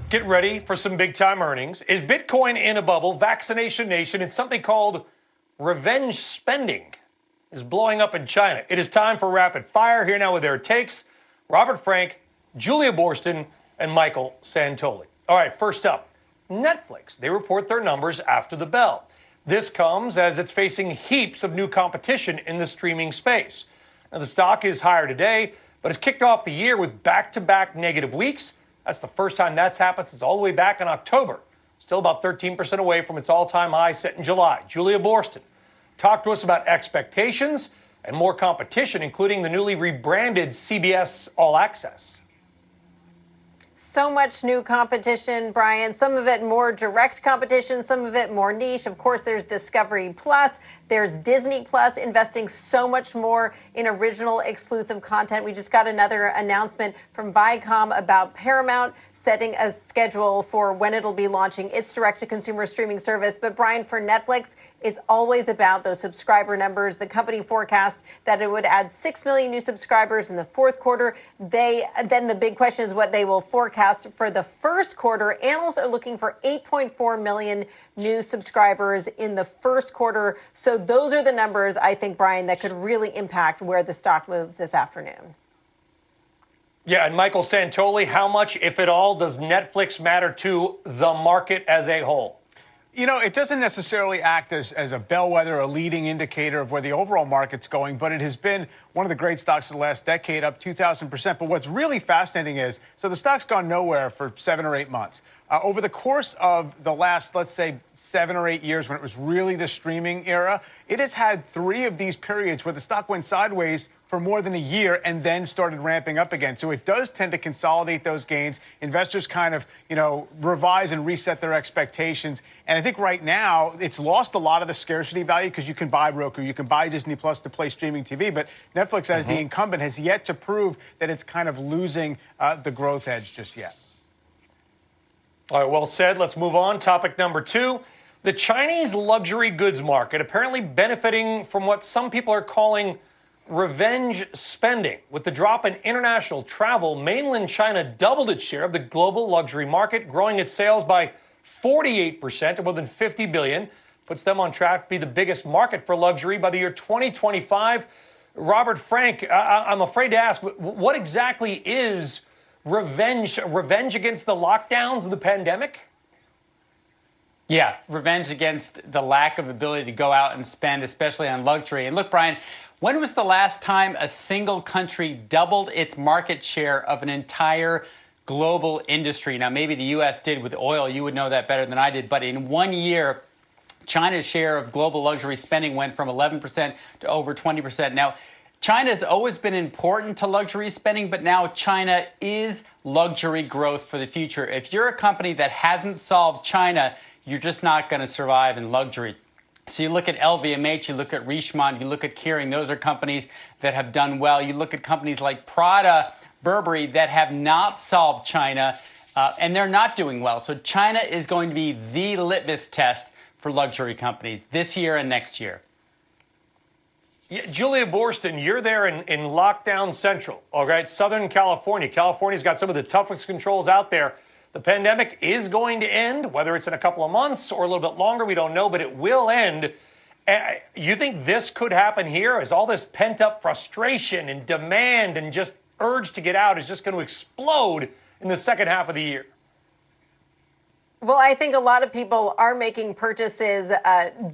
Speaker 7: Get ready for some big-time earnings. Is Bitcoin in a bubble? Vaccination Nation. It's something called revenge spending is blowing up in China. It is time for Rapid Fire. Here now with their takes, Robert Frank, Julia Boorstin, and Michael Santoli. All right, first up, Netflix. They report their numbers after the bell. This comes as it's facing heaps of new competition in the streaming space. Now, the stock is higher today, but it's kicked off the year with back-to-back negative weeks. That's the first time that's happened since all the way back in October. Still about 13% away from its all-time high set in July. Julia Boorstin, talk to us about expectations and more competition, including the newly rebranded CBS All Access.
Speaker 13: So much new competition, Brian. Some of it more direct competition, some of it more niche. Of course, there's Discovery Plus. There's Disney Plus investing so much more in original exclusive content. We just got another announcement from Viacom about Paramount setting a schedule for when it'll be launching its direct-to-consumer streaming service. But Brian, for Netflix, it's always about those subscriber numbers. The company forecast that it would add 6 million new subscribers in the fourth quarter. Then the big question is what they will forecast for the first quarter. Analysts are looking for 8.4 million new subscribers in the first quarter. So those are the numbers, I think, Brian, that could really impact where the stock moves this afternoon.
Speaker 7: Yeah, and Michael Santoli, how much, if at all, does Netflix matter to the market as a whole?
Speaker 18: You know, it doesn't necessarily act as a bellwether, a leading indicator of where the overall market's going, but it has been one of the great stocks of the last decade, up 2,000%. But what's really fascinating is, so the stock's gone nowhere for 7 or 8 months. Over the course of the last, let's say, 7 or 8 years, when it was really the streaming era, it has had 3 of these periods where the stock went sideways for more than a year and then started ramping up again. So it does tend to consolidate those gains. Investors kind of, revise and reset their expectations. And I think right now it's lost a lot of the scarcity value because you can buy Roku, you can buy Disney Plus to play streaming TV. But Netflix, as the incumbent, has yet to prove that it's kind of losing the growth edge just yet.
Speaker 7: All right, well said. Let's move on. Topic number 2. The Chinese luxury goods market apparently benefiting from what some people are calling revenge spending. With the drop in international travel, mainland China doubled its share of the global luxury market, growing its sales by 48% to more than $50 billion, puts them on track to be the biggest market for luxury by the year 2025. Robert Frank, I'm afraid to ask, what exactly is revenge against the lockdowns of the pandemic?
Speaker 23: Yeah, revenge against the lack of ability to go out and spend, especially on luxury. And look, Brian, when was the last time a single country doubled its market share of an entire global industry? Now, maybe the U.S. did with oil. You would know that better than I did. But in 1 year, China's share of global luxury spending went from 11% to over 20%. Now, China's always been important to luxury spending, but now China is luxury growth for the future. If you're a company that hasn't solved China, you're just not going to survive in luxury. So you look at LVMH, you look at Richemont, you look at Kering. Those are companies that have done well. You look at companies like Prada, Burberry that have not solved China, and they're not doing well. So China is going to be the litmus test for luxury companies this year and next year.
Speaker 7: Yeah, Julia Boorstin, you're there in lockdown central, all right, Southern California. California's got some of the toughest controls out there. The pandemic is going to end, whether it's in a couple of months or a little bit longer, we don't know, but it will end. You think this could happen here? Is all this pent-up frustration and demand and just urge to get out is just going to explode in the second half of the year?
Speaker 13: Well, I think a lot of people are making purchases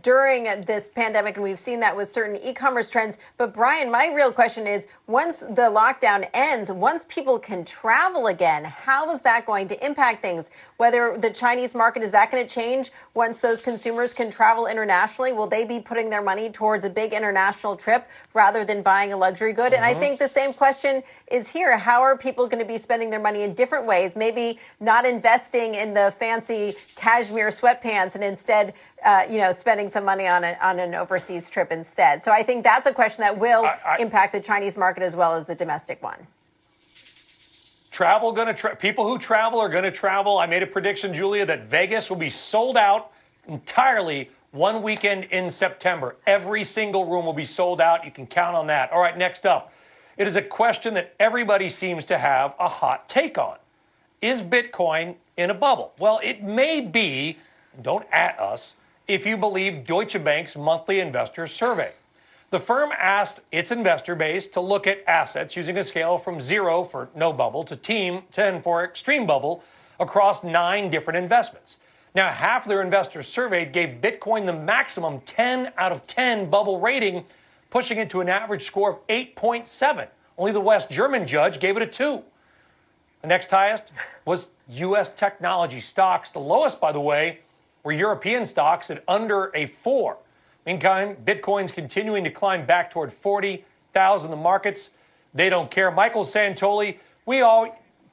Speaker 13: during this pandemic, and we've seen that with certain e-commerce trends. But Brian, my real question is, once the lockdown ends, once people can travel again, how is that going to impact things? Whether the Chinese market, is that going to change once those consumers can travel internationally? Will they be putting their money towards a big international trip rather than buying a luxury good? And I think the same question is here. How are people going to be spending their money in different ways? Maybe not investing in the fancy cashmere sweatpants and instead, spending some money on an overseas trip instead. So I think that's a question that will impact the Chinese market as well as the domestic one.
Speaker 7: People who travel are going to travel. I made a prediction, Julia, that Vegas will be sold out entirely one weekend in September. Every single room will be sold out. You can count on that. All right, next up. It is a question that everybody seems to have a hot take on. Is Bitcoin in a bubble? Well, it may be, don't at us, if you believe Deutsche Bank's monthly investor survey. The firm asked its investor base to look at assets using a scale from 0 for no bubble to 10 for extreme bubble across 9 different investments. Now, half of their investors surveyed gave Bitcoin the maximum 10 out of 10 bubble rating, pushing it to an average score of 8.7. Only the West German judge gave it a 2. The next highest was U.S. technology stocks. The lowest, by the way, were European stocks at under a 4. Meantime, Bitcoin's continuing to climb back toward 40,000. The markets, they don't care. Michael Santoli,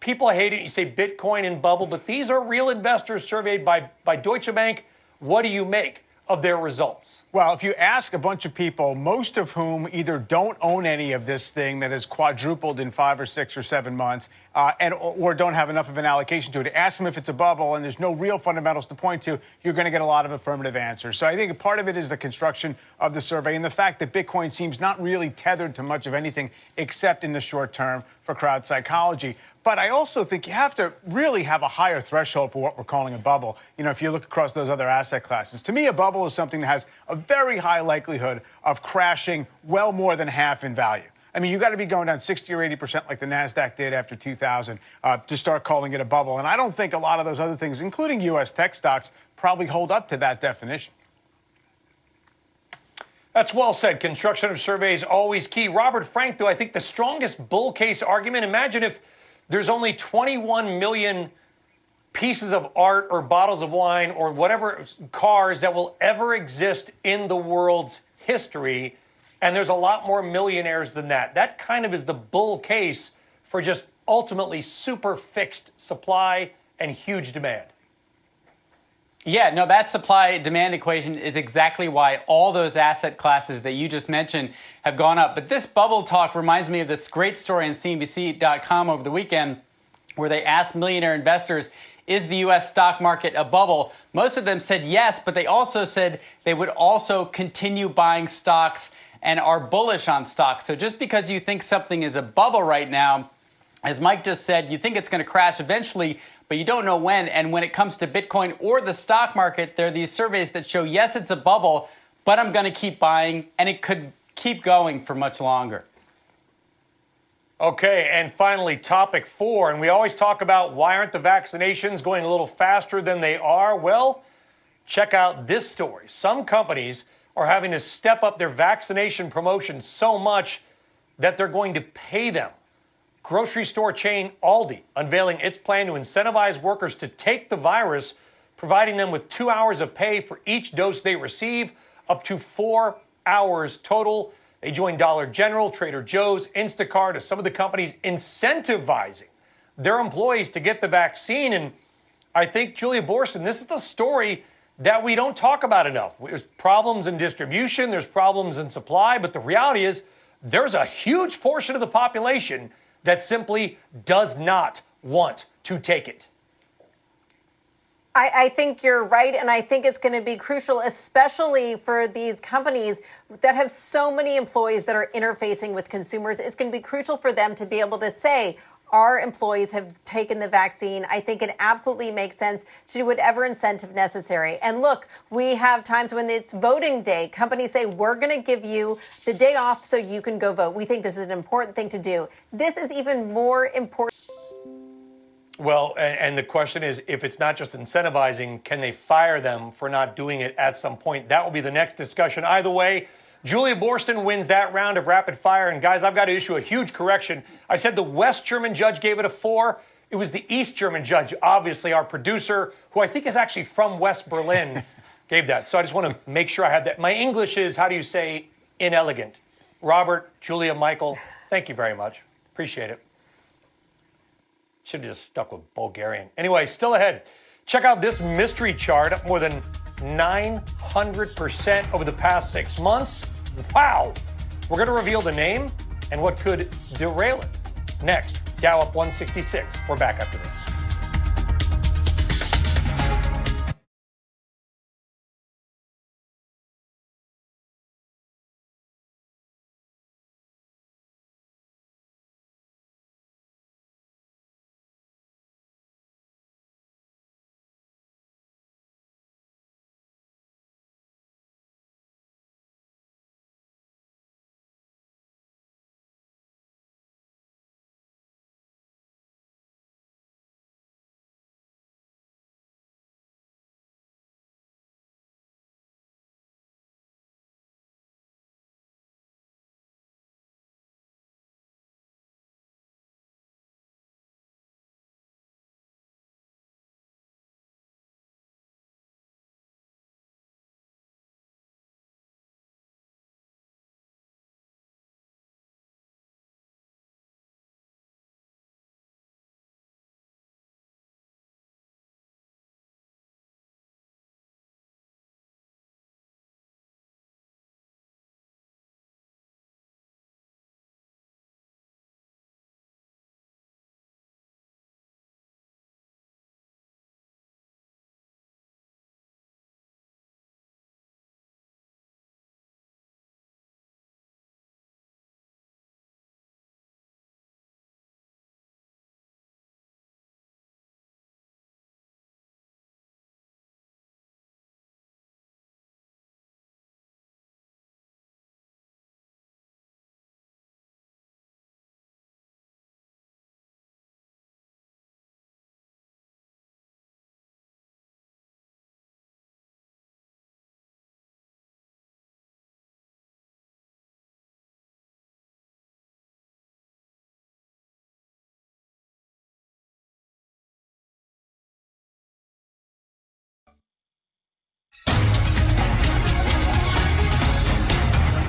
Speaker 7: people hate it. You say Bitcoin in bubble, but these are real investors surveyed by Deutsche Bank. What do you make of their results?
Speaker 18: Well, if you ask a bunch of people, most of whom either don't own any of this thing that has quadrupled in 5 or 6 or 7 months, or don't have enough of an allocation to it, ask them if it's a bubble and there's no real fundamentals to point to, you're going to get a lot of affirmative answers. So I think part of it is the construction of the survey and the fact that Bitcoin seems not really tethered to much of anything except in the short term for crowd psychology. But I also think you have to really have a higher threshold for what we're calling a bubble. You know, if you look across those other asset classes, to me, a bubble is something that has a very high likelihood of crashing well more than half in value. I mean, you got to be going down 60 or 80% like the NASDAQ did after 2000 to start calling it a bubble. And I don't think a lot of those other things, including U.S. tech stocks, probably hold up to that definition.
Speaker 7: That's well said. Construction of surveys always key. Robert Frank, though, I think the strongest bull case argument, imagine if there's only 21 million pieces of art or bottles of wine or whatever cars that will ever exist in the world's history, and there's a lot more millionaires than that. That kind of is the bull case for just ultimately super fixed supply and huge demand.
Speaker 23: Yeah, no, that supply-demand equation is exactly why all those asset classes that you just mentioned have gone up. But this bubble talk reminds me of this great story on CNBC.com over the weekend where they asked millionaire investors, is the U.S. stock market a bubble? Most of them said yes, but they also said they would also continue buying stocks and are bullish on stocks. So just because you think something is a bubble right now, as Mike just said, you think it's going to crash eventually, but you don't know when. And when it comes to Bitcoin or the stock market, there are these surveys that show, yes, it's a bubble, but I'm going to keep buying, and it could keep going for much longer.
Speaker 7: Okay, and finally, topic 4. And we always talk about why aren't the vaccinations going a little faster than they are? Well, check out this story. Some companies are having to step up their vaccination promotion so much that they're going to pay them. Grocery store chain Aldi unveiling its plan to incentivize workers to take the virus, providing them with 2 hours of pay for each dose they receive, up to 4 hours total. They joined Dollar General, Trader Joe's, Instacart as some of the companies incentivizing their employees to get the vaccine. And I think, Julia Boorstin, this is the story that we don't talk about enough. There's problems in distribution, there's problems in supply, but the reality is there's a huge portion of the population that simply does not want to take it.
Speaker 13: I think you're right, and I think it's going to be crucial, especially for these companies that have so many employees that are interfacing with consumers. It's going to be crucial for them to be able to say, our employees have taken the vaccine. I think it absolutely makes sense to do whatever incentive necessary. And look, we have times when it's voting day. Companies say, we're going to give you the day off so you can go vote. We think this is an important thing to do. This is even more important.
Speaker 7: Well, and the question is, if it's not just incentivizing, can they fire them for not doing it at some point? That will be the next discussion. Either way, Julia Boorstin wins that round of rapid fire. And guys, I've got to issue a huge correction. I said the West German judge gave it a 4. It was the East German judge, obviously our producer, who I think is actually from West Berlin, gave that. So I just want to make sure I have that. My English is, how do you say, inelegant? Robert, Julia, Michael, thank you very much. Appreciate it. Should have just stuck with Bulgarian. Anyway, still ahead. Check out this mystery chart, up more than 900% over the past 6 months. Wow! We're going to reveal the name and what could derail it. Next, Dow up 166. We're back after this.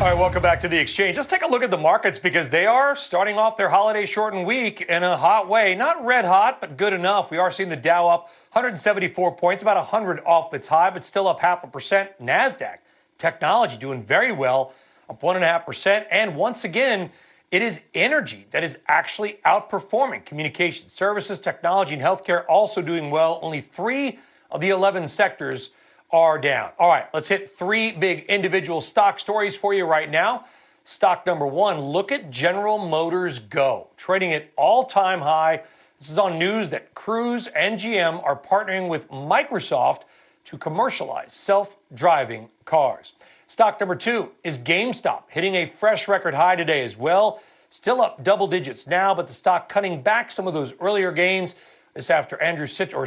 Speaker 7: All right, welcome back to the Exchange. Let's take a look at the markets because they are starting off their holiday shortened week in a hot way. Not red hot, but good enough. We are seeing the Dow up 174 points, about 100 off its high, but still up 0.5%. NASDAQ, technology doing very well, up 1.5%. And once again, it is energy that is actually outperforming. Communications, services, technology, and healthcare also doing well. Only 3 of the 11 sectors are down. All right, let's hit 3 big individual stock stories for you right now. Stock number 1, look at General Motors Go, trading at all-time high. This is on news that Cruise and GM are partnering with Microsoft to commercialize self-driving cars. Stock number 2 is GameStop, hitting a fresh record high today as well. Still up double digits now, but the stock cutting back some of those earlier gains. This after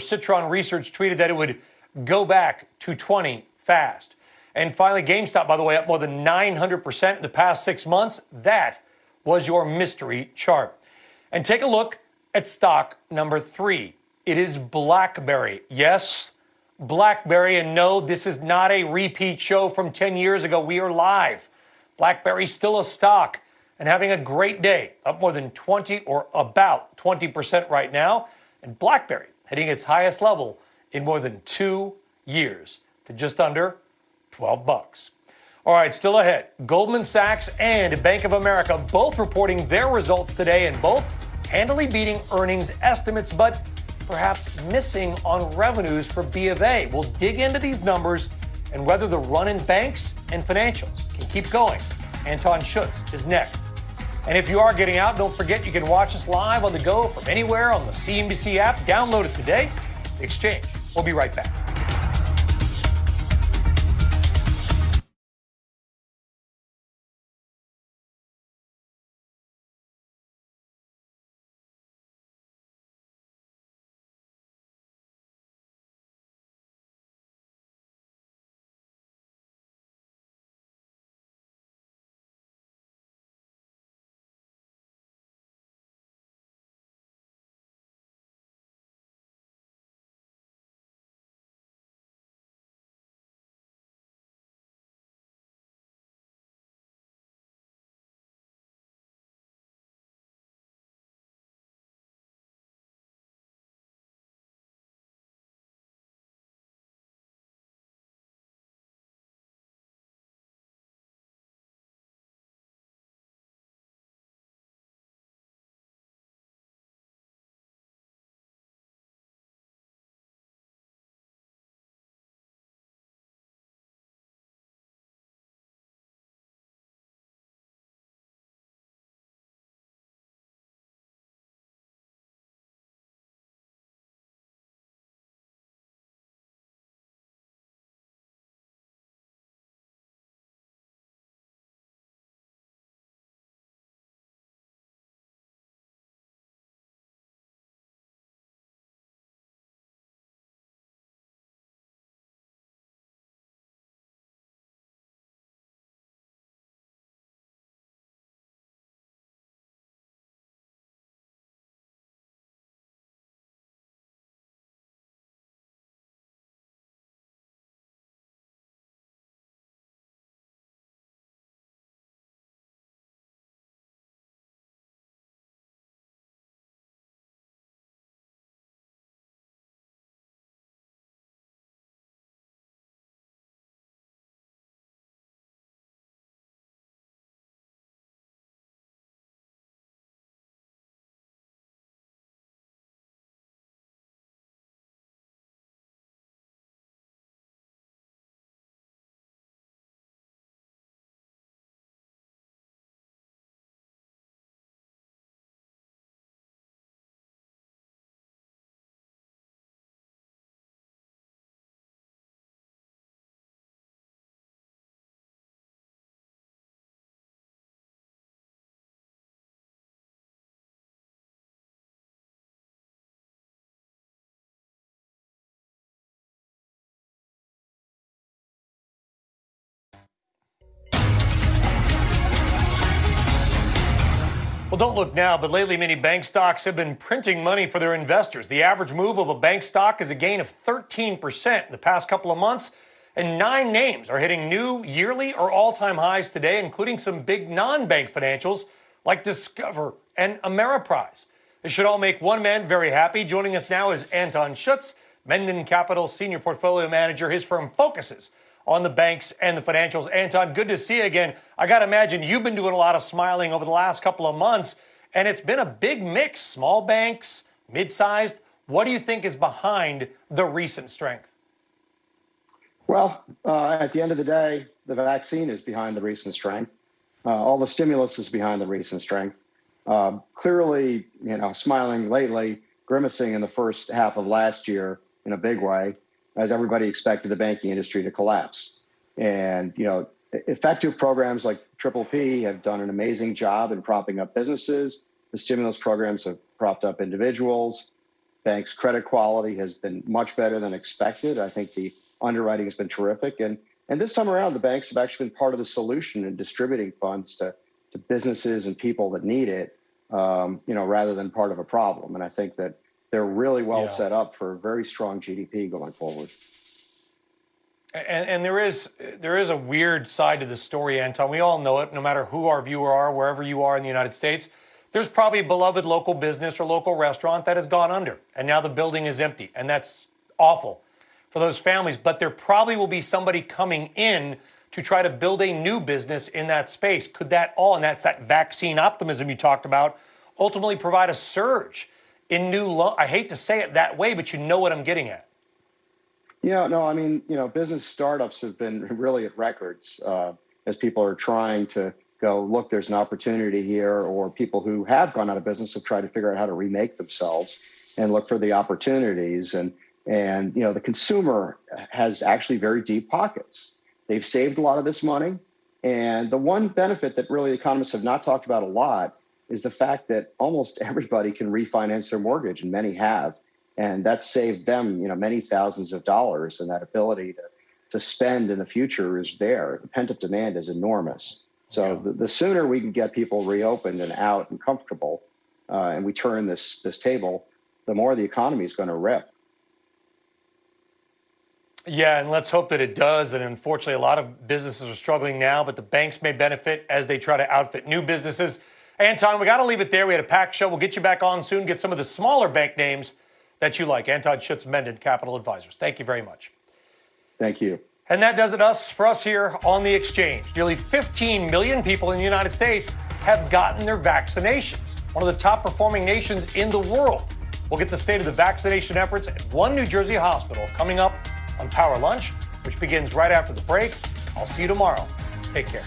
Speaker 7: Citron Research tweeted that it would go back to 20 fast. And finally, GameStop, by the way, up more than 900% in the past 6 months. That was your mystery chart. And take a look at stock number 3. It is BlackBerry. Yes, BlackBerry. And no, this is not a repeat show from 10 years ago. We are live. BlackBerry's still a stock and having a great day, up more than 20 or about 20% right now. And BlackBerry hitting its highest level in more than 2 years to just under $12. All right, still ahead. Goldman Sachs and Bank of America both reporting their results today and both handily beating earnings estimates, but perhaps missing on revenues for B of A. We'll dig into these numbers and whether the run in banks and financials can keep going. Anton Schutz is next. And if you are getting out, don't forget you can watch us live on the go from anywhere on the CNBC app. Download it today. The Exchange. We'll be right back. Well, don't look now, but lately many bank stocks have been printing money for their investors. The average move of a bank stock is a gain of 13% in the past couple of months. And 9 names are hitting new yearly or all-time highs today, including some big non-bank financials like Discover and Ameriprise. This should all make one man very happy. Joining us now is Anton Schutz, Menden Capital Senior Portfolio Manager. His firm focuses on the banks and the financials. Anton, good to see you again. I got to imagine you've been doing a lot of smiling over the last couple of months, and it's been a big mix, small banks, mid-sized. What do you think is behind the recent strength?
Speaker 5: Well, at the end of the day, the vaccine is behind the recent strength. All the stimulus is behind the recent strength. Clearly, smiling lately, grimacing in the first half of last year in a big way, as everybody expected the banking industry to collapse. And, effective programs like PPP have done an amazing job in propping up businesses. The stimulus programs have propped up individuals. Banks' credit quality has been much better than expected. I think the underwriting has been terrific. And this time around, the banks have actually been part of the solution in distributing funds to businesses and people that need it, rather than part of a problem. And I think that they're really well set up for very strong GDP going forward.
Speaker 7: And there is a weird side to the story, Anton. We all know it, no matter who our viewer are, wherever you are in the United States. There's probably a beloved local business or local restaurant that has gone under, and now the building is empty, and that's awful for those families. But there probably will be somebody coming in to try to build a new business in that space. Could that all, and that's that vaccine optimism you talked about, ultimately provide a surge in new I hate to say it that way, but you know what I'm getting at.
Speaker 5: Yeah, no, I mean, business startups have been really at records as people are trying to go, look, there's an opportunity here, or people who have gone out of business have tried to figure out how to remake themselves and look for the opportunities. And the consumer has actually very deep pockets. They've saved a lot of this money. And the one benefit that really economists have not talked about a lot is the fact that almost everybody can refinance their mortgage, and many have. And that's saved them, many thousands of dollars. And that ability to spend in the future is there. The pent-up demand is enormous. So the sooner we can get people reopened and out and comfortable, and we turn this table, the more the economy is going to rip.
Speaker 7: Yeah, and let's hope that it does. And unfortunately, a lot of businesses are struggling now, but the banks may benefit as they try to outfit new businesses. Anton, we got to leave it there. We had a packed show. We'll get you back on soon, get some of the smaller bank names that you like. Anton Schutz, Menden Capital Advisors. Thank you very much.
Speaker 5: Thank you.
Speaker 7: And that does it for us here on The Exchange. Nearly 15 million people in the United States have gotten their vaccinations, one of the top performing nations in the world. We'll get the state of the vaccination efforts at one New Jersey hospital coming up on Power Lunch, which begins right after the break. I'll see you tomorrow. Take care.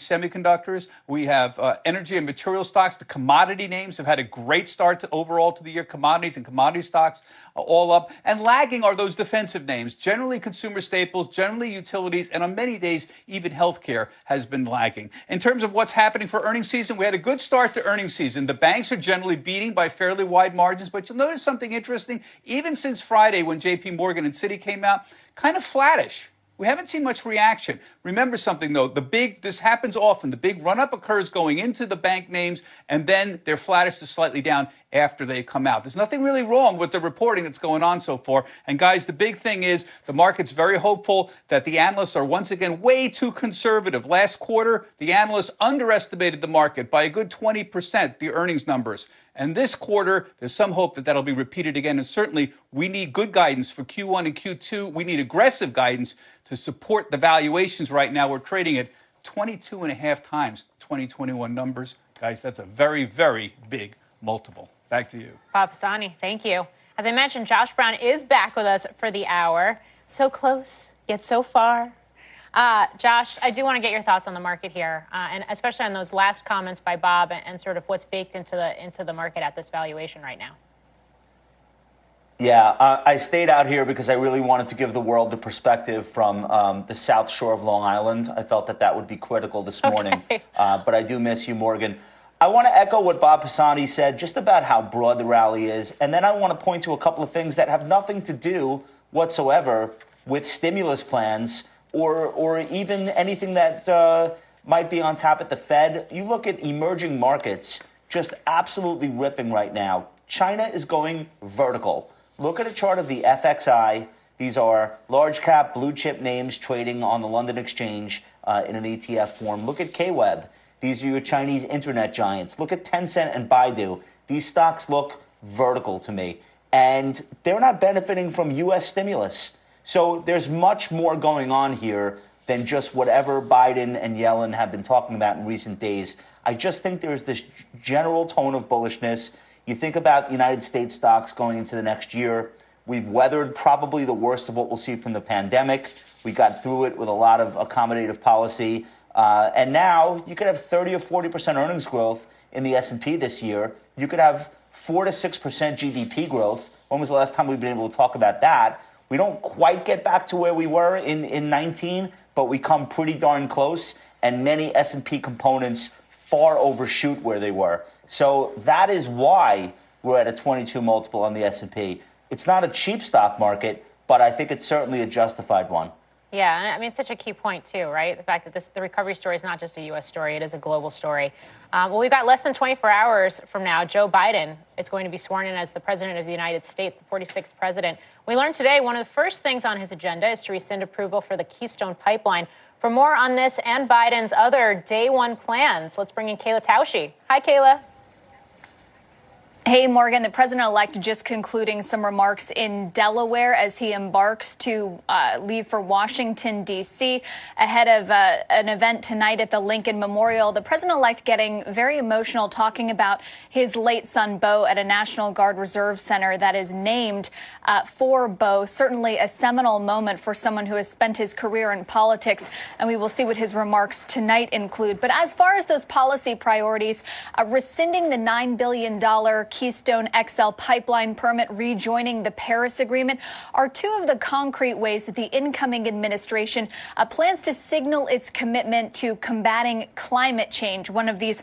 Speaker 10: semiconductors. We have energy and material stocks. The commodity names have had a great start overall to the year. Commodities and commodity stocks are all up. And lagging are those defensive names, generally consumer staples, generally utilities, and on many days, even healthcare has been lagging. In terms of what's happening for earnings season, we had a good start to earnings season. The banks are generally beating by fairly wide margins, but you'll notice something interesting. Even since Friday when JP Morgan and Citi came out, kind of flattish. We haven't seen much reaction. Remember something, though. This happens often. The big run-up occurs going into the bank names, and then they're flattish to slightly down after they come out. There's nothing really wrong with the reporting that's going on so far. And, guys, the big thing is the market's very hopeful that the analysts are once again way too conservative. Last quarter, the analysts underestimated the market by a good 20%, the earnings numbers. And this quarter, there's some hope that that'll be repeated again. And certainly, we need good guidance for Q1 and Q2. We need aggressive guidance to support the valuations right now. We're trading at 22.5 times 2021 numbers. Guys, that's a very, very big multiple. Back to you.
Speaker 20: Bob Pisani, thank you. As I mentioned, Josh Brown is back with us for the hour. So close, yet so far. Josh, I do want to get your thoughts on the market here, and especially on those last comments by Bob and sort of what's baked into the market at this valuation right now.
Speaker 14: Yeah, I stayed out here because I really wanted to give the world the perspective from the South Shore of Long Island. I felt that would be critical this morning, but I do miss you, Morgan. I want to echo what Bob Pisani said just about how broad the rally is, and then I want to point to a couple of things that have nothing to do whatsoever with stimulus plans or even anything that might be on tap at the Fed. You look at emerging markets just absolutely ripping right now. China is going vertical. Look at a chart of the FXI. These are large cap blue chip names trading on the London Exchange in an ETF form. Look at KWEB. These are your Chinese internet giants. Look at Tencent and Baidu. These stocks look vertical to me, and they're not benefiting from U.S. stimulus. So there's much more going on here than just whatever Biden and Yellen have been talking about in recent days. I just think there's this general tone of bullishness. You think about United States stocks going into the next year. We've weathered probably the worst of what we'll see from the pandemic. We got through it with a lot of accommodative policy. And now you could have 30 or 40% earnings growth in the S&P this year. You could have 4 to 6% GDP growth. When was the last time we've been able to talk about that? We don't quite get back to where we were in 19, but we come pretty darn close. And many S&P components far overshoot where they were. So that is why we're at a 22 multiple on the S&P. It's not a cheap stock market, but I think it's certainly a justified one.
Speaker 20: Yeah, and I mean, it's such a key point, too, right? The fact that the recovery story is not just a U.S. story, it is a global story. Well, we've got less than 24 hours from now. Joe Biden is going to be sworn in as the president of the United States, the 46th president. We learned today one of the first things on his agenda is to rescind approval for the Keystone Pipeline. For more on this and Biden's other day one plans, let's bring in Kayla Tausche. Hi, Kayla.
Speaker 22: Hey, Morgan, the president-elect just concluding some remarks in Delaware as he embarks to leave for Washington, D.C. ahead of an event tonight at the Lincoln Memorial. The president-elect getting very emotional, talking about his late son, Bo, at a National Guard Reserve Center that is named for Bo. Certainly a seminal moment for someone who has spent his career in politics, and we will see what his remarks tonight include. But as far as those policy priorities, rescinding the $9 billion Keystone XL pipeline permit, rejoining the Paris Agreement are two of the concrete ways that the incoming administration plans to signal its commitment to combating climate change, one of these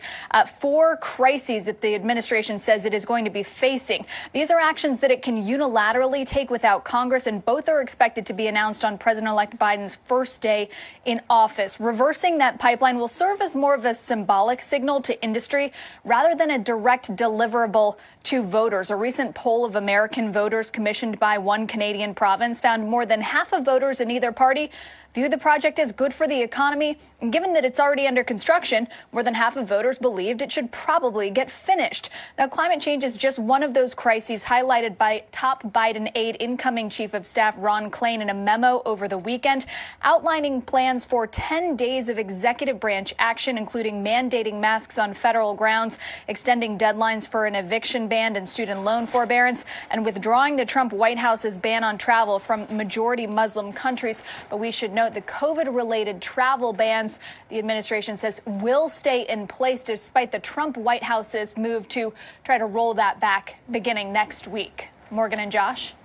Speaker 22: 4 crises that the administration says it is going to be facing. These are actions that it can unilaterally take without Congress, and both are expected to be announced on President-elect Biden's first day in office. Reversing that pipeline will serve as more of a symbolic signal to industry rather than a direct deliverable to voters. A recent poll of American voters commissioned by one Canadian province found more than half of voters in either party view the project as good for the economy. And given that it's already under construction, more than half of voters believed it should probably get finished. Now, climate change is just one of those crises highlighted by top Biden aide, incoming Chief of Staff Ron Klain, in a memo over the weekend outlining plans for 10 days of executive branch action, including mandating masks on federal grounds, extending deadlines for an eviction eviction ban and student loan forbearance, and withdrawing the Trump White House's ban on travel from majority Muslim countries. But we should note the COVID-related travel bans, the administration says, will stay in place despite the Trump White House's move to try to roll that back beginning next week. Morgan and Josh?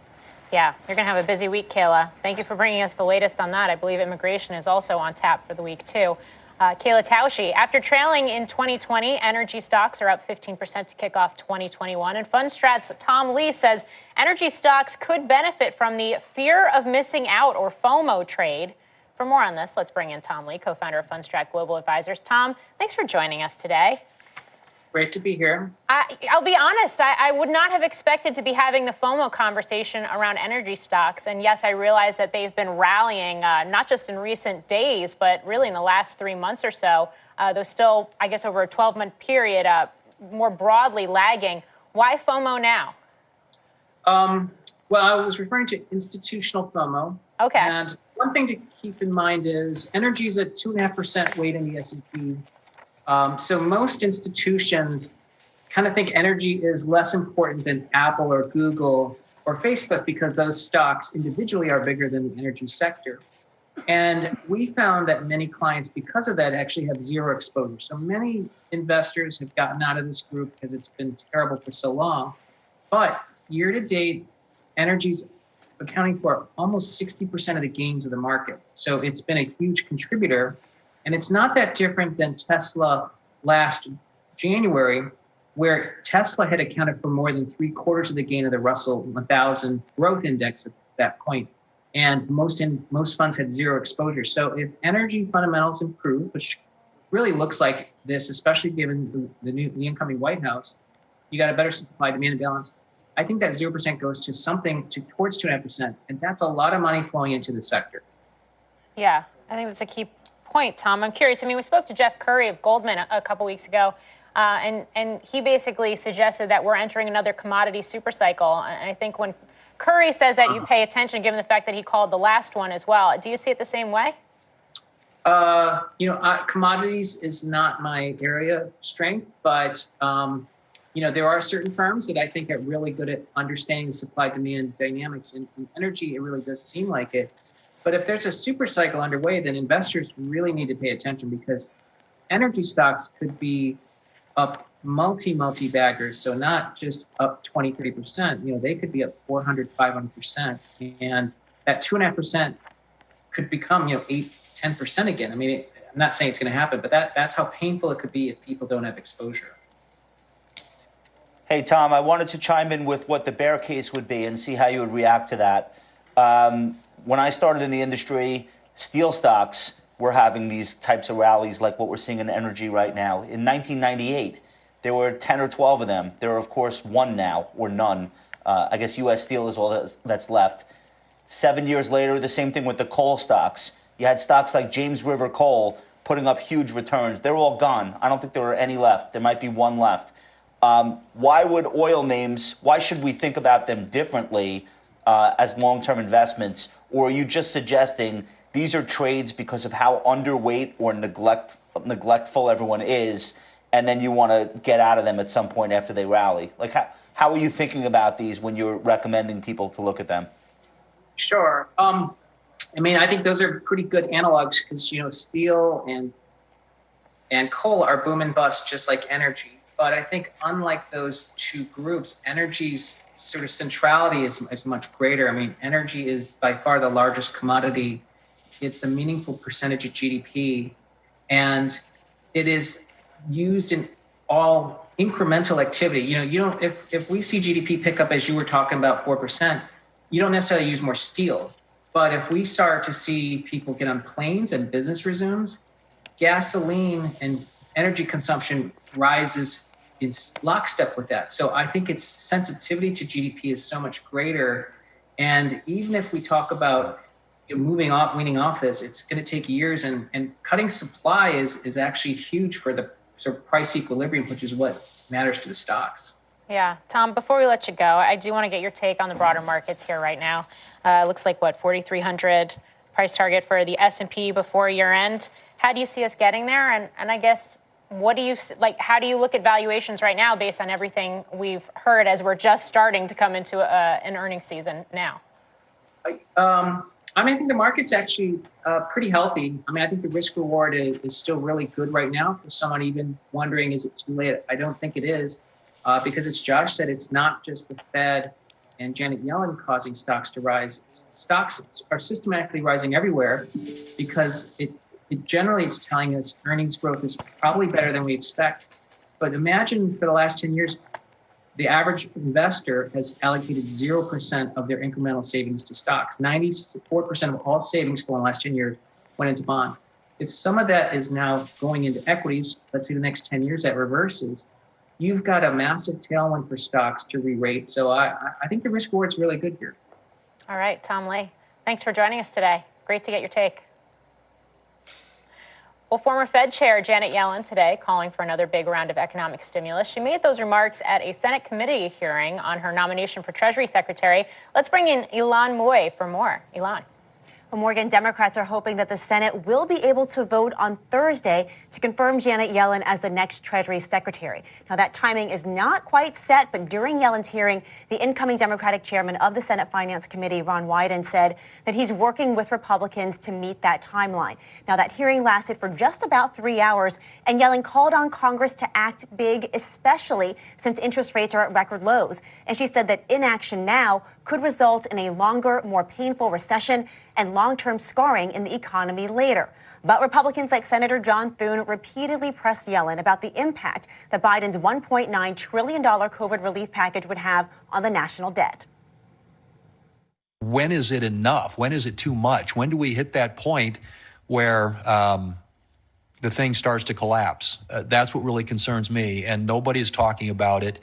Speaker 20: Yeah, you're going to have a busy week, Kayla. Thank you for bringing us the latest on that. I believe immigration is also on tap for the week, too. Kayla Tausche, after trailing in 2020, energy stocks are up 15% to kick off 2021. And FundStrat's Tom Lee says energy stocks could benefit from the fear of missing out, or FOMO, trade. For more on this, let's bring in Tom Lee, co-founder of FundStrat Global Advisors. Tom, thanks for joining us today.
Speaker 2: Great to be here.
Speaker 20: I'll be honest, I would not have expected to be having the FOMO conversation around energy stocks. And yes, I realize that they've been rallying, not just in recent days, but really in the last 3 months or so. Though still, I guess, over a 12-month period, more broadly lagging. Why FOMO now?
Speaker 2: Well, I was referring to institutional FOMO.
Speaker 20: Okay.
Speaker 2: And one thing to keep in mind is energy is at 2.5% weight in the S&P. So most institutions kind of think energy is less important than Apple or Google or Facebook because those stocks individually are bigger than the energy sector. And we found that many clients, because of that, actually have zero exposure. So many investors have gotten out of this group because it's been terrible for so long. But year to date, energy's accounting for almost 60% of the gains of the market. So it's been a huge contributor. And it's not that different than Tesla last January, where Tesla had accounted for more than 3/4 of the gain of the Russell 1000 growth index at that point. And most funds had zero exposure. So if energy fundamentals improve, which really looks like this, especially given the incoming White House, you got a better supply demand balance. I think that 0% goes to something towards 2.5%. And that's a lot of money flowing into the sector.
Speaker 20: Yeah, I think that's a key point, Tom. I'm curious. I mean, we spoke to Jeff Curry of Goldman a couple weeks ago, and he basically suggested that we're entering another commodity supercycle. And I think when Curry says that, you pay attention, given the fact that he called the last one as well. Do you see it the same way?
Speaker 2: Commodities is not my area of strength, but there are certain firms that I think are really good at understanding the supply-demand dynamics. In energy, it really does seem like it. But if there's a super cycle underway, then investors really need to pay attention because energy stocks could be up multi-baggers. So not just up 20, 30%, they could be up 400, 500%. And that 2.5% could become, 8, 10% again. I mean, I'm not saying it's going to happen, but that's how painful it could be if people don't have exposure.
Speaker 14: Hey, Tom, I wanted to chime in with what the bear case would be and see how you would react to that. When I started in the industry, steel stocks were having these types of rallies like what we're seeing in energy right now. In 1998, there were 10 or 12 of them. There are, of course, one now, or none. I guess U.S. Steel is all that's left. 7 years later, the same thing with the coal stocks. You had stocks like James River Coal putting up huge returns. They're all gone. I don't think there are any left. There might be one left. Why would oil names, why should we think about them differently as long-term investments? Or are you just suggesting these are trades because of how underweight or neglectful everyone is, and then you want to get out of them at some point after they rally? Like, how are you thinking about these when you're recommending people to look at them?
Speaker 2: Sure. I think those are pretty good analogs because, steel and coal are boom and bust just like energy. But I think unlike those two groups, energy's sort of centrality is much greater. I mean, energy is by far the largest commodity. It's a meaningful percentage of GDP, and it is used in all incremental activity. If we see GDP pick up, as you were talking about, 4%, you don't necessarily use more steel. But if we start to see people get on planes and business resumes, gasoline and energy consumption rises in lockstep with that. So I think its sensitivity to GDP is so much greater. And even if we talk about weaning off this, it's going to take years. And cutting supply is actually huge for the sort of price equilibrium, which is what matters to the stocks.
Speaker 20: Yeah. Tom, before we let you go, I do want to get your take on the broader markets here right now. Looks like, 4,300 price target for the S&P before year end. How do you see us getting there? And I guess what do you like? How do you look at valuations right now based on everything we've heard as we're just starting to come into an earnings season now?
Speaker 2: I think the market's actually pretty healthy. I think the risk reward is still really good right now. For someone even wondering, is it too late? I don't think it is, because as Josh said, it's not just the Fed and Janet Yellen causing stocks to rise. Stocks are systematically rising everywhere because it generally it's telling us earnings growth is probably better than we expect. But imagine for the last 10 years, the average investor has allocated 0% of their incremental savings to stocks. 94% of all savings for the last 10 years went into bonds. If some of that is now going into equities, let's say the next 10 years that reverses, you've got a massive tailwind for stocks to re-rate. So I think the risk reward's really good here.
Speaker 20: All right, Tom Lee, thanks for joining us today. Great to get your take. Well, former Fed Chair Janet Yellen today calling for another big round of economic stimulus. She made those remarks at a Senate committee hearing on her nomination for Treasury Secretary. Let's bring in Ilan Moy for more. Ilan.
Speaker 6: Well, Morgan, Democrats are hoping that the Senate will be able to vote on Thursday to confirm Janet Yellen as the next Treasury Secretary. Now, that timing is not quite set, but during Yellen's hearing, the incoming Democratic chairman of the Senate Finance Committee, Ron Wyden, said that he's working with Republicans to meet that timeline. Now, that hearing lasted for just about 3 hours, and Yellen called on Congress to act big, especially since interest rates are at record lows. And she said that inaction now could result in a longer, more painful recession and long-term scarring in the economy later. But Republicans like Senator John Thune repeatedly pressed Yellen about the impact that Biden's $1.9 trillion COVID relief package would have on the national debt.
Speaker 15: When is it enough? When is it too much? When do we hit that point where the thing starts to collapse? That's what really concerns me, and nobody's talking about it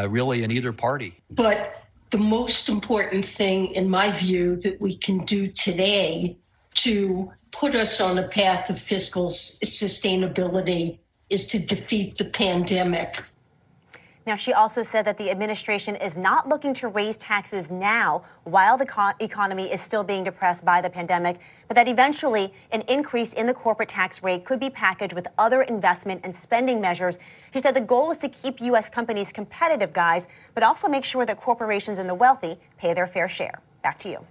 Speaker 15: really in either party.
Speaker 17: But the most important thing, in my view, that we can do today to put us on a path of fiscal sustainability is to defeat the pandemic.
Speaker 6: Now, she also said that the administration is not looking to raise taxes now while the economy is still being depressed by the pandemic, but that eventually an increase in the corporate tax rate could be packaged with other investment and spending measures. She said the goal is to keep U.S. companies competitive, guys, but also make sure that corporations and the wealthy pay their fair share. Back to you.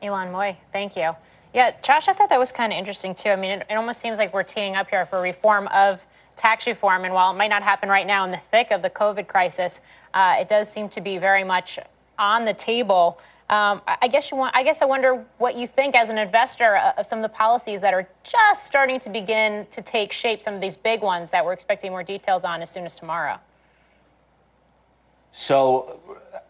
Speaker 20: Ilan Moy, thank you. Yeah, Josh, I thought that was kind of interesting, too. I mean, it almost seems like we're teeing up here for reform of tax reform. And while it might not happen right now in the thick of the COVID crisis, it does seem to be very much on the table. I guess I wonder what you think as an investor of some of the policies that are just starting to begin to take shape, some of these big ones that we're expecting more details on as soon as tomorrow.
Speaker 14: So,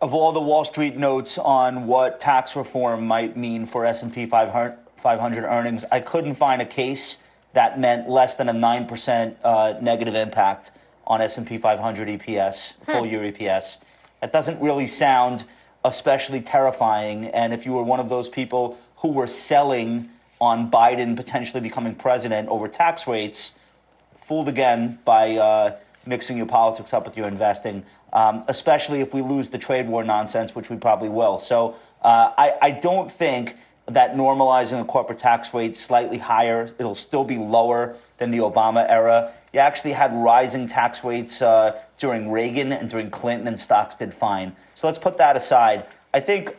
Speaker 14: of all the Wall Street notes on what tax reform might mean for S&P 500 earnings, I couldn't find a case that meant less than a 9% negative impact on S&P 500 EPS, full year EPS. That doesn't really sound especially terrifying. And if you were one of those people who were selling on Biden potentially becoming president over tax rates, fooled again by mixing your politics up with your investing, especially if we lose the trade war nonsense, which we probably will. So I don't think that normalizing the corporate tax rate slightly higher, it'll still be lower than the Obama era. You actually had rising tax rates during Reagan and during Clinton, and stocks did fine. So let's put that aside. I think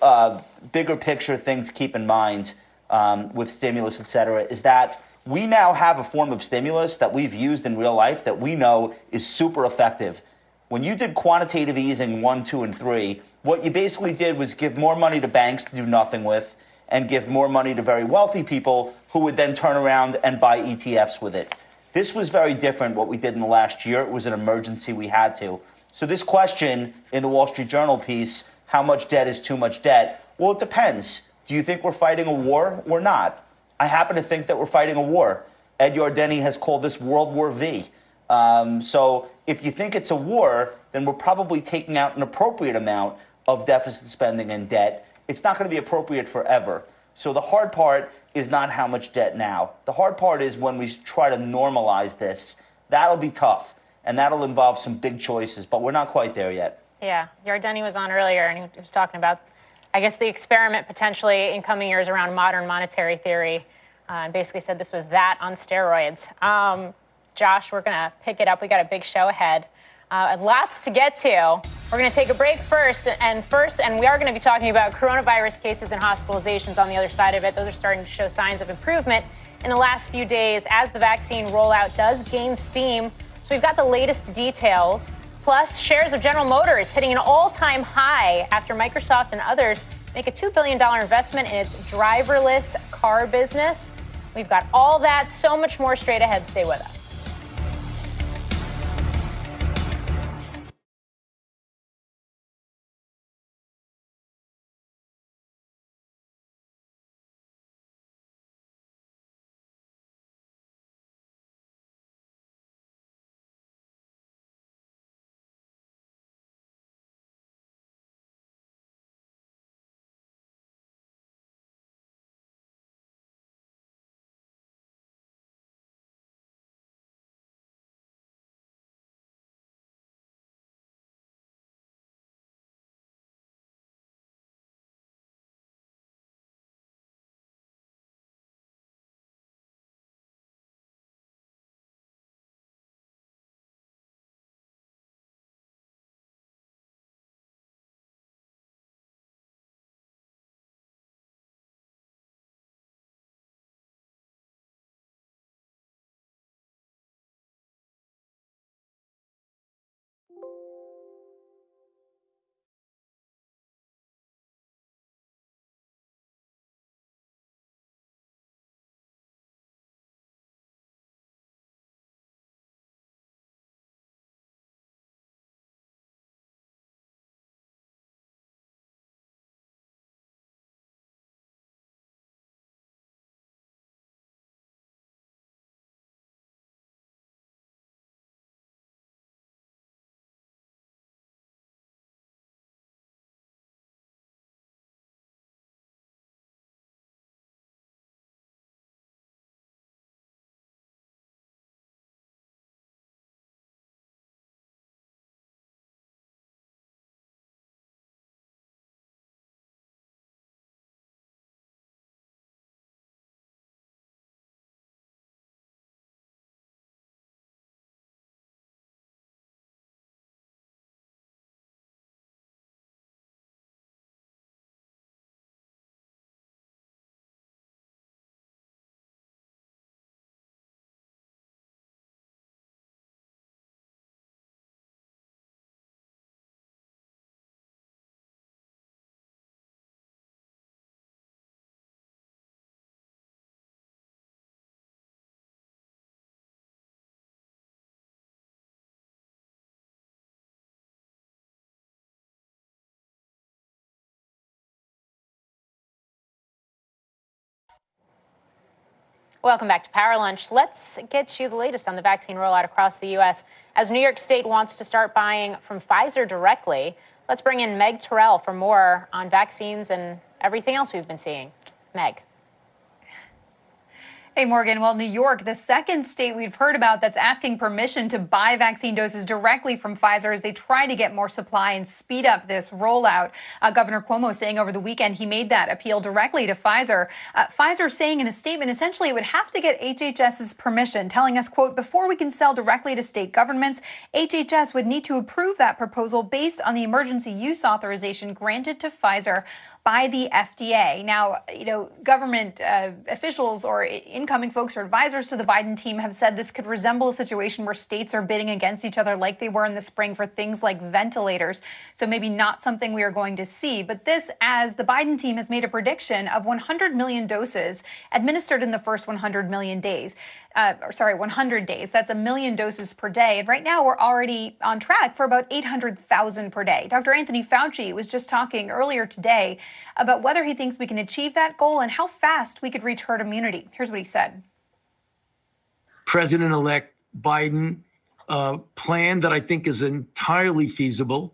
Speaker 14: bigger picture thing to keep in mind with stimulus, et cetera, is that we now have a form of stimulus that we've used in real life that we know is super effective. When you did quantitative easing 1, 2, and 3, what you basically did was give more money to banks to do nothing with, and give more money to very wealthy people who would then turn around and buy ETFs with it. This was very different what we did in the last year. It was an emergency, we had to. So this question in the Wall Street Journal piece, how much debt is too much debt? Well, it depends. Do you think we're fighting a war or not? I happen to think that we're fighting a war. Ed Yardeni has called this World War V. So if you think it's a war, then we're probably taking out an appropriate amount of deficit spending and debt. It's not going to be appropriate forever. So the hard part is not how much debt now. The hard part is when we try to normalize this. That'll be tough, and that'll involve some big choices, but we're not quite there yet.
Speaker 20: Yeah, Yardeni was on earlier, and he was talking about, I guess, the experiment potentially in coming years around modern monetary theory, and basically said this was that on steroids. Josh, we're going to pick it up. We got a big show ahead. And lots to get to. We're going to take a break first, and we are going to be talking about coronavirus cases and hospitalizations on the other side of it. Those are starting to show signs of improvement in the last few days as the vaccine rollout does gain steam. So we've got the latest details, plus shares of General Motors hitting an all-time high after Microsoft and others make a $2 billion investment in its driverless car business. We've got all that, so much more straight ahead. Stay with us. Welcome back to Power Lunch. Let's get you the latest on the vaccine rollout across the U.S. As New York State wants to start buying from Pfizer directly, let's bring in Meg Terrell for more on vaccines and everything else we've been seeing. Meg.
Speaker 8: Hey, Morgan. Well, New York, the second state we've heard about that's asking permission to buy vaccine doses directly from Pfizer as they try to get more supply and speed up this rollout. Governor Cuomo saying over the weekend he made that appeal directly to Pfizer. Pfizer saying in a statement, essentially, it would have to get HHS's permission, telling us, quote, before we can sell directly to state governments, HHS would need to approve that proposal based on the emergency use authorization granted to Pfizer by the FDA. Now, government officials or incoming folks or advisors to the Biden team have said this could resemble a situation where states are bidding against each other like they were in the spring for things like ventilators. So maybe not something we are going to see. But this, as the Biden team has made a prediction of 100 million doses administered in the first 100 days. That's 1 million doses per day. And right now we're already on track for about 800,000 per day. Dr. Anthony Fauci was just talking earlier today about whether he thinks we can achieve that goal and how fast we could reach herd immunity. Here's what he said.
Speaker 9: President-elect Biden plan that I think is entirely feasible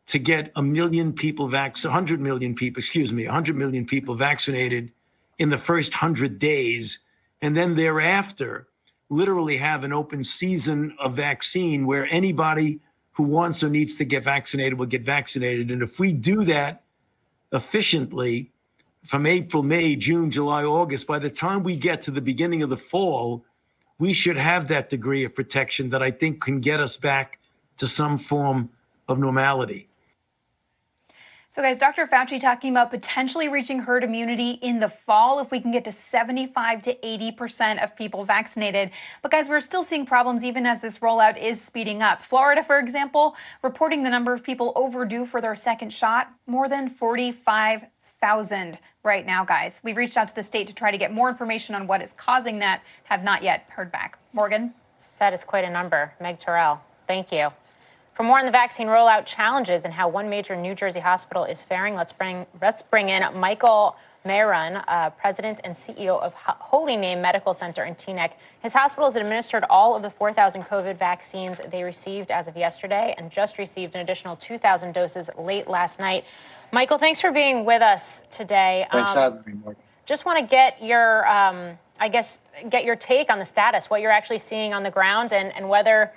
Speaker 9: to get 100 million people vaccinated in the first 100 days. And then thereafter, literally have an open season of vaccine where anybody who wants or needs to get vaccinated will get vaccinated. And if we do that efficiently from April, May, June, July, August, by the time we get to the beginning of the fall, we should have that degree of protection that I think can get us back to some form of normality.
Speaker 8: So, guys, Dr. Fauci talking about potentially reaching herd immunity in the fall if we can get to 75 to 80% of people vaccinated. But, guys, we're still seeing problems even as this rollout is speeding up. Florida, for example, reporting the number of people overdue for their second shot, more than 45,000 right now, guys. We've reached out to the state to try to get more information on what is causing that, have not yet heard back. Morgan?
Speaker 20: That is quite a number. Meg Terrell, thank you. For more on the vaccine rollout challenges and how one major New Jersey hospital is faring, let's bring in Michael Mayron, president and CEO of Holy Name Medical Center in Teaneck. His hospital has administered all of the 4,000 COVID vaccines they received as of yesterday and just received an additional 2,000 doses late last night. Michael, thanks for being with us today.
Speaker 5: Thanks for having me, Morgan.
Speaker 20: Just want to get your, get your take on the status, what you're actually seeing on the ground, and whether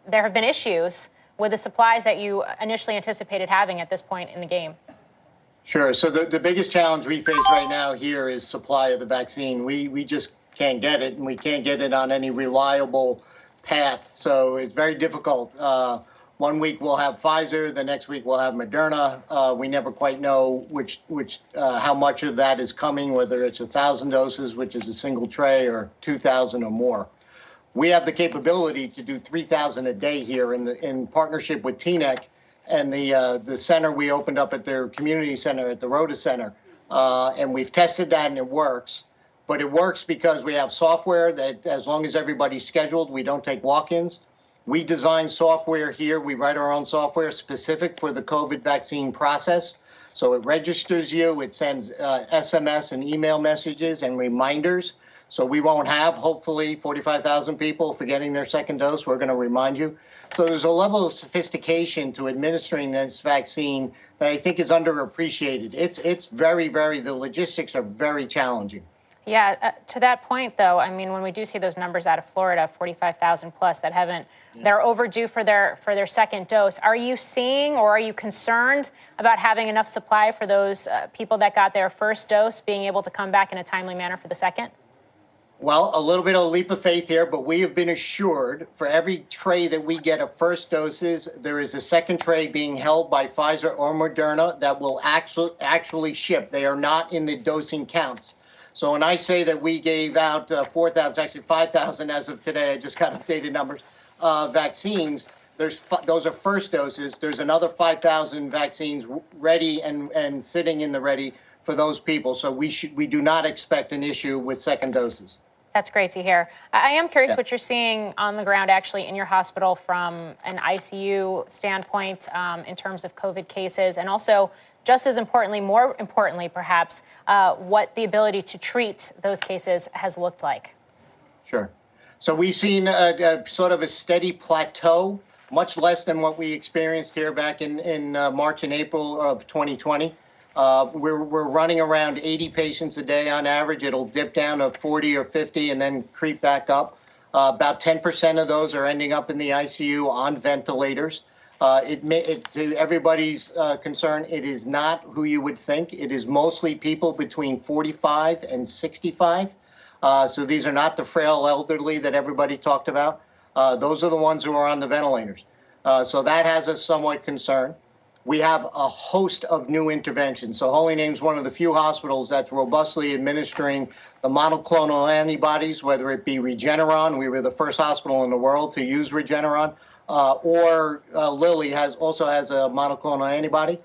Speaker 20: there have been issues with the supplies that you initially anticipated having at this point in the game.
Speaker 5: Sure. So the biggest challenge we face right now here is supply of the vaccine. We just can't get it, and we can't get it on any reliable path. So it's very difficult. 1 week we'll have Pfizer, the next week we'll have Moderna. We never quite know how much of that is coming, whether it's 1,000 doses, which is a single tray, or 2,000 or more. We have the capability to do 3,000 a day here in partnership with Teaneck and the center we opened up at their community center at the Rhoda Center. And we've tested that and it works. But it works because we have software that as long as everybody's scheduled, we don't take walk-ins. We design software here. We write our own software specific for the COVID vaccine process. So it registers you. It sends SMS and email messages and reminders. So we won't have, hopefully, 45,000 people forgetting their second dose. We're going to remind you. So there's a level of sophistication to administering this vaccine that I think is underappreciated. It's very, the logistics are very challenging.
Speaker 20: Yeah, to that point, though, I mean, when we do see those numbers out of Florida, 45,000 plus that they're overdue for their second dose. Are you seeing or are you concerned about having enough supply for those people that got their first dose being able to come back in a timely manner for the second?
Speaker 5: Well, a little bit of a leap of faith here, but we have been assured for every tray that we get of first doses, there is a second tray being held by Pfizer or Moderna that will actually ship. They are not in the dosing counts. So when I say that we gave out 4,000, actually 5,000 as of today, I just got updated numbers, vaccines, those are first doses. There's another 5,000 vaccines ready and sitting in the ready for those people. So we do not expect an issue with second doses.
Speaker 20: That's great to hear. I am curious what you're seeing on the ground actually in your hospital from an ICU standpoint in terms of COVID cases, and also just as importantly, more importantly perhaps, what the ability to treat those cases has looked like.
Speaker 5: Sure. So we've seen a sort of a steady plateau, much less than what we experienced here back in March and April of 2020. We're running around 80 patients a day on average. It'll dip down to 40 or 50 and then creep back up. About 10% of those are ending up in the ICU on ventilators. To everybody's concern, it is not who you would think. It is mostly people between 45 and 65. So these are not the frail elderly that everybody talked about. Those are the ones who are on the ventilators. So that has us somewhat concerned. We have a host of new interventions. So Holy Name's one of the few hospitals that's robustly administering the monoclonal antibodies, whether it be Regeneron. We were the first hospital in the world to use Regeneron, or Lilly also has a monoclonal antibody.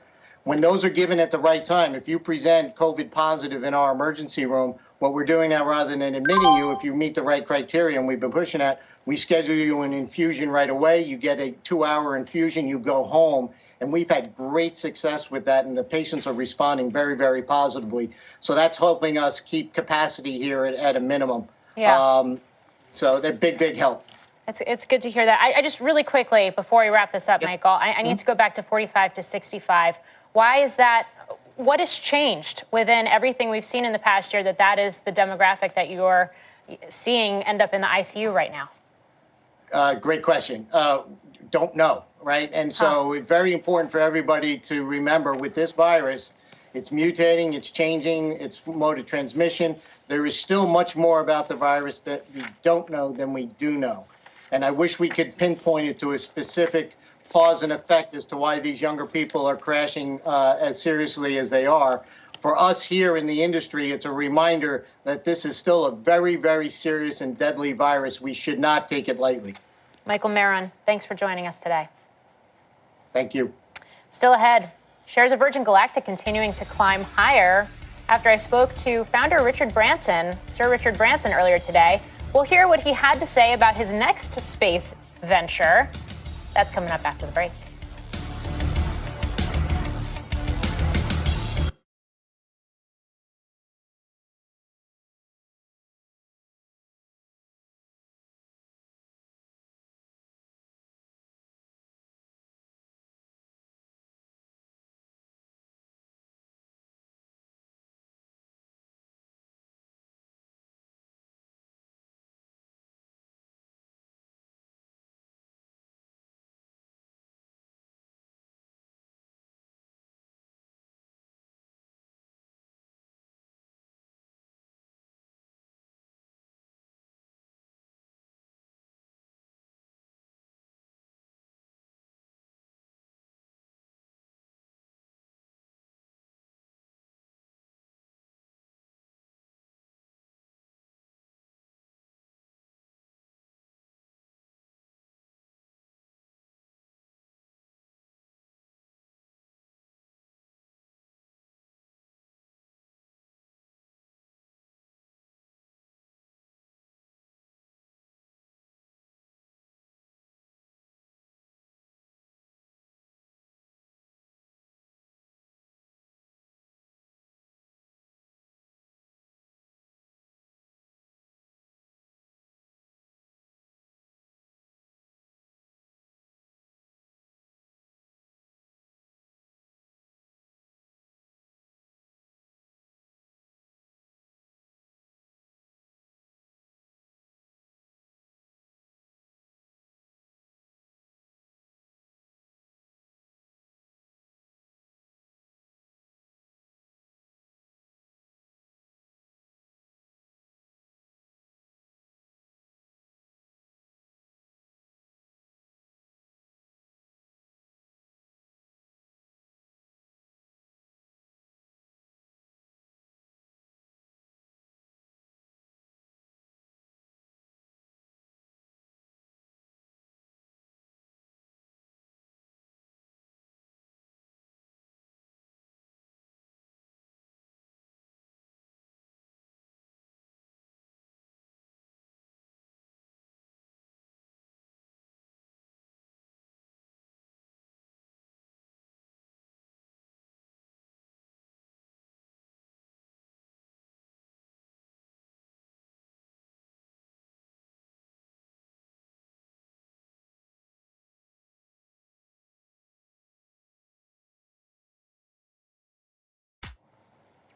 Speaker 5: When those are given at the right time, if you present COVID positive in our emergency room, what we're doing now, rather than admitting you, if you meet the right criteria, and we've been pushing that, we schedule you an infusion right away. You get a 2-hour infusion, you go home. And we've had great success with that, and the patients are responding very, very positively. So that's helping us keep capacity here at a minimum.
Speaker 20: Yeah.
Speaker 5: So they're big help.
Speaker 20: It's good to hear that. I just really quickly, before we wrap this up, Michael, I need to go back to 45 to 65. Why is that? What has changed within everything we've seen in the past year that is the demographic that you're seeing end up in the ICU right now?
Speaker 5: Great question. Don't know, right? And so it's very important for everybody to remember with this virus,
Speaker 1: It's mutating, it's changing, its mode of transmission. There is still much more about the virus that we don't know than we do know. And I wish we could pinpoint it to a specific cause and effect as to why these younger people are crashing as seriously as they are. For us here in the industry, it's a reminder that this is still a very, very serious and deadly virus. We should not take it lightly.
Speaker 20: Michael Maron, thanks for joining us today.
Speaker 1: Thank you.
Speaker 20: Still ahead, shares of Virgin Galactic continuing to climb higher after I spoke to founder Sir Richard Branson earlier today. We'll hear what he had to say about his next space venture. That's coming up after the break.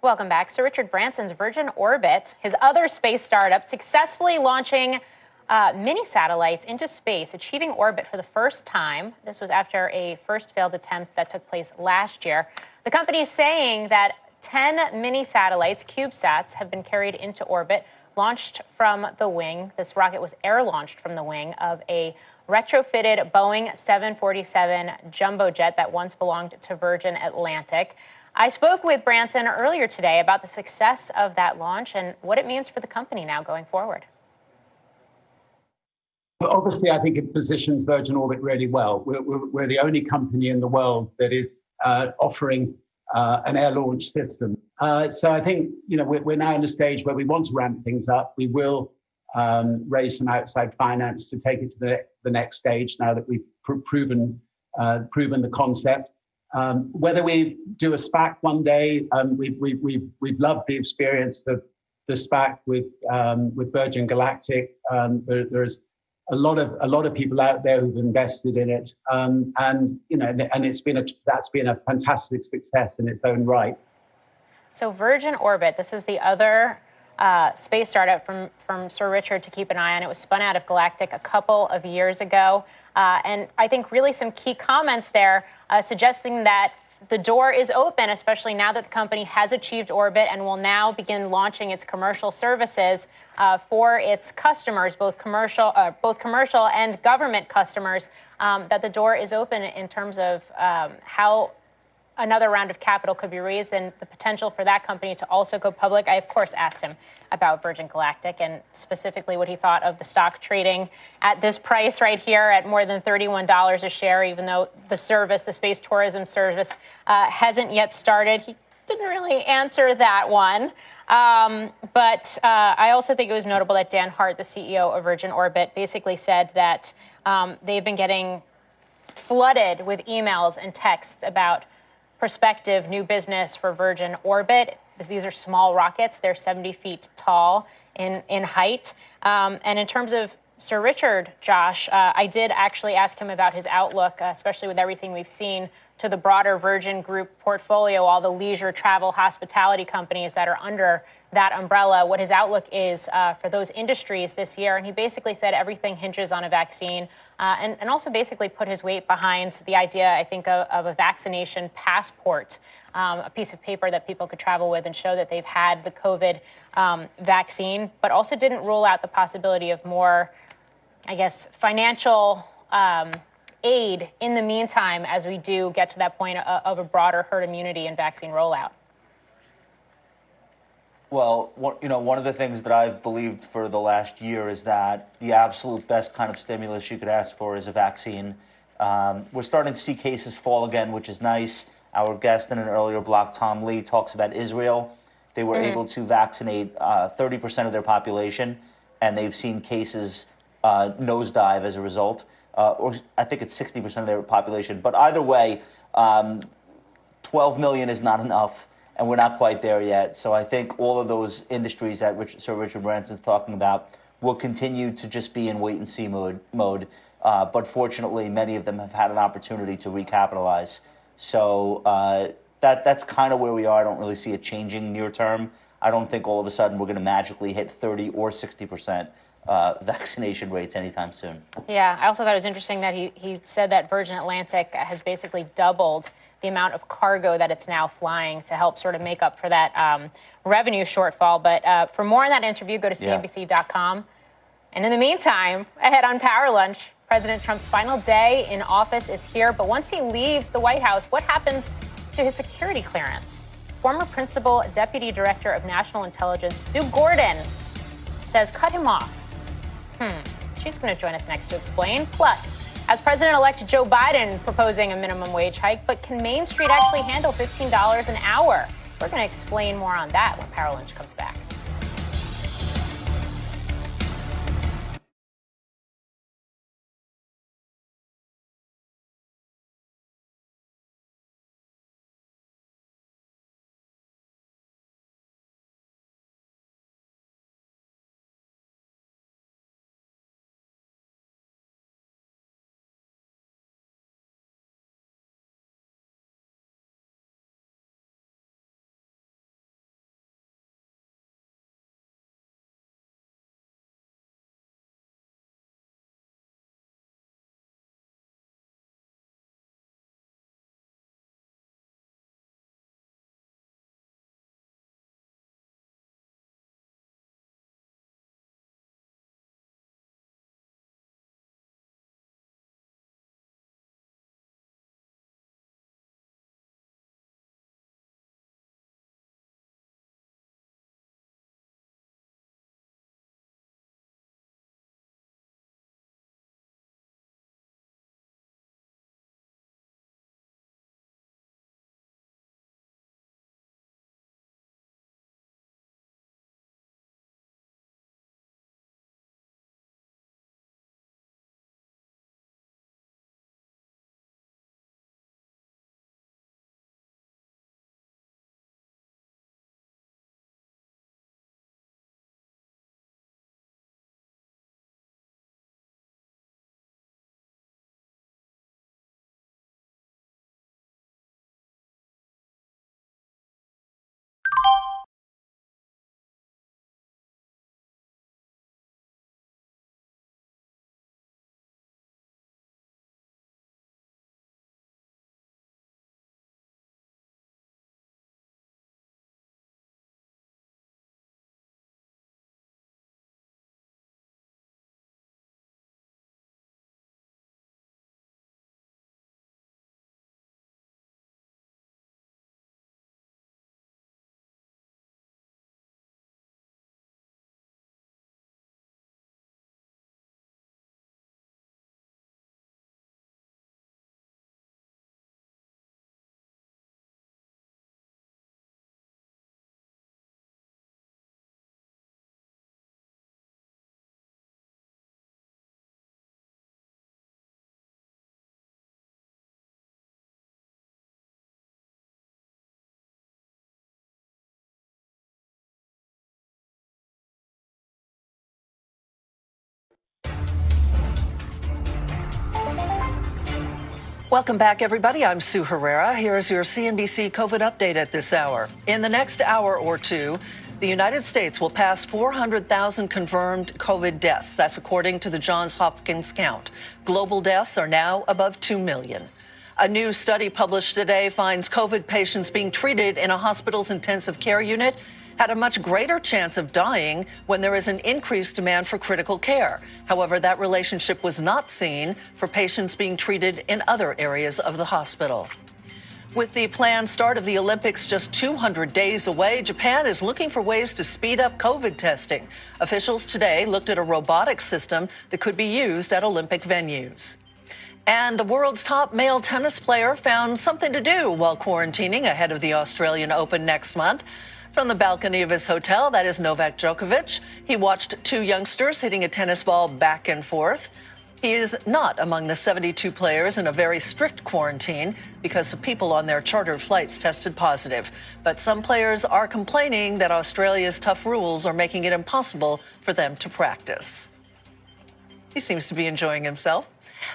Speaker 20: Welcome back. Sir Richard Branson's Virgin Orbit, his other space startup, successfully launching mini satellites into space, achieving orbit for the first time. This was after a first failed attempt that took place last year. The company is saying that 10 mini satellites, CubeSats, have been carried into orbit, launched from the wing. This rocket was air-launched from the wing of a retrofitted Boeing 747 jumbo jet that once belonged to Virgin Atlantic. I spoke with Branson earlier today about the success of that launch and what it means for the company now going forward.
Speaker 16: Obviously, I think it positions Virgin Orbit really well. We're the only company in the world that is offering an air launch system. So I think we're now in a stage where we want to ramp things up. We will raise some outside finance to take it to the next stage now that we've proven the concept. Whether we do a SPAC one day, we've loved the experience of the SPAC with Virgin Galactic. There's a lot of people out there who've invested in it, and that's been a fantastic success in its own right.
Speaker 20: So Virgin Orbit, this is the other space startup from Sir Richard to keep an eye on. It was spun out of Galactic a couple of years ago. And I think really some key comments there suggesting that the door is open, especially now that the company has achieved orbit and will now begin launching its commercial services for its customers, both commercial and government customers, that the door is open in terms of how another round of capital could be raised and the potential for that company to also go public. I, of course, asked him about Virgin Galactic and specifically what he thought of the stock trading at this price right here at more than $31 a share, even though the service, the space tourism service, hasn't yet started. He didn't really answer that one. But I also think it was notable that Dan Hart, the CEO of Virgin Orbit, basically said that they've been getting flooded with emails and texts about prospective new business for Virgin Orbit. These are small rockets. They're 70 feet tall in height. And in terms of Sir Richard, Josh, I did actually ask him about his outlook, especially with everything we've seen to the broader Virgin Group portfolio, all the leisure, travel, hospitality companies that are under that umbrella, what his outlook is for those industries this year. And he basically said everything hinges on a vaccine and also basically put his weight behind the idea, I think, of a vaccination passport, a piece of paper that people could travel with and show that they've had the COVID vaccine, but also didn't rule out the possibility of more, I guess, financial aid in the meantime as we do get to that point of a broader herd immunity and vaccine rollout.
Speaker 14: Well, one of the things that I've believed for the last year is that the absolute best kind of stimulus you could ask for is a vaccine. We're starting to see cases fall again, which is nice. Our guest in an earlier block, Tom Lee, talks about Israel. They were able to vaccinate 30% of their population, and they've seen cases nosedive as a result. Or I think it's 60% of their population. But either way, 12 million is not enough, and we're not quite there yet. So I think all of those industries that Sir Richard Branson's talking about will continue to just be in wait-and-see mode. But fortunately, many of them have had an opportunity to recapitalize. So that's kind of where we are. I don't really see it changing near term. I don't think all of a sudden we're going to magically hit 30 or 60% vaccination rates anytime soon.
Speaker 20: Yeah, I also thought it was interesting that he said that Virgin Atlantic has basically doubled the amount of cargo that it's now flying to help sort of make up for that revenue shortfall. But for more on that interview, go to CNBC.com. And in the meantime, ahead on Power Lunch, President Trump's final day in office is here. But once he leaves the White House, what happens to his security clearance? Former Principal Deputy Director of National Intelligence, Sue Gordon, says cut him off. She's going to join us next to explain. Plus, has President-elect Joe Biden proposing a minimum wage hike, but can Main Street actually handle $15 an hour? We're going to explain more on that when Power Lunch comes back.
Speaker 19: Welcome back, everybody. I'm Sue Herrera. Here's your CNBC COVID update at this hour. In the next hour or two, the United States will pass 400,000 confirmed COVID deaths. That's according to the Johns Hopkins count. Global deaths are now above 2 million. A new study published today finds COVID patients being treated in a hospital's intensive care unit had a much greater chance of dying when there is an increased demand for critical care. However, that relationship was not seen for patients being treated in other areas of the hospital. With the planned start of the Olympics just 200 days away, Japan is looking for ways to speed up COVID testing. Officials today looked at a robotic system that could be used at Olympic venues. And the world's top male tennis player found something to do while quarantining ahead of the Australian Open next month. From the balcony of his hotel, that is Novak Djokovic, he watched two youngsters hitting a tennis ball back and forth. He is not among the 72 players in a very strict quarantine because of people on their chartered flights tested positive. But some players are complaining that Australia's tough rules are making it impossible for them to practice. He seems to be enjoying himself.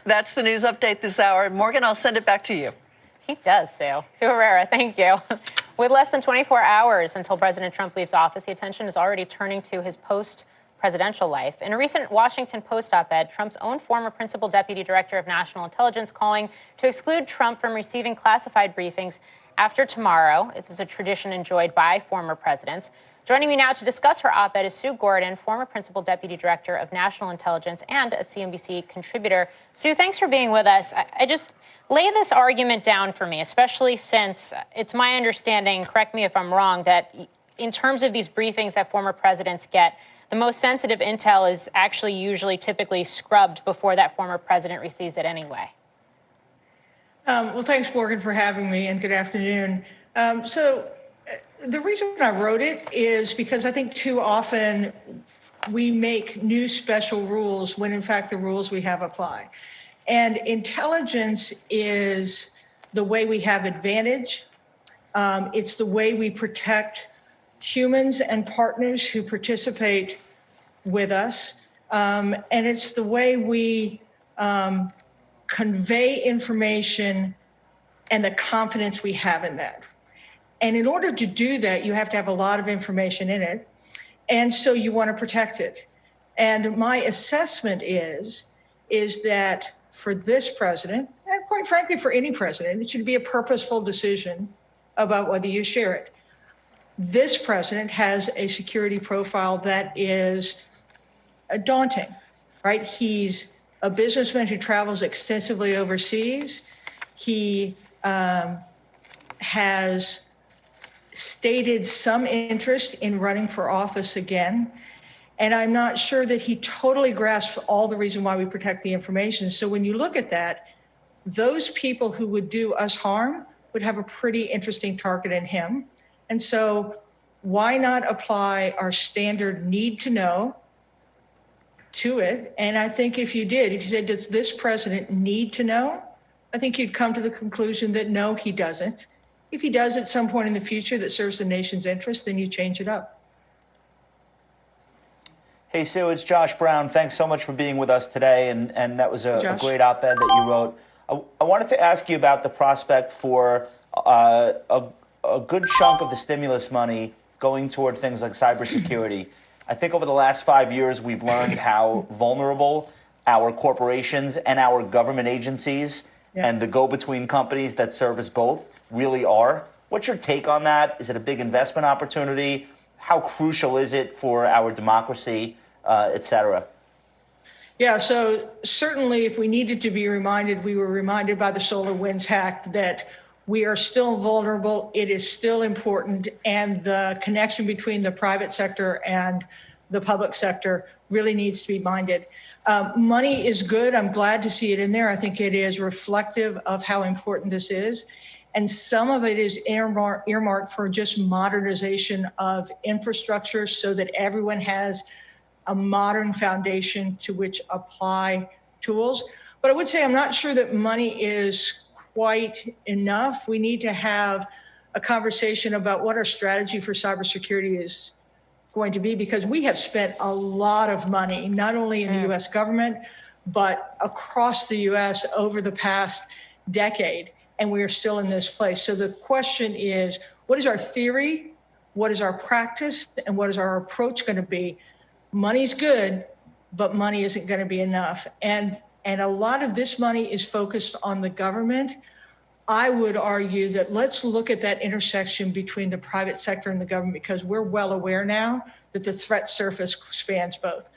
Speaker 19: That's the news update this hour. Morgan, I'll send it back to you.
Speaker 20: He does, Sue. Sue Herrera, thank you. With less than 24 hours until President Trump leaves office, the attention is already turning to his post-presidential life. In a recent Washington Post op-ed, Trump's own former principal deputy director of national intelligence calling to exclude Trump from receiving classified briefings after tomorrow. It is a tradition enjoyed by former presidents. Joining me now to discuss her op-ed is Sue Gordon, former principal deputy director of national intelligence and a CNBC contributor. Sue, thanks for being with us. I just lay this argument down for me, especially since it's my understanding, correct me if I'm wrong, that in terms of these briefings that former presidents get, the most sensitive intel is actually usually typically scrubbed before that former president receives it anyway.
Speaker 3: Well, thanks, Morgan, for having me, and good afternoon. The reason I wrote it is because I think too often we make new special rules when, in fact, the rules we have apply. And intelligence is the way we have advantage. It's the way we protect humans and partners who participate with us. And it's the way we convey information and the confidence we have in that. And in order to do that, you have to have a lot of information in it. And so you want to protect it. And my assessment is that for this president, and quite frankly, for any president, it should be a purposeful decision about whether you share it. This president has a security profile that is daunting, right? He's a businessman who travels extensively overseas. He has stated some interest in running for office again. And I'm not sure that he totally grasps all the reason why we protect the information. So when you look at that, those people who would do us harm would have a pretty interesting target in him. And so why not apply our standard need to know to it? And I think if you said, does this president need to know? I think you'd come to the conclusion that no, he doesn't. If he does at some point in the future that serves the nation's interest, then you change it up.
Speaker 14: Hey, Sue, it's Josh Brown. Thanks so much for being with us today. And that was a great op-ed that you wrote. I wanted to ask you about the prospect for a good chunk of the stimulus money going toward things like cybersecurity. I think over the last 5 years, we've learned how vulnerable our corporations and our government agencies and the go-between companies that service both really are. What's your take on that? Is it a big investment opportunity? How crucial is it for our democracy, et cetera?
Speaker 3: Yeah, so certainly if we needed to be reminded, we were reminded by the SolarWinds hack that we are still vulnerable. It is still important. And the connection between the private sector and the public sector really needs to be minded. Money is good. I'm glad to see it in there. I think it is reflective of how important this is. And some of it is earmarked for just modernization of infrastructure so that everyone has a modern foundation to which apply tools. But I would say I'm not sure that money is quite enough. We need to have a conversation about what our strategy for cybersecurity is going to be, because we have spent a lot of money, not only in the U.S. government, but across the U.S. over the past decade, and we are still in this place. So the question is, what is our theory? What is our practice? And what is our approach going to be? Money's good, but money isn't going to be enough. And a lot of this money is focused on the government. I would argue that let's look at that intersection between the private sector and the government, because we're well aware now that the threat surface spans both.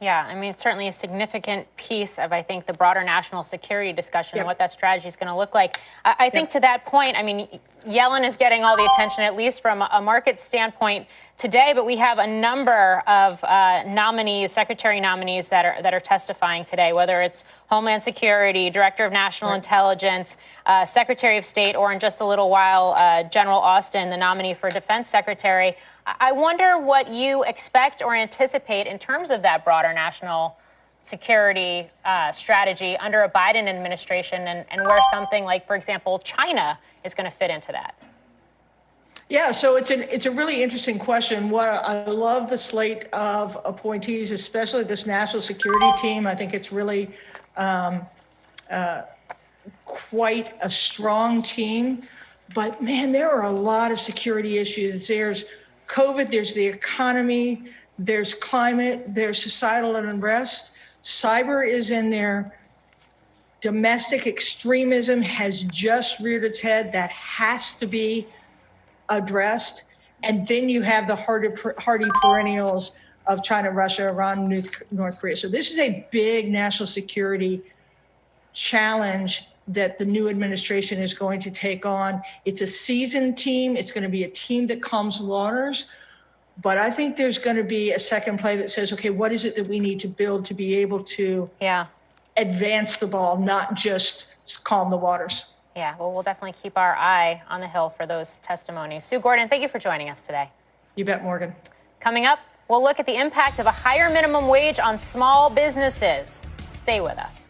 Speaker 20: Yeah, I mean, it's certainly a significant piece of, I think, the broader national security discussion and what that strategy is going to look like. I think to that point, I mean, Yellen is getting all the attention, at least from a market standpoint today, but we have a number of nominees, secretary nominees that are testifying today, whether it's Homeland Security, Director of National Intelligence, Secretary of State, or in just a little while, General Austin, the nominee for Defense Secretary. I wonder what you expect or anticipate in terms of that broader national security strategy under a Biden administration, and where something like, for example, China is going to fit into that.
Speaker 3: Yeah, so it's a really interesting question. I love the slate of appointees, especially this national security team. I think it's really quite a strong team. But man, there are a lot of security issues. There's COVID, there's the economy, there's climate, there's societal unrest. Cyber is in there. Domestic extremism has just reared its head. That has to be addressed. And then you have the hardy perennials of China, Russia, Iran, North Korea. So this is a big national security challenge that the new administration is going to take on. It's a seasoned team. It's going to be a team that calms waters. But I think there's going to be a second play that says, okay, what is it that we need to build to be able to advance the ball, not just calm the waters?
Speaker 20: Yeah, well, we'll definitely keep our eye on the Hill for those testimonies. Sue Gordon, thank you for joining us today.
Speaker 3: You bet, Morgan.
Speaker 20: Coming up, we'll look at the impact of a higher minimum wage on small businesses. Stay with us.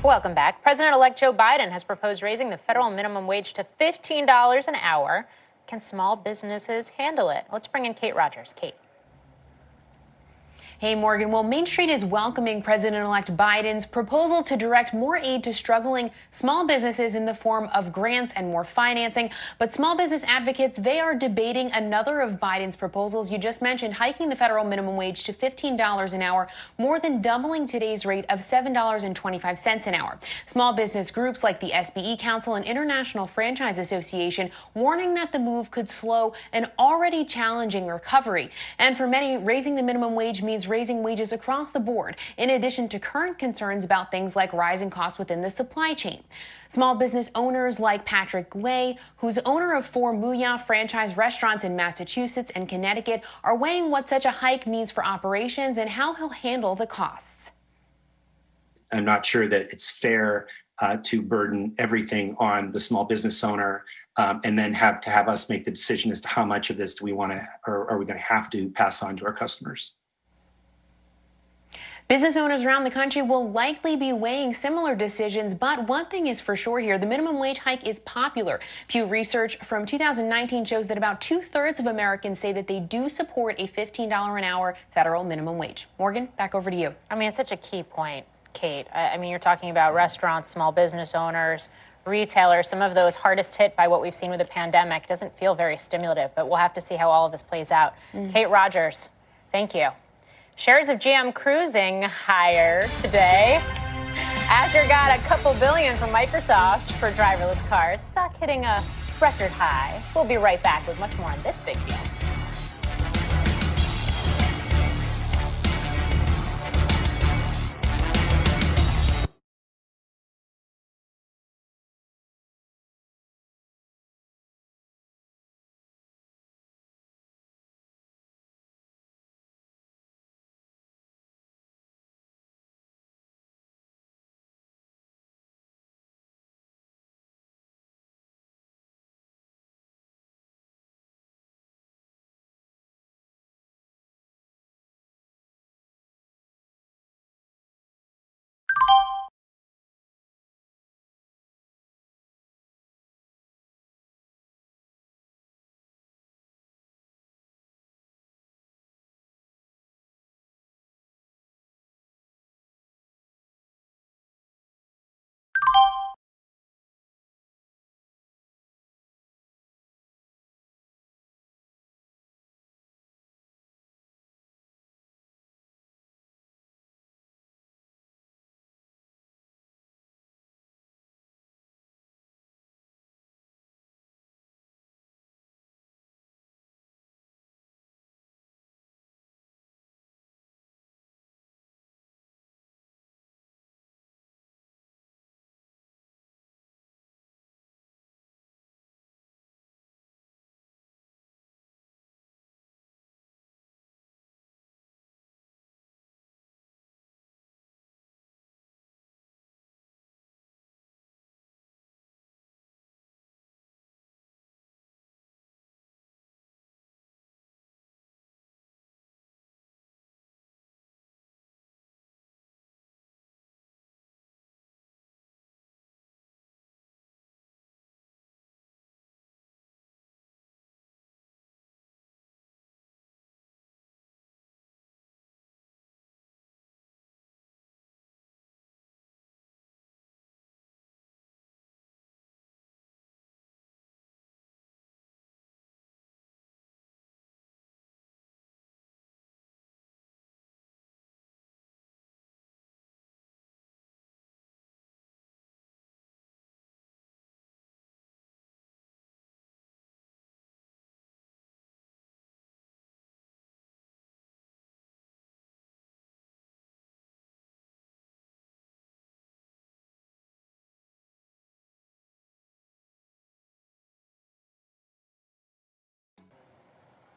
Speaker 20: Welcome back. President-elect Joe Biden has proposed raising the federal minimum wage to $15 an hour. Can small businesses handle it? Let's bring in Kate Rogers. Kate.
Speaker 4: Hey, Morgan. Well, Main Street is welcoming President-elect Biden's proposal to direct more aid to struggling small businesses in the form of grants and more financing. But small business advocates, they are debating another of Biden's proposals. You just mentioned hiking the federal minimum wage to $15 an hour, more than doubling today's rate of $7.25 an hour. Small business groups like the SBE Council and International Franchise Association warning that the move could slow an already challenging recovery. And for many, raising the minimum wage means raising wages across the board, in addition to current concerns about things like rising costs within the supply chain. Small business owners like Patrick Way, who's owner of 4 Mooyah franchise restaurants in Massachusetts and Connecticut, are weighing what such a hike means for operations and how he'll handle the costs.
Speaker 11: I'm not sure that it's fair to burden everything on the small business owner and then have us make the decision as to how much of this do we want to, or are we going to have to pass on to our customers.
Speaker 4: Business owners around the country will likely be weighing similar decisions, but one thing is for sure here, the minimum wage hike is popular. Pew Research from 2019 shows that about 2/3 of Americans say that they do support a $15 an hour federal minimum wage. Morgan, back over to you.
Speaker 20: I mean, it's such a key point, Kate. I mean, you're talking about restaurants, small business owners, retailers, some of those hardest hit by what we've seen with the pandemic. Doesn't feel very stimulative, but we'll have to see how all of this plays out. Kate Rogers, thank you. Shares of GM Cruising higher today. Azure got a couple billion from Microsoft for driverless cars. Stock hitting a record high. We'll be right back with much more on this big deal.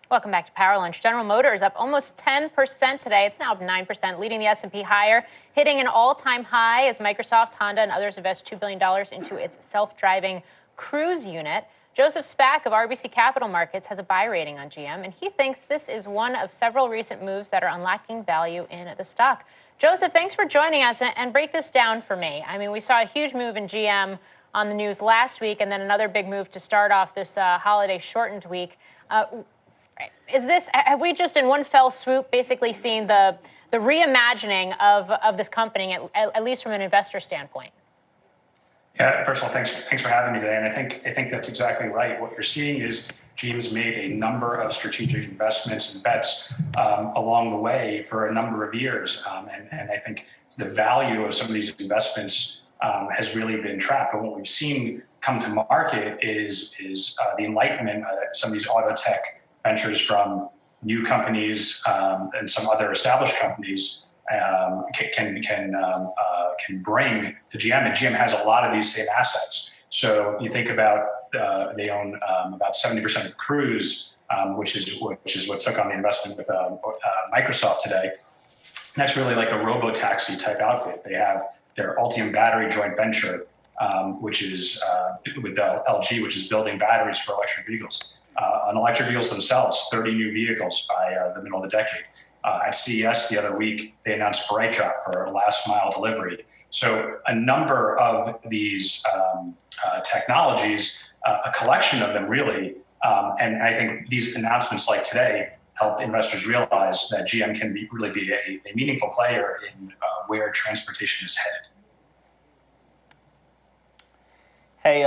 Speaker 20: Welcome back to Power Lunch. General Motors up almost 10% today. It's now up 9%, leading the S&P higher, hitting an all-time high as Microsoft, Honda, and others invest $2 billion into its self-driving Cruise unit. Joseph Spack of RBC Capital Markets has a buy rating on GM, and he thinks this is one of several recent moves that are unlocking value in the stock. Joseph, thanks for joining us and break this down for me. I mean, we saw a huge move in GM on the news last week and then another big move to start off this holiday shortened week. Have we just in one fell swoop basically seen the reimagining of this company, at least from an investor standpoint?
Speaker 12: Yeah, first of all, thanks for having me today. And I think that's exactly right. What you're seeing is GM's made a number of strategic investments and bets along the way for a number of years. And I think the value of some of these investments has really been trapped. But what we've seen come to market is the enlightenment that some of these auto tech ventures from new companies and some other established companies can bring to GM, and GM has a lot of these same assets. So you think about they own about 70% of Cruise, which is what took on the investment with Microsoft today. And that's really like a robo-taxi type outfit. They have their Ultium battery joint venture, which is with LG, which is building batteries for electric vehicles. On electric vehicles themselves, 30 new vehicles by the middle of the decade. At CES the other week, they announced BrightDrop for last mile delivery. So a number of these technologies, a collection of them really, and I think these announcements like today help investors realize that GM can really be a meaningful player in where transportation is headed.
Speaker 14: Hey,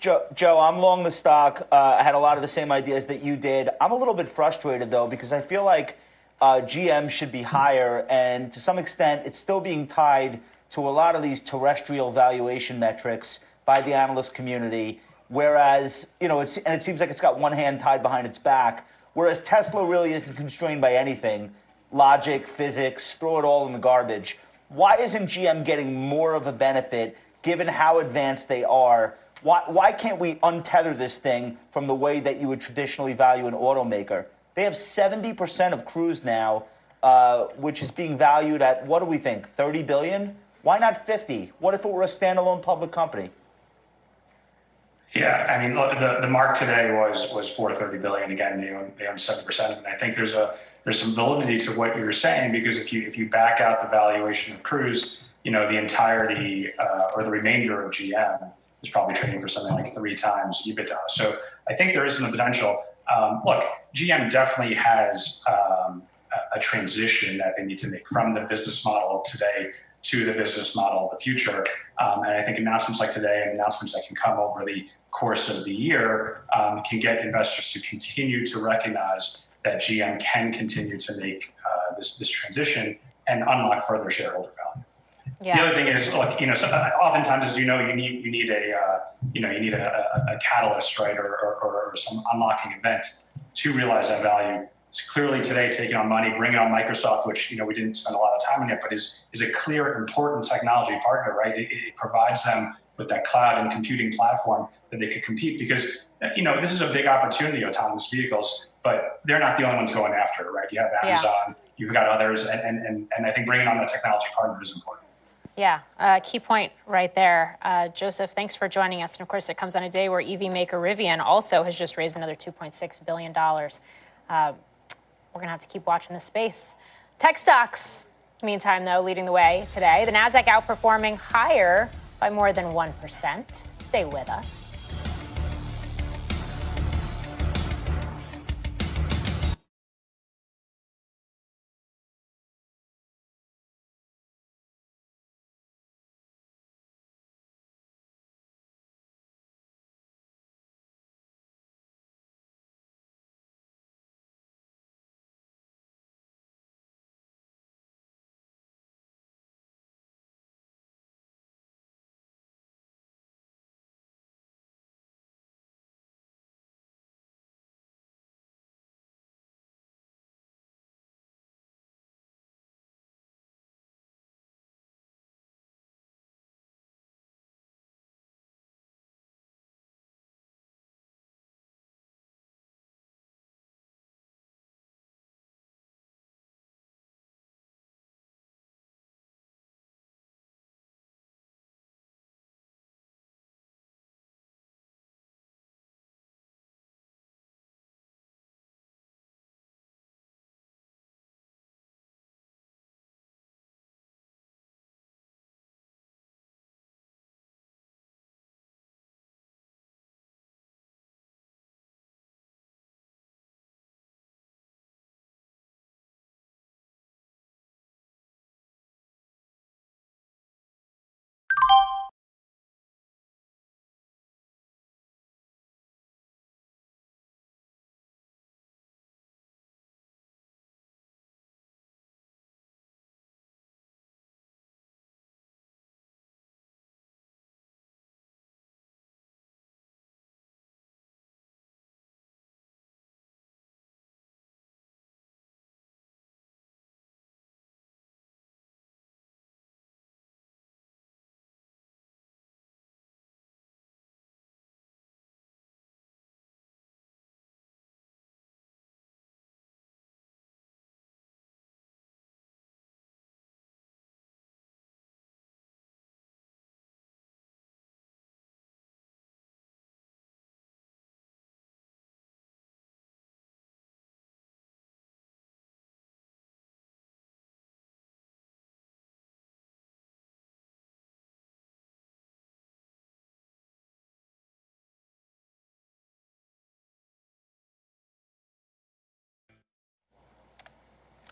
Speaker 14: Joe, I'm long the stock. I had a lot of the same ideas that you did. I'm a little bit frustrated, though, because I feel like GM should be higher, and to some extent, it's still being tied to a lot of these terrestrial valuation metrics by the analyst community, whereas, it seems like it's got one hand tied behind its back, whereas Tesla really isn't constrained by anything. Logic, physics, throw it all in the garbage. Why isn't GM getting more of a benefit given how advanced they are? Why can't we untether this thing from the way that you would traditionally value an automaker? They have 70% of Cruise now, which is being valued at, what do we think, 30 billion? Why not 50? What if it were a standalone public company?
Speaker 12: Yeah, I mean, look, the mark today was 430 billion. Again, they own 7% of it. And I think there's some validity to what you were saying, because if you back out the valuation of Cruise, the entirety or the remainder of GM is probably trading for something like 3 times EBITDA. So I think there is some potential. Look, GM definitely has a transition that they need to make from the business model of today to the business model of the future. And I think announcements like today and announcements that can come over the course of the year can get investors to continue to recognize that GM can continue to make this transition and unlock further shareholder value.
Speaker 20: Yeah.
Speaker 12: The other thing is, look, oftentimes, as you need a catalyst, right, or some unlocking event to realize that value. It's clearly today taking on money, bringing on Microsoft, which we didn't spend a lot of time on yet, but is a clear, important technology partner, right? It provides them with that cloud and computing platform that they could compete, because this is a big opportunity, autonomous vehicles, but they're not the only ones going after it, right? You have Amazon, you've got others, and I think bringing on the technology partner is important.
Speaker 20: Yeah, key point right there. Joseph, thanks for joining us. And of course, it comes on a day where EV maker Rivian also has just raised another $2.6 billion. We're going to have to keep watching this space. Tech stocks, meantime, though, leading the way today. The Nasdaq outperforming higher by more than 1%. Stay with us.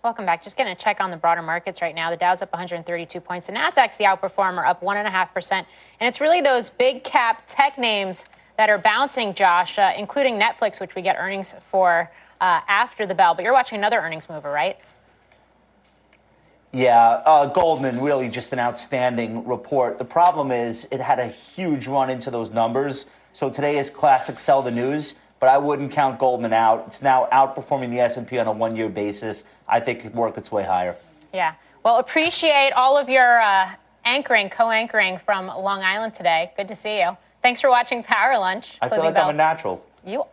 Speaker 20: Welcome back. Just getting a check on the broader markets right now. The Dow's up 132 points. The Nasdaq's the outperformer, up 1.5%. And it's really those big cap tech names that are bouncing, Josh, including Netflix, which we get earnings for after the bell. But you're watching another earnings mover, right?
Speaker 14: Yeah, Goldman, really just an outstanding report. The problem is it had a huge run into those numbers. So today is classic sell the news, but I wouldn't count Goldman out. It's now outperforming the S&P on a one-year basis. I think it could work its way higher.
Speaker 20: Yeah. Well, appreciate all of your co-anchoring from Long Island today. Good to see you. Thanks for watching Power Lunch.
Speaker 14: I feel like I'm a natural.
Speaker 20: You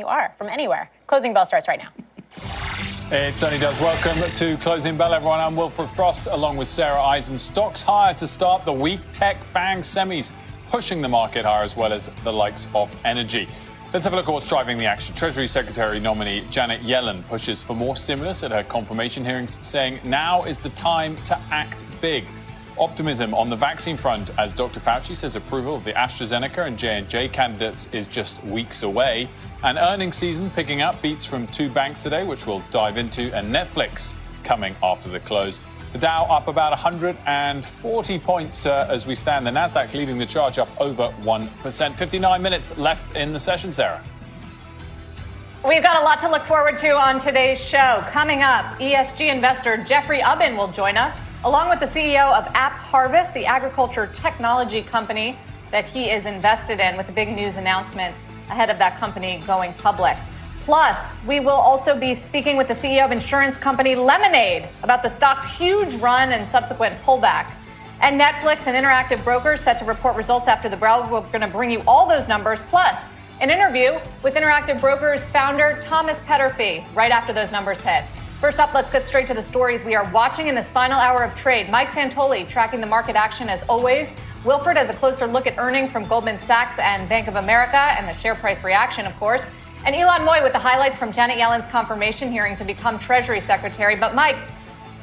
Speaker 20: are from anywhere. Closing bell starts right now.
Speaker 18: It certainly does. Welcome to Closing Bell, everyone. I'm Wilfred Frost, along with Sarah Eisen. Stocks higher to start the week. Tech, FANG, semis pushing the market higher, as well as the likes of energy. Let's have a look at what's driving the action. Treasury Secretary nominee Janet Yellen pushes for more stimulus at her confirmation hearings, saying now is the time to act big. Optimism on the vaccine front, as Dr. Fauci says approval of the AstraZeneca and J&J candidates is just weeks away. And earnings season picking up, beats from two banks today, which we'll dive into, and Netflix coming after the close. The Dow up about 140 points as we stand. The Nasdaq leading the charge up over 1%. 59 minutes left in the session, Sarah.
Speaker 8: We've got a lot to look forward to on today's show. Coming up, ESG investor Jeffrey Ubben will join us, along with the CEO of App Harvest, the agriculture technology company that he is invested in, with a big news announcement ahead of that company going public. Plus, we will also be speaking with the CEO of insurance company Lemonade about the stock's huge run and subsequent pullback. And Netflix and Interactive Brokers set to report results after the bell. We're going to bring you all those numbers, plus an interview with Interactive Brokers founder Thomas Petterfy right after those numbers hit. First up, let's get straight to the stories we are watching in this final hour of trade. Mike Santoli tracking the market action as always. Wilfred has a closer look at earnings from Goldman Sachs and Bank of America and the share price reaction, of course. And Elon Moy with the highlights from Janet Yellen's confirmation hearing to become Treasury Secretary. But Mike,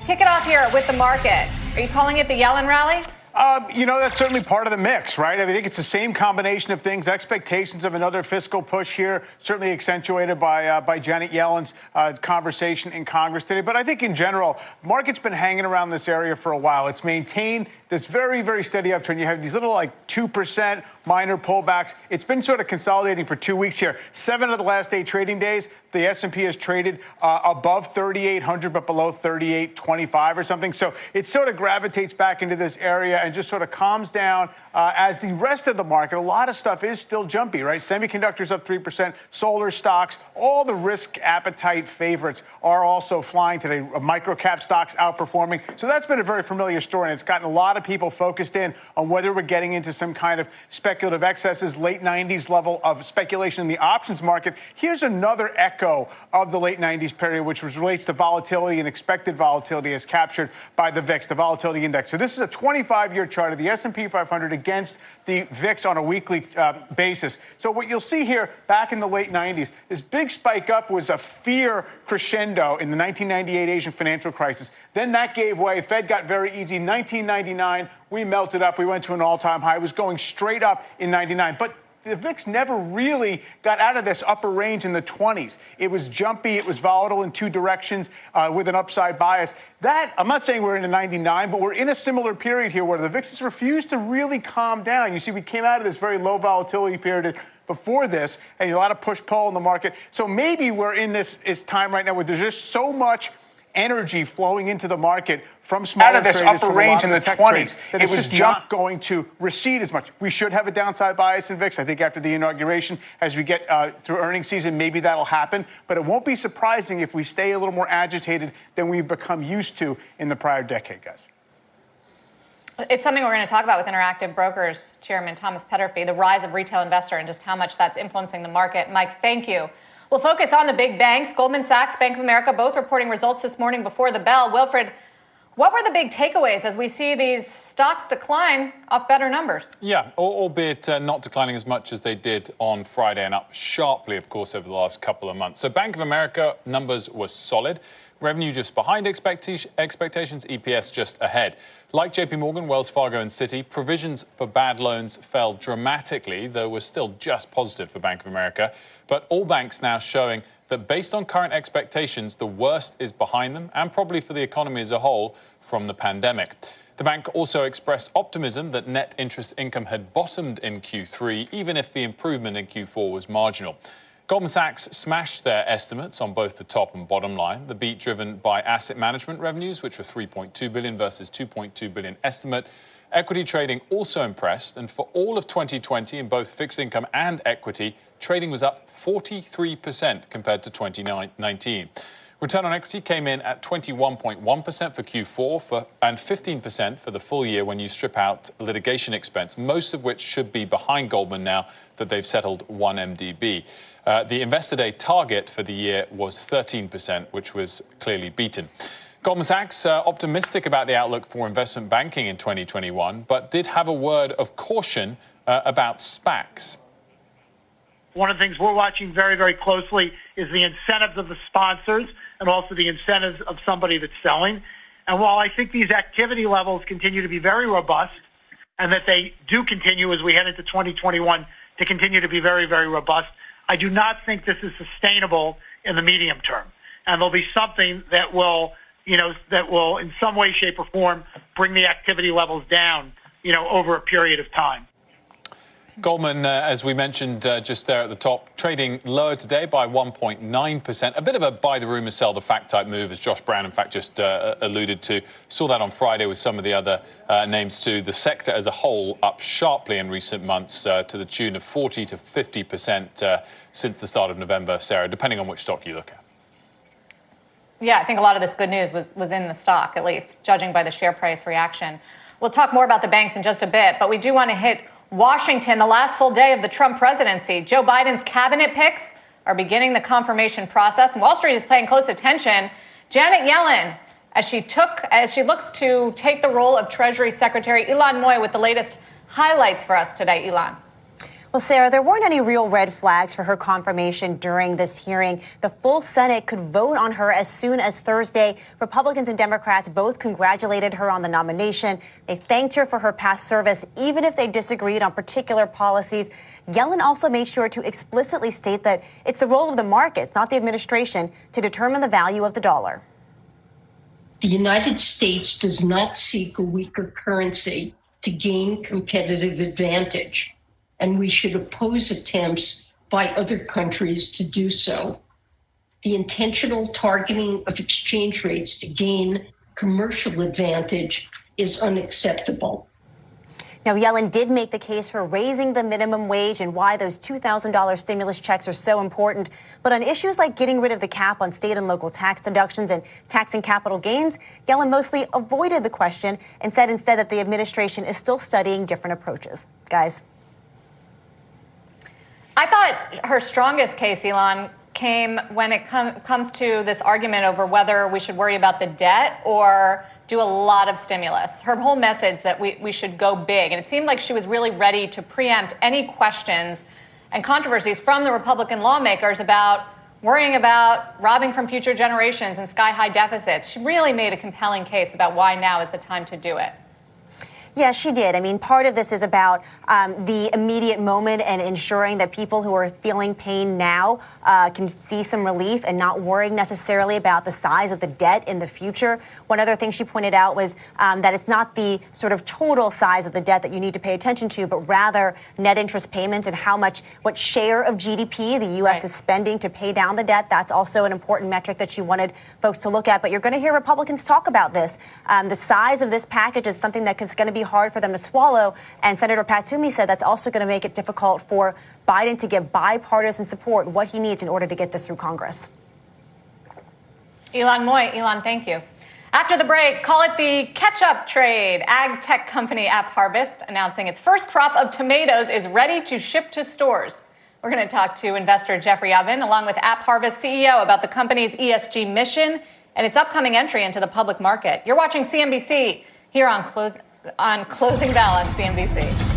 Speaker 8: kick it off here with the market. Are you calling it the Yellen rally?
Speaker 21: That's certainly part of the mix, right? I think it's the same combination of things. Expectations of another fiscal push here, certainly accentuated by Janet Yellen's conversation in Congress today. But I think in general, market's been hanging around this area for a while. It's maintained this very, very steady uptrend. You have these little 2% minor pullbacks. It's been sort of consolidating for 2 weeks here. 7 of the last 8 trading days, the S&P has traded above 3,800, but below 3,825 or something. So it sort of gravitates back into this area and just sort of calms down as the rest of the market. A lot of stuff is still jumpy, right? Semiconductors up 3%, solar stocks, all the risk appetite favorites are also flying today. Microcap stocks outperforming. So that's been a very familiar story, and it's gotten a lot of people focused in on whether we're getting into some kind of speculative excesses, late 90s level of speculation in the options market. Here's another echo of the late 90s period, which relates to volatility and expected volatility as captured by the VIX, the volatility index. So this is a 25-year chart of the S&P 500 against the VIX on a weekly basis. So what you'll see here back in the late 90s, this big spike up was a fear crescendo in the 1998 Asian financial crisis. Then that gave way. Fed got very easy. 1999, we melted up. We went to an all-time high. It was going straight up in 99. But the VIX never really got out of this upper range in the 20s. It was jumpy. It was volatile in two directions with an upside bias. I'm not saying we're in a 99, but we're in a similar period here where the VIX has refused to really calm down. You see, we came out of this very low volatility period before this, and a lot of push-pull in the market. So maybe we're in this time right now where there's just so much energy flowing into the market from smaller traders, out of this upper range in the 20s, that it was not going to recede as much. We should have a downside bias in VIX. I think after the inauguration, as we get through earnings season, maybe that'll happen. But it won't be surprising if we stay a little more agitated than we've become used to in the prior decade, guys.
Speaker 8: It's something we're going to talk about with Interactive Brokers Chairman Thomas Petterfy, the rise of retail investor and just how much that's influencing the market. Mike, thank you. We'll focus on the big banks. Goldman Sachs, Bank of America, both reporting results this morning before the bell. Wilfred, what were the big takeaways as we see these stocks decline off better numbers?
Speaker 18: Yeah, albeit not declining as much as they did on Friday, and up sharply, of course, over the last couple of months. So Bank of America numbers were solid. Revenue just behind expectations, EPS just ahead. Like JP Morgan, Wells Fargo and Citi, provisions for bad loans fell dramatically, though we're still just positive for Bank of America. But all banks now showing that based on current expectations, the worst is behind them and probably for the economy as a whole from the pandemic. The bank also expressed optimism that net interest income had bottomed in Q3, even if the improvement in Q4 was marginal. Goldman Sachs smashed their estimates on both the top and bottom line. The beat driven by asset management revenues, which were $3.2 billion versus $2.2 billion estimate. Equity trading also impressed, and for all of 2020 in both fixed income and equity, trading was up 43% compared to 2019. Return on equity came in at 21.1% for Q4 and 15% for the full year when you strip out litigation expense, most of which should be behind Goldman now that they've settled one MDB. The Investor Day target for the year was 13%, which was clearly beaten. Goldman Sachs optimistic about the outlook for investment banking in 2021, but did have a word of caution about SPACs.
Speaker 7: One of the things we're watching very, very closely is the incentives of the sponsors and also the incentives of somebody that's selling. And while I think these activity levels continue to be very robust and that they do continue as we head into 2021 to continue to be very, very robust, I do not think this is sustainable in the medium term. And there'll be something that will in some way, shape, or form bring the activity levels down, over a period of time.
Speaker 18: Goldman, as we mentioned just there at the top, trading lower today by 1.9%. A bit of a buy the rumor, sell the fact type move, as Josh Brown, in fact, just alluded to. Saw that on Friday with some of the other names too. The sector as a whole up sharply in recent months to the tune of 40 to 50% since the start of November, Sarah, depending on which stock you look at.
Speaker 8: Yeah, I think a lot of this good news was in the stock, at least, judging by the share price reaction. We'll talk more about the banks in just a bit, but we do want to hit Washington, the last full day of the Trump presidency. Joe Biden's cabinet picks are beginning the confirmation process, and Wall Street is paying close attention. Janet Yellen, as she looks to take the role of Treasury Secretary. Ilan Moy with the latest highlights for us today. Ilan.
Speaker 6: Well, Sarah, there weren't any real red flags for her confirmation during this hearing. The full Senate could vote on her as soon as Thursday. Republicans and Democrats both congratulated her on the nomination. They thanked her for her past service, even if they disagreed on particular policies. Yellen also made sure to explicitly state that it's the role of the markets, not the administration, to determine the value of the dollar.
Speaker 17: The United States does not seek a weaker currency to gain competitive advantage, and we should oppose attempts by other countries to do so. The intentional targeting of exchange rates to gain commercial advantage is unacceptable.
Speaker 6: Now, Yellen did make the case for raising the minimum wage and why those $2,000 stimulus checks are so important. But on issues like getting rid of the cap on state and local tax deductions and taxing capital gains, Yellen mostly avoided the question and said instead that the administration is still studying different approaches. Guys.
Speaker 8: I thought her strongest case, Ilan, came when it comes to this argument over whether we should worry about the debt or do a lot of stimulus. Her whole message that we should go big. And it seemed like she was really ready to preempt any questions and controversies from the Republican lawmakers about worrying about robbing from future generations and sky-high deficits. She really made a compelling case about why now is the time to do it.
Speaker 6: Yeah, she did. I mean, part of this is about the immediate moment and ensuring that people who are feeling pain now can see some relief and not worrying necessarily about the size of the debt in the future. One other thing she pointed out was that it's not the sort of total size of the debt that you need to pay attention to, but rather net interest payments and what share of GDP the U.S. is spending to pay down the debt. That's also an important metric that she wanted folks to look at. But you're going to hear Republicans talk about this. The size of this package is something that is going to be hard for them to swallow. And Senator Pat Toomey said that's also going to make it difficult for Biden to give bipartisan support, what he needs in order to get this through Congress.
Speaker 8: Ilan Moy. Ilan, thank you. After the break, call it the catch-up trade. Ag tech company AppHarvest announcing its first crop of tomatoes is ready to ship to stores. We're going to talk to investor Jeffrey Ubben, along with AppHarvest CEO, about the company's ESG mission and its upcoming entry into the public market. You're watching CNBC here on Closing Bell on CNBC.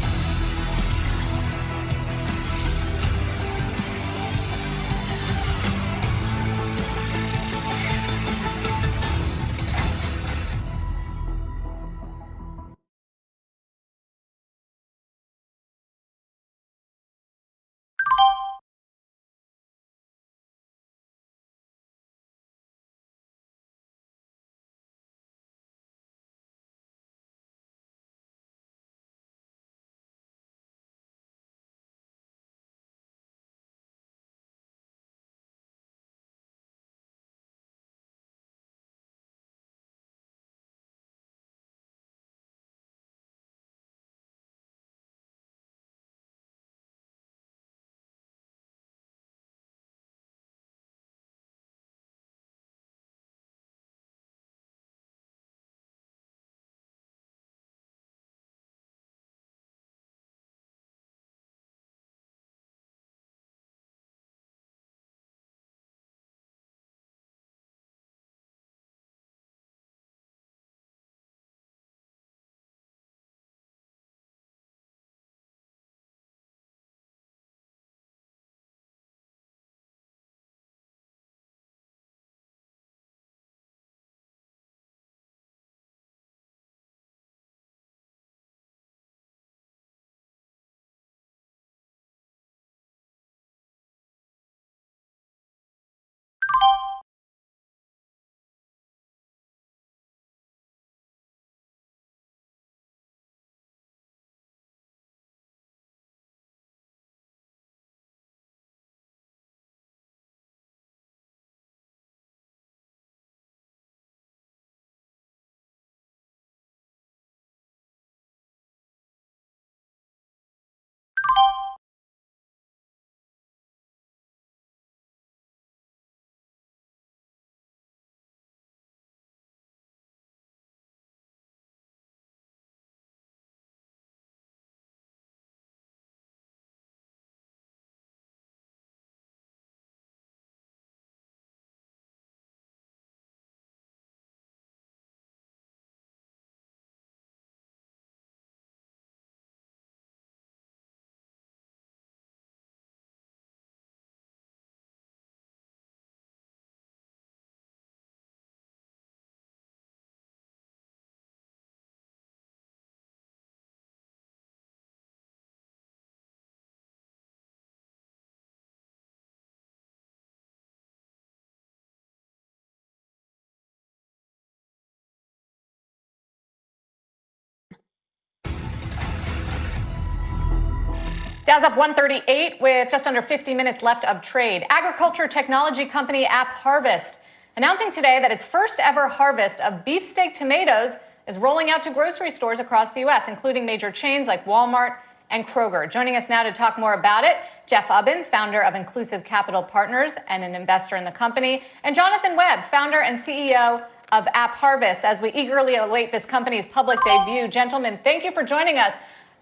Speaker 8: Dow's up 138 with just under 50 minutes left of trade. Agriculture technology company App Harvest announcing today that its first ever harvest of beefsteak tomatoes is rolling out to grocery stores across the U.S., including major chains like Walmart and Kroger. Joining us now to talk more about it, Jeff Ubben, founder of Inclusive Capital Partners and an investor in the company, and Jonathan Webb, founder and CEO of App Harvest, as we eagerly await this company's public debut. Gentlemen, thank you for joining us.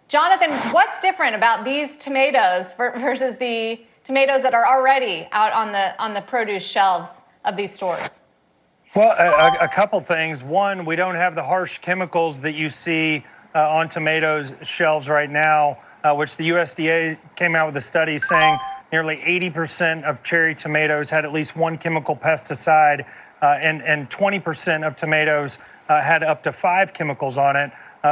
Speaker 8: Jonathan, what's different about these tomatoes versus the tomatoes that are already out on the produce shelves of these stores?
Speaker 10: Well, a couple things. One, we don't have the harsh chemicals that you see on tomatoes shelves right now, which the USDA came out with a study saying nearly 80% of cherry tomatoes had at least one chemical pesticide, and 20% of tomatoes had up to 5 chemicals on it.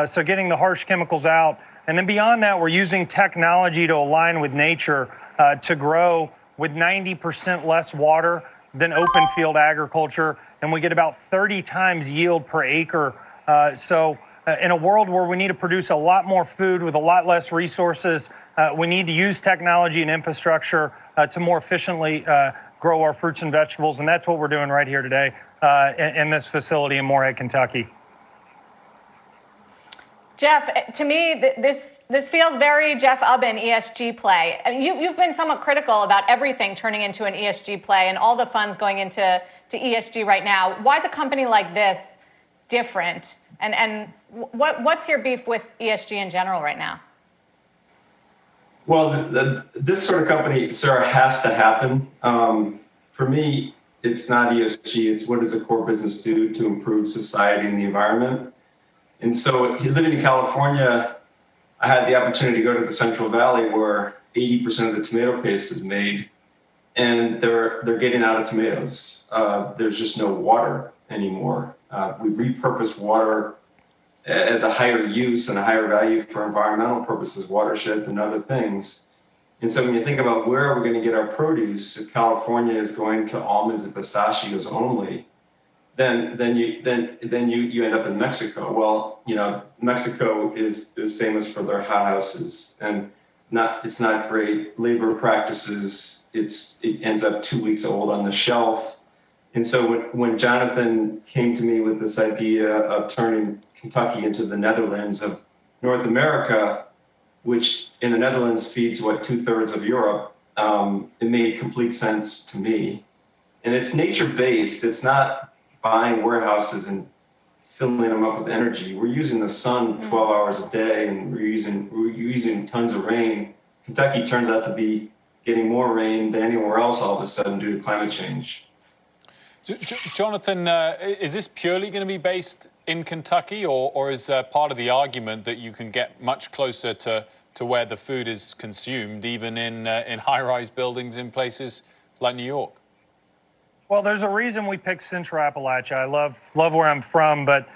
Speaker 10: So getting the harsh chemicals out. And then beyond that, we're using technology to align with nature to grow with 90% less water than open field agriculture. And we get about 30 times yield per acre. So in a world where we need to produce a lot more food with a lot less resources, we need to use technology and infrastructure to more efficiently grow our fruits and vegetables. And that's what we're doing right here today in this facility in Morehead, Kentucky.
Speaker 8: Jeff, to me, this feels very Jeff Ubben ESG play. You've been somewhat critical about everything turning into an ESG play and all the funds going into ESG right now. Why is a company like this different? And what's your beef with ESG in general right now?
Speaker 13: Well, this sort of company, Sarah, has to happen. For me, it's not ESG. It's what does the core business do to improve society and the environment. And so living in California, I had the opportunity to go to the Central Valley where 80% of the tomato paste is made, and they're getting out of tomatoes. There's just no water anymore. We've repurposed water as a higher use and a higher value for environmental purposes, watersheds and other things. And so when you think about where are we going to get our produce, if California is going to almonds and pistachios only, then you end up in Mexico. Well, you know, Mexico is famous for their hothouses, and it's not great labor practices. It ends up 2 weeks old on the shelf. And so when Jonathan came to me with this idea of turning Kentucky into the Netherlands of North America, which in the Netherlands feeds 2/3 of Europe, it made complete sense to me. And it's nature-based. It's not buying warehouses and filling them up with energy. We're using the sun 12 hours a day, and we're using tons of rain. Kentucky turns out to be getting more rain than anywhere else all of a sudden due to climate change.
Speaker 18: Jonathan, is this purely going to be based in Kentucky, or is part of the argument that you can get much closer to where the food is consumed, even in high-rise buildings in places like New York?
Speaker 10: Well, there's a reason we picked Central Appalachia. I love where I'm from, but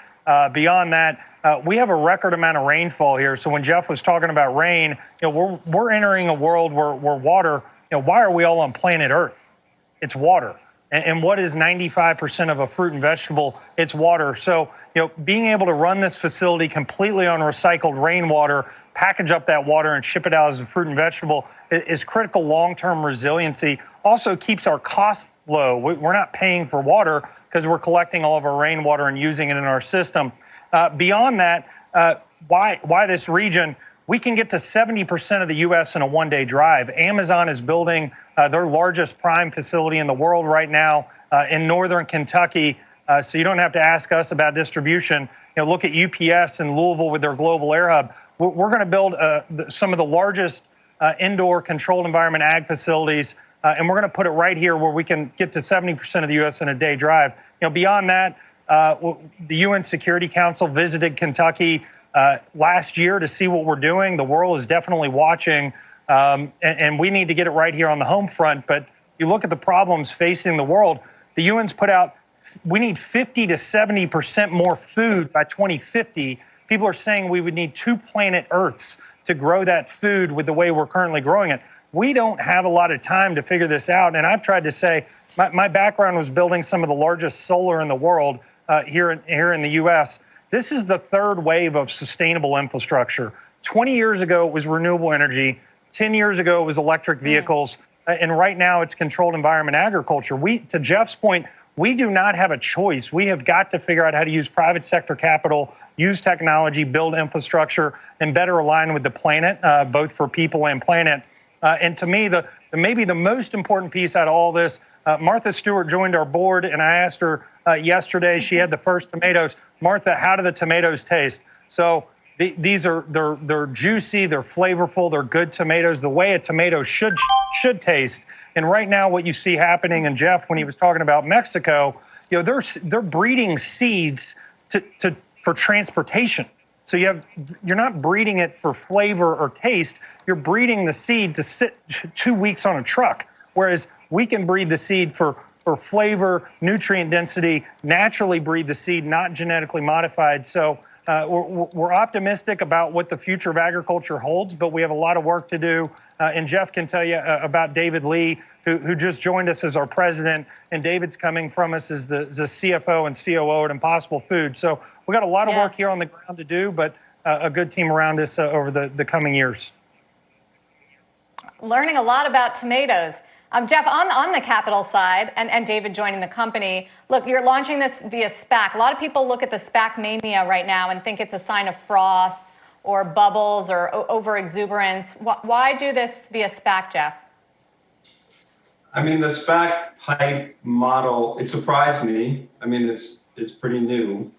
Speaker 10: beyond that, we have a record amount of rainfall here. So when Jeff was talking about rain, we're entering a world where water. Why are we all on planet Earth? It's water. And what is 95% of a fruit and vegetable? It's water. So being able to run this facility completely on recycled rainwater, package up that water and ship it out as a fruit and vegetable is critical long-term resiliency. Also keeps our costs low. We're not paying for water because we're collecting all of our rainwater and using it in our system. Beyond that, why this region? We can get to 70% of the U.S. in a one-day drive. Amazon is building their largest prime facility in the world right now in northern Kentucky. So you don't have to ask us about distribution. Look at UPS in Louisville with their global air hub. We're going to build some of the largest indoor controlled environment ag facilities, and we're going to put it right here where we can get to 70% of the U.S. in a day drive. Beyond that, the UN Security Council visited Kentucky last year to see what we're doing. The world is definitely watching, and we need to get it right here on the home front. But you look at the problems facing the world, the UN's put out, we need 50 to 70% more food by 2050. People are saying we would need 2 planet Earths to grow that food with the way we're currently growing it. We don't have a lot of time to figure this out. And I've tried to say, my background was building some of the largest solar in the world here in the U.S. This is the third wave of sustainable infrastructure. 20 years ago, it was renewable energy. 10 years ago, it was electric vehicles. And right now it's controlled environment agriculture. To Jeff's point, we do not have a choice. We have got to figure out how to use private sector capital, use technology, build infrastructure, and better align with the planet, both for people and planet. And to me, maybe the most important piece out of all this, Martha Stewart joined our board, and I asked her yesterday, she had the first tomatoes. Martha, how do the tomatoes taste? So they're juicy, they're flavorful, they're good tomatoes, the way a tomato should taste. And right now, what you see happening, and Jeff, when he was talking about Mexico, they're breeding seeds for transportation. So you're not breeding it for flavor or taste. You're breeding the seed to sit 2 weeks on a truck, whereas we can breed the seed for flavor, nutrient density, naturally breed the seed, not genetically modified. So we're optimistic about what the future of agriculture holds, but we have a lot of work to do. And Jeff can tell you about David Lee, who just joined us as our president. And David's coming from us as the CFO and COO at Impossible Foods. So we got a lot of work here on the ground to do, but a good team around us over the coming years.
Speaker 8: Learning a lot about tomatoes. Jeff, on the capital side, and David joining the company, look, you're launching this via SPAC. A lot of people look at the SPAC mania right now and think it's a sign of froth or bubbles or over-exuberance. Why do this via SPAC, Jeff?
Speaker 13: I mean, the SPAC hype model, it surprised me. I mean, it's pretty new.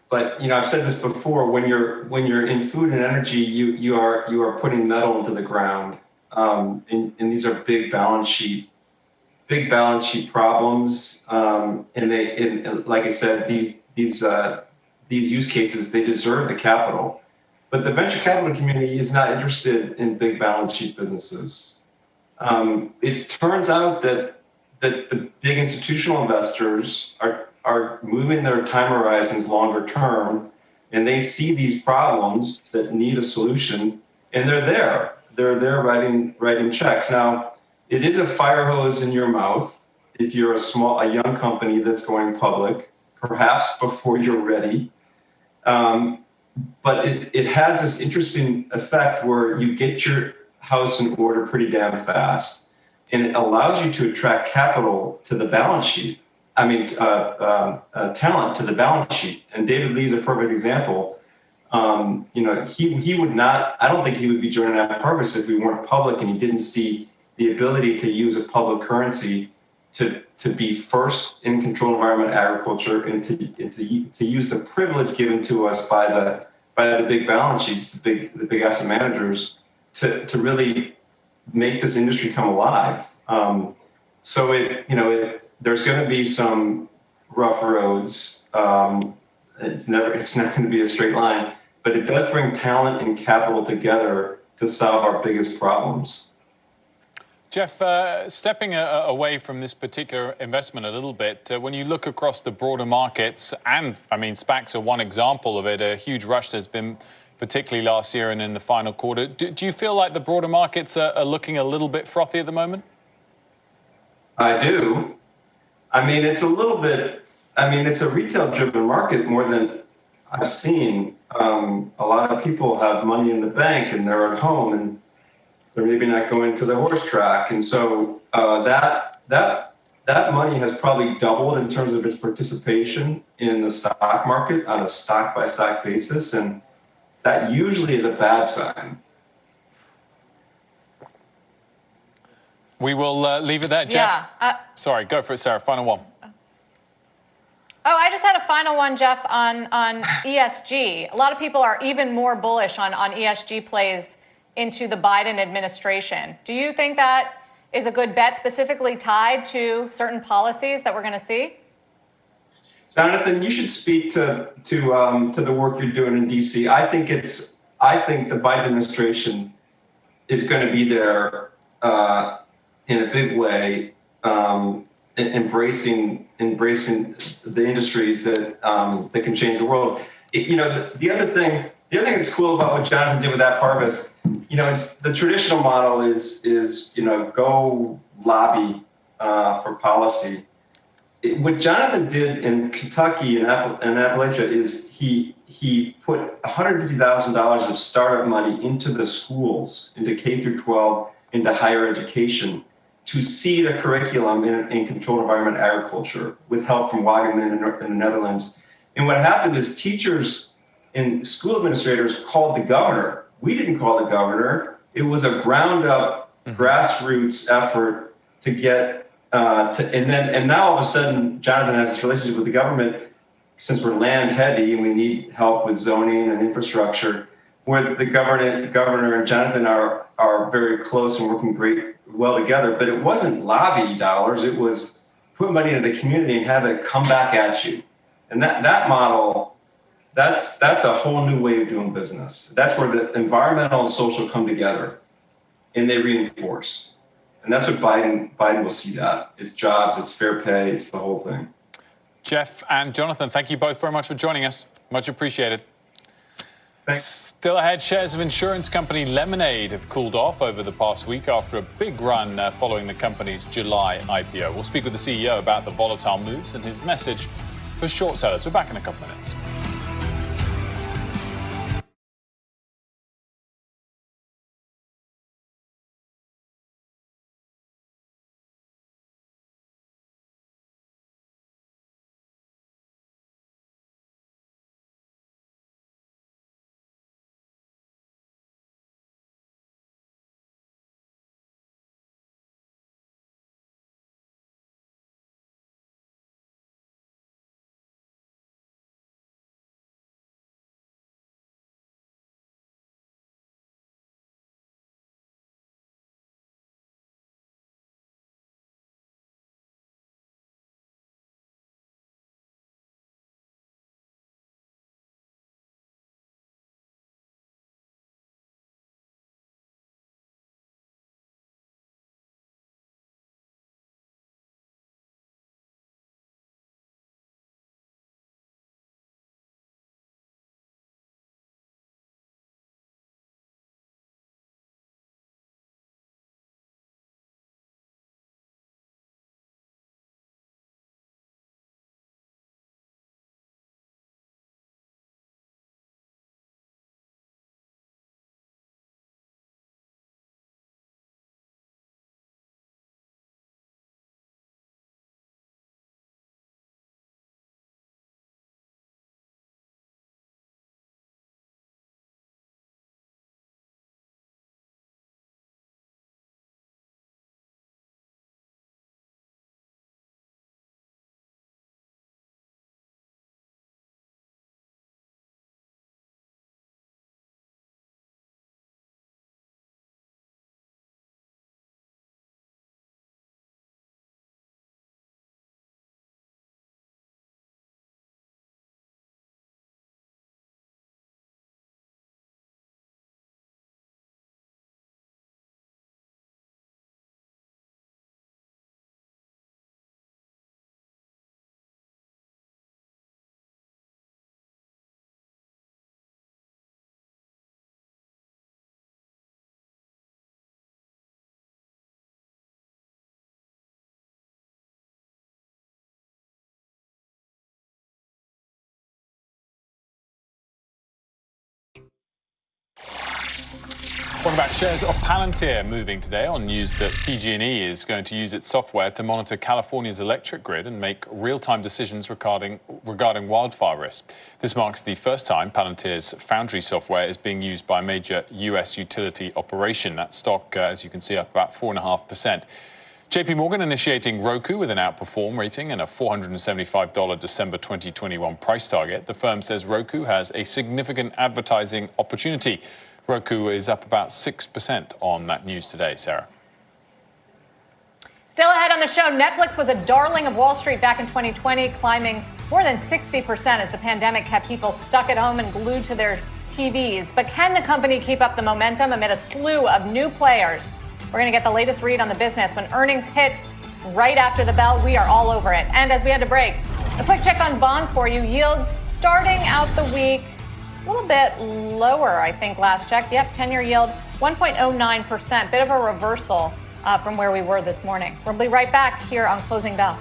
Speaker 13: But I've said this before, when you're in food and energy, you are putting metal into the ground. And these are big balance sheet problems. And like I said, these use cases, they deserve the capital. But the venture capital community is not interested in big balance sheet businesses. It turns out that the big institutional investors are moving their time horizons longer term, and they see these problems that need a solution, and they're there. They're there writing checks. Now, it is a fire hose in your mouth if you're a young company that's going public, perhaps before you're ready. But it has this interesting effect where you get your house in order pretty damn fast, and it allows you to attract capital to the balance sheet. I mean, talent to the balance sheet. And David Lee is a perfect example. He would not, I don't think he would be joining AppHarvest if we weren't public and he didn't see the ability to use a public currency to be first in controlled environment agriculture and to use the privilege given to us by the big balance sheets, the big asset managers to really make this industry come alive. So there's going to be some rough roads. It's not going to be a straight line, but it does bring talent and capital together to solve our biggest problems.
Speaker 18: Jeff, stepping away from this particular investment a little bit, when you look across the broader markets, and I mean, SPACs are one example of it, a huge rush there's been, particularly last year and in the final quarter. Do you feel like the broader markets are looking a little bit frothy at the moment?
Speaker 13: I do. I mean, it's a retail-driven market more than I've seen. A lot of people have money in the bank and they're at home and they're maybe not going to the horse track. And so that money has probably doubled in terms of its participation in the stock market on a stock-by-stock basis. And that usually is a bad sign.
Speaker 18: We will leave it there, Jeff. Sorry, go for it, Sarah. Final one.
Speaker 8: Oh, I just had a final one, Jeff, on ESG. A lot of people are even more bullish on ESG plays into the Biden administration. Do you think that is a good bet, specifically tied to certain policies that we're going to see?
Speaker 13: Jonathan, you should speak to the work you're doing in D.C. I think the Biden administration is going to be there in a big way, embracing the industries that can change the world. The other thing that's cool about what Jonathan did with AppHarvest, it's the traditional model is go lobby for policy. what Jonathan did in Kentucky and Appalachia is he put $150,000 of startup money into the schools, into K through 12, into higher education, to seed a curriculum in controlled environment agriculture with help from Ragin in the Netherlands. And what happened is teachers and school administrators called the governor. We didn't call the governor. It was a ground up grassroots effort to get and now all of a sudden Jonathan has this relationship with the government, since we're land heavy and we need help with zoning and infrastructure, where the governor and Jonathan are very close and working well together. But it wasn't lobby dollars. It was put money into the community and have it come back at you. And that model, that's a whole new way of doing business. That's where the environmental and social come together and they reinforce. And that's what Biden will see that. It's jobs, it's fair pay, it's the whole thing.
Speaker 18: Jeff and Jonathan, thank you both very much for joining us. Much appreciated.
Speaker 13: Thanks.
Speaker 18: Still ahead, shares of insurance company Lemonade have cooled off over the past week after a big run following the company's July IPO. We'll speak with the CEO about the volatile moves and his message for short sellers. We're back in a couple minutes. Welcome back. Shares of Palantir moving today on news that PG&E is going to use its software to monitor California's electric grid and make real-time decisions regarding wildfire risk. This marks the first time Palantir's Foundry software is being used by a major U.S. utility operation. That stock, as you can see, up about 4.5%. JP Morgan initiating Roku with an outperform rating and a $475 December 2021 price target. The firm says Roku has a significant advertising opportunity. Roku is up about 6% on that news today. Sarah.
Speaker 8: Still ahead on the show, Netflix was a darling of Wall Street back in 2020, climbing more than 60% as the pandemic kept people stuck at home and glued to their TVs. But can the company keep up the momentum amid a slew of new players? We're going to get the latest read on the business when earnings hit right after the bell. We are all over it. And as we had to break, a quick check on bonds for you. Yields starting out the week a little bit lower, I think, last check. Yep, 10-year yield, 1.09%. Bit of a reversal from where we were this morning. We'll be right back here on Closing Bell.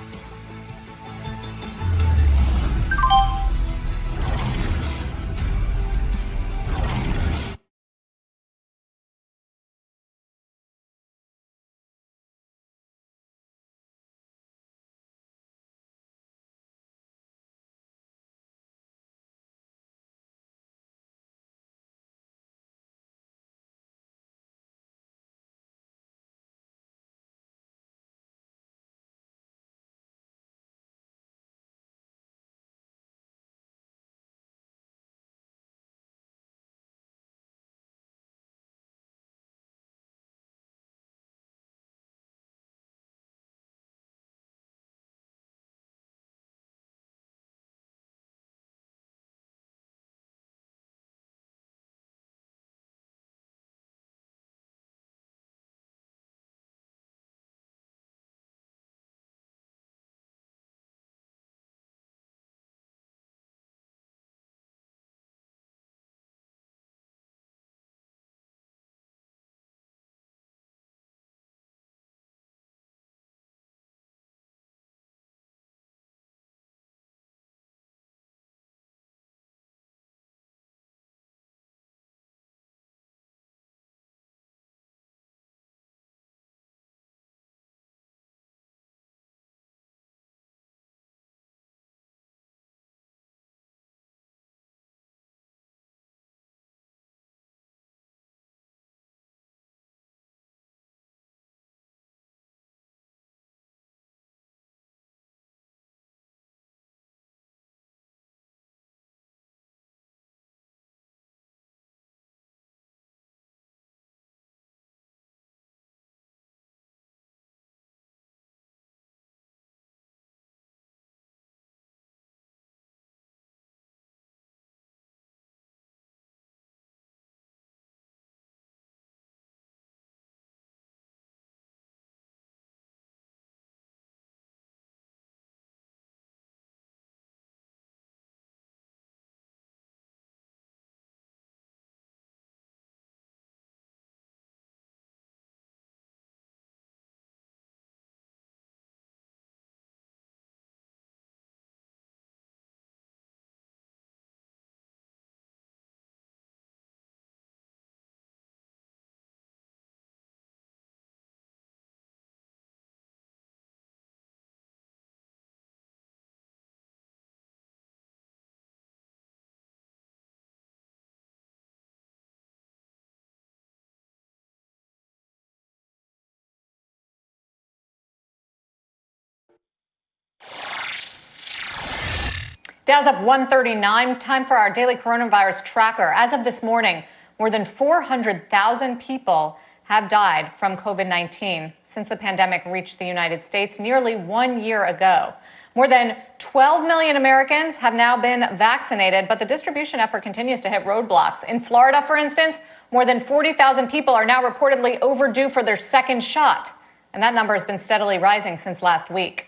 Speaker 8: Dow's up 139. Time for our daily coronavirus tracker. As of this morning, more than 400,000 people have died from COVID-19 since the pandemic reached the United States nearly 1 year ago. More than 12 million Americans have now been vaccinated, but the distribution effort continues to hit roadblocks. In Florida, for instance, more than 40,000 people are now reportedly overdue for their second shot, and that number has been steadily rising since last week.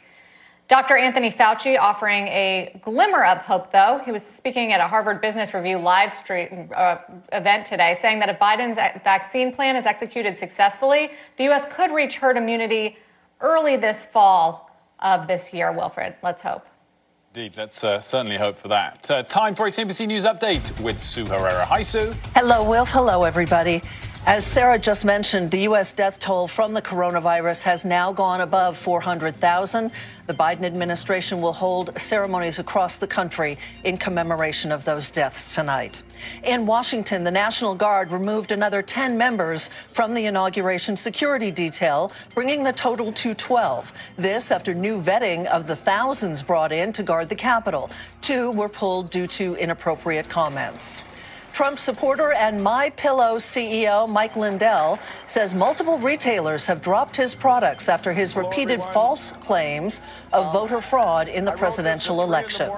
Speaker 8: Dr. Anthony Fauci offering a glimmer of hope, though. He was speaking at a Harvard Business Review live stream event today, saying that if Biden's vaccine plan is executed successfully, the U.S. could reach herd immunity early this fall of this year. Wilfred, let's hope.
Speaker 18: Indeed, let's certainly hope for that. Time for a CNBC News update with Sue Herrera. Hi, Sue.
Speaker 19: Hello, Wilf. Hello, everybody. As Sarah just mentioned, the U.S. death toll from the coronavirus has now gone above 400,000. The Biden administration will hold ceremonies across the country in commemoration of those deaths tonight. In Washington, the National Guard removed another 10 members from the inauguration security detail, bringing the total to 12. This after new vetting of the thousands brought in to guard the Capitol. 2 were pulled due to inappropriate comments. Trump supporter and MyPillow CEO Mike Lindell says multiple retailers have dropped his products after his repeated false claims of voter fraud in the presidential election.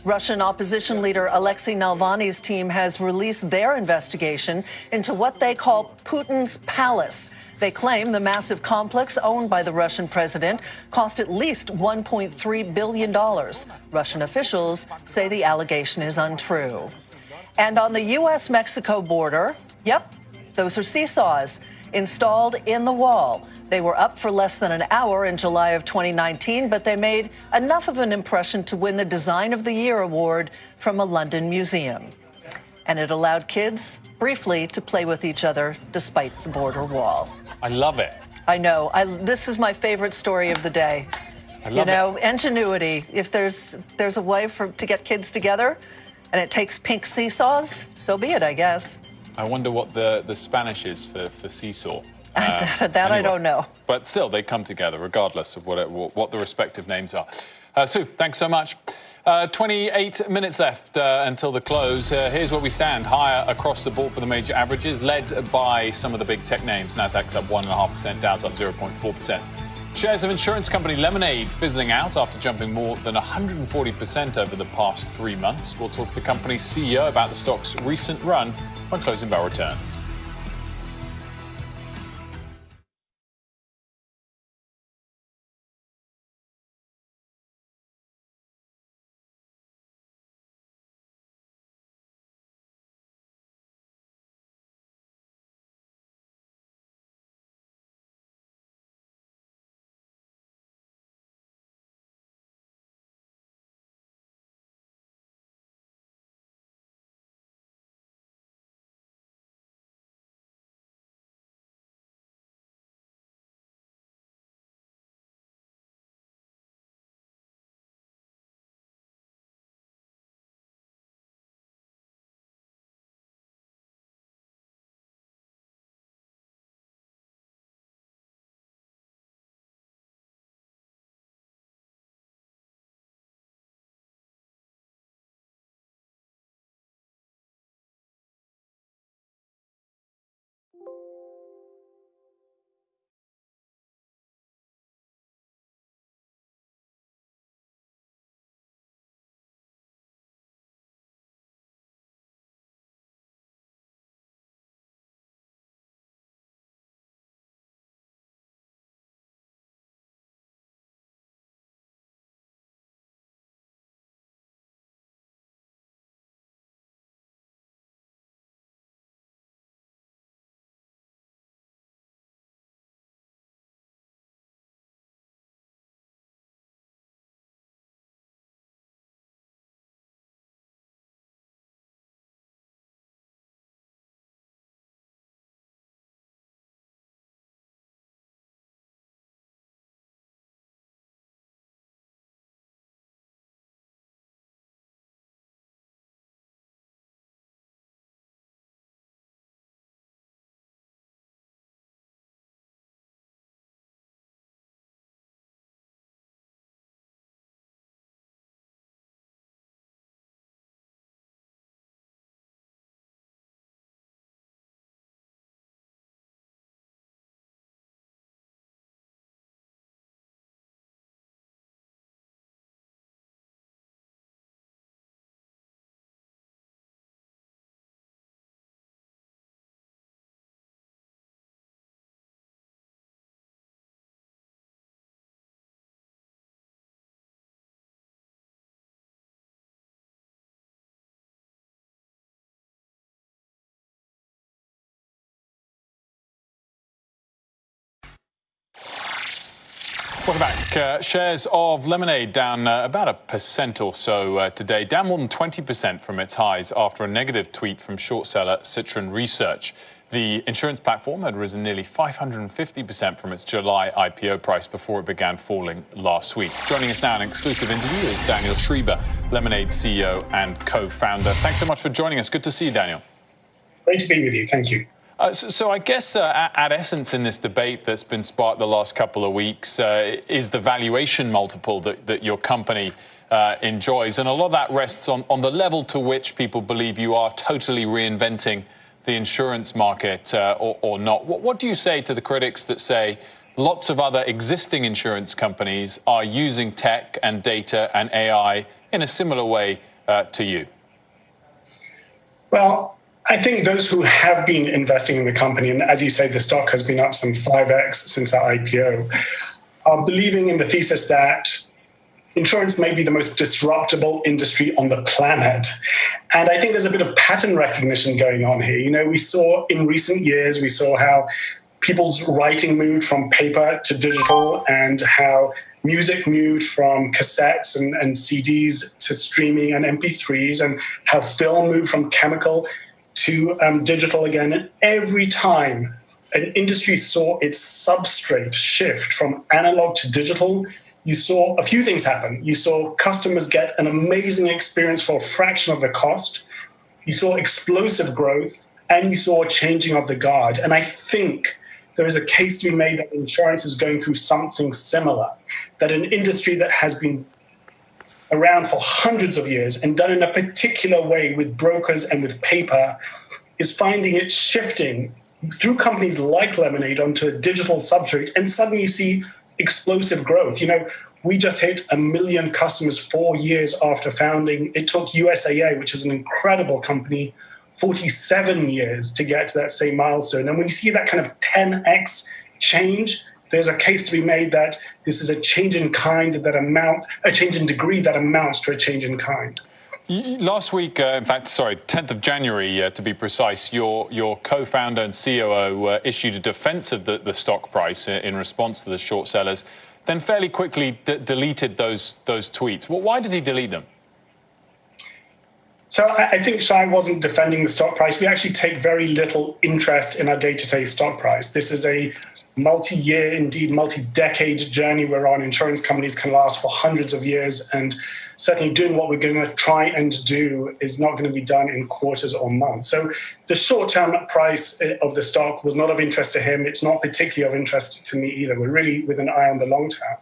Speaker 19: Russian opposition leader Alexei Navalny's team has released their investigation into what they call Putin's palace. They claim the massive complex owned by the Russian president cost at least $1.3 billion. Russian officials say the allegation is untrue. And on the U.S.-Mexico border, yep, those are seesaws installed in the wall. They were up for less than an hour in July of 2019, but they made enough of an impression to win the Design of the Year award from a London museum. And it allowed kids, briefly, to play with each other despite the border wall.
Speaker 18: I love it.
Speaker 19: I know. This is my favorite story of the day.
Speaker 18: I love it.
Speaker 19: Ingenuity. If there's a way to get kids together, and it takes pink seesaws, so be it, I guess.
Speaker 18: I wonder what the Spanish is for seesaw.
Speaker 19: That
Speaker 18: anyway.
Speaker 19: I don't know.
Speaker 18: But still, they come together regardless of what the respective names are. Sue, thanks so much. 28 minutes left until the close. Here's where we stand. Higher across the board for the major averages, led by some of the big tech names. Nasdaq's up 1.5%, Dow's up 0.4%. Shares of insurance company Lemonade fizzling out after jumping more than 140% over the past 3 months. We'll talk to the company's CEO about the stock's recent run when Closing Bell returns. Welcome back. Shares of Lemonade down about 1% or so today, down more than 20% from its highs after a negative tweet from short seller Citron Research. The insurance platform had risen nearly 550% from its July IPO price before it began falling last week. Joining us now in an exclusive interview is Daniel Schreiber, Lemonade CEO and co-founder. Thanks so much for joining us. Good to see you, Daniel.
Speaker 2: Great to be with you. Thank you.
Speaker 18: So I guess at essence in this debate that's been sparked the last couple of weeks is the valuation multiple that your company enjoys. And a lot of that rests on the level to which people believe you are totally reinventing the insurance market or not. What do you say to the critics that say lots of other existing insurance companies are using tech and data and AI in a similar way to you?
Speaker 2: Well, I think those who have been investing in the company, and as you say, the stock has been up some 5x since our IPO, are believing in the thesis that insurance may be the most disruptable industry on the planet. And I think there's a bit of pattern recognition going on here. You know, we saw in recent years, we saw how people's writing moved from paper to digital and how music moved from cassettes and CDs to streaming and MP3s, and how film moved from chemical to digital again. And every time an industry saw its substrate shift from analog to digital, you saw a few things happen. You saw customers get an amazing experience for a fraction of the cost. You saw explosive growth, and you saw a changing of the guard. And I think there is a case to be made that insurance is going through something similar, that an industry that has been around for hundreds of years and done in a particular way with brokers and with paper is finding it shifting through companies like Lemonade onto a digital substrate, and suddenly you see explosive growth. You know, we just hit 1 million customers 4 years after founding. It took USAA, which is an incredible company, 47 years to get to that same milestone. And when you see that kind of 10x change, there's a case to be made that this is a change in kind a change in degree that amounts to a change in kind.
Speaker 18: Last week, in fact, 10th of January, to be precise, your co-founder and COO issued a defense of the stock price in response to the short sellers, then fairly quickly deleted those tweets. Well, why did he delete them?
Speaker 2: So I think Shai wasn't defending the stock price. We actually take very little interest in our day-to-day stock price. This is a multi-year, indeed multi-decade journey we're on. Insurance companies can last for hundreds of years, and certainly doing what we're going to try and do is not going to be done in quarters or months. So the short-term price of the stock was not of interest to him. It's not particularly of interest to me either. We're really with an eye on the long term.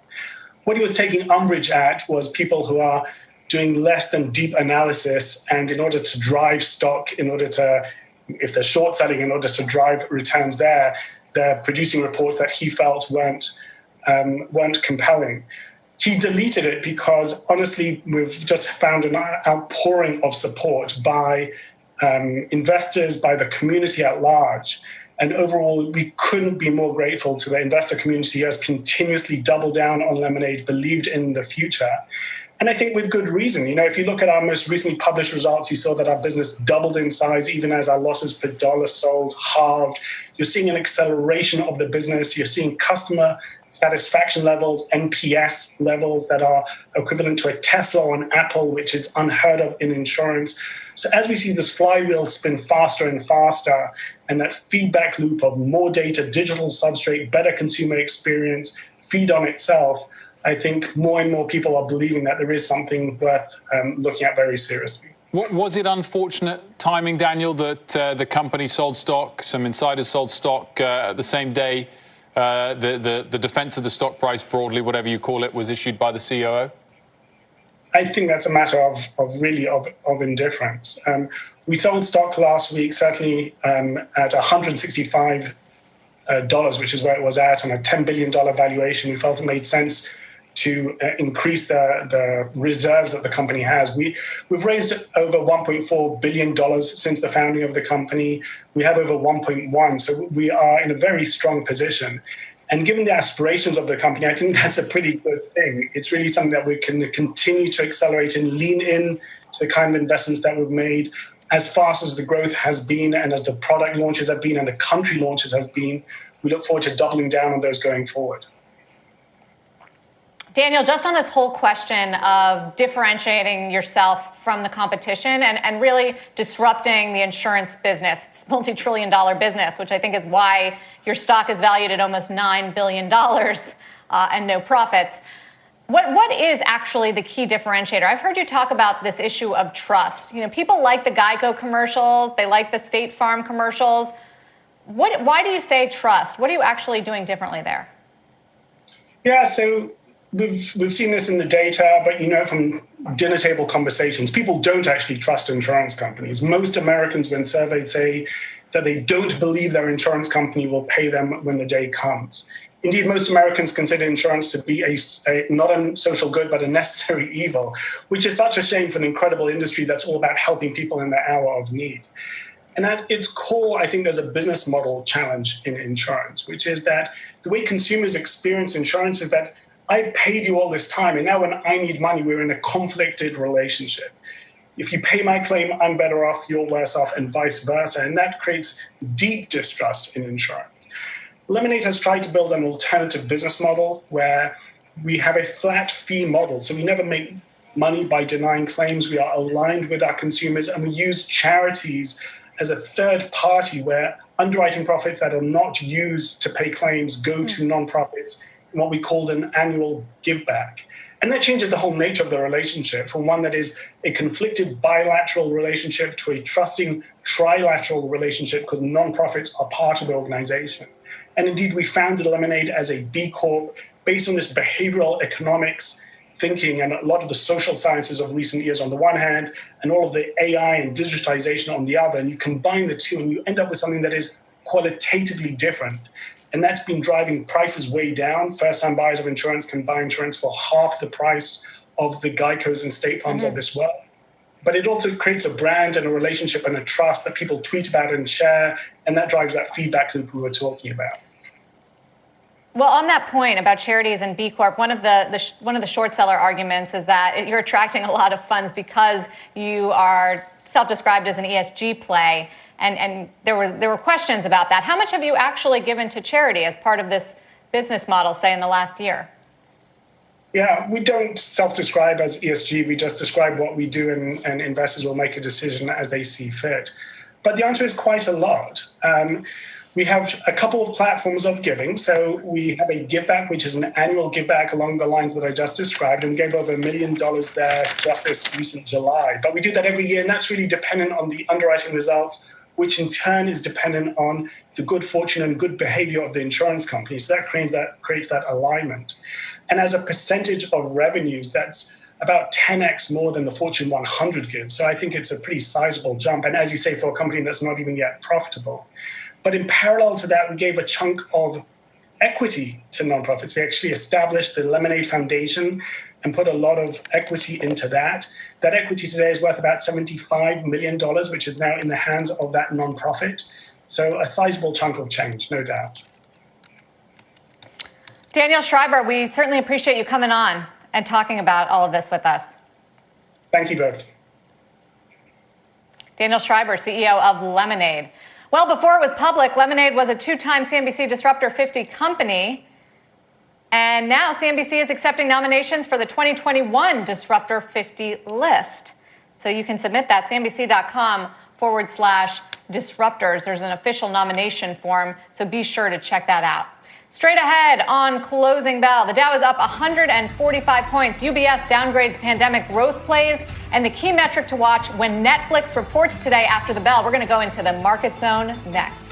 Speaker 2: What he was taking umbrage at was people who are doing less than deep analysis, and in order to drive stock, if they're short selling, in order to drive returns there, they're producing reports that he felt weren't compelling. He deleted it because, honestly, we've just found an outpouring of support by investors, by the community at large. And overall, we couldn't be more grateful to the investor community who has continuously doubled down on Lemonade, believed in the future. And I think with good reason. You know, if you look at our most recently published results, you saw that our business doubled in size, even as our losses per dollar sold halved. You're seeing an acceleration of the business. You're seeing customer satisfaction levels, NPS levels that are equivalent to a Tesla or an Apple, which is unheard of in insurance. So as we see this flywheel spin faster and faster, and that feedback loop of more data, digital substrate, better consumer experience, feed on itself, I think more and more people are believing that there is something worth looking at very seriously.
Speaker 18: Was it unfortunate timing, Daniel, that the company sold stock, some insiders sold stock the same day the defense of the stock price broadly, whatever you call it, was issued by the COO?
Speaker 2: I think that's a matter of indifference. We sold stock last week, certainly at $165, which is where it was at, on a $10 billion valuation. We felt it made sense to increase the reserves that the company has. We've raised over $1.4 billion since the founding of the company. We have over 1.1, so we are in a very strong position. And given the aspirations of the company, I think that's a pretty good thing. It's really something that we can continue to accelerate and lean in to the kind of investments that we've made. As fast as the growth has been, and as the product launches have been, and the country launches has been, we look forward to doubling down on those going forward.
Speaker 8: Daniel, just on this whole question of differentiating yourself from the competition and really disrupting the insurance business, it's a multi-trillion-dollar business, which I think is why your stock is valued at almost $9 billion and no profits. What is actually the key differentiator? I've heard you talk about this issue of trust. You know, people like the Geico commercials, they like the State Farm commercials. Why do you say trust? What are you actually doing differently there?
Speaker 2: Yeah, so we've seen this in the data, but you know from dinner table conversations, people don't actually trust insurance companies. Most Americans, when surveyed, say that they don't believe their insurance company will pay them when the day comes. Indeed, most Americans consider insurance to be not a social good, but a necessary evil, which is such a shame for an incredible industry that's all about helping people in their hour of need. And at its core, I think there's a business model challenge in insurance, which is that the way consumers experience insurance is that I've paid you all this time, and now when I need money, we're in a conflicted relationship. If you pay my claim, I'm better off, you're worse off, and vice versa. And that creates deep distrust in insurance. Lemonade has tried to build an alternative business model where we have a flat fee model. So we never make money by denying claims. We are aligned with our consumers, and we use charities as a third party where underwriting profits that are not used to pay claims go to nonprofits in what we called an annual give back. And that changes the whole nature of the relationship from one that is a conflicted bilateral relationship to a trusting trilateral relationship because nonprofits are part of the organization. And indeed, we founded Lemonade as a B Corp based on this behavioral economics thinking and a lot of the social sciences of recent years on the one hand, and all of the AI and digitization on the other. And you combine the two and you end up with something that is qualitatively different. And that's been driving prices way down. First-time buyers of insurance can buy insurance for half the price of the Geicos and State Farms of this world. But it also creates a brand and a relationship and a trust that people tweet about and share, and that drives that feedback loop we were talking about.
Speaker 8: Well, on that point about charities and B Corp, one of the short seller arguments is that you're attracting a lot of funds because you are self-described as an ESG play, and there were questions about that. How much have you actually given to charity as part of this business model, say, in the last year?
Speaker 2: Yeah, we don't self-describe as ESG. We just describe what we do, and investors will make a decision as they see fit. But the answer is quite a lot. We have a couple of platforms of giving. So we have a give back, which is an annual give back along the lines that I just described, and we gave over $1 million there just this recent July. But we do that every year, and that's really dependent on the underwriting results, which in turn is dependent on the good fortune and good behavior of the insurance company. So that creates that alignment. And as a percentage of revenues, that's about 10x more than the Fortune 100 gives. So I think it's a pretty sizable jump. And as you say, for a company that's not even yet profitable. But in parallel to that, we gave a chunk of equity to nonprofits. We actually established the Lemonade Foundation and put a lot of equity into that. That equity today is worth about $75 million, which is now in the hands of that nonprofit. So a sizable chunk of change, no doubt.
Speaker 8: Daniel Schreiber, we certainly appreciate you coming on and talking about all of this with us.
Speaker 2: Thank you both.
Speaker 8: Daniel Schreiber, CEO of Lemonade. Well, before it was public, Lemonade was a two-time CNBC Disruptor 50 company. And now CNBC is accepting nominations for the 2021 Disruptor 50 list. So you can submit that, cnbc.com/disruptors. There's an official nomination form, so be sure to check that out. Straight ahead on Closing Bell, the Dow is up 145 points. UBS downgrades pandemic growth plays, and the key metric to watch when Netflix reports today after the bell. We're going to go into the market zone next.